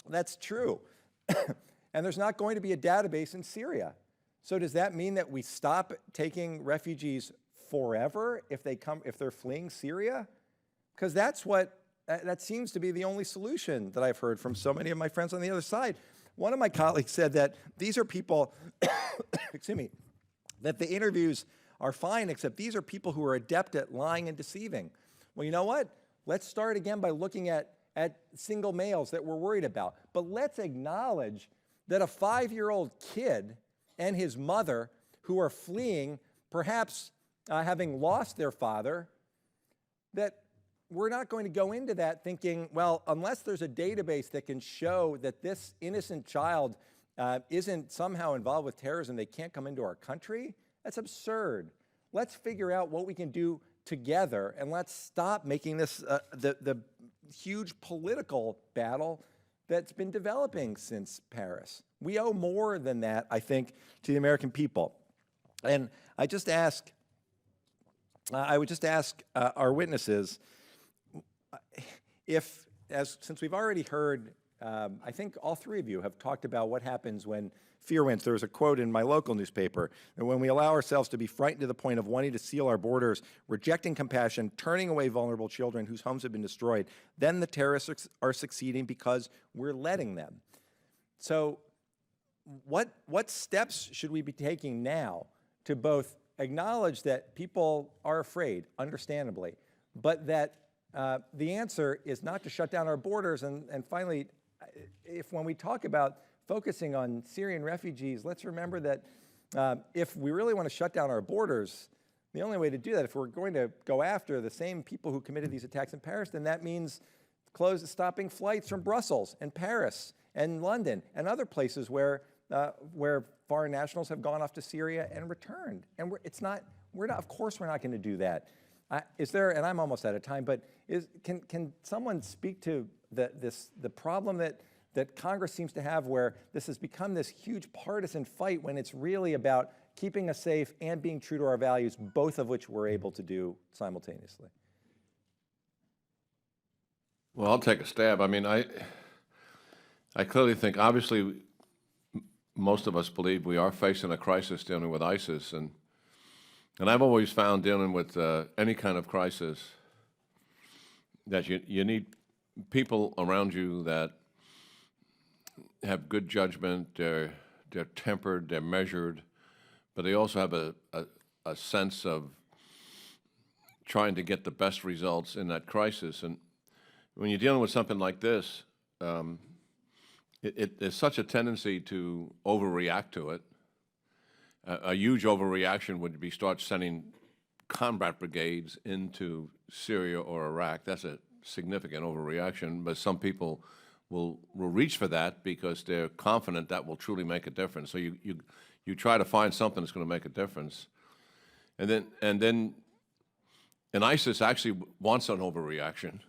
That's true. And there's not going to be a database in Syria. So does that mean that we stop taking refugees forever if they're fleeing Syria? Because that seems to be the only solution that I've heard from so many of my friends on the other side. One of my colleagues said that these are people, excuse me, that the interviews are fine, except these are people who are adept at lying and deceiving. Well, you know what? Let's start again by looking at single males that we're worried about. But let's acknowledge that a 5-year-old kid and his mother who are fleeing, perhaps having lost their father, that we're not going to go into that thinking, well, unless there's a database that can show that this innocent child isn't somehow involved with terrorism, they can't come into our country. That's absurd. Let's figure out what we can do together, and let's stop making this the huge political battle that's been developing since Paris. We owe more than that, I think, to the American people. And I would just ask our witnesses, since we've already heard, I think all three of you have talked about what happens when fear wins. There was a quote in my local newspaper that when we allow ourselves to be frightened to the point of wanting to seal our borders, rejecting compassion, turning away vulnerable children whose homes have been destroyed, then the terrorists are succeeding because we're letting them. So what steps should we be taking now to both acknowledge that people are afraid, understandably, but that the answer is not to shut down our borders? And finally, when we talk about focusing on Syrian refugees, let's remember that if we really want to shut down our borders, the only way to do that, if we're going to go after the same people who committed these attacks in Paris, then that means stopping flights from Brussels and Paris and London and other places where foreign nationals have gone off to Syria and returned. And of course we're not going to do that. And I'm almost out of time, but can someone speak to the problem that Congress seems to have, where this has become this huge partisan fight when it's really about keeping us safe and being true to our values, both of which we're able to do simultaneously? Well, I'll take a stab. I mean, I clearly think, obviously, most of us believe we are facing a crisis dealing with ISIS, and I've always found dealing with any kind of crisis that you need people around you that have good judgment, they're tempered, they're measured, but they also have a sense of trying to get the best results in that crisis. And when you're dealing with something like this, there's such a tendency to overreact to it. A huge overreaction would be start sending combat brigades into Syria or Iraq. That's a significant overreaction, but some people will reach for that because they're confident that will truly make a difference. So you try to find something that's going to make a difference, and ISIS actually wants an overreaction.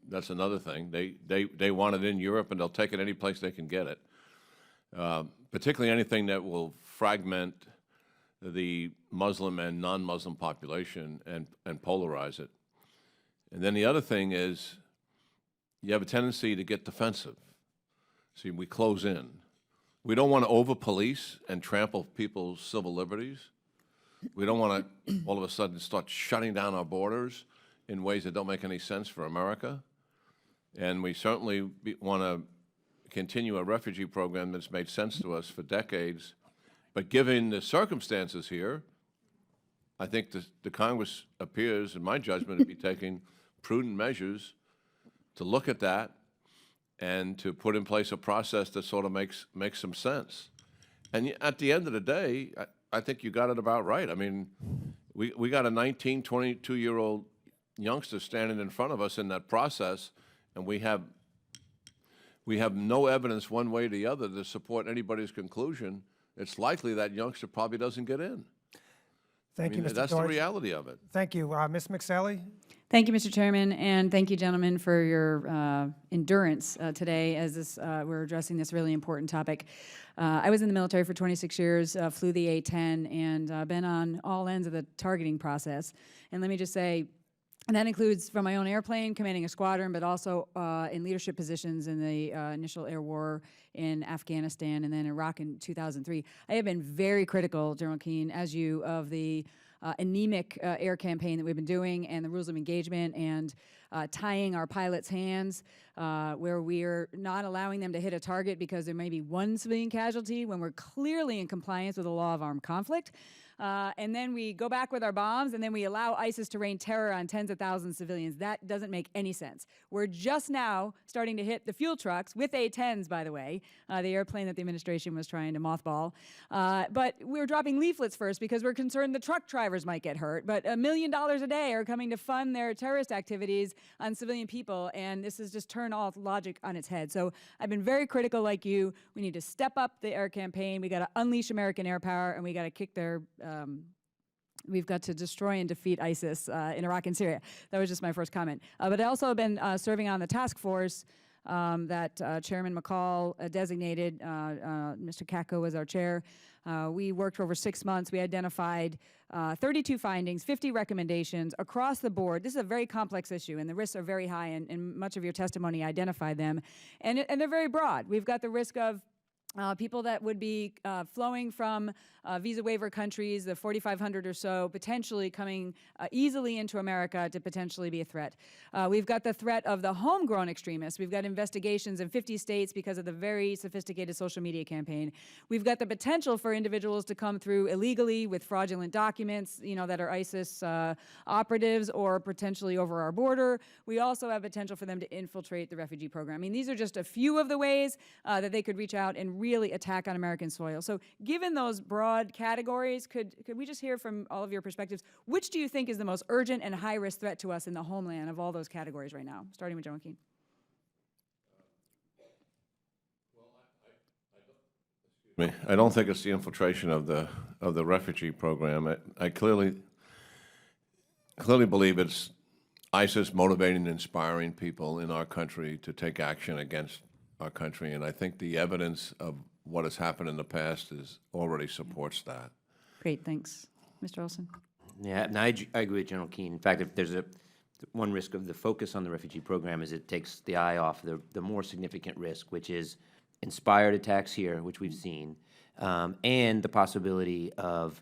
That's another thing. They want it in Europe, and they'll take it any place they can get it. Particularly anything that will fragment the Muslim and non-Muslim population and polarize it. And then the other thing is, you have a tendency to get defensive. See, we close in. We don't want to over-police and trample people's civil liberties. We don't want to all of a sudden start shutting down our borders in ways that don't make any sense for America. And we certainly want to continue a refugee program that's made sense to us for decades. But given the circumstances here, I think the Congress appears, in my judgment, to be taking prudent measures to look at that and to put in place a process that sort of makes some sense. And at the end of the day, I think you got it about right. I mean, we got a 19, 22-year-old youngster standing in front of us in that process, and we have no evidence one way or the other to support anybody's conclusion. It's likely that youngster probably doesn't get in. Thank you, Mr. That's Deutsch. the reality of it. Thank you. Ms. McSally? Thank you, Mr. Chairman, and thank you, gentlemen, for your endurance today as we're addressing this really important topic. I was in the military for 26 years, flew the A-10, and been on all ends of the targeting process. And let me just say, and that includes from my own airplane, commanding a squadron, but also in leadership positions in the initial air war in Afghanistan and then Iraq in 2003. I have been very critical, General Keane, as you, of the anemic air campaign that we've been doing and the rules of engagement and tying our pilots' hands where we're not allowing them to hit a target because there may be one civilian casualty when we're clearly in compliance with the law of armed conflict. And then we go back with our bombs, and then we allow ISIS to rain terror on tens of thousands of civilians. That doesn't make any sense. We're just now starting to hit the fuel trucks, with A-10s, by the way, the airplane that the administration was trying to mothball. But we're dropping leaflets first because we're concerned the truck drivers might get hurt. But $1 million a day are coming to fund their terrorist activities on civilian people, and this has just turned all logic on its head. So I've been very critical like you. We need to step up the air campaign. We got to unleash American air power, and we got to kick their we've got to destroy and defeat ISIS in Iraq and Syria. That was just my first comment. But I also have been serving on the task force that Chairman McCall designated. Mr. Kako was our chair. We worked for over 6 months. We identified 32 findings, 50 recommendations across the board. This is a very complex issue, and the risks are very high, and much of your testimony identified them. And they're very broad. We've got the risk of people that would be flowing from visa waiver countries, the 4,500 or so, potentially coming easily into America to potentially be a threat. We've got the threat of the homegrown extremists. We've got investigations in 50 states because of the very sophisticated social media campaign. We've got the potential for individuals to come through illegally with fraudulent documents, that are ISIS operatives or potentially over our border. We also have potential for them to infiltrate the refugee program. I mean, these are just a few of the ways that they could reach out and really attack on American soil. So given those broad categories, could we just hear from all of your perspectives, which do you think is the most urgent and high-risk threat to us in the homeland of all those categories right now, starting with Joe Keene? I don't think it's the infiltration of the refugee program. I clearly believe it's ISIS motivating and inspiring people in our country to take action against our country, and I think the evidence of what has happened in the past already supports that. Great, thanks. Mr. Olson? Yeah, and I agree with General Keene. In fact, if there's one risk of the focus on the refugee program is it takes the eye off the more significant risk, which is inspired attacks here, which we've seen, and the possibility of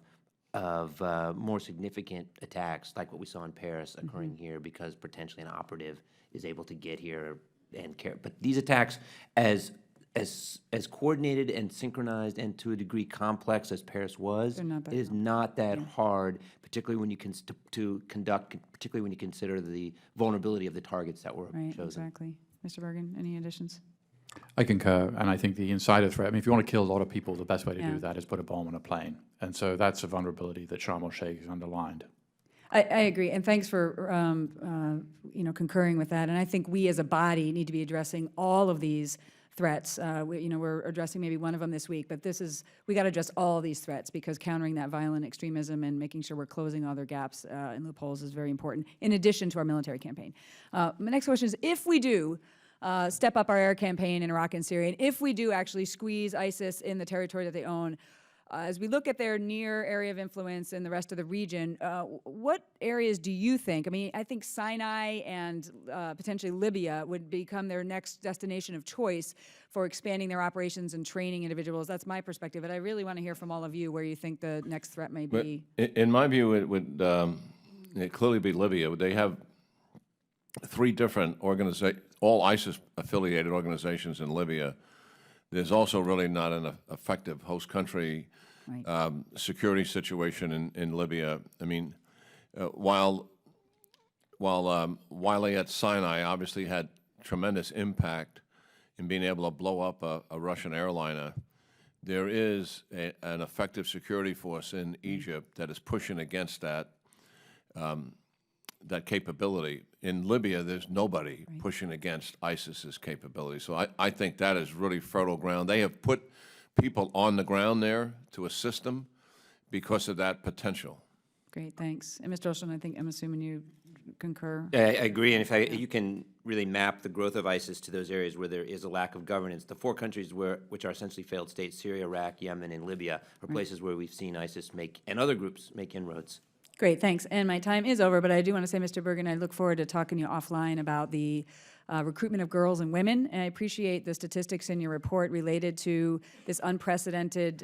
more significant attacks like what we saw in Paris occurring here because potentially an operative is able to get here and care. But these attacks, as coordinated and synchronized and to a degree complex as Paris was, it is not that hard, particularly when you particularly when you consider the vulnerability of the targets that were chosen. Exactly. Mr. Bergen, any additions? I concur, and I think the insider threat, I mean, if you want to kill a lot of people, the best way to do that is put a bomb on a plane. And so that's a vulnerability that Sharm el-Sheikh has underlined. I agree, and thanks for concurring with that. And I think we as a body need to be addressing all of these threats. We're addressing maybe one of them this week, but we got to address all of these threats because countering that violent extremism and making sure we're closing other gaps and loopholes is very important, in addition to our military campaign. My next question is, if we do step up our air campaign in Iraq and Syria, and if we do actually squeeze ISIS in the territory that they own, as we look at their near area of influence in the rest of the region, what areas do you think? I mean, I think Sinai and potentially Libya would become their next destination of choice for expanding their operations and training individuals. That's my perspective, but I really want to hear from all of you where you think the next threat may be. In my view, it would clearly be Libya. They have 3 different all ISIS-affiliated organizations in Libya. There's also really not an effective host country security situation in Libya. I mean, while Wiley at Sinai obviously had tremendous impact in being able to blow up a Russian airliner, there is an effective security force in Egypt that is pushing against that capability. In Libya, there's nobody pushing against ISIS's capability. So I think that is really fertile ground. They have put people on the ground there to assist them because of that potential. Great, thanks. And Mr. Olson, I'm assuming you concur. I agree, and if you can really map the growth of ISIS to those areas where there is a lack of governance, the 4 countries which are essentially failed states, Syria, Iraq, Yemen, and Libya, are places where we've seen ISIS and other groups make inroads. Great, thanks. And my time is over, but I do want to say, Mr. Bergen, I look forward to talking to you offline about the recruitment of girls and women. And I appreciate the statistics in your report related to this unprecedented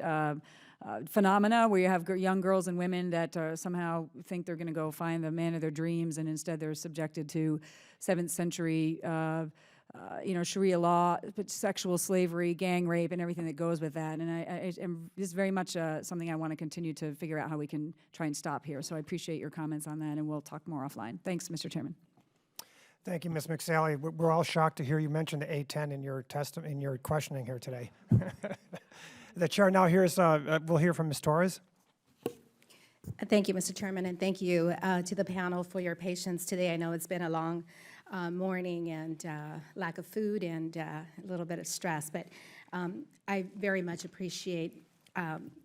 phenomena where you have young girls and women that somehow think they're going to go find the man of their dreams, and instead they're subjected to 7th century Sharia law, sexual slavery, gang rape, and everything that goes with that. And this is very much something I want to continue to figure out how we can try and stop here. So I appreciate your comments on that, and we'll talk more offline. Thanks, Mr. Chairman. Thank you, Ms. McSally. We're all shocked to hear you mention the A10 in your questioning here today. The chair now we'll hear from Ms. Torres. Thank you, Mr. Chairman, and thank you to the panel for your patience today. I know it's been a long morning and lack of food and a little bit of stress, but I very much appreciate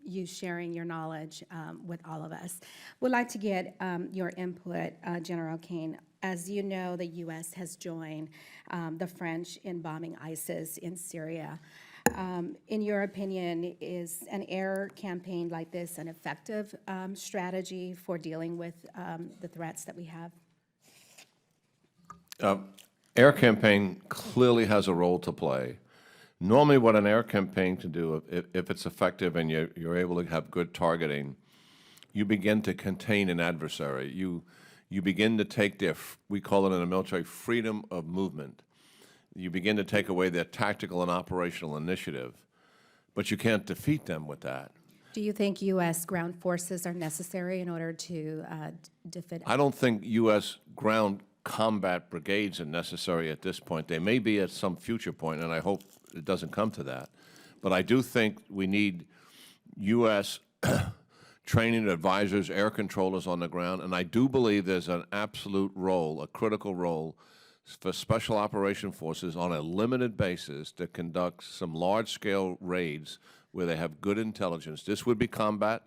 you sharing your knowledge with all of us. Would like to get your input, General Kane. As you know, the U.S. has joined the French in bombing ISIS in Syria. In your opinion, is an air campaign like this an effective strategy for dealing with the threats that we have? Air campaign clearly has a role to play. Normally what an air campaign can do, if it's effective and you're able to have good targeting, you begin to contain an adversary. You begin to take their, we call it in the military, freedom of movement. You begin to take away their tactical and operational initiative, but you can't defeat them with that. Do you think U.S. ground forces are necessary in order to defeat? I don't think U.S. ground combat brigades are necessary at this point. They may be at some future point, and I hope it doesn't come to that. But I do think we need U.S. training advisors, air controllers on the ground, and I do believe there's an absolute role, a critical role, for Special Operation Forces on a limited basis to conduct some large-scale raids where they have good intelligence. This would be combat,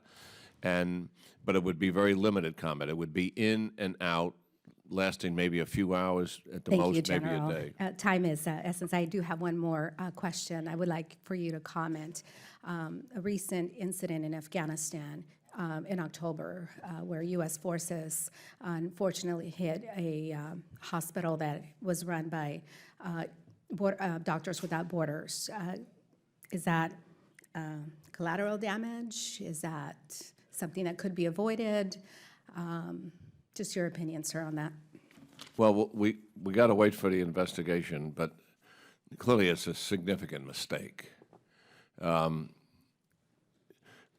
but it would be very limited combat. It would be in and out, lasting maybe a few hours at the most, maybe a day. Time is essence. I do have one more question. I would like for you to comment. A recent incident in Afghanistan in October where U.S. forces unfortunately hit a hospital that was run by Doctors Without Borders. Is that collateral damage? Is that something that could be avoided? Just your opinion, sir, on that. Well, we got to wait for the investigation, but clearly it's a significant mistake.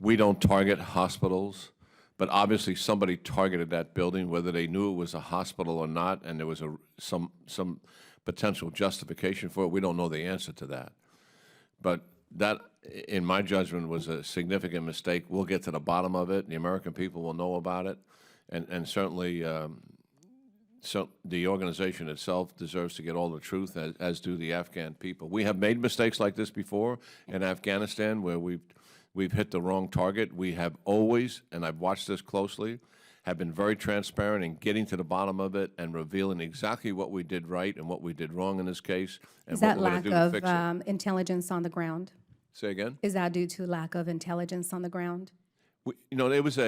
We don't target hospitals, but obviously somebody targeted that building, whether they knew it was a hospital or not, and there was some potential justification for it. We don't know the answer to that. But that, in my judgment, was a significant mistake. We'll get to the bottom of it. The American people will know about it. And certainly so the organization itself deserves to get all the truth, as do the Afghan people. We have made mistakes like this before in Afghanistan where we've hit the wrong target. We have always, and I've watched this closely, have been very transparent in getting to the bottom of it and revealing exactly what we did right and what we did wrong in this case. And Is that what we're lack gonna do to fix it. of intelligence on the ground? Say again? Is that due to lack of intelligence on the ground? It was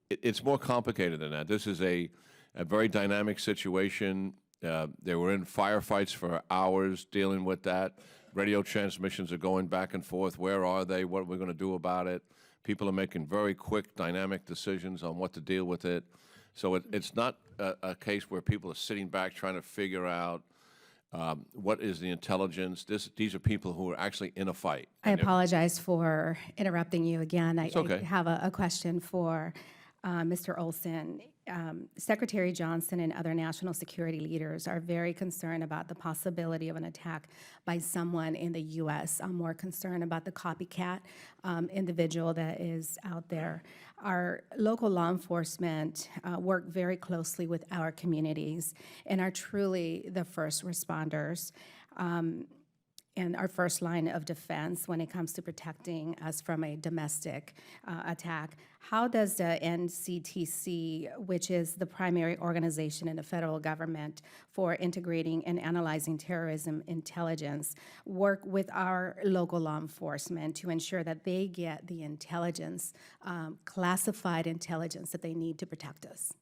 it's more complicated than that. This is a very dynamic situation. They were in firefights for hours dealing with that. Radio transmissions are going back and forth. Where are they? What are we going to do about it? People are making very quick, dynamic decisions on what to deal with it. So it's not a case where people are sitting back trying to figure out what is the intelligence. These are people who are actually in a fight. I apologize for interrupting you again. It's okay. I have a question for Mr. Olson. Secretary Johnson and other national security leaders are very concerned about the possibility of an attack by someone in the U.S. I'm more concerned about the copycat individual that is out there. Our local law enforcement work very closely with our communities and are truly the first responders and our first line of defense when it comes to protecting us from a domestic attack. How does the NCTC, which is the primary organization in the federal government for integrating and analyzing terrorism intelligence, work with our local law enforcement to ensure that they get the intelligence, classified intelligence that they need to protect us?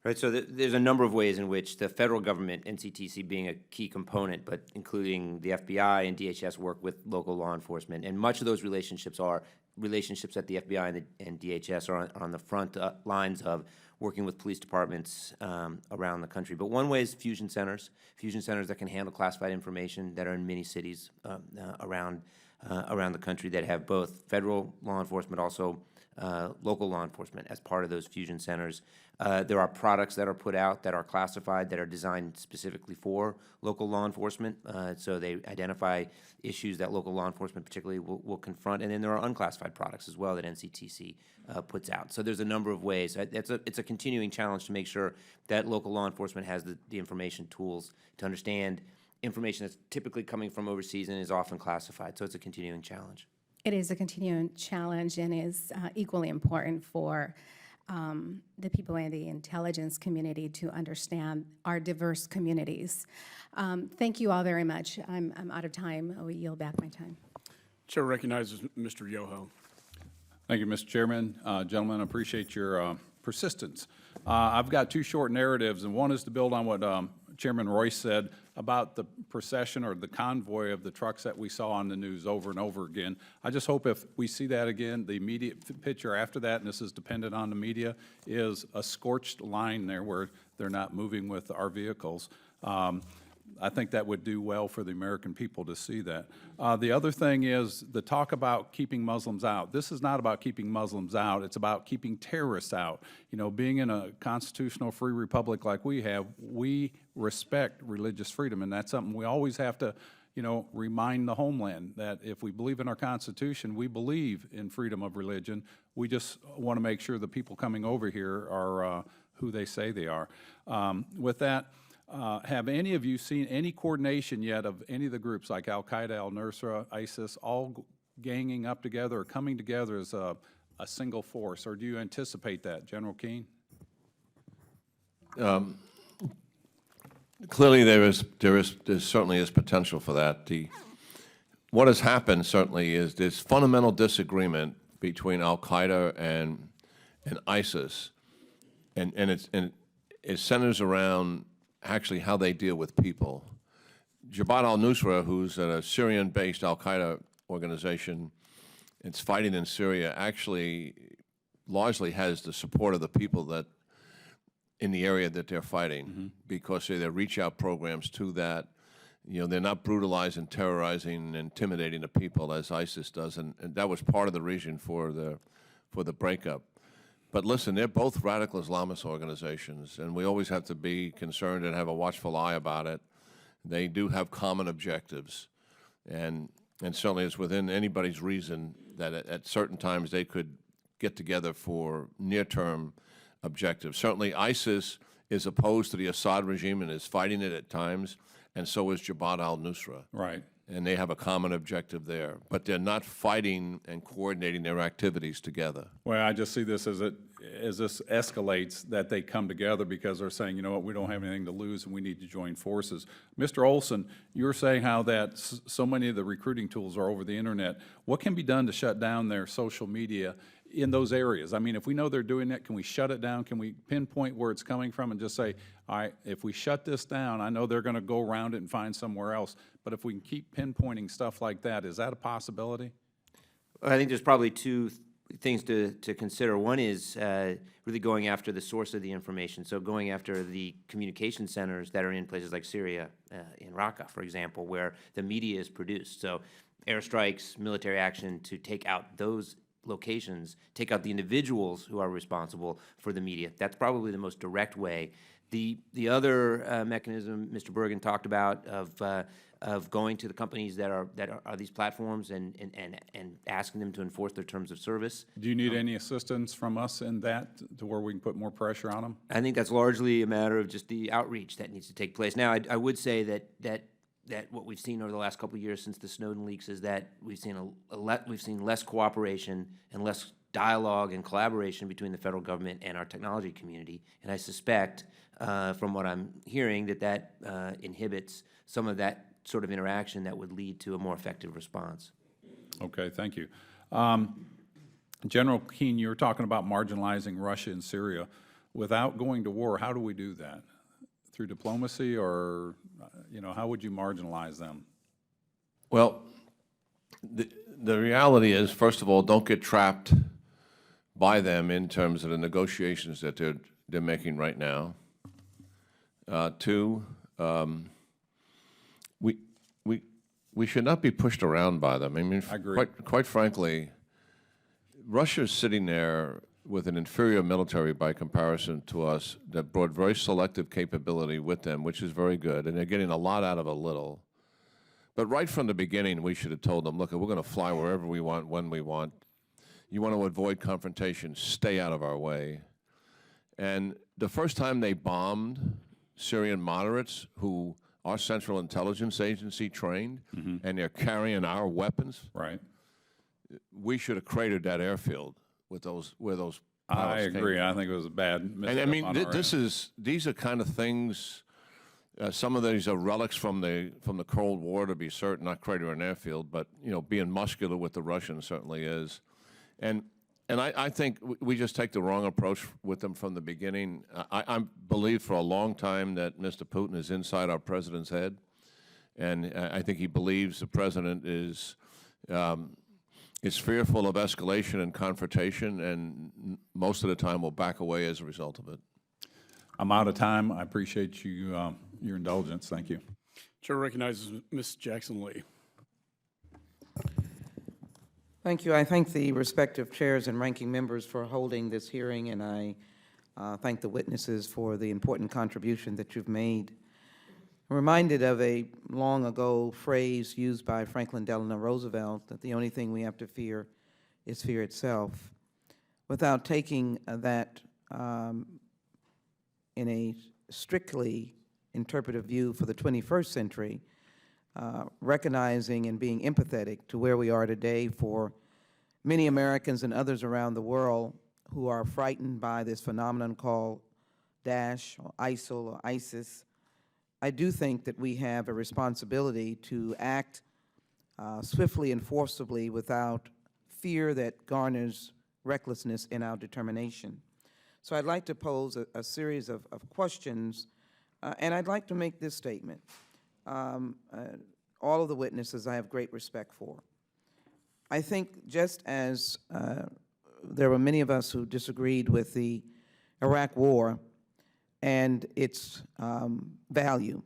Right, so there's a number of ways in which the federal government, NCTC being a key component, but including the FBI and DHS work with local law enforcement. And much of those relationships are relationships that the FBI and DHS are on the front lines of working with police departments around the country. But one way is fusion centers that can handle classified information that are in many cities around the country that have both federal law enforcement, also local law enforcement as part of those fusion centers. There are products that are put out that are classified, that are designed specifically for local law enforcement, so they identify issues that local law enforcement particularly will confront, and then there are unclassified products as well that NCTC puts out. So there's a number of ways. It's a continuing challenge to make sure that local law enforcement has the information tools to understand information that's typically coming from overseas and is often classified, so it's a continuing challenge. It is a continuing challenge and is equally important for the people in the intelligence community to understand our diverse communities. Thank you all very much. I'm out of time. I will yield back my time. Chair recognizes Mr. Yoho. Thank you, Mr. Chairman. Gentlemen, I appreciate your persistence. I've got two short narratives, and one is to build on what Chairman Royce said about the procession or the convoy of the trucks that we saw on the news over and over again. I just hope if we see that again, the immediate picture after that, and this is dependent on the media, is a scorched line there where they're not moving with our vehicles. I think that would do well for the American people to see that. The other thing is the talk about keeping Muslims out. This is not about keeping Muslims out. It's about keeping terrorists out. You know, being in a constitutional free republic like we have, we respect religious freedom, and that's something we always have to, you know, remind the homeland that if we believe in our Constitution, we believe in freedom of religion. We just want to make sure the people coming over here are who they say they are. With that, have any of you seen any coordination yet of any of the groups like Al-Qaeda, Al-Nusra, ISIS, all ganging up together or coming together as a single force, or do you anticipate that, General Keane? Clearly, there certainly is potential for that. What has happened certainly is this fundamental disagreement between Al-Qaeda and ISIS, and it centers around actually how they deal with people. Jabhat al-Nusra, who's a Syrian-based Al-Qaeda organization, it's fighting in Syria, actually largely has the support of the people that in the area that they're fighting, because of their reach-out programs to that. You know, they're not brutalizing, terrorizing, and intimidating the people as ISIS does, and that was part of the reason for the breakup. But listen, they're both radical Islamist organizations, and we always have to be concerned and have a watchful eye about it. They do have common objectives, and certainly it's within anybody's reason that at certain times they could get together for near-term objectives. Certainly ISIS is opposed to the Assad regime and is fighting it at times, and so is Jabhat al-Nusra. Right. And they have a common objective there, but they're not fighting and coordinating their activities together. Well, I just see this as this escalates, that they come together because they're saying, you know what, we don't have anything to lose and we need to join forces. Mr. Olson, you were saying how that so many of the recruiting tools are over the internet. What can be done to shut down their social media in those areas? I mean, if we know they're doing that, can we shut it down? Can we pinpoint where it's coming from and just say, all right, if we shut this down, I know they're going to go around it and find somewhere else, but if we can keep pinpointing stuff like that, is that a possibility? I think there's probably two things to consider. One is really going after the source of the information, so going after the communication centers that are in places like Syria, in Raqqa, for example, where the media is produced. So airstrikes, military action to take out those locations, take out the individuals who are responsible for the media. That's probably the most direct way. The other mechanism Mr. Bergen talked about of going to the companies that are these platforms and asking them to enforce their terms of service. Do you need any assistance from us in that to where we can put more pressure on them? I think that's largely a matter of just the outreach that needs to take place. Now, I would say that what we've seen over the last couple of years since the Snowden leaks is that we've seen we've seen less cooperation and less dialogue and collaboration between the federal government and our technology community. And I suspect, from what I'm hearing, that inhibits some of that sort of interaction that would lead to a more effective response. Okay, thank you. General Keane, you were talking about marginalizing Russia and Syria. Without going to war, how do we do that? Through diplomacy, or, you know, how would you marginalize them? Well, the reality is, first of all, don't get trapped by them in terms of the negotiations that they're making right now. Two, we should not be pushed around by them. I mean, I agree. Quite frankly, Russia's sitting there with an inferior military by comparison to us that brought very selective capability with them, which is very good, and they're getting a lot out of a little. But right from the beginning, we should have told them, look, we're going to fly wherever we want, when we want. You want to avoid confrontation, stay out of our way. And the first time they bombed Syrian moderates who our Central Intelligence Agency trained, and they're carrying our weapons. Right. we should have cratered that airfield with those, where those I pilots came agree. from. I think it was a bad And misstep I mean, on our end. these are kind of things, some of these are relics from the Cold War, to be certain, not crater an airfield, but, you know, being muscular with the Russians certainly is. And I think we just take the wrong approach with them from the beginning. I believed for a long time that Mr. Putin is inside our president's head, and I think he believes the president is fearful of escalation and confrontation, and most of the time will back away as a result of it. I'm out of time. I appreciate you, your indulgence. Thank you. Chair recognizes Ms. Jackson-Lee. Thank you. I thank the respective chairs and ranking members for holding this hearing, and I thank the witnesses for the important contribution that you've made. I'm reminded of a long ago phrase used by Franklin Delano Roosevelt, that the only thing we have to fear is fear itself. Without taking that in a strictly interpretive view for the 21st century, recognizing and being empathetic to where we are today for many Americans and others around the world who are frightened by this phenomenon called Daesh or ISIL or ISIS. I do think that we have a responsibility to act swiftly and forcibly without fear that garners recklessness in our determination. So I'd like to pose a series of questions, and I'd like to make this statement. All of the witnesses I have great respect for. I think just as there were many of us who disagreed with the Iraq War and its value,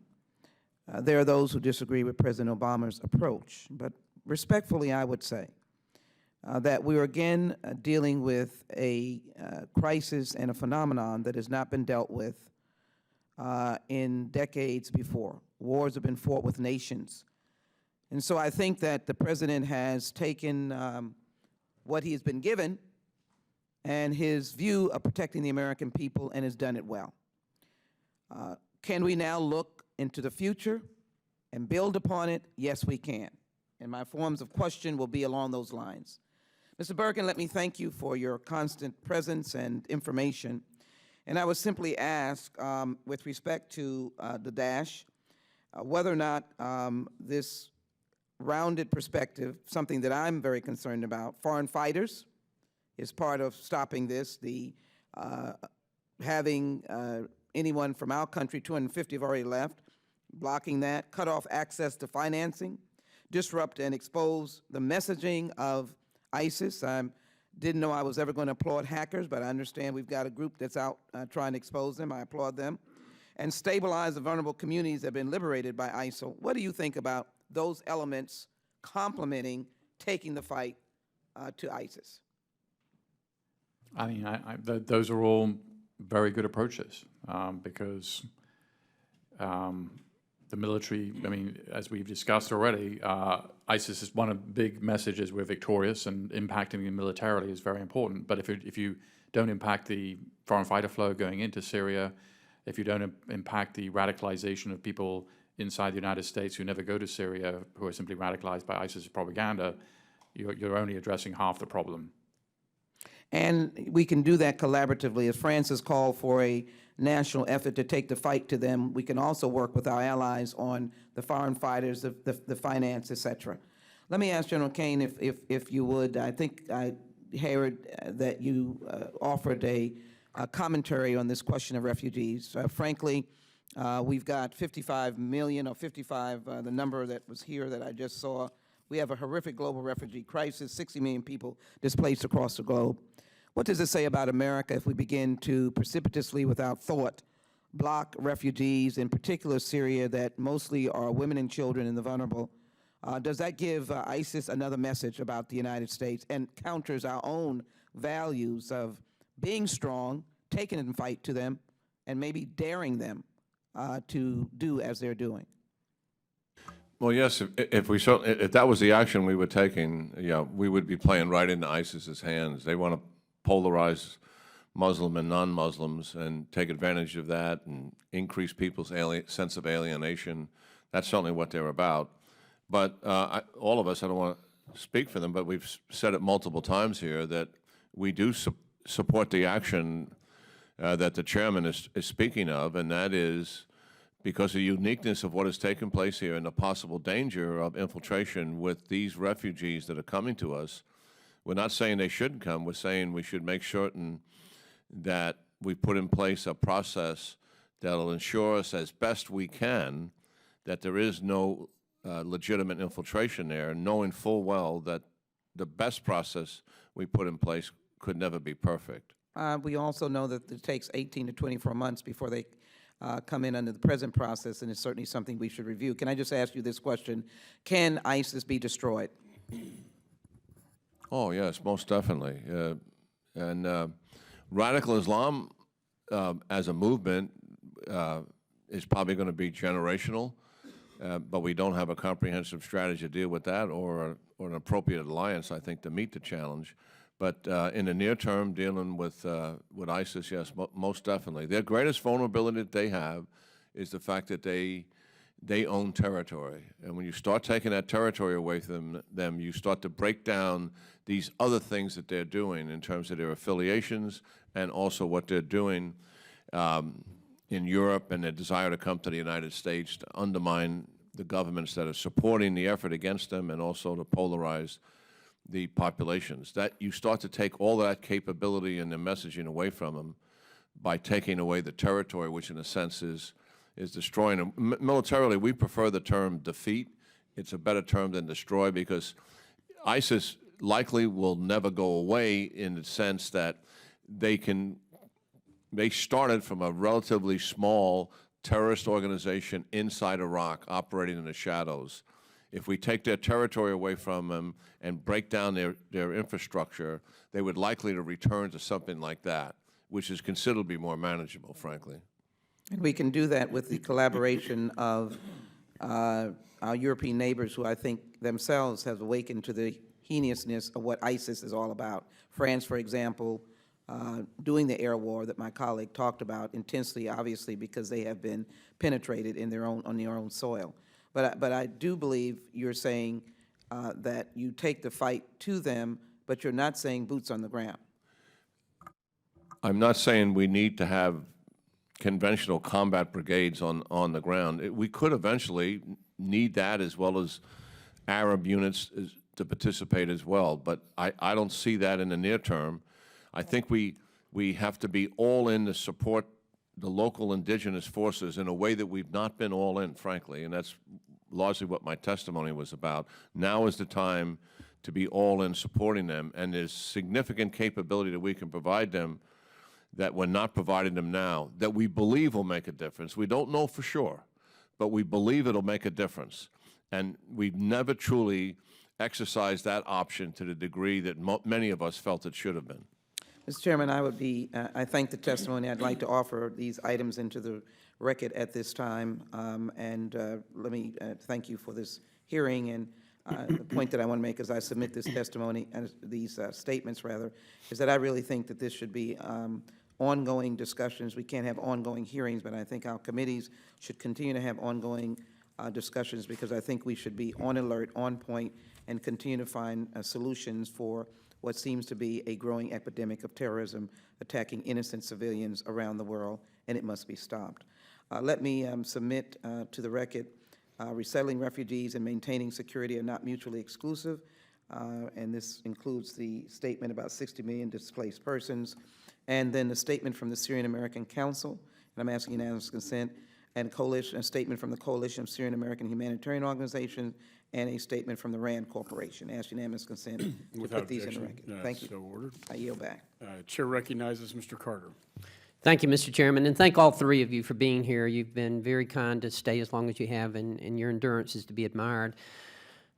there are those who disagree with President Obama's approach. But respectfully, I would say that we are again dealing with a crisis and a phenomenon that has not been dealt with in decades before. Wars have been fought with nations. And so I think that the President has taken what he has been given and his view of protecting the American people and has done it well. Can we now look into the future and build upon it? Yes, we can. And my forms of question will be along those lines. Mr. Bergen, let me thank you for your constant presence and information. And I would simply ask, with respect to the Daesh, whether or not this rounded perspective, something that I'm very concerned about, foreign fighters is part of stopping this. The having anyone from our country, 250 have already left, blocking that, cut off access to financing, disrupt and expose the messaging of ISIS. I didn't know I was ever going to applaud hackers, but I understand we've got a group that's out trying to expose them. I applaud them. And stabilize the vulnerable communities that have been liberated by ISIL. What do you think about those elements complementing taking the fight to ISIS? I mean, those are all very good approaches because the military, I mean, as we've discussed already, ISIS is one of the big messages we're victorious, and impacting them militarily is very important. But if you don't impact the foreign fighter flow going into Syria, if you don't impact the radicalization of people inside the United States who never go to Syria, who are simply radicalized by ISIS propaganda, you're only addressing half the problem. And we can do that collaboratively. As France has called for a national effort to take the fight to them, we can also work with our allies on the foreign fighters, the finance, et cetera. Let me ask General Kane, if you would. I think I heard that you offered a commentary on this question of refugees. Frankly, we've got 55 million, or 55, the number that was here that I just saw. We have a horrific global refugee crisis, 60 million people displaced across the globe. What does it say about America if we begin to precipitously, without thought, block refugees, in particular Syria, that mostly are women and children and the vulnerable? Does that give ISIS another message about the United States and counters our own values of being strong, taking a fight to them, and maybe daring them to do as they're doing? Well, yes, if that was the action we were taking, yeah, we would be playing right into ISIS's hands. They want to polarize Muslim and non-Muslims and take advantage of that and increase people's sense of alienation. That's certainly what they're about. But all of us, I don't want speak for them, but we've said it multiple times here that we do support the action that the chairman is speaking of, and that is because of the uniqueness of what has taken place here and the possible danger of infiltration with these refugees that are coming to us. We're not saying they shouldn't come. We're saying we should make certain that we put in place a process that will ensure us as best we can that there is no legitimate infiltration there, knowing full well that the best process we put in place could never be perfect. We also know that it takes 18 to 24 months before they come in under the present process, and it's certainly something we should review. Can I just ask you this question? Can ISIS be destroyed? Oh, yes, most definitely. Radical Islam as a movement is probably going to be generational, but we don't have a comprehensive strategy to deal with that or an appropriate alliance, I think, to meet the challenge. But in the near term, dealing with ISIS, yes, most definitely. Their greatest vulnerability that they have is the fact that they own territory. And when you start taking that territory away from them, you start to break down these other things that they're doing in terms of their affiliations and also what they're doing in Europe and their desire to come to the United States to undermine the governments that are supporting the effort against them and also to polarize the populations. That you start to take all that capability and the messaging away from them by taking away the territory, which in a sense is destroying them. Militarily, we prefer the term defeat. It's a better term than destroy because ISIS likely will never go away in the sense that they started from a relatively small terrorist organization inside Iraq operating in the shadows. If we take their territory away from them and break down their infrastructure, they would likely to return to something like that, which is considerably more manageable, frankly. And we can do that with the collaboration of our European neighbors who I think themselves have awakened to the heinousness of what ISIS is all about. France, for example, doing the air war that my colleague talked about intensely, obviously, because they have been penetrated in on their own soil. But I do believe you're saying that you take the fight to them, but you're not saying boots on the ground. I'm not saying we need to have conventional combat brigades on the ground. We could eventually need that as well as Arab units to participate as well, but I don't see that in the near term. I think we have to be all in to support the local indigenous forces in a way that we've not been all in, frankly, and that's largely what my testimony was about. Now is the time to be all in supporting them, and there's significant capability that we can provide them that we're not providing them now, that we believe will make a difference. We don't know for sure, but we believe it'll make a difference. And we've never truly exercised that option to the degree that many of us felt it should have been. Mr. Chairman, I thank the testimony. I'd like to offer these items into the record at this time, and let me thank you for this hearing. And the point that I want to make as I submit this testimony, and these statements rather, is that I really think that this should be ongoing discussions. We can't have ongoing hearings, but I think our committees should continue to have ongoing discussions because I think we should be on alert, on point, and continue to find solutions for what seems to be a growing epidemic of terrorism attacking innocent civilians around the world, and it must be stopped. Let me submit to the record, resettling refugees and maintaining security are not mutually exclusive, and this includes the statement about 60 million displaced persons, and then the statement from the Syrian American Council, and I'm asking unanimous consent, and a statement from the Coalition of Syrian American Humanitarian Organizations, and a statement from the RAND Corporation. Ask unanimous consent to put these in the record. Thank you. So ordered. I yield back. Chair recognizes Mr. Carter. Thank you, Mr. Chairman, and thank all three of you for being here. You've been very kind to stay as long as you have, and your endurance is to be admired.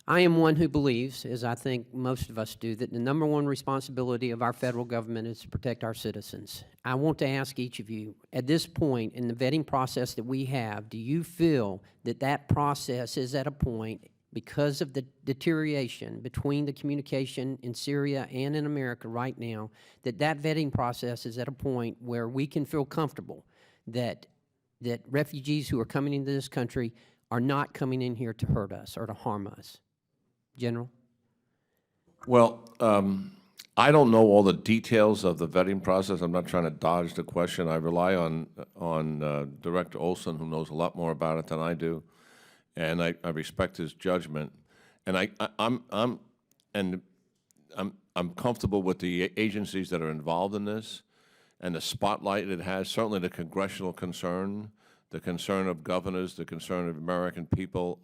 I am one who believes, as I think most of us do, that the number one responsibility of our federal government is to protect our citizens. I want to ask each of you, at this point in the vetting process that we have, do you feel that that process is at a point, because of the deterioration between the communication in Syria and in America right now, that that vetting process is at a point where we can feel comfortable that refugees who are coming into this country are not coming in here to hurt us or to harm us? General? Well, I don't know all the details of the vetting process. I'm not trying to dodge the question. I rely on Director Olson, who knows a lot more about it than I do, and I respect his judgment. And I'm comfortable with the agencies that are involved in this, and the spotlight it has. Certainly, the congressional concern, the concern of governors, the concern of American people.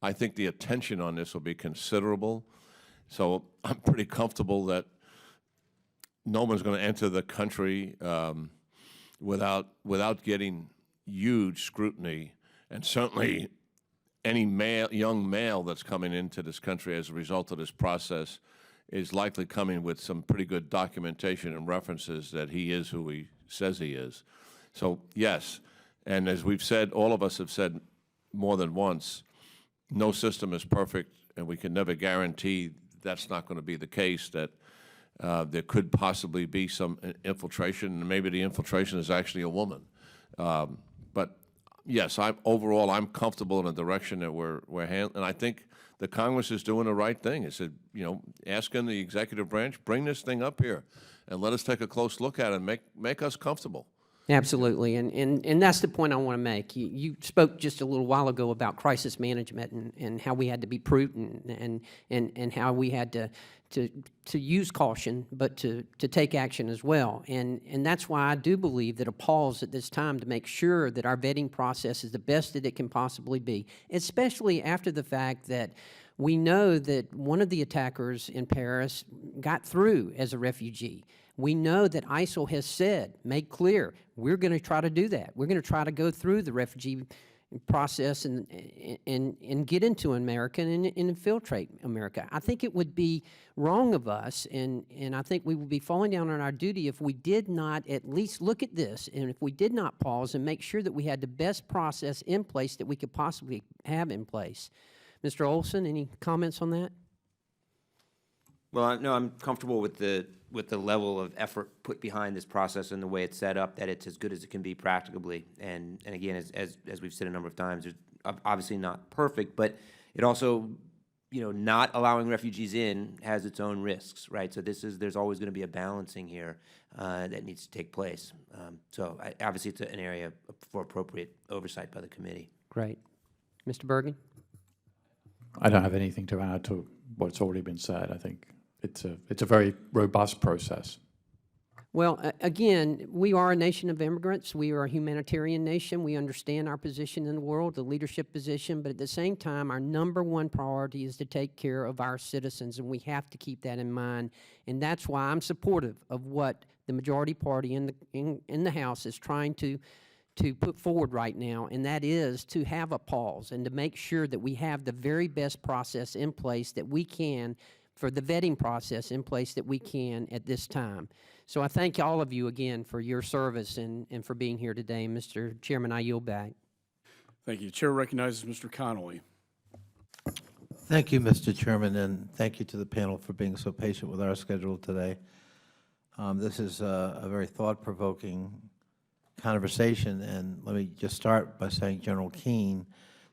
I think the attention on this will be considerable. So I'm pretty comfortable that no one's going to enter the country without getting huge scrutiny, and certainly any young male that's coming into this country as a result of this process is likely coming with some pretty good documentation and references that he is who he says he is. So yes, and as we've said, all of us have said more than once, no system is perfect, and we can never guarantee that's not going to be the case, that there could possibly be some infiltration, and maybe the infiltration is actually a woman. But yes, overall I'm comfortable in the direction that we're handling, and I think the Congress is doing the right thing. It said, asking the executive branch, bring this thing up here and let us take a close look at it and make us comfortable. Absolutely, and that's the point I want to make. You spoke just a little while ago about crisis management and how we had to be prudent and how we had to use caution, but to take action as well. And that's why I do believe that a pause at this time to make sure that our vetting process is the best that it can possibly be, especially after the fact that we know that one of the attackers in Paris got through as a refugee. We know that ISIL has made clear, we're going to try to do that. We're going to try to go through the refugee process and get into America and infiltrate America. I think it would be wrong of us, and I think we would be falling down on our duty if we did not at least look at this, and if we did not pause and make sure that we had the best process in place that we could possibly have in place. Mr. Olson, any comments on that? Well, no, I'm comfortable with the level of effort put behind this process and the way it's set up, that it's as good as it can be practicably. And again, as we've said a number of times, it's obviously not perfect, but it also, not allowing refugees in has its own risks, right? So there's always going to be a balancing here that needs to take place. So obviously it's an area for appropriate oversight by the committee. Great. Mr. Bergen? I don't have anything to add to what's already been said. I think it's a very robust process. Well, again, we are a nation of immigrants. We are a humanitarian nation. We understand our position in the world, the leadership position, but at the same time, our number one priority is to take care of our citizens, and we have to keep that in mind. And that's why I'm supportive of what the majority party in the House is trying to put forward right now, and that is to have a pause and to make sure that we have the very best process in place that we can, for the vetting process in place that we can at this time. So I thank all of you again for your service and for being here today. Mr. Chairman, I yield back. Thank you. The chair recognizes Mr. Connolly. Thank you, Mr. Chairman, and thank you to the panel for being so patient with our schedule today. This is a very thought-provoking conversation, and let me just start by saying, General Keane,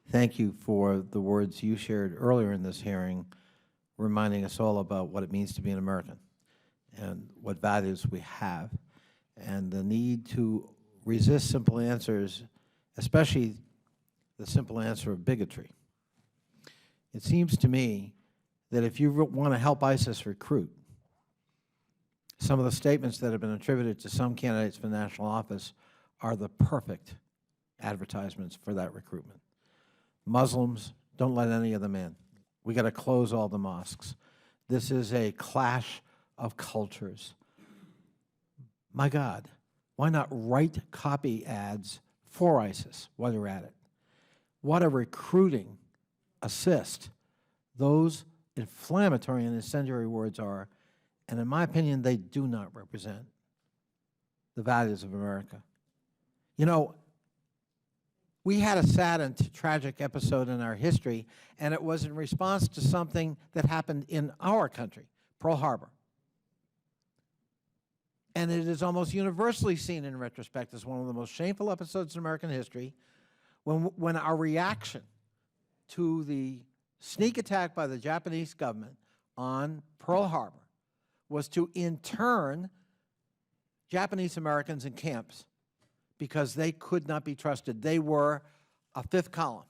thank you for the words you shared earlier in this hearing, reminding us all about what it means to be an American and what values we have, and the need to resist simple answers, especially the simple answer of bigotry. It seems to me that if you want to help ISIS recruit, some of the statements that have been attributed to some candidates for national office are the perfect advertisements for that recruitment. Muslims, don't let any of them in. We got to close all the mosques. This is a clash of cultures. My God, why not write copy ads for ISIS while you're at it? What a recruiting assist those inflammatory and incendiary words are, and in my opinion, they do not represent the values of America. We had a sad and tragic episode in our history, and it was in response to something that happened in our country, Pearl Harbor. And it is almost universally seen in retrospect as one of the most shameful episodes in American history, when our reaction to the sneak attack by the Japanese government on Pearl Harbor was to intern Japanese Americans in camps because they could not be trusted. They were a fifth column.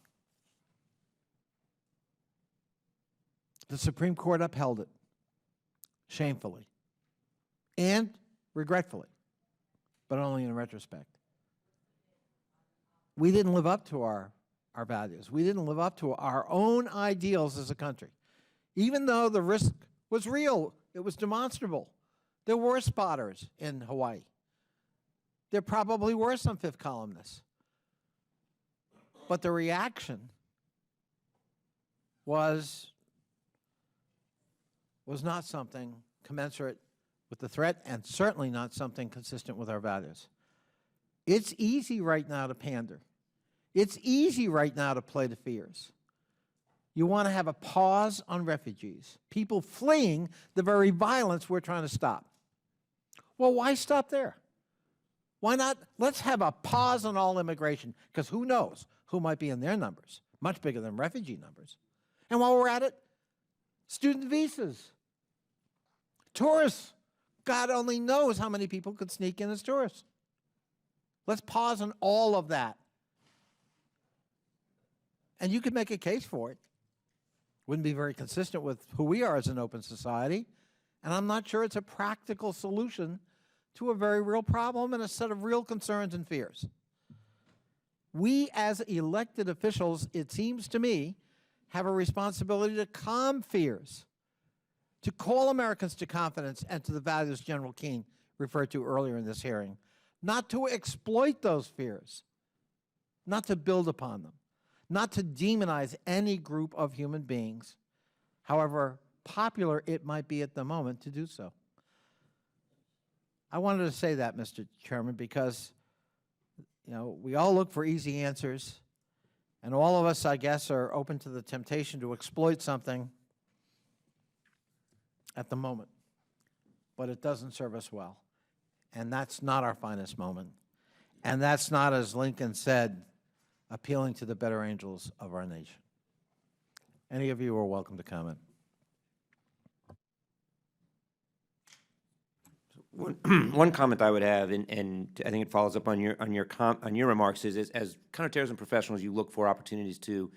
The Supreme Court upheld it, shamefully and regretfully, but only in retrospect. We didn't live up to our values. We didn't live up to our own ideals as a country. Even though the risk was real, it was demonstrable. There were spotters in Hawaii. There probably were some fifth columnists. But the reaction was not something commensurate with the threat, and certainly not something consistent with our values. It's easy right now to pander. It's easy right now to play to fears. You want to have a pause on refugees, people fleeing the very violence we're trying to stop. Well, why stop there? Why not? Let's have a pause on all immigration, because who knows who might be in their numbers, much bigger than refugee numbers. And while we're at it, student visas, tourists. God only knows how many people could sneak in as tourists. Let's pause on all of that. And you could make a case for it. Wouldn't be very consistent with who we are as an open society. And I'm not sure it's a practical solution to a very real problem and a set of real concerns and fears. We as elected officials, it seems to me, have a responsibility to calm fears, to call Americans to confidence and to the values General Keane referred to earlier in this hearing, not to exploit those fears, not to build upon them, not to demonize any group of human beings, however popular it might be at the moment to do so. I wanted to say that, Mr. Chairman, because we all look for easy answers, and all of us, I guess, are open to the temptation to exploit something at the moment, but it doesn't serve us well. And that's not our finest moment. And that's not, as Lincoln said, appealing to the better angels of our nation. Any of you are welcome to comment. One comment I would have, and I think it follows up on your remarks, is as counterterrorism professionals, you look for opportunities to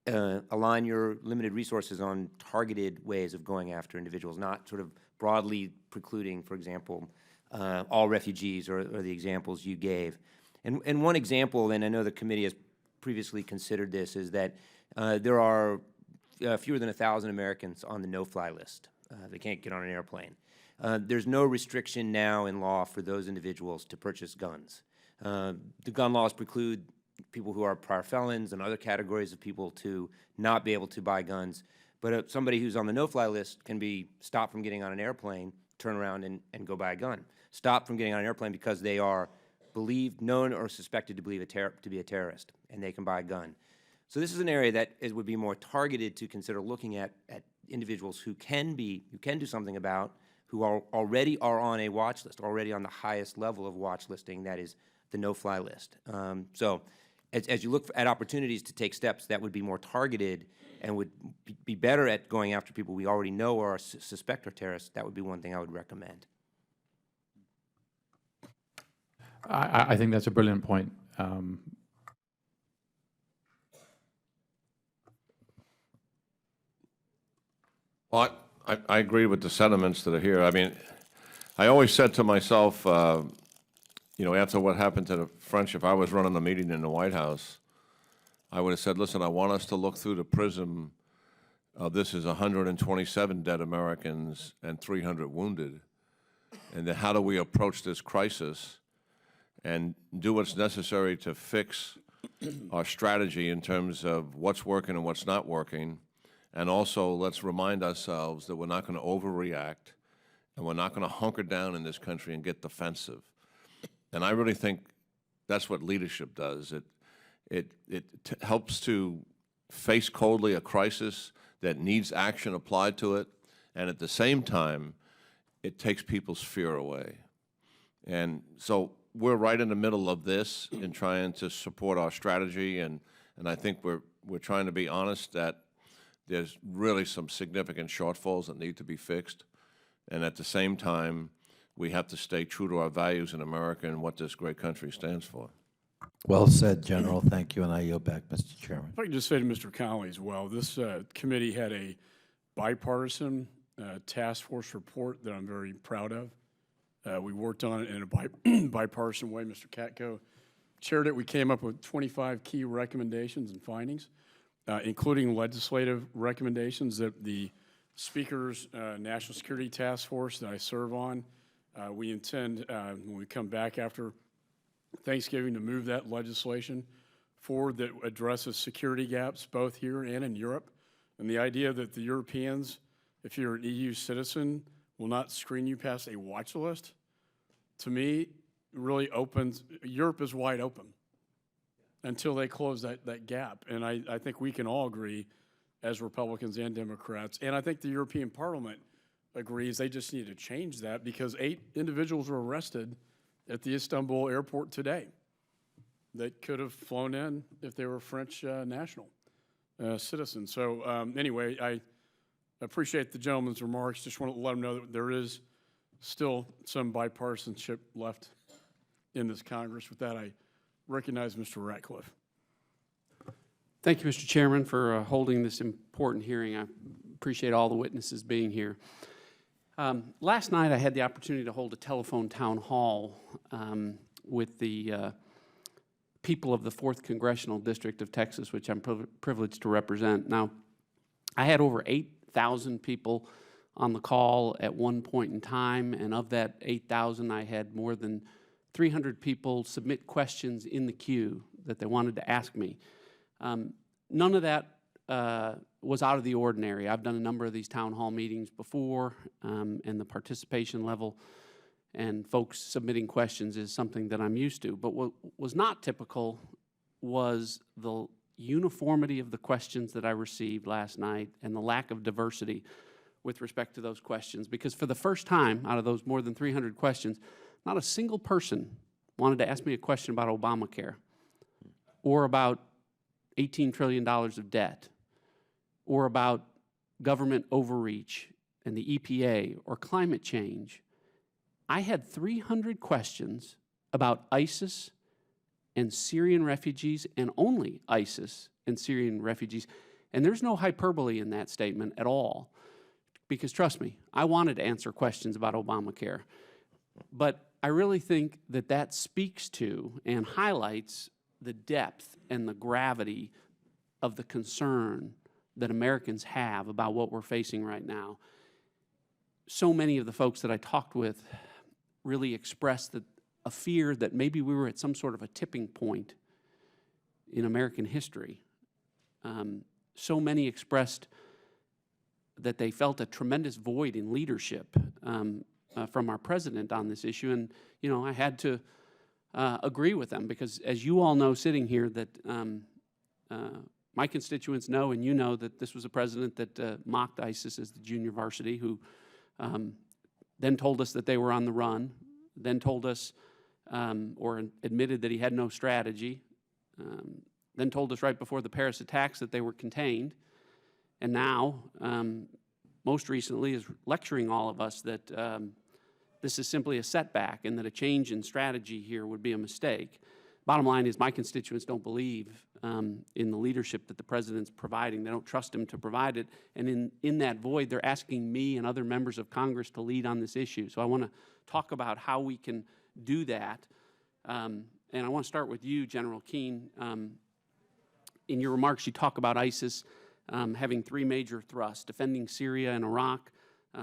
align your limited resources on targeted ways of going after individuals, not sort of broadly precluding, for example, all refugees or the examples you gave. And one example, and I know the committee has previously considered this, is that there are fewer than 1,000 Americans on the no-fly list. They can't get on an airplane. There's no restriction now in law for those individuals to purchase guns. The gun laws preclude people who are prior felons and other categories of people to not be able to buy guns. But somebody who's on the no-fly list can be stopped from getting on an airplane, turn around and go buy a gun. Stopped from getting on an airplane because they are believed, known, or suspected to be a terrorist, and they can buy a gun. So this is an area that would be more targeted to consider looking at individuals who can do something about, who already are on a watch list, already on the highest level of watch listing, that is the no-fly list. So as you look at opportunities to take steps that would be more targeted and would be better at going after people we already know or suspect are terrorists, that would be one thing I would recommend. I think that's a brilliant point. Well, I agree with the sentiments that are here. I mean, I always said to myself, after what happened to the French, if I was running a meeting in the White House, I would have said, listen, I want us to look through the prism of this is 127 dead Americans and 300 wounded, and then how do we approach this crisis and do what's necessary to fix our strategy in terms of what's working and what's not working. And also, let's remind ourselves that we're not going to overreact and we're not going to hunker down in this country and get defensive. And I really think that's what leadership does. It helps to face coldly a crisis that needs action applied to it, and at the same time, it takes people's fear away. And so we're right in the middle of this in trying to support our strategy, and I think we're trying to be honest that there's really some significant shortfalls that need to be fixed. And at the same time, we have to stay true to our values in America and what this great country stands for. Well said, General. Thank you, and I yield back, Mr. Chairman. If I can just say to Mr. Connolly as well, this committee had a bipartisan task force report that I'm very proud of. We worked on it in a bipartisan way. Mr. Katko chaired it. We came up with 25 key recommendations and findings, including legislative recommendations that the Speaker's National Security Task Force that I serve on, we intend, when we come back after Thanksgiving, to move that legislation forward that addresses security gaps both here and in Europe. And the idea that the Europeans, if you're an EU citizen, will not screen you past a watch list, to me, really opens, Europe is wide open until they close that gap. And I think we can all agree, as Republicans and Democrats, and I think the European Parliament agrees, they just need to change that, because 8 individuals were arrested at the Istanbul airport today that could have flown in if they were French national citizens. So anyway, I appreciate the gentleman's remarks. Just want to let him know that there is still some bipartisanship left in this Congress. With that, I recognize Mr. Ratcliffe. Thank you, Mr. Chairman, for holding this important hearing. I appreciate all the witnesses being here. Last night, I had the opportunity to hold a telephone town hall with the people of the 4th Congressional District of Texas, which I'm privileged to represent. Now, I had over 8,000 people on the call at one point in time, and of that 8,000, I had more than 300 people submit questions in the queue that they wanted to ask me. None of that was out of the ordinary. I've done a number of these town hall meetings before, and the participation level and folks submitting questions is something that I'm used to. But what was not typical was the uniformity of the questions that I received last night and the lack of diversity with respect to those questions. Because for the first time, out of those more than 300 questions, not a single person wanted to ask me a question about Obamacare or about $18 trillion of debt or about government overreach and the EPA or climate change. I had 300 questions about ISIS and Syrian refugees, and only ISIS and Syrian refugees. And there's no hyperbole in that statement at all, because trust me, I wanted to answer questions about Obamacare. But I really think that that speaks to and highlights the depth and the gravity of the concern that Americans have about what we're facing right now. So many of the folks that I talked with really expressed a fear that maybe we were at some sort of a tipping point in American history. So many expressed that they felt a tremendous void in leadership from our president on this issue. And, you know, I had to agree with them, because as you all know sitting here, that my constituents know, and you know, that this was a president that mocked ISIS as the junior varsity, who then told us that they were on the run, then told us or admitted that he had no strategy, then told us right before the Paris attacks that they were contained, and now, most recently, is lecturing all of us that this is simply a setback and that a change in strategy here would be a mistake. Bottom line is, my constituents don't believe in the leadership that the president's providing. They don't trust him to provide it. And in that void, they're asking me and other members of Congress to lead on this issue. So I want to talk about how we can do that. And I want to start with you, General Keane. In your remarks, you talk about ISIS having 3 major thrusts: defending Syria and Iraq.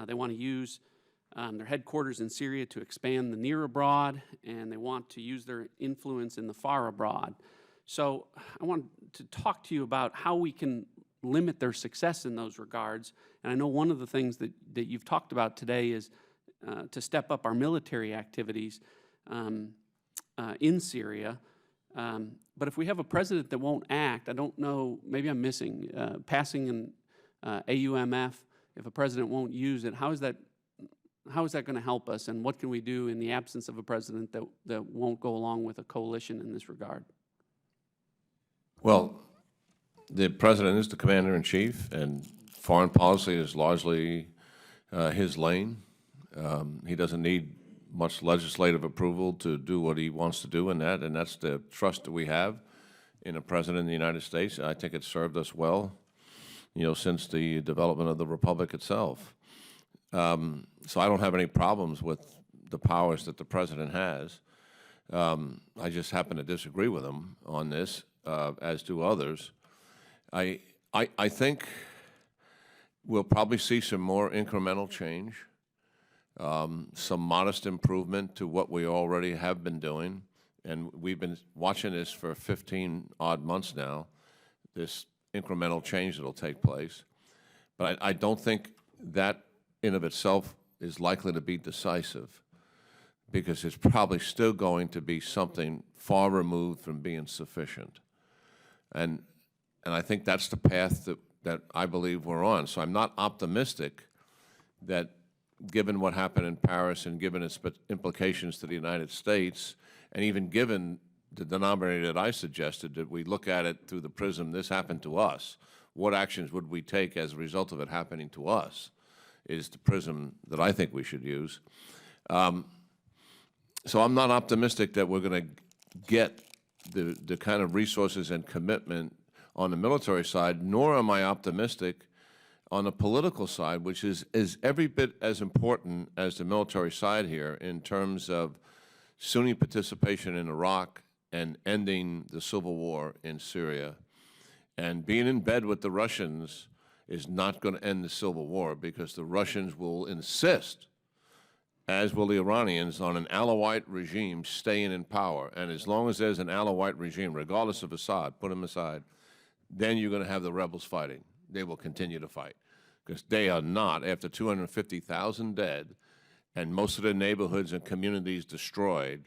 They want to use their headquarters in Syria to expand the near abroad, and they want to use their influence in the far abroad. So I want to talk to you about how we can limit their success in those regards. And I know one of the things that you've talked about today is to step up our military activities in Syria. But if we have a president that won't act, I don't know, maybe I'm missing, passing an AUMF, if a president won't use it, how is that going to help us, and what can we do in the absence of a president that won't go along with a coalition in this regard? Well, the President is the Commander-in-Chief, and foreign policy is largely his lane. He doesn't need much legislative approval to do what he wants to do in that, and that's the trust that we have in a President of the United States. I think it's served us well, since the development of the Republic itself. So I don't have any problems with the powers that the President has. I just happen to disagree with him on this, as do others. I think we'll probably see some more incremental change, some modest improvement to what we already have been doing. And we've been watching this for 15-odd months now, this incremental change that will take place. But I don't think that in of itself is likely to be decisive, because it's probably still going to be something far removed from being sufficient. And I think that's the path that I believe we're on. So I'm not optimistic that, given what happened in Paris and given its implications to the United States, and even given the denominator that I suggested, that we look at it through the prism, this happened to us, what actions would we take as a result of it happening to us, is the prism that I think we should use. So I'm not optimistic that we're going to get the kind of resources and commitment on the military side, nor am I optimistic on the political side, which is every bit as important as the military side here in terms of Sunni participation in Iraq and ending the civil war in Syria. And being in bed with the Russians is not going to end the civil war, because the Russians will insist, as will the Iranians, on an Alawite regime staying in power. And as long as there's an Alawite regime, regardless of Assad, put him aside, then you're going to have the rebels fighting. They will continue to fight, because they are not, after 250,000 dead and most of their neighborhoods and communities destroyed,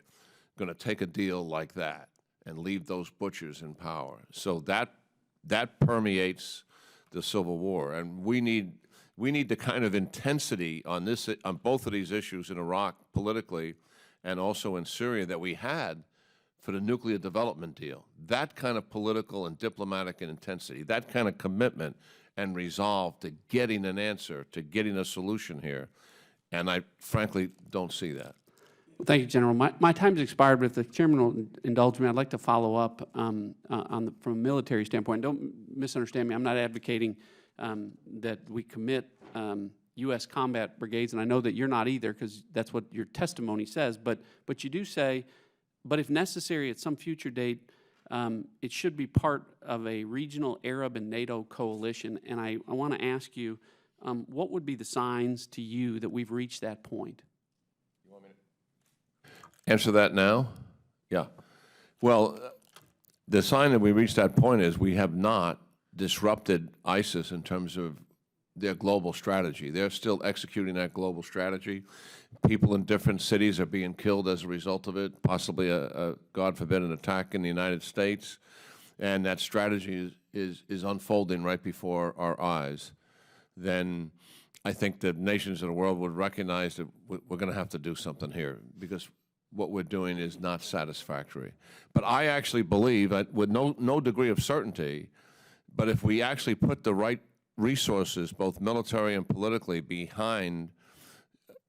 going to take a deal like that and leave those butchers in power. So that permeates the civil war, and we need the kind of intensity on both of these issues in Iraq politically and also in Syria that we had for the nuclear development deal. That kind of political and diplomatic intensity, that kind of commitment and resolve to getting an answer, to getting a solution here, and I frankly don't see that. Well, thank you, General. My time's expired, but if the Chairman will indulge me, I'd like to follow up from a military standpoint. Don't misunderstand me. I'm not advocating that we commit U.S. combat brigades, and I know that you're not either, because that's what your testimony says, but you do say, but if necessary at some future date, it should be part of a regional Arab and NATO coalition. And I want to ask you, what would be the signs to you that we've reached that point? You want me to answer that now? Yeah. Well, the sign that we reached that point is we have not disrupted ISIS in terms of their global strategy. They're still executing that global strategy. People in different cities are being killed as a result of it, possibly, God forbid, an attack in the United States. And that strategy is unfolding right before our eyes. Then I think the nations of the world would recognize that we're going to have to do something here, because what we're doing is not satisfactory. But I actually believe, that with no degree of certainty, but if we actually put the right resources, both military and politically, behind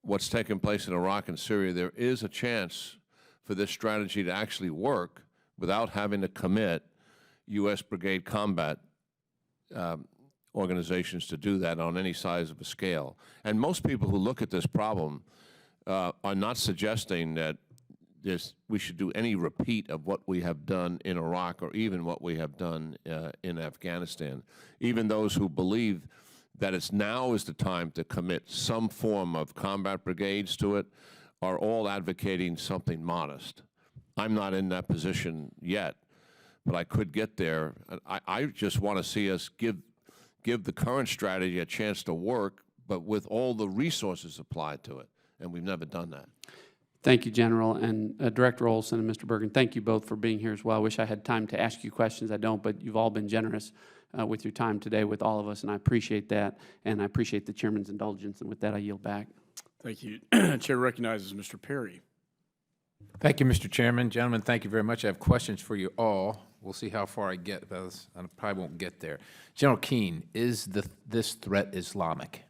what's taking place in Iraq and Syria, there is a chance for this strategy to actually work without having to commit U.S. brigade combat organizations to do that on any size of a scale. And most people who look at this problem are not suggesting that we should do any repeat of what we have done in Iraq or even what we have done in Afghanistan. Even those who believe that now is the time to commit some form of combat brigades to it are all advocating something modest. I'm not in that position yet, but I could get there. I just want to see us give the current strategy a chance to work, but with all the resources applied to it, and we've never done that. Thank you, General, and Director Olson and Mr. Bergen, thank you both for being here as well. I wish I had time to ask you questions. I don't, but you've all been generous with your time today with all of us, and I appreciate that, and I appreciate the Chairman's indulgence, and with that, I yield back. Thank you. Chair recognizes Mr. Perry. Thank you, Mr. Chairman. Gentlemen, thank you very much. I have questions for you all. We'll see how far I get. I probably won't get there. General Keane, is this threat Islamic?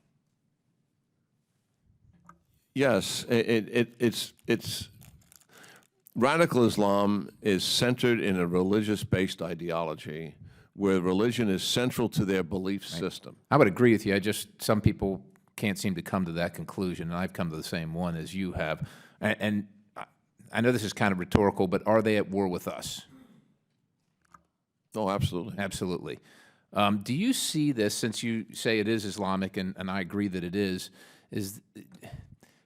Yes, it's radical Islam is centered in a religious-based ideology where religion is central to their belief system. I would agree with you. Some people can't seem to come to that conclusion, and I've come to the same one as you have. And I know this is kind of rhetorical, but are they at war with us? Oh, absolutely. Absolutely. Do you see this, since you say it is Islamic, and I agree that it is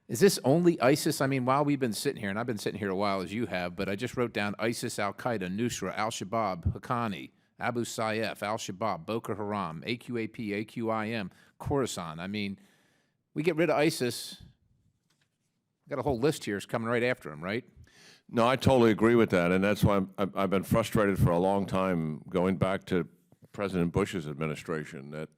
this only ISIS? I mean, while we've been sitting here, and I've been sitting here a while as you have, but I just wrote down ISIS, Al-Qaeda, Nusra, Al-Shabaab, Haqqani, Abu Sayyaf, Al-Shabaab, Boko Haram, AQAP, AQIM, Khorasan. I mean, we get rid of ISIS, got a whole list here. It's coming right after him, right? No, I totally agree with that, and that's why I've been frustrated for a long time, going back to President Bush's administration, that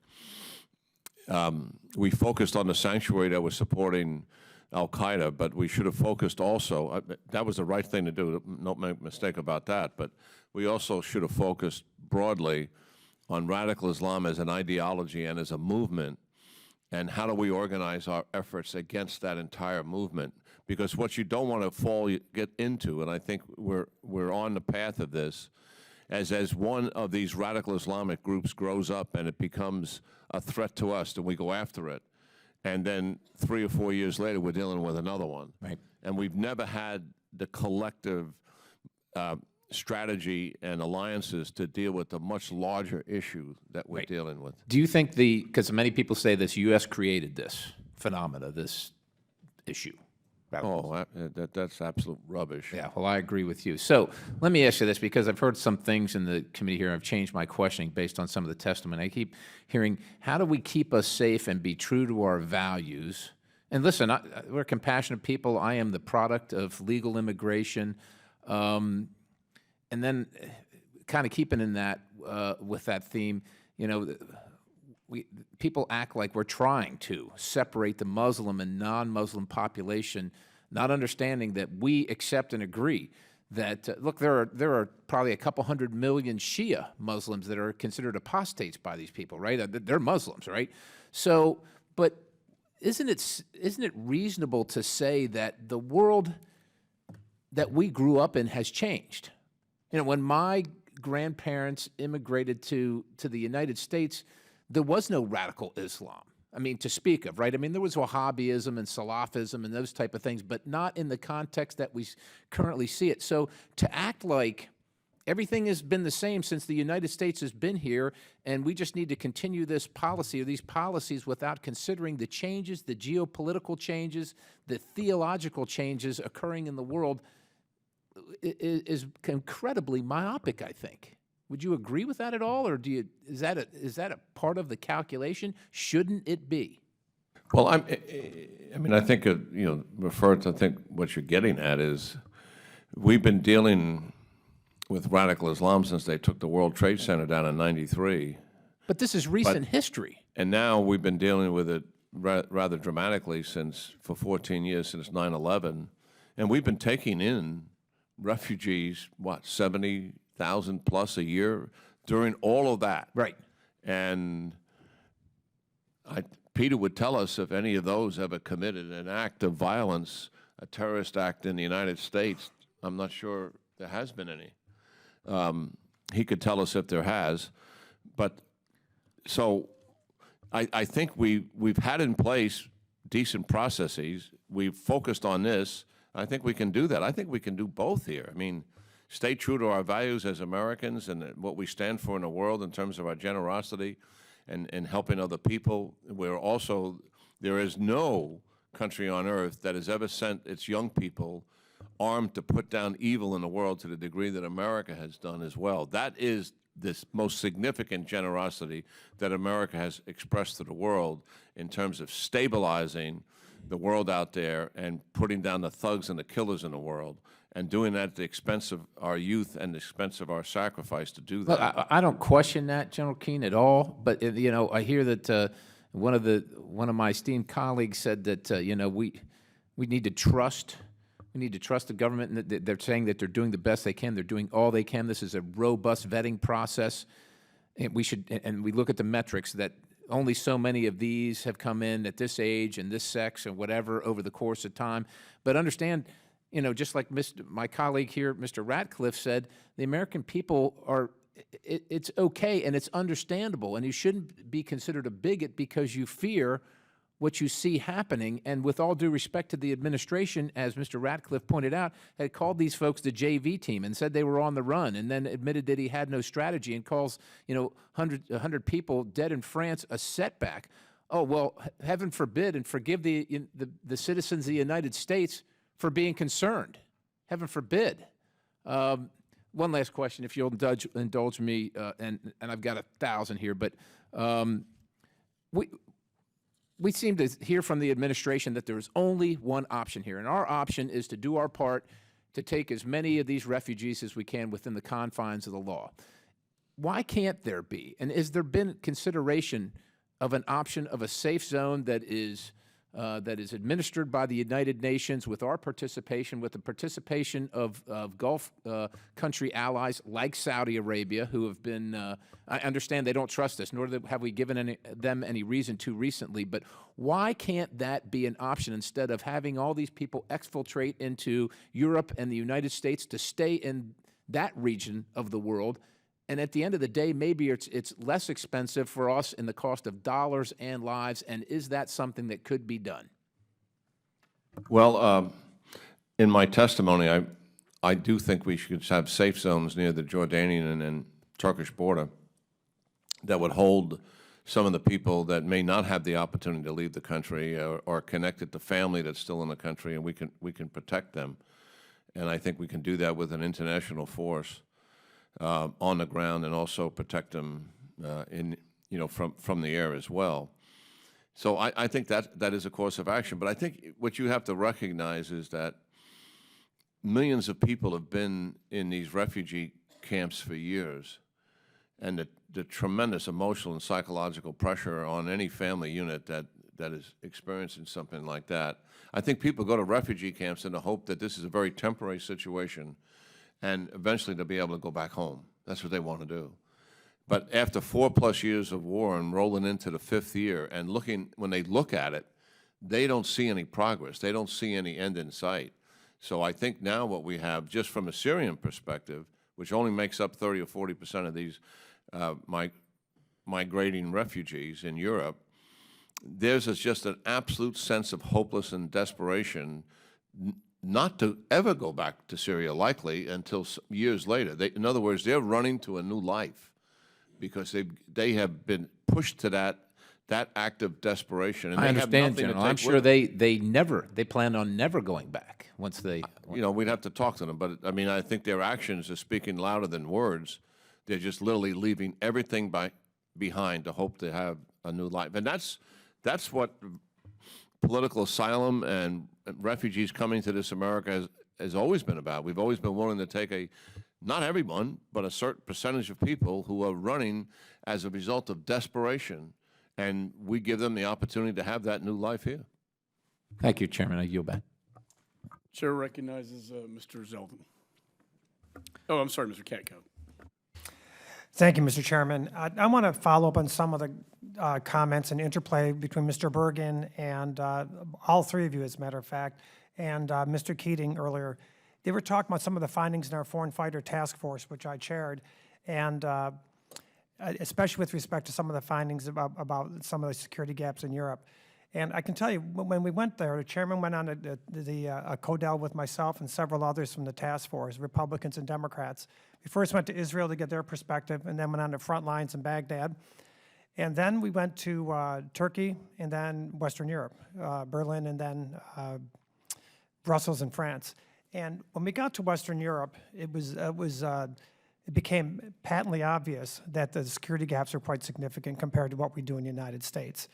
we focused on the sanctuary that was supporting Al-Qaeda, but we should have focused also, that was the right thing to do, don't make a mistake about that, but we also should have focused broadly on radical Islam as an ideology and as a movement, and how do we organize our efforts against that entire movement? Because what you don't want to get into, and I think we're on the path of this, as one of these radical Islamic groups grows up and it becomes a threat to us, then we go after it. And then 3 or 4 years later, we're dealing with another one. Right. And we've never had the collective strategy and alliances to deal with the much larger issue that we're dealing with. Do you think because many people say this U.S. created this phenomena, this issue? Oh, that's absolute rubbish. Yeah, well, I agree with you. So let me ask you this, because I've heard some things in the committee here. I've changed my questioning based on some of the testimony. I keep hearing, how do we keep us safe and be true to our values? And listen, we're compassionate people. I am the product of legal immigration. And then kind of keeping in that, with that theme, you know, people act like we're trying to separate the Muslim and non-Muslim population, not understanding that we accept and agree that, look, there are probably a couple 100 million Shia Muslims that are considered apostates by these people, right? They're Muslims, right? So, but isn't it reasonable to say that the world that we grew up in has changed? You know, when my grandparents immigrated to the United States, there was no radical Islam, I mean, to speak of, right? I mean, there was Wahhabism and Salafism and those type of things, but not in the context that we currently see it. So to act like everything has been the same since the United States has been here, and we just need to continue this policy or these policies without considering the changes, the geopolitical changes, the theological changes occurring in the world is incredibly myopic, I think. Would you agree with that at all, or is that a part of the calculation? Shouldn't it be? Well, I mean, I think refer to what you're getting at is we've been dealing with radical Islam since they took the World Trade Center down in '93. But this is recent history. And now we've been dealing with it rather dramatically for 14 years, since 9/11, and we've been taking in refugees, 70,000 plus a year during all of that. Right. And Peter would tell us if any of those ever committed an act of violence, a terrorist act in the United States. I'm not sure there has been any. He could tell us if there has. But so I think we've had in place decent processes. We've focused on this. I think we can do that. I think we can do both here. I mean, stay true to our values as Americans and what we stand for in the world in terms of our generosity and helping other people. There is no country on earth that has ever sent its young people armed to put down evil in the world to the degree that America has done as well. That is this most significant generosity that America has expressed to the world in terms of stabilizing the world out there and putting down the thugs and the killers in the world, and doing that at the expense of our youth and the expense of our sacrifice to do that. Look, I don't question that, General Keane, at all. But you know, I hear that one of my esteemed colleagues said that we need to trust. We We need to trust the government, and that they're saying that they're doing the best they can. They're doing all they can. This is a robust vetting process. And we look at the metrics that only so many of these have come in at this age and this sex and whatever over the course of time. But understand, just like my colleague here, Mr. Ratcliffe, said, the American people are, it's okay and it's understandable, and you shouldn't be considered a bigot because you fear what you see happening. And with all due respect to the administration, as Mr. Ratcliffe pointed out, had called these folks the JV team and said they were on the run, and then admitted that he had no strategy, and calls 100 people dead in France a setback. Oh, well, heaven forbid, and forgive the citizens of the United States for being concerned. Heaven forbid. One last question, if you'll indulge me, and I've got 1,000 here, but we seem to hear from the administration that there is only one option here, and our option is to do our part to take as many of these refugees as we can within the confines of the law. Why can't there be, and has there been consideration of an option of a safe zone that is administered by the United Nations with our participation, with the participation of Gulf country allies like Saudi Arabia, who have been, I understand they don't trust us, nor have we given them any reason to recently, but why can't that be an option instead of having all these people exfiltrate into Europe and the United States to stay in that region of the world? And at the end of the day, maybe it's less expensive for us in the cost of dollars and lives, and is that something that could be done? Well, in my testimony, I do think we should have safe zones near the Jordanian and Turkish border that would hold some of the people that may not have the opportunity to leave the country or connected to family that's still in the country, and we can protect them. And I think we can do that with an international force on the ground, and also protect them from the air as well. So I think that is a course of action. But I think what you have to recognize is that millions of people have been in these refugee camps for years, and the tremendous emotional and psychological pressure on any family unit that is experiencing something like that. I think people go to refugee camps in the hope that this is a very temporary situation, and eventually they'll be able to go back home. That's what they want to do. But after 4+ years of war and rolling into the 5th year, and when they look at it, they don't see any progress. They don't see any end in sight. So I think now what we have, just from a Syrian perspective, which only makes up 30 or 40% of these migrating refugees in Europe, there's just an absolute sense of hopelessness and desperation not to ever go back to Syria, likely, until years later. In other words, they're running to a new life because they have been pushed to that act of desperation. And I understand, General. I'm sure they plan on never going back once they... we'd have to talk to them, but I mean, I think their actions are speaking louder than words. They're just literally leaving everything behind to hope to have a new life. And that's what political asylum and refugees coming to this America has always been about. We've always been willing to take not everyone, but a certain percentage of people who are running as a result of desperation, and we give them the opportunity to have that new life here. Thank you, Chairman. I yield back. Chair recognizes Mr. Zeldin. Oh, I'm sorry, Mr. Katko. Thank you, Mr. Chairman. I want to follow up on some of the comments and interplay between Mr. Bergen and all three of you, as a matter of fact, and Mr. Keating earlier. They were talking about some of the findings in our Foreign Fighter Task Force, which I chaired, and especially with respect to some of the findings about some of the security gaps in Europe. And I can tell you, when we went there, the chairman went on a CODEL with myself and several others from the task force, Republicans and Democrats. We first went to Israel to get their perspective, and then went on to front lines in Baghdad. And then we went to Turkey, and then Western Europe, Berlin, and then Brussels and France. And when we got to Western Europe, it became patently obvious that the security gaps are quite significant compared to what we do in the United States.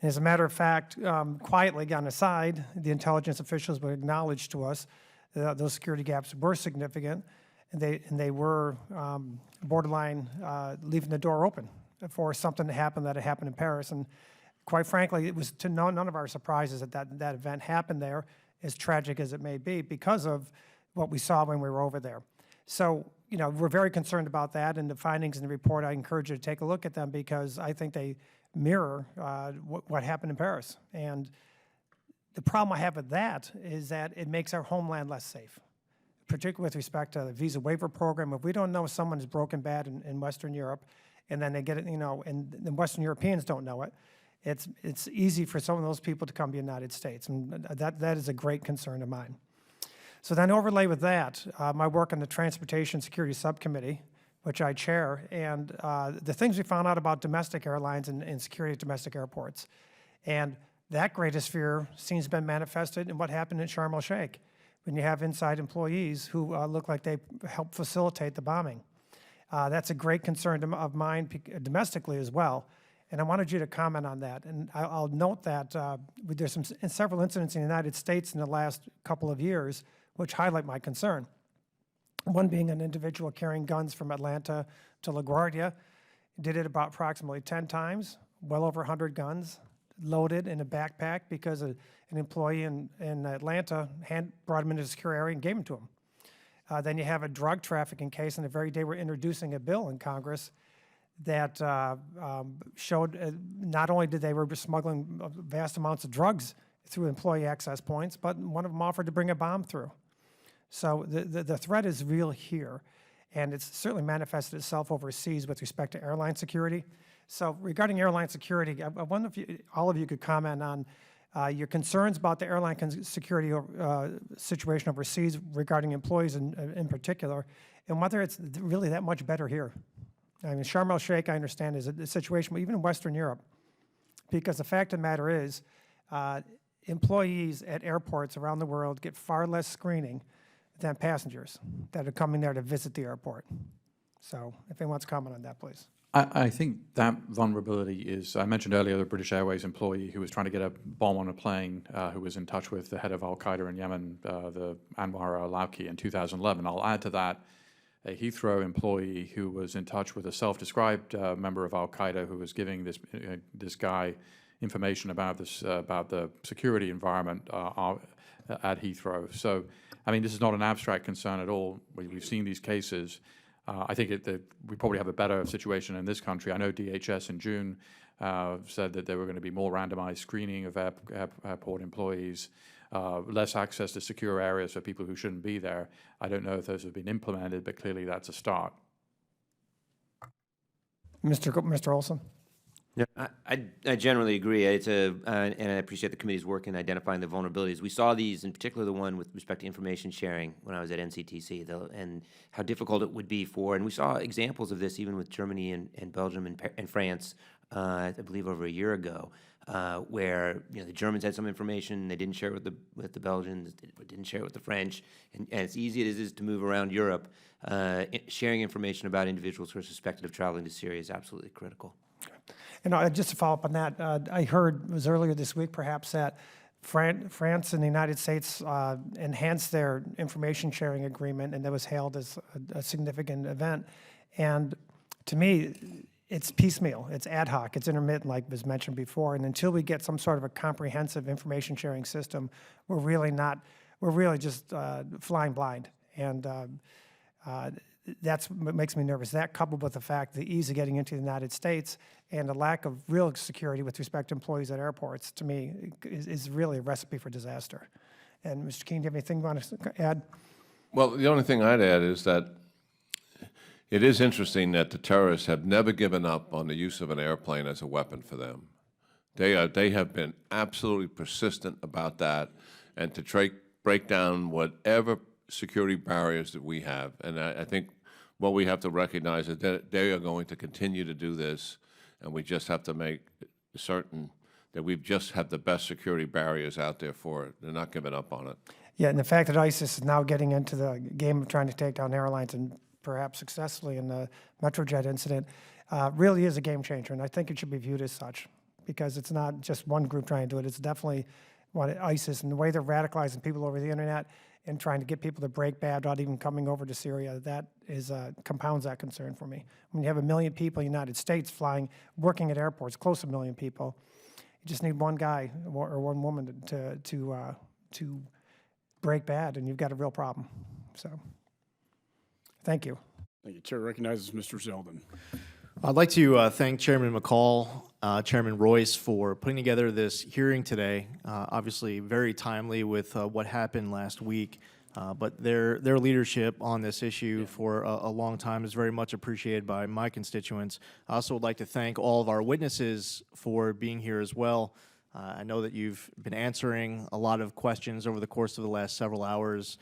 And as a matter of fact, quietly on the side, the intelligence officials would acknowledge to us that those security gaps were significant, and they were borderline leaving the door open for something to happen that had happened in Paris. And quite frankly, it was to none of our surprises that event happened there. as tragic as it may be, because of what we saw when we were over there. So, you know, we're very concerned about that, and the findings in the report, I encourage you to take a look at them, because I think they mirror what happened in Paris. And the problem I have with that is that it makes our homeland less safe, particularly with respect to the visa waiver program. If we don't know someone is broken bad in Western Europe, and then they get it, you know, and the Western Europeans don't know it, it's easy for some of those people to come to the United States, and that is a great concern of mine. So then overlay with that, my work on the Transportation Security Subcommittee, which I chair, and the things we found out about domestic airlines and security at domestic airports. And that greatest fear seems to have been manifested in what happened in Sharm el-Sheikh, when you have inside employees who look like they helped facilitate the bombing. That's a great concern of mine domestically as well. And I wanted you to comment on that. And I'll note that there's several incidents in the United States in the last couple of years which highlight my concern. One being an individual carrying guns from Atlanta to LaGuardia, did it about approximately 10 times, well over 100 guns, loaded in a backpack because an employee in Atlanta brought him into a secure area and gave him to him. Then you have a drug trafficking case, and the very day we're introducing a bill in Congress that showed not only did they were smuggling vast amounts of drugs through employee access points, but one of them offered to bring a bomb through. So the threat is real here, and it's certainly manifested itself overseas with respect to airline security. So regarding airline security, I wonder if all of you could comment on your concerns about the airline security situation overseas regarding employees in particular, and whether it's really that much better here. I mean, Sharm el-Sheikh, I understand, is a situation, even in Western Europe, because the fact of the matter is employees at airports around the world get far less screening than passengers that are coming there to visit the airport. So if anyone wants to comment on that, please. I think that vulnerability is, I mentioned earlier the British Airways employee who was trying to get a bomb on a plane, who was in touch with the head of Al-Qaeda in Yemen, the Anwar al-Awlaki, in 2011. I'll add to that a Heathrow employee who was in touch with a self-described member of Al-Qaeda who was giving this guy information about the security environment at Heathrow. So, I mean, this is not an abstract concern at all. We've seen these cases. I think we probably have a better situation in this country. I know DHS in June said that there were going to be more randomized screening of airport employees, less access to secure areas for people who shouldn't be there. I don't know if those have been implemented, but clearly that's a start. Mr. Olson? Yeah. I generally agree. And I appreciate the committee's work in identifying the vulnerabilities. We saw these, in particular the one with respect to information sharing when I was at NCTC, and how difficult it would be and we saw examples of this even with Germany and Belgium and France, I believe over a year ago, where the Germans had some information, they didn't share it with the Belgians, didn't share it with the French, and as easy as it is to move around Europe, sharing information about individuals who are suspected of traveling to Syria is absolutely critical. And just to follow up on that, I heard, it was earlier this week perhaps, that France and the United States enhanced their information sharing agreement, and that was hailed as a significant event. And to me, it's piecemeal, it's ad hoc, it's intermittent, like was mentioned before. And until we get some sort of a comprehensive information sharing system, we're really just flying blind. And that's what makes me nervous. That, coupled with the fact the ease of getting into the United States and the lack of real security with respect to employees at airports, to me, is really a recipe for disaster. And Mr. Keene, do you have anything you want to add? Well, the only thing I'd add is that it is interesting that the terrorists have never given up on the use of an airplane as a weapon for them. They have been absolutely persistent about that, and to break down whatever security barriers that we have. And I think what we have to recognize is that they are going to continue to do this, and we just have to make certain that we just have the best security barriers out there for it. They're not giving up on it. Yeah, and the fact that ISIS is now getting into the game of trying to take down airlines, and perhaps successfully in the Metrojet incident, really is a game changer, and I think it should be viewed as such, because it's not just one group trying to do it. It's definitely ISIS, and the way they're radicalizing people over the internet and trying to get people to break bad without even coming over to Syria, that is compounds that concern for me. When you have 1 million people in the United States working at airports, close to 1 million people, you just need one guy or one woman to break bad, and you've got a real problem. So, thank you. Thank you. Chair recognizes Mr. Zeldin. I'd like to thank Chairman McCall, Chairman Royce for putting together this hearing today. Obviously, very timely with what happened last week, but their leadership on this issue for a long time is very much appreciated by my constituents. I also would like to thank all of our witnesses for being here as well. I know that you've been answering a lot of questions over the course of the last several hours.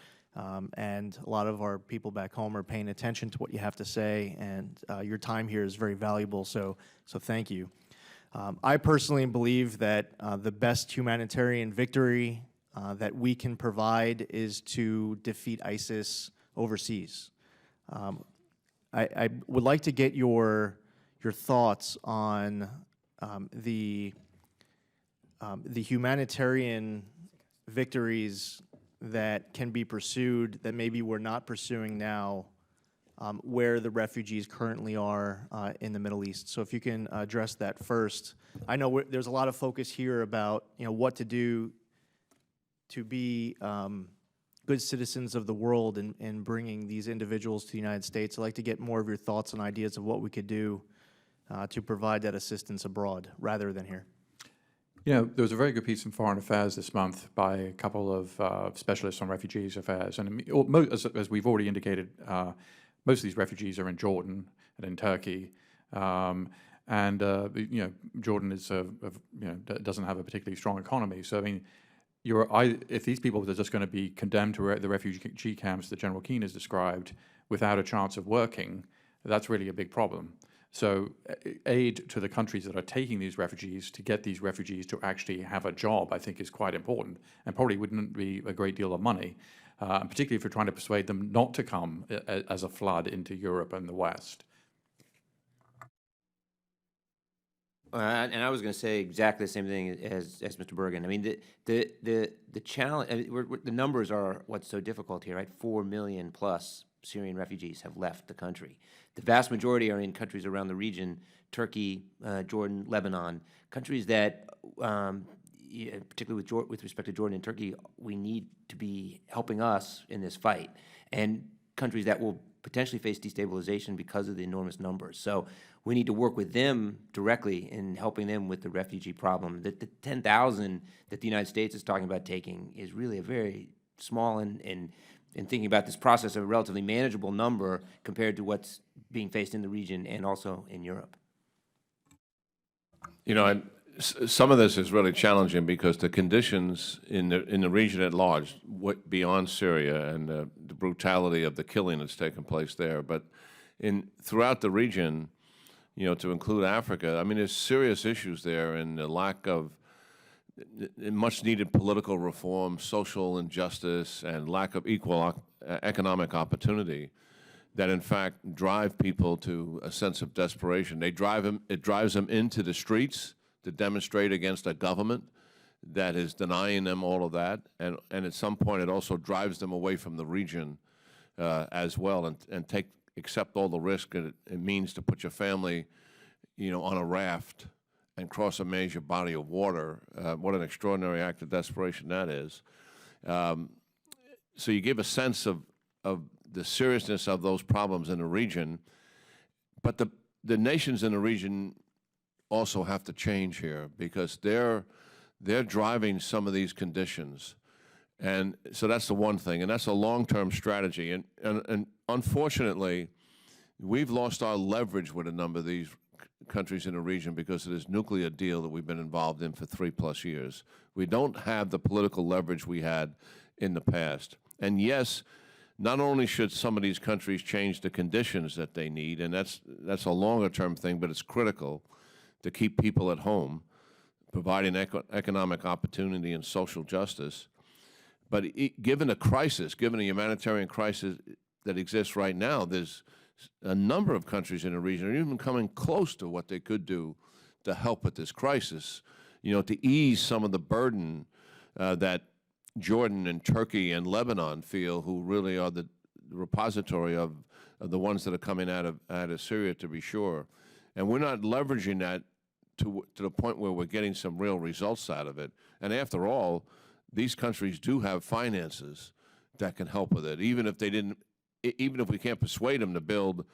And a lot of our people back home are paying attention to what you have to say, and your time here is very valuable, so thank you. I personally believe that the best humanitarian victory that we can provide is to defeat ISIS overseas. I would like to get your thoughts on the humanitarian victories that can be pursued that maybe we're not pursuing now, where the refugees currently are in the Middle East. So if you can address that first. I know there's a lot of focus here about what to do to be good citizens of the world in bringing these individuals to the United States. I'd like to get more of your thoughts and ideas of what we could do to provide that assistance abroad rather than here. There was a very good piece in Foreign Affairs this month by a couple of specialists on refugees affairs. And as we've already indicated, most of these refugees are in Jordan and in Turkey. Jordan is doesn't have a particularly strong economy. So, I mean, if these people are just going to be condemned to the refugee camps that General Keane has described without a chance of working, that's really a big problem. So aid to the countries that are taking these refugees to get these refugees to actually have a job, I think, is quite important, and probably wouldn't be a great deal of money, particularly if you're trying to persuade them not to come as a flood into Europe and the West. And I was going to say exactly the same thing as Mr. Bergen. I mean, the challenge, the numbers are what's so difficult here, right? 4 million plus Syrian refugees have left the country. The vast majority are in countries around the region, Turkey, Jordan, Lebanon, countries that, particularly with respect to Jordan and Turkey, we need to be helping us in this fight, and countries that will potentially face destabilization because of the enormous numbers. So we need to work with them directly in helping them with the refugee problem. The 10,000 that the United States is talking about taking is really a very small and thinking about this process, a relatively manageable number compared to what's being faced in the region and also in Europe. Some of this is really challenging because the conditions in the region at large, beyond Syria and the brutality of the killing that's taken place there, but throughout the region, to include Africa, I mean, there's serious issues there, and the lack of much-needed political reform, social injustice, and lack of equal economic opportunity that, in fact, drive people to a sense of desperation. It drives them into the streets to demonstrate against a government that is denying them all of that, and at some point it also drives them away from the region as well, and accept all the risk it means to put your family, on a raft and cross a major body of water. What an extraordinary act of desperation that is. So you give a sense of the seriousness of those problems in the region, but the nations in the region also have to change here because they're driving some of these conditions. And so that's the one thing, and that's a long-term strategy. And unfortunately, we've lost our leverage with a number of these countries in the region because of this nuclear deal that we've been involved in for 3+ years. We don't have the political leverage we had in the past. And yes, not only should some of these countries change the conditions that they need, and that's a longer-term thing, but it's critical to keep people at home, providing economic opportunity and social justice. But given a crisis, given a humanitarian crisis that exists right now, there's a number of countries in the region are even coming close to what they could do to help with this crisis, to ease some of the burden that Jordan and Turkey and Lebanon feel, who really are the repository of the ones that are coming out of Syria, to be sure. And we're not leveraging that to the point where we're getting some real results out of it. And after all, these countries do have finances that can help with it, even if they didn't, even if we can't persuade them to build,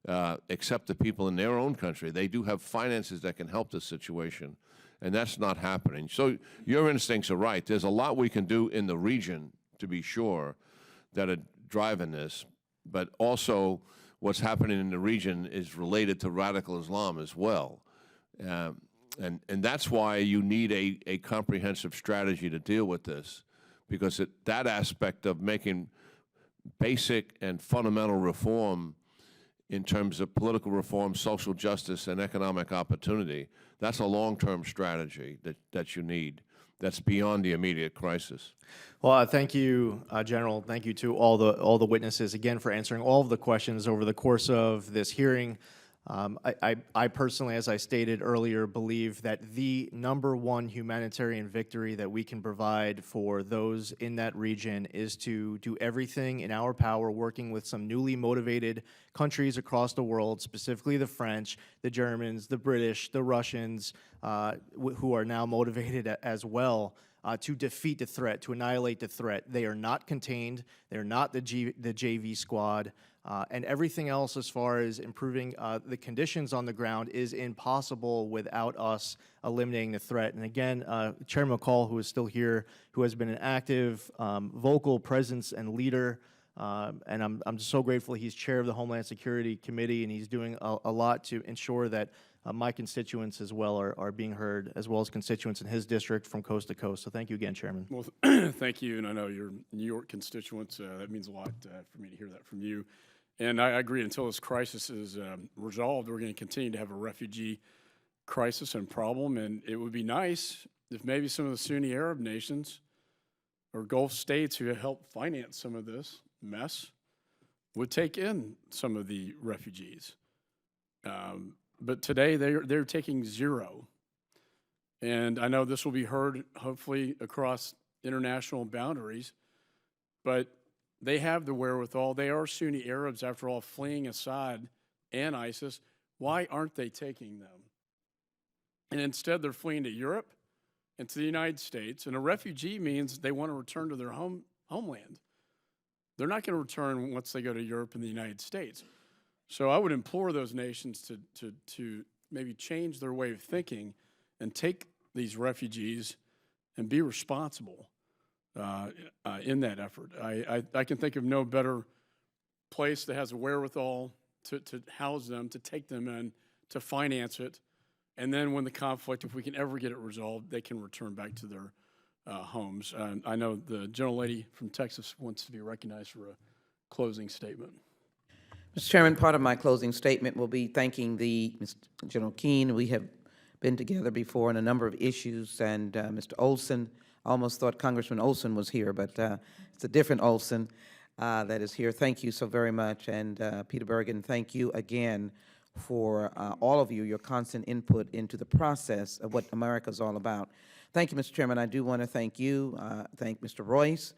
accept the people in their own country, they do have finances that can help this situation, and that's not happening. So your instincts are right. There's a lot we can do in the region, to be sure, that are driving this, but also what's happening in the region is related to radical Islam as well. And that's why you need a comprehensive strategy to deal with this, because that aspect of making basic and fundamental reform in terms of political reform, social justice, and economic opportunity, that's a long-term strategy that you need. That's beyond the immediate crisis. Well, thank you, General. Thank you to all the witnesses again for answering all of the questions over the course of this hearing. I personally, as I stated earlier, believe that the #1 humanitarian victory that we can provide for those in that region is to do everything in our power, working with some newly motivated countries across the world, specifically the French, the Germans, the British, the Russians, who are now motivated as well, to defeat the threat, to annihilate the threat. They are not contained. They're not the JV squad. And everything else as far as improving the conditions on the ground is impossible without us eliminating the threat. And again, Chairman McCall, who is still here, who has been an active, vocal presence and leader, and I'm just so grateful he's chair of the Homeland Security Committee, and he's doing a lot to ensure that my constituents as well are being heard, as well as constituents in his district from coast to coast. So thank you again, Chairman. Well, thank you, and I know your New York constituents, that means a lot for me to hear that from you. And I agree, until this crisis is resolved, we're going to continue to have a refugee crisis and problem, and it would be nice if maybe some of the Sunni Arab nations or Gulf states who help finance some of this mess would take in some of the refugees. But today they're taking 0. And I know this will be heard hopefully across international boundaries, but they have the wherewithal. They are Sunni Arabs, after all, fleeing Assad and ISIS. Why aren't they taking them? And instead they're fleeing to Europe and to the United States. And a refugee means they want to return to their homeland. They're not going to return once they go to Europe and the United States. So I would implore those nations to maybe change their way of thinking and take these refugees and be responsible in that effort. I can think of no better place that has a wherewithal to house them, to take them in, to finance it, and then when the conflict, if we can ever get it resolved, they can return back to their homes. I know the gentlelady from Texas wants to be recognized for a closing statement. Mr. Chairman, part of my closing statement will be thanking General Keane. We have been together before on a number of issues, and Mr. Olson, I almost thought Congressman Olson was here, but it's a different Olson that is here. Thank you so very much. And Peter Bergen, thank you again for all of you, your constant input into the process of what America is all about. Thank you, Mr. Chairman. I do want to thank you, thank Mr. Royce,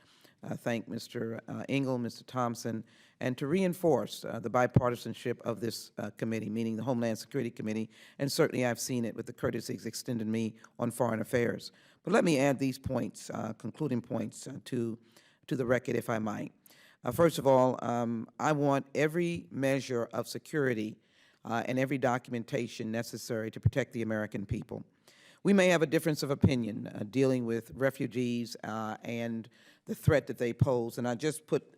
thank Mr. Engel, Mr. Thompson, and to reinforce the bipartisanship of this committee, meaning the Homeland Security Committee, and certainly I've seen it with the courtesies extended me on foreign affairs. But let me add these points, concluding points, to the record, if I might. First of all, I want every measure of security and every documentation necessary to protect the American people. We may have a difference of opinion dealing with refugees and the threat that they pose, and I just put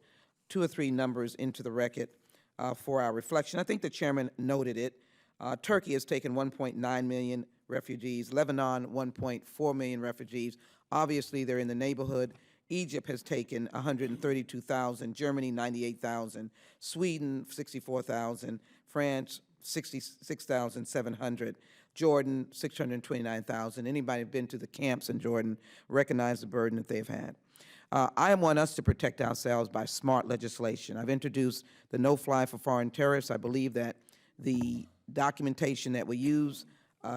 2 or 3 numbers into the record for our reflection. I think the chairman noted it. Turkey has taken 1.9 million refugees, Lebanon 1.4 million refugees. Obviously, they're in the neighborhood. Egypt has taken 132,000, Germany 98,000, Sweden 64,000, France 66,700, Jordan 629,000. Anybody been to the camps in Jordan recognize the burden that they've had. I want us to protect ourselves by smart legislation. I've introduced the no-fly for foreign terrorists. I believe that the documentation that we use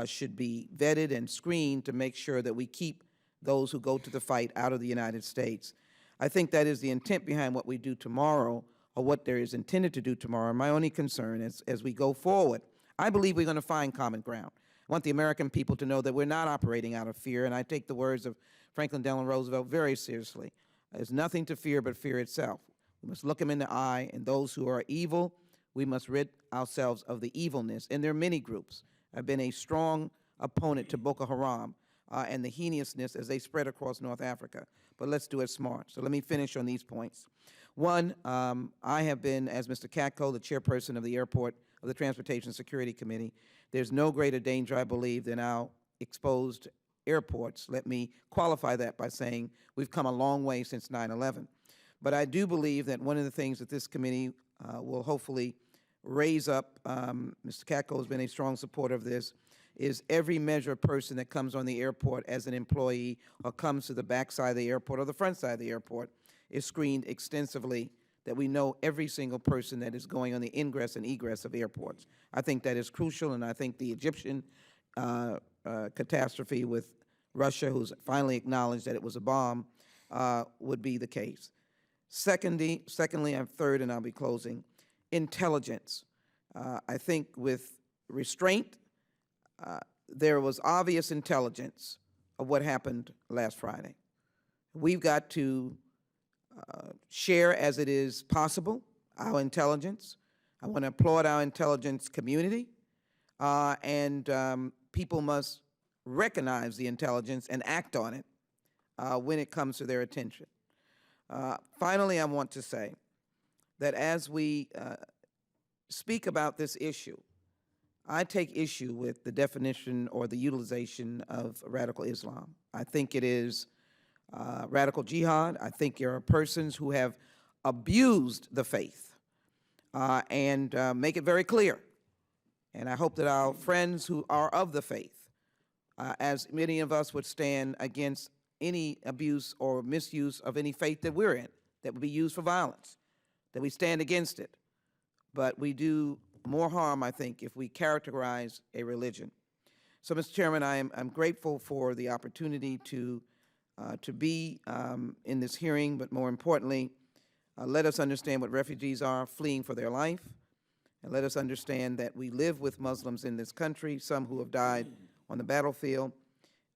should be vetted and screened to make sure that we keep those who go to the fight out of the United States. I think that is the intent behind what we do tomorrow, or what there is intended to do tomorrow. My only concern is, as we go forward, I believe we're going to find common ground. I want the American people to know that we're not operating out of fear, and I take the words of Franklin Delano Roosevelt very seriously. There's nothing to fear but fear itself. We must look them in the eye, and those who are evil, we must rid ourselves of the evilness. And there are many groups. I've been a strong opponent to Boko Haram and the heinousness as they spread across North Africa. But let's do it smart. So let me finish on these points. One, I have been, as Mr. Katko, the chairperson of the of the Transportation Security Committee. There's no greater danger, I believe, than our exposed airports. Let me qualify that by saying we've come a long way since 9/11. But I do believe that one of the things that this committee will hopefully raise up, Mr. Katko has been a strong supporter of this, is every measure of person that comes on the airport as an employee or comes to the back side of the airport or the front side of the airport is screened extensively, that we know every single person that is going on the ingress and egress of airports. I think that is crucial, and I think the Egyptian catastrophe with Russia, who's finally acknowledged that it was a bomb, would be the case. Secondly, I'm third, and I'll be closing, intelligence. I think with restraint, there was obvious intelligence of what happened last Friday. We've got to share as it is possible our intelligence. I want to applaud our intelligence community, and people must recognize the intelligence and act on it when it comes to their attention. Finally, I want to say that as we speak about this issue, I take issue with the definition or the utilization of radical Islam. I think it is radical jihad. I think there are persons who have abused the faith and make it very clear. And I hope that our friends who are of the faith, as many of us would stand against any abuse or misuse of any faith that we're in, that would be used for violence, that we stand against it. But we do more harm, I think, if we characterize a religion. So, Mr. Chairman, I'm grateful for the opportunity to be in this hearing, but more importantly, let us understand what refugees are fleeing for their life, and let us understand that we live with Muslims in this country, some who have died on the battlefield.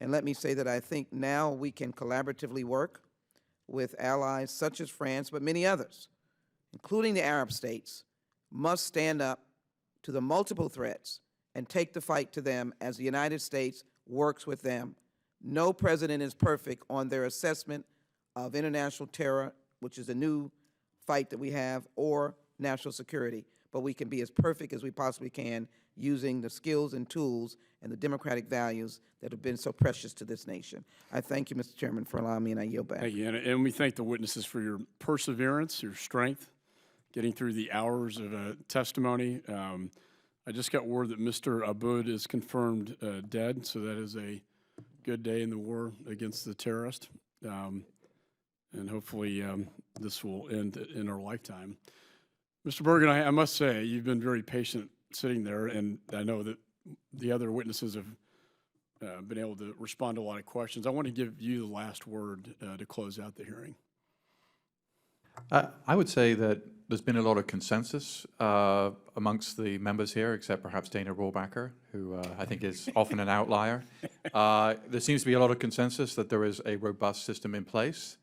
And let me say that I think now we can collaboratively work with allies such as France, but many others, including the Arab states, must stand up to the multiple threats and take the fight to them as the United States works with them. No president is perfect on their assessment of international terror, which is a new fight that we have, or national security, but we can be as perfect as we possibly can using the skills and tools and the democratic values that have been so precious to this nation. I thank you, Mr. Chairman, for allowing me, and I yield back. Thank you, and we thank the witnesses for your perseverance, your strength, getting through the hours of testimony. I just got word that Mr. Aboud is confirmed dead, so that is a good day in the war against the terrorist. And hopefully this will end in our lifetime. Mr. Bergen, I must say, you've been very patient sitting there, and I know that the other witnesses have been able to respond to a lot of questions. I want to give you the last word to close out the hearing. I would say that there's been a lot of consensus amongst the members here, except perhaps Dana Rohrabacher, who I think is often an outlier. There seems to be a lot of consensus that there is a robust system in place,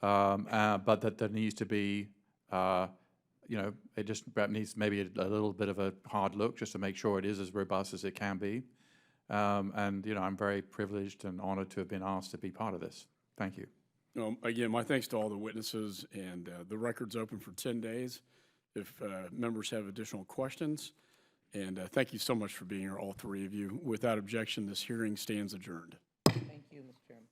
but that there needs to be, it just needs maybe a little bit of a hard look just to make sure it is as robust as it can be. And, I'm very privileged and honored to have been asked to be part of this. Thank you. Again, my thanks to all the witnesses, and the record's open for 10 days if members have additional questions. And thank you so much for being here, all three of you. Without objection, this hearing stands adjourned. Thank you, Mr. Chairman.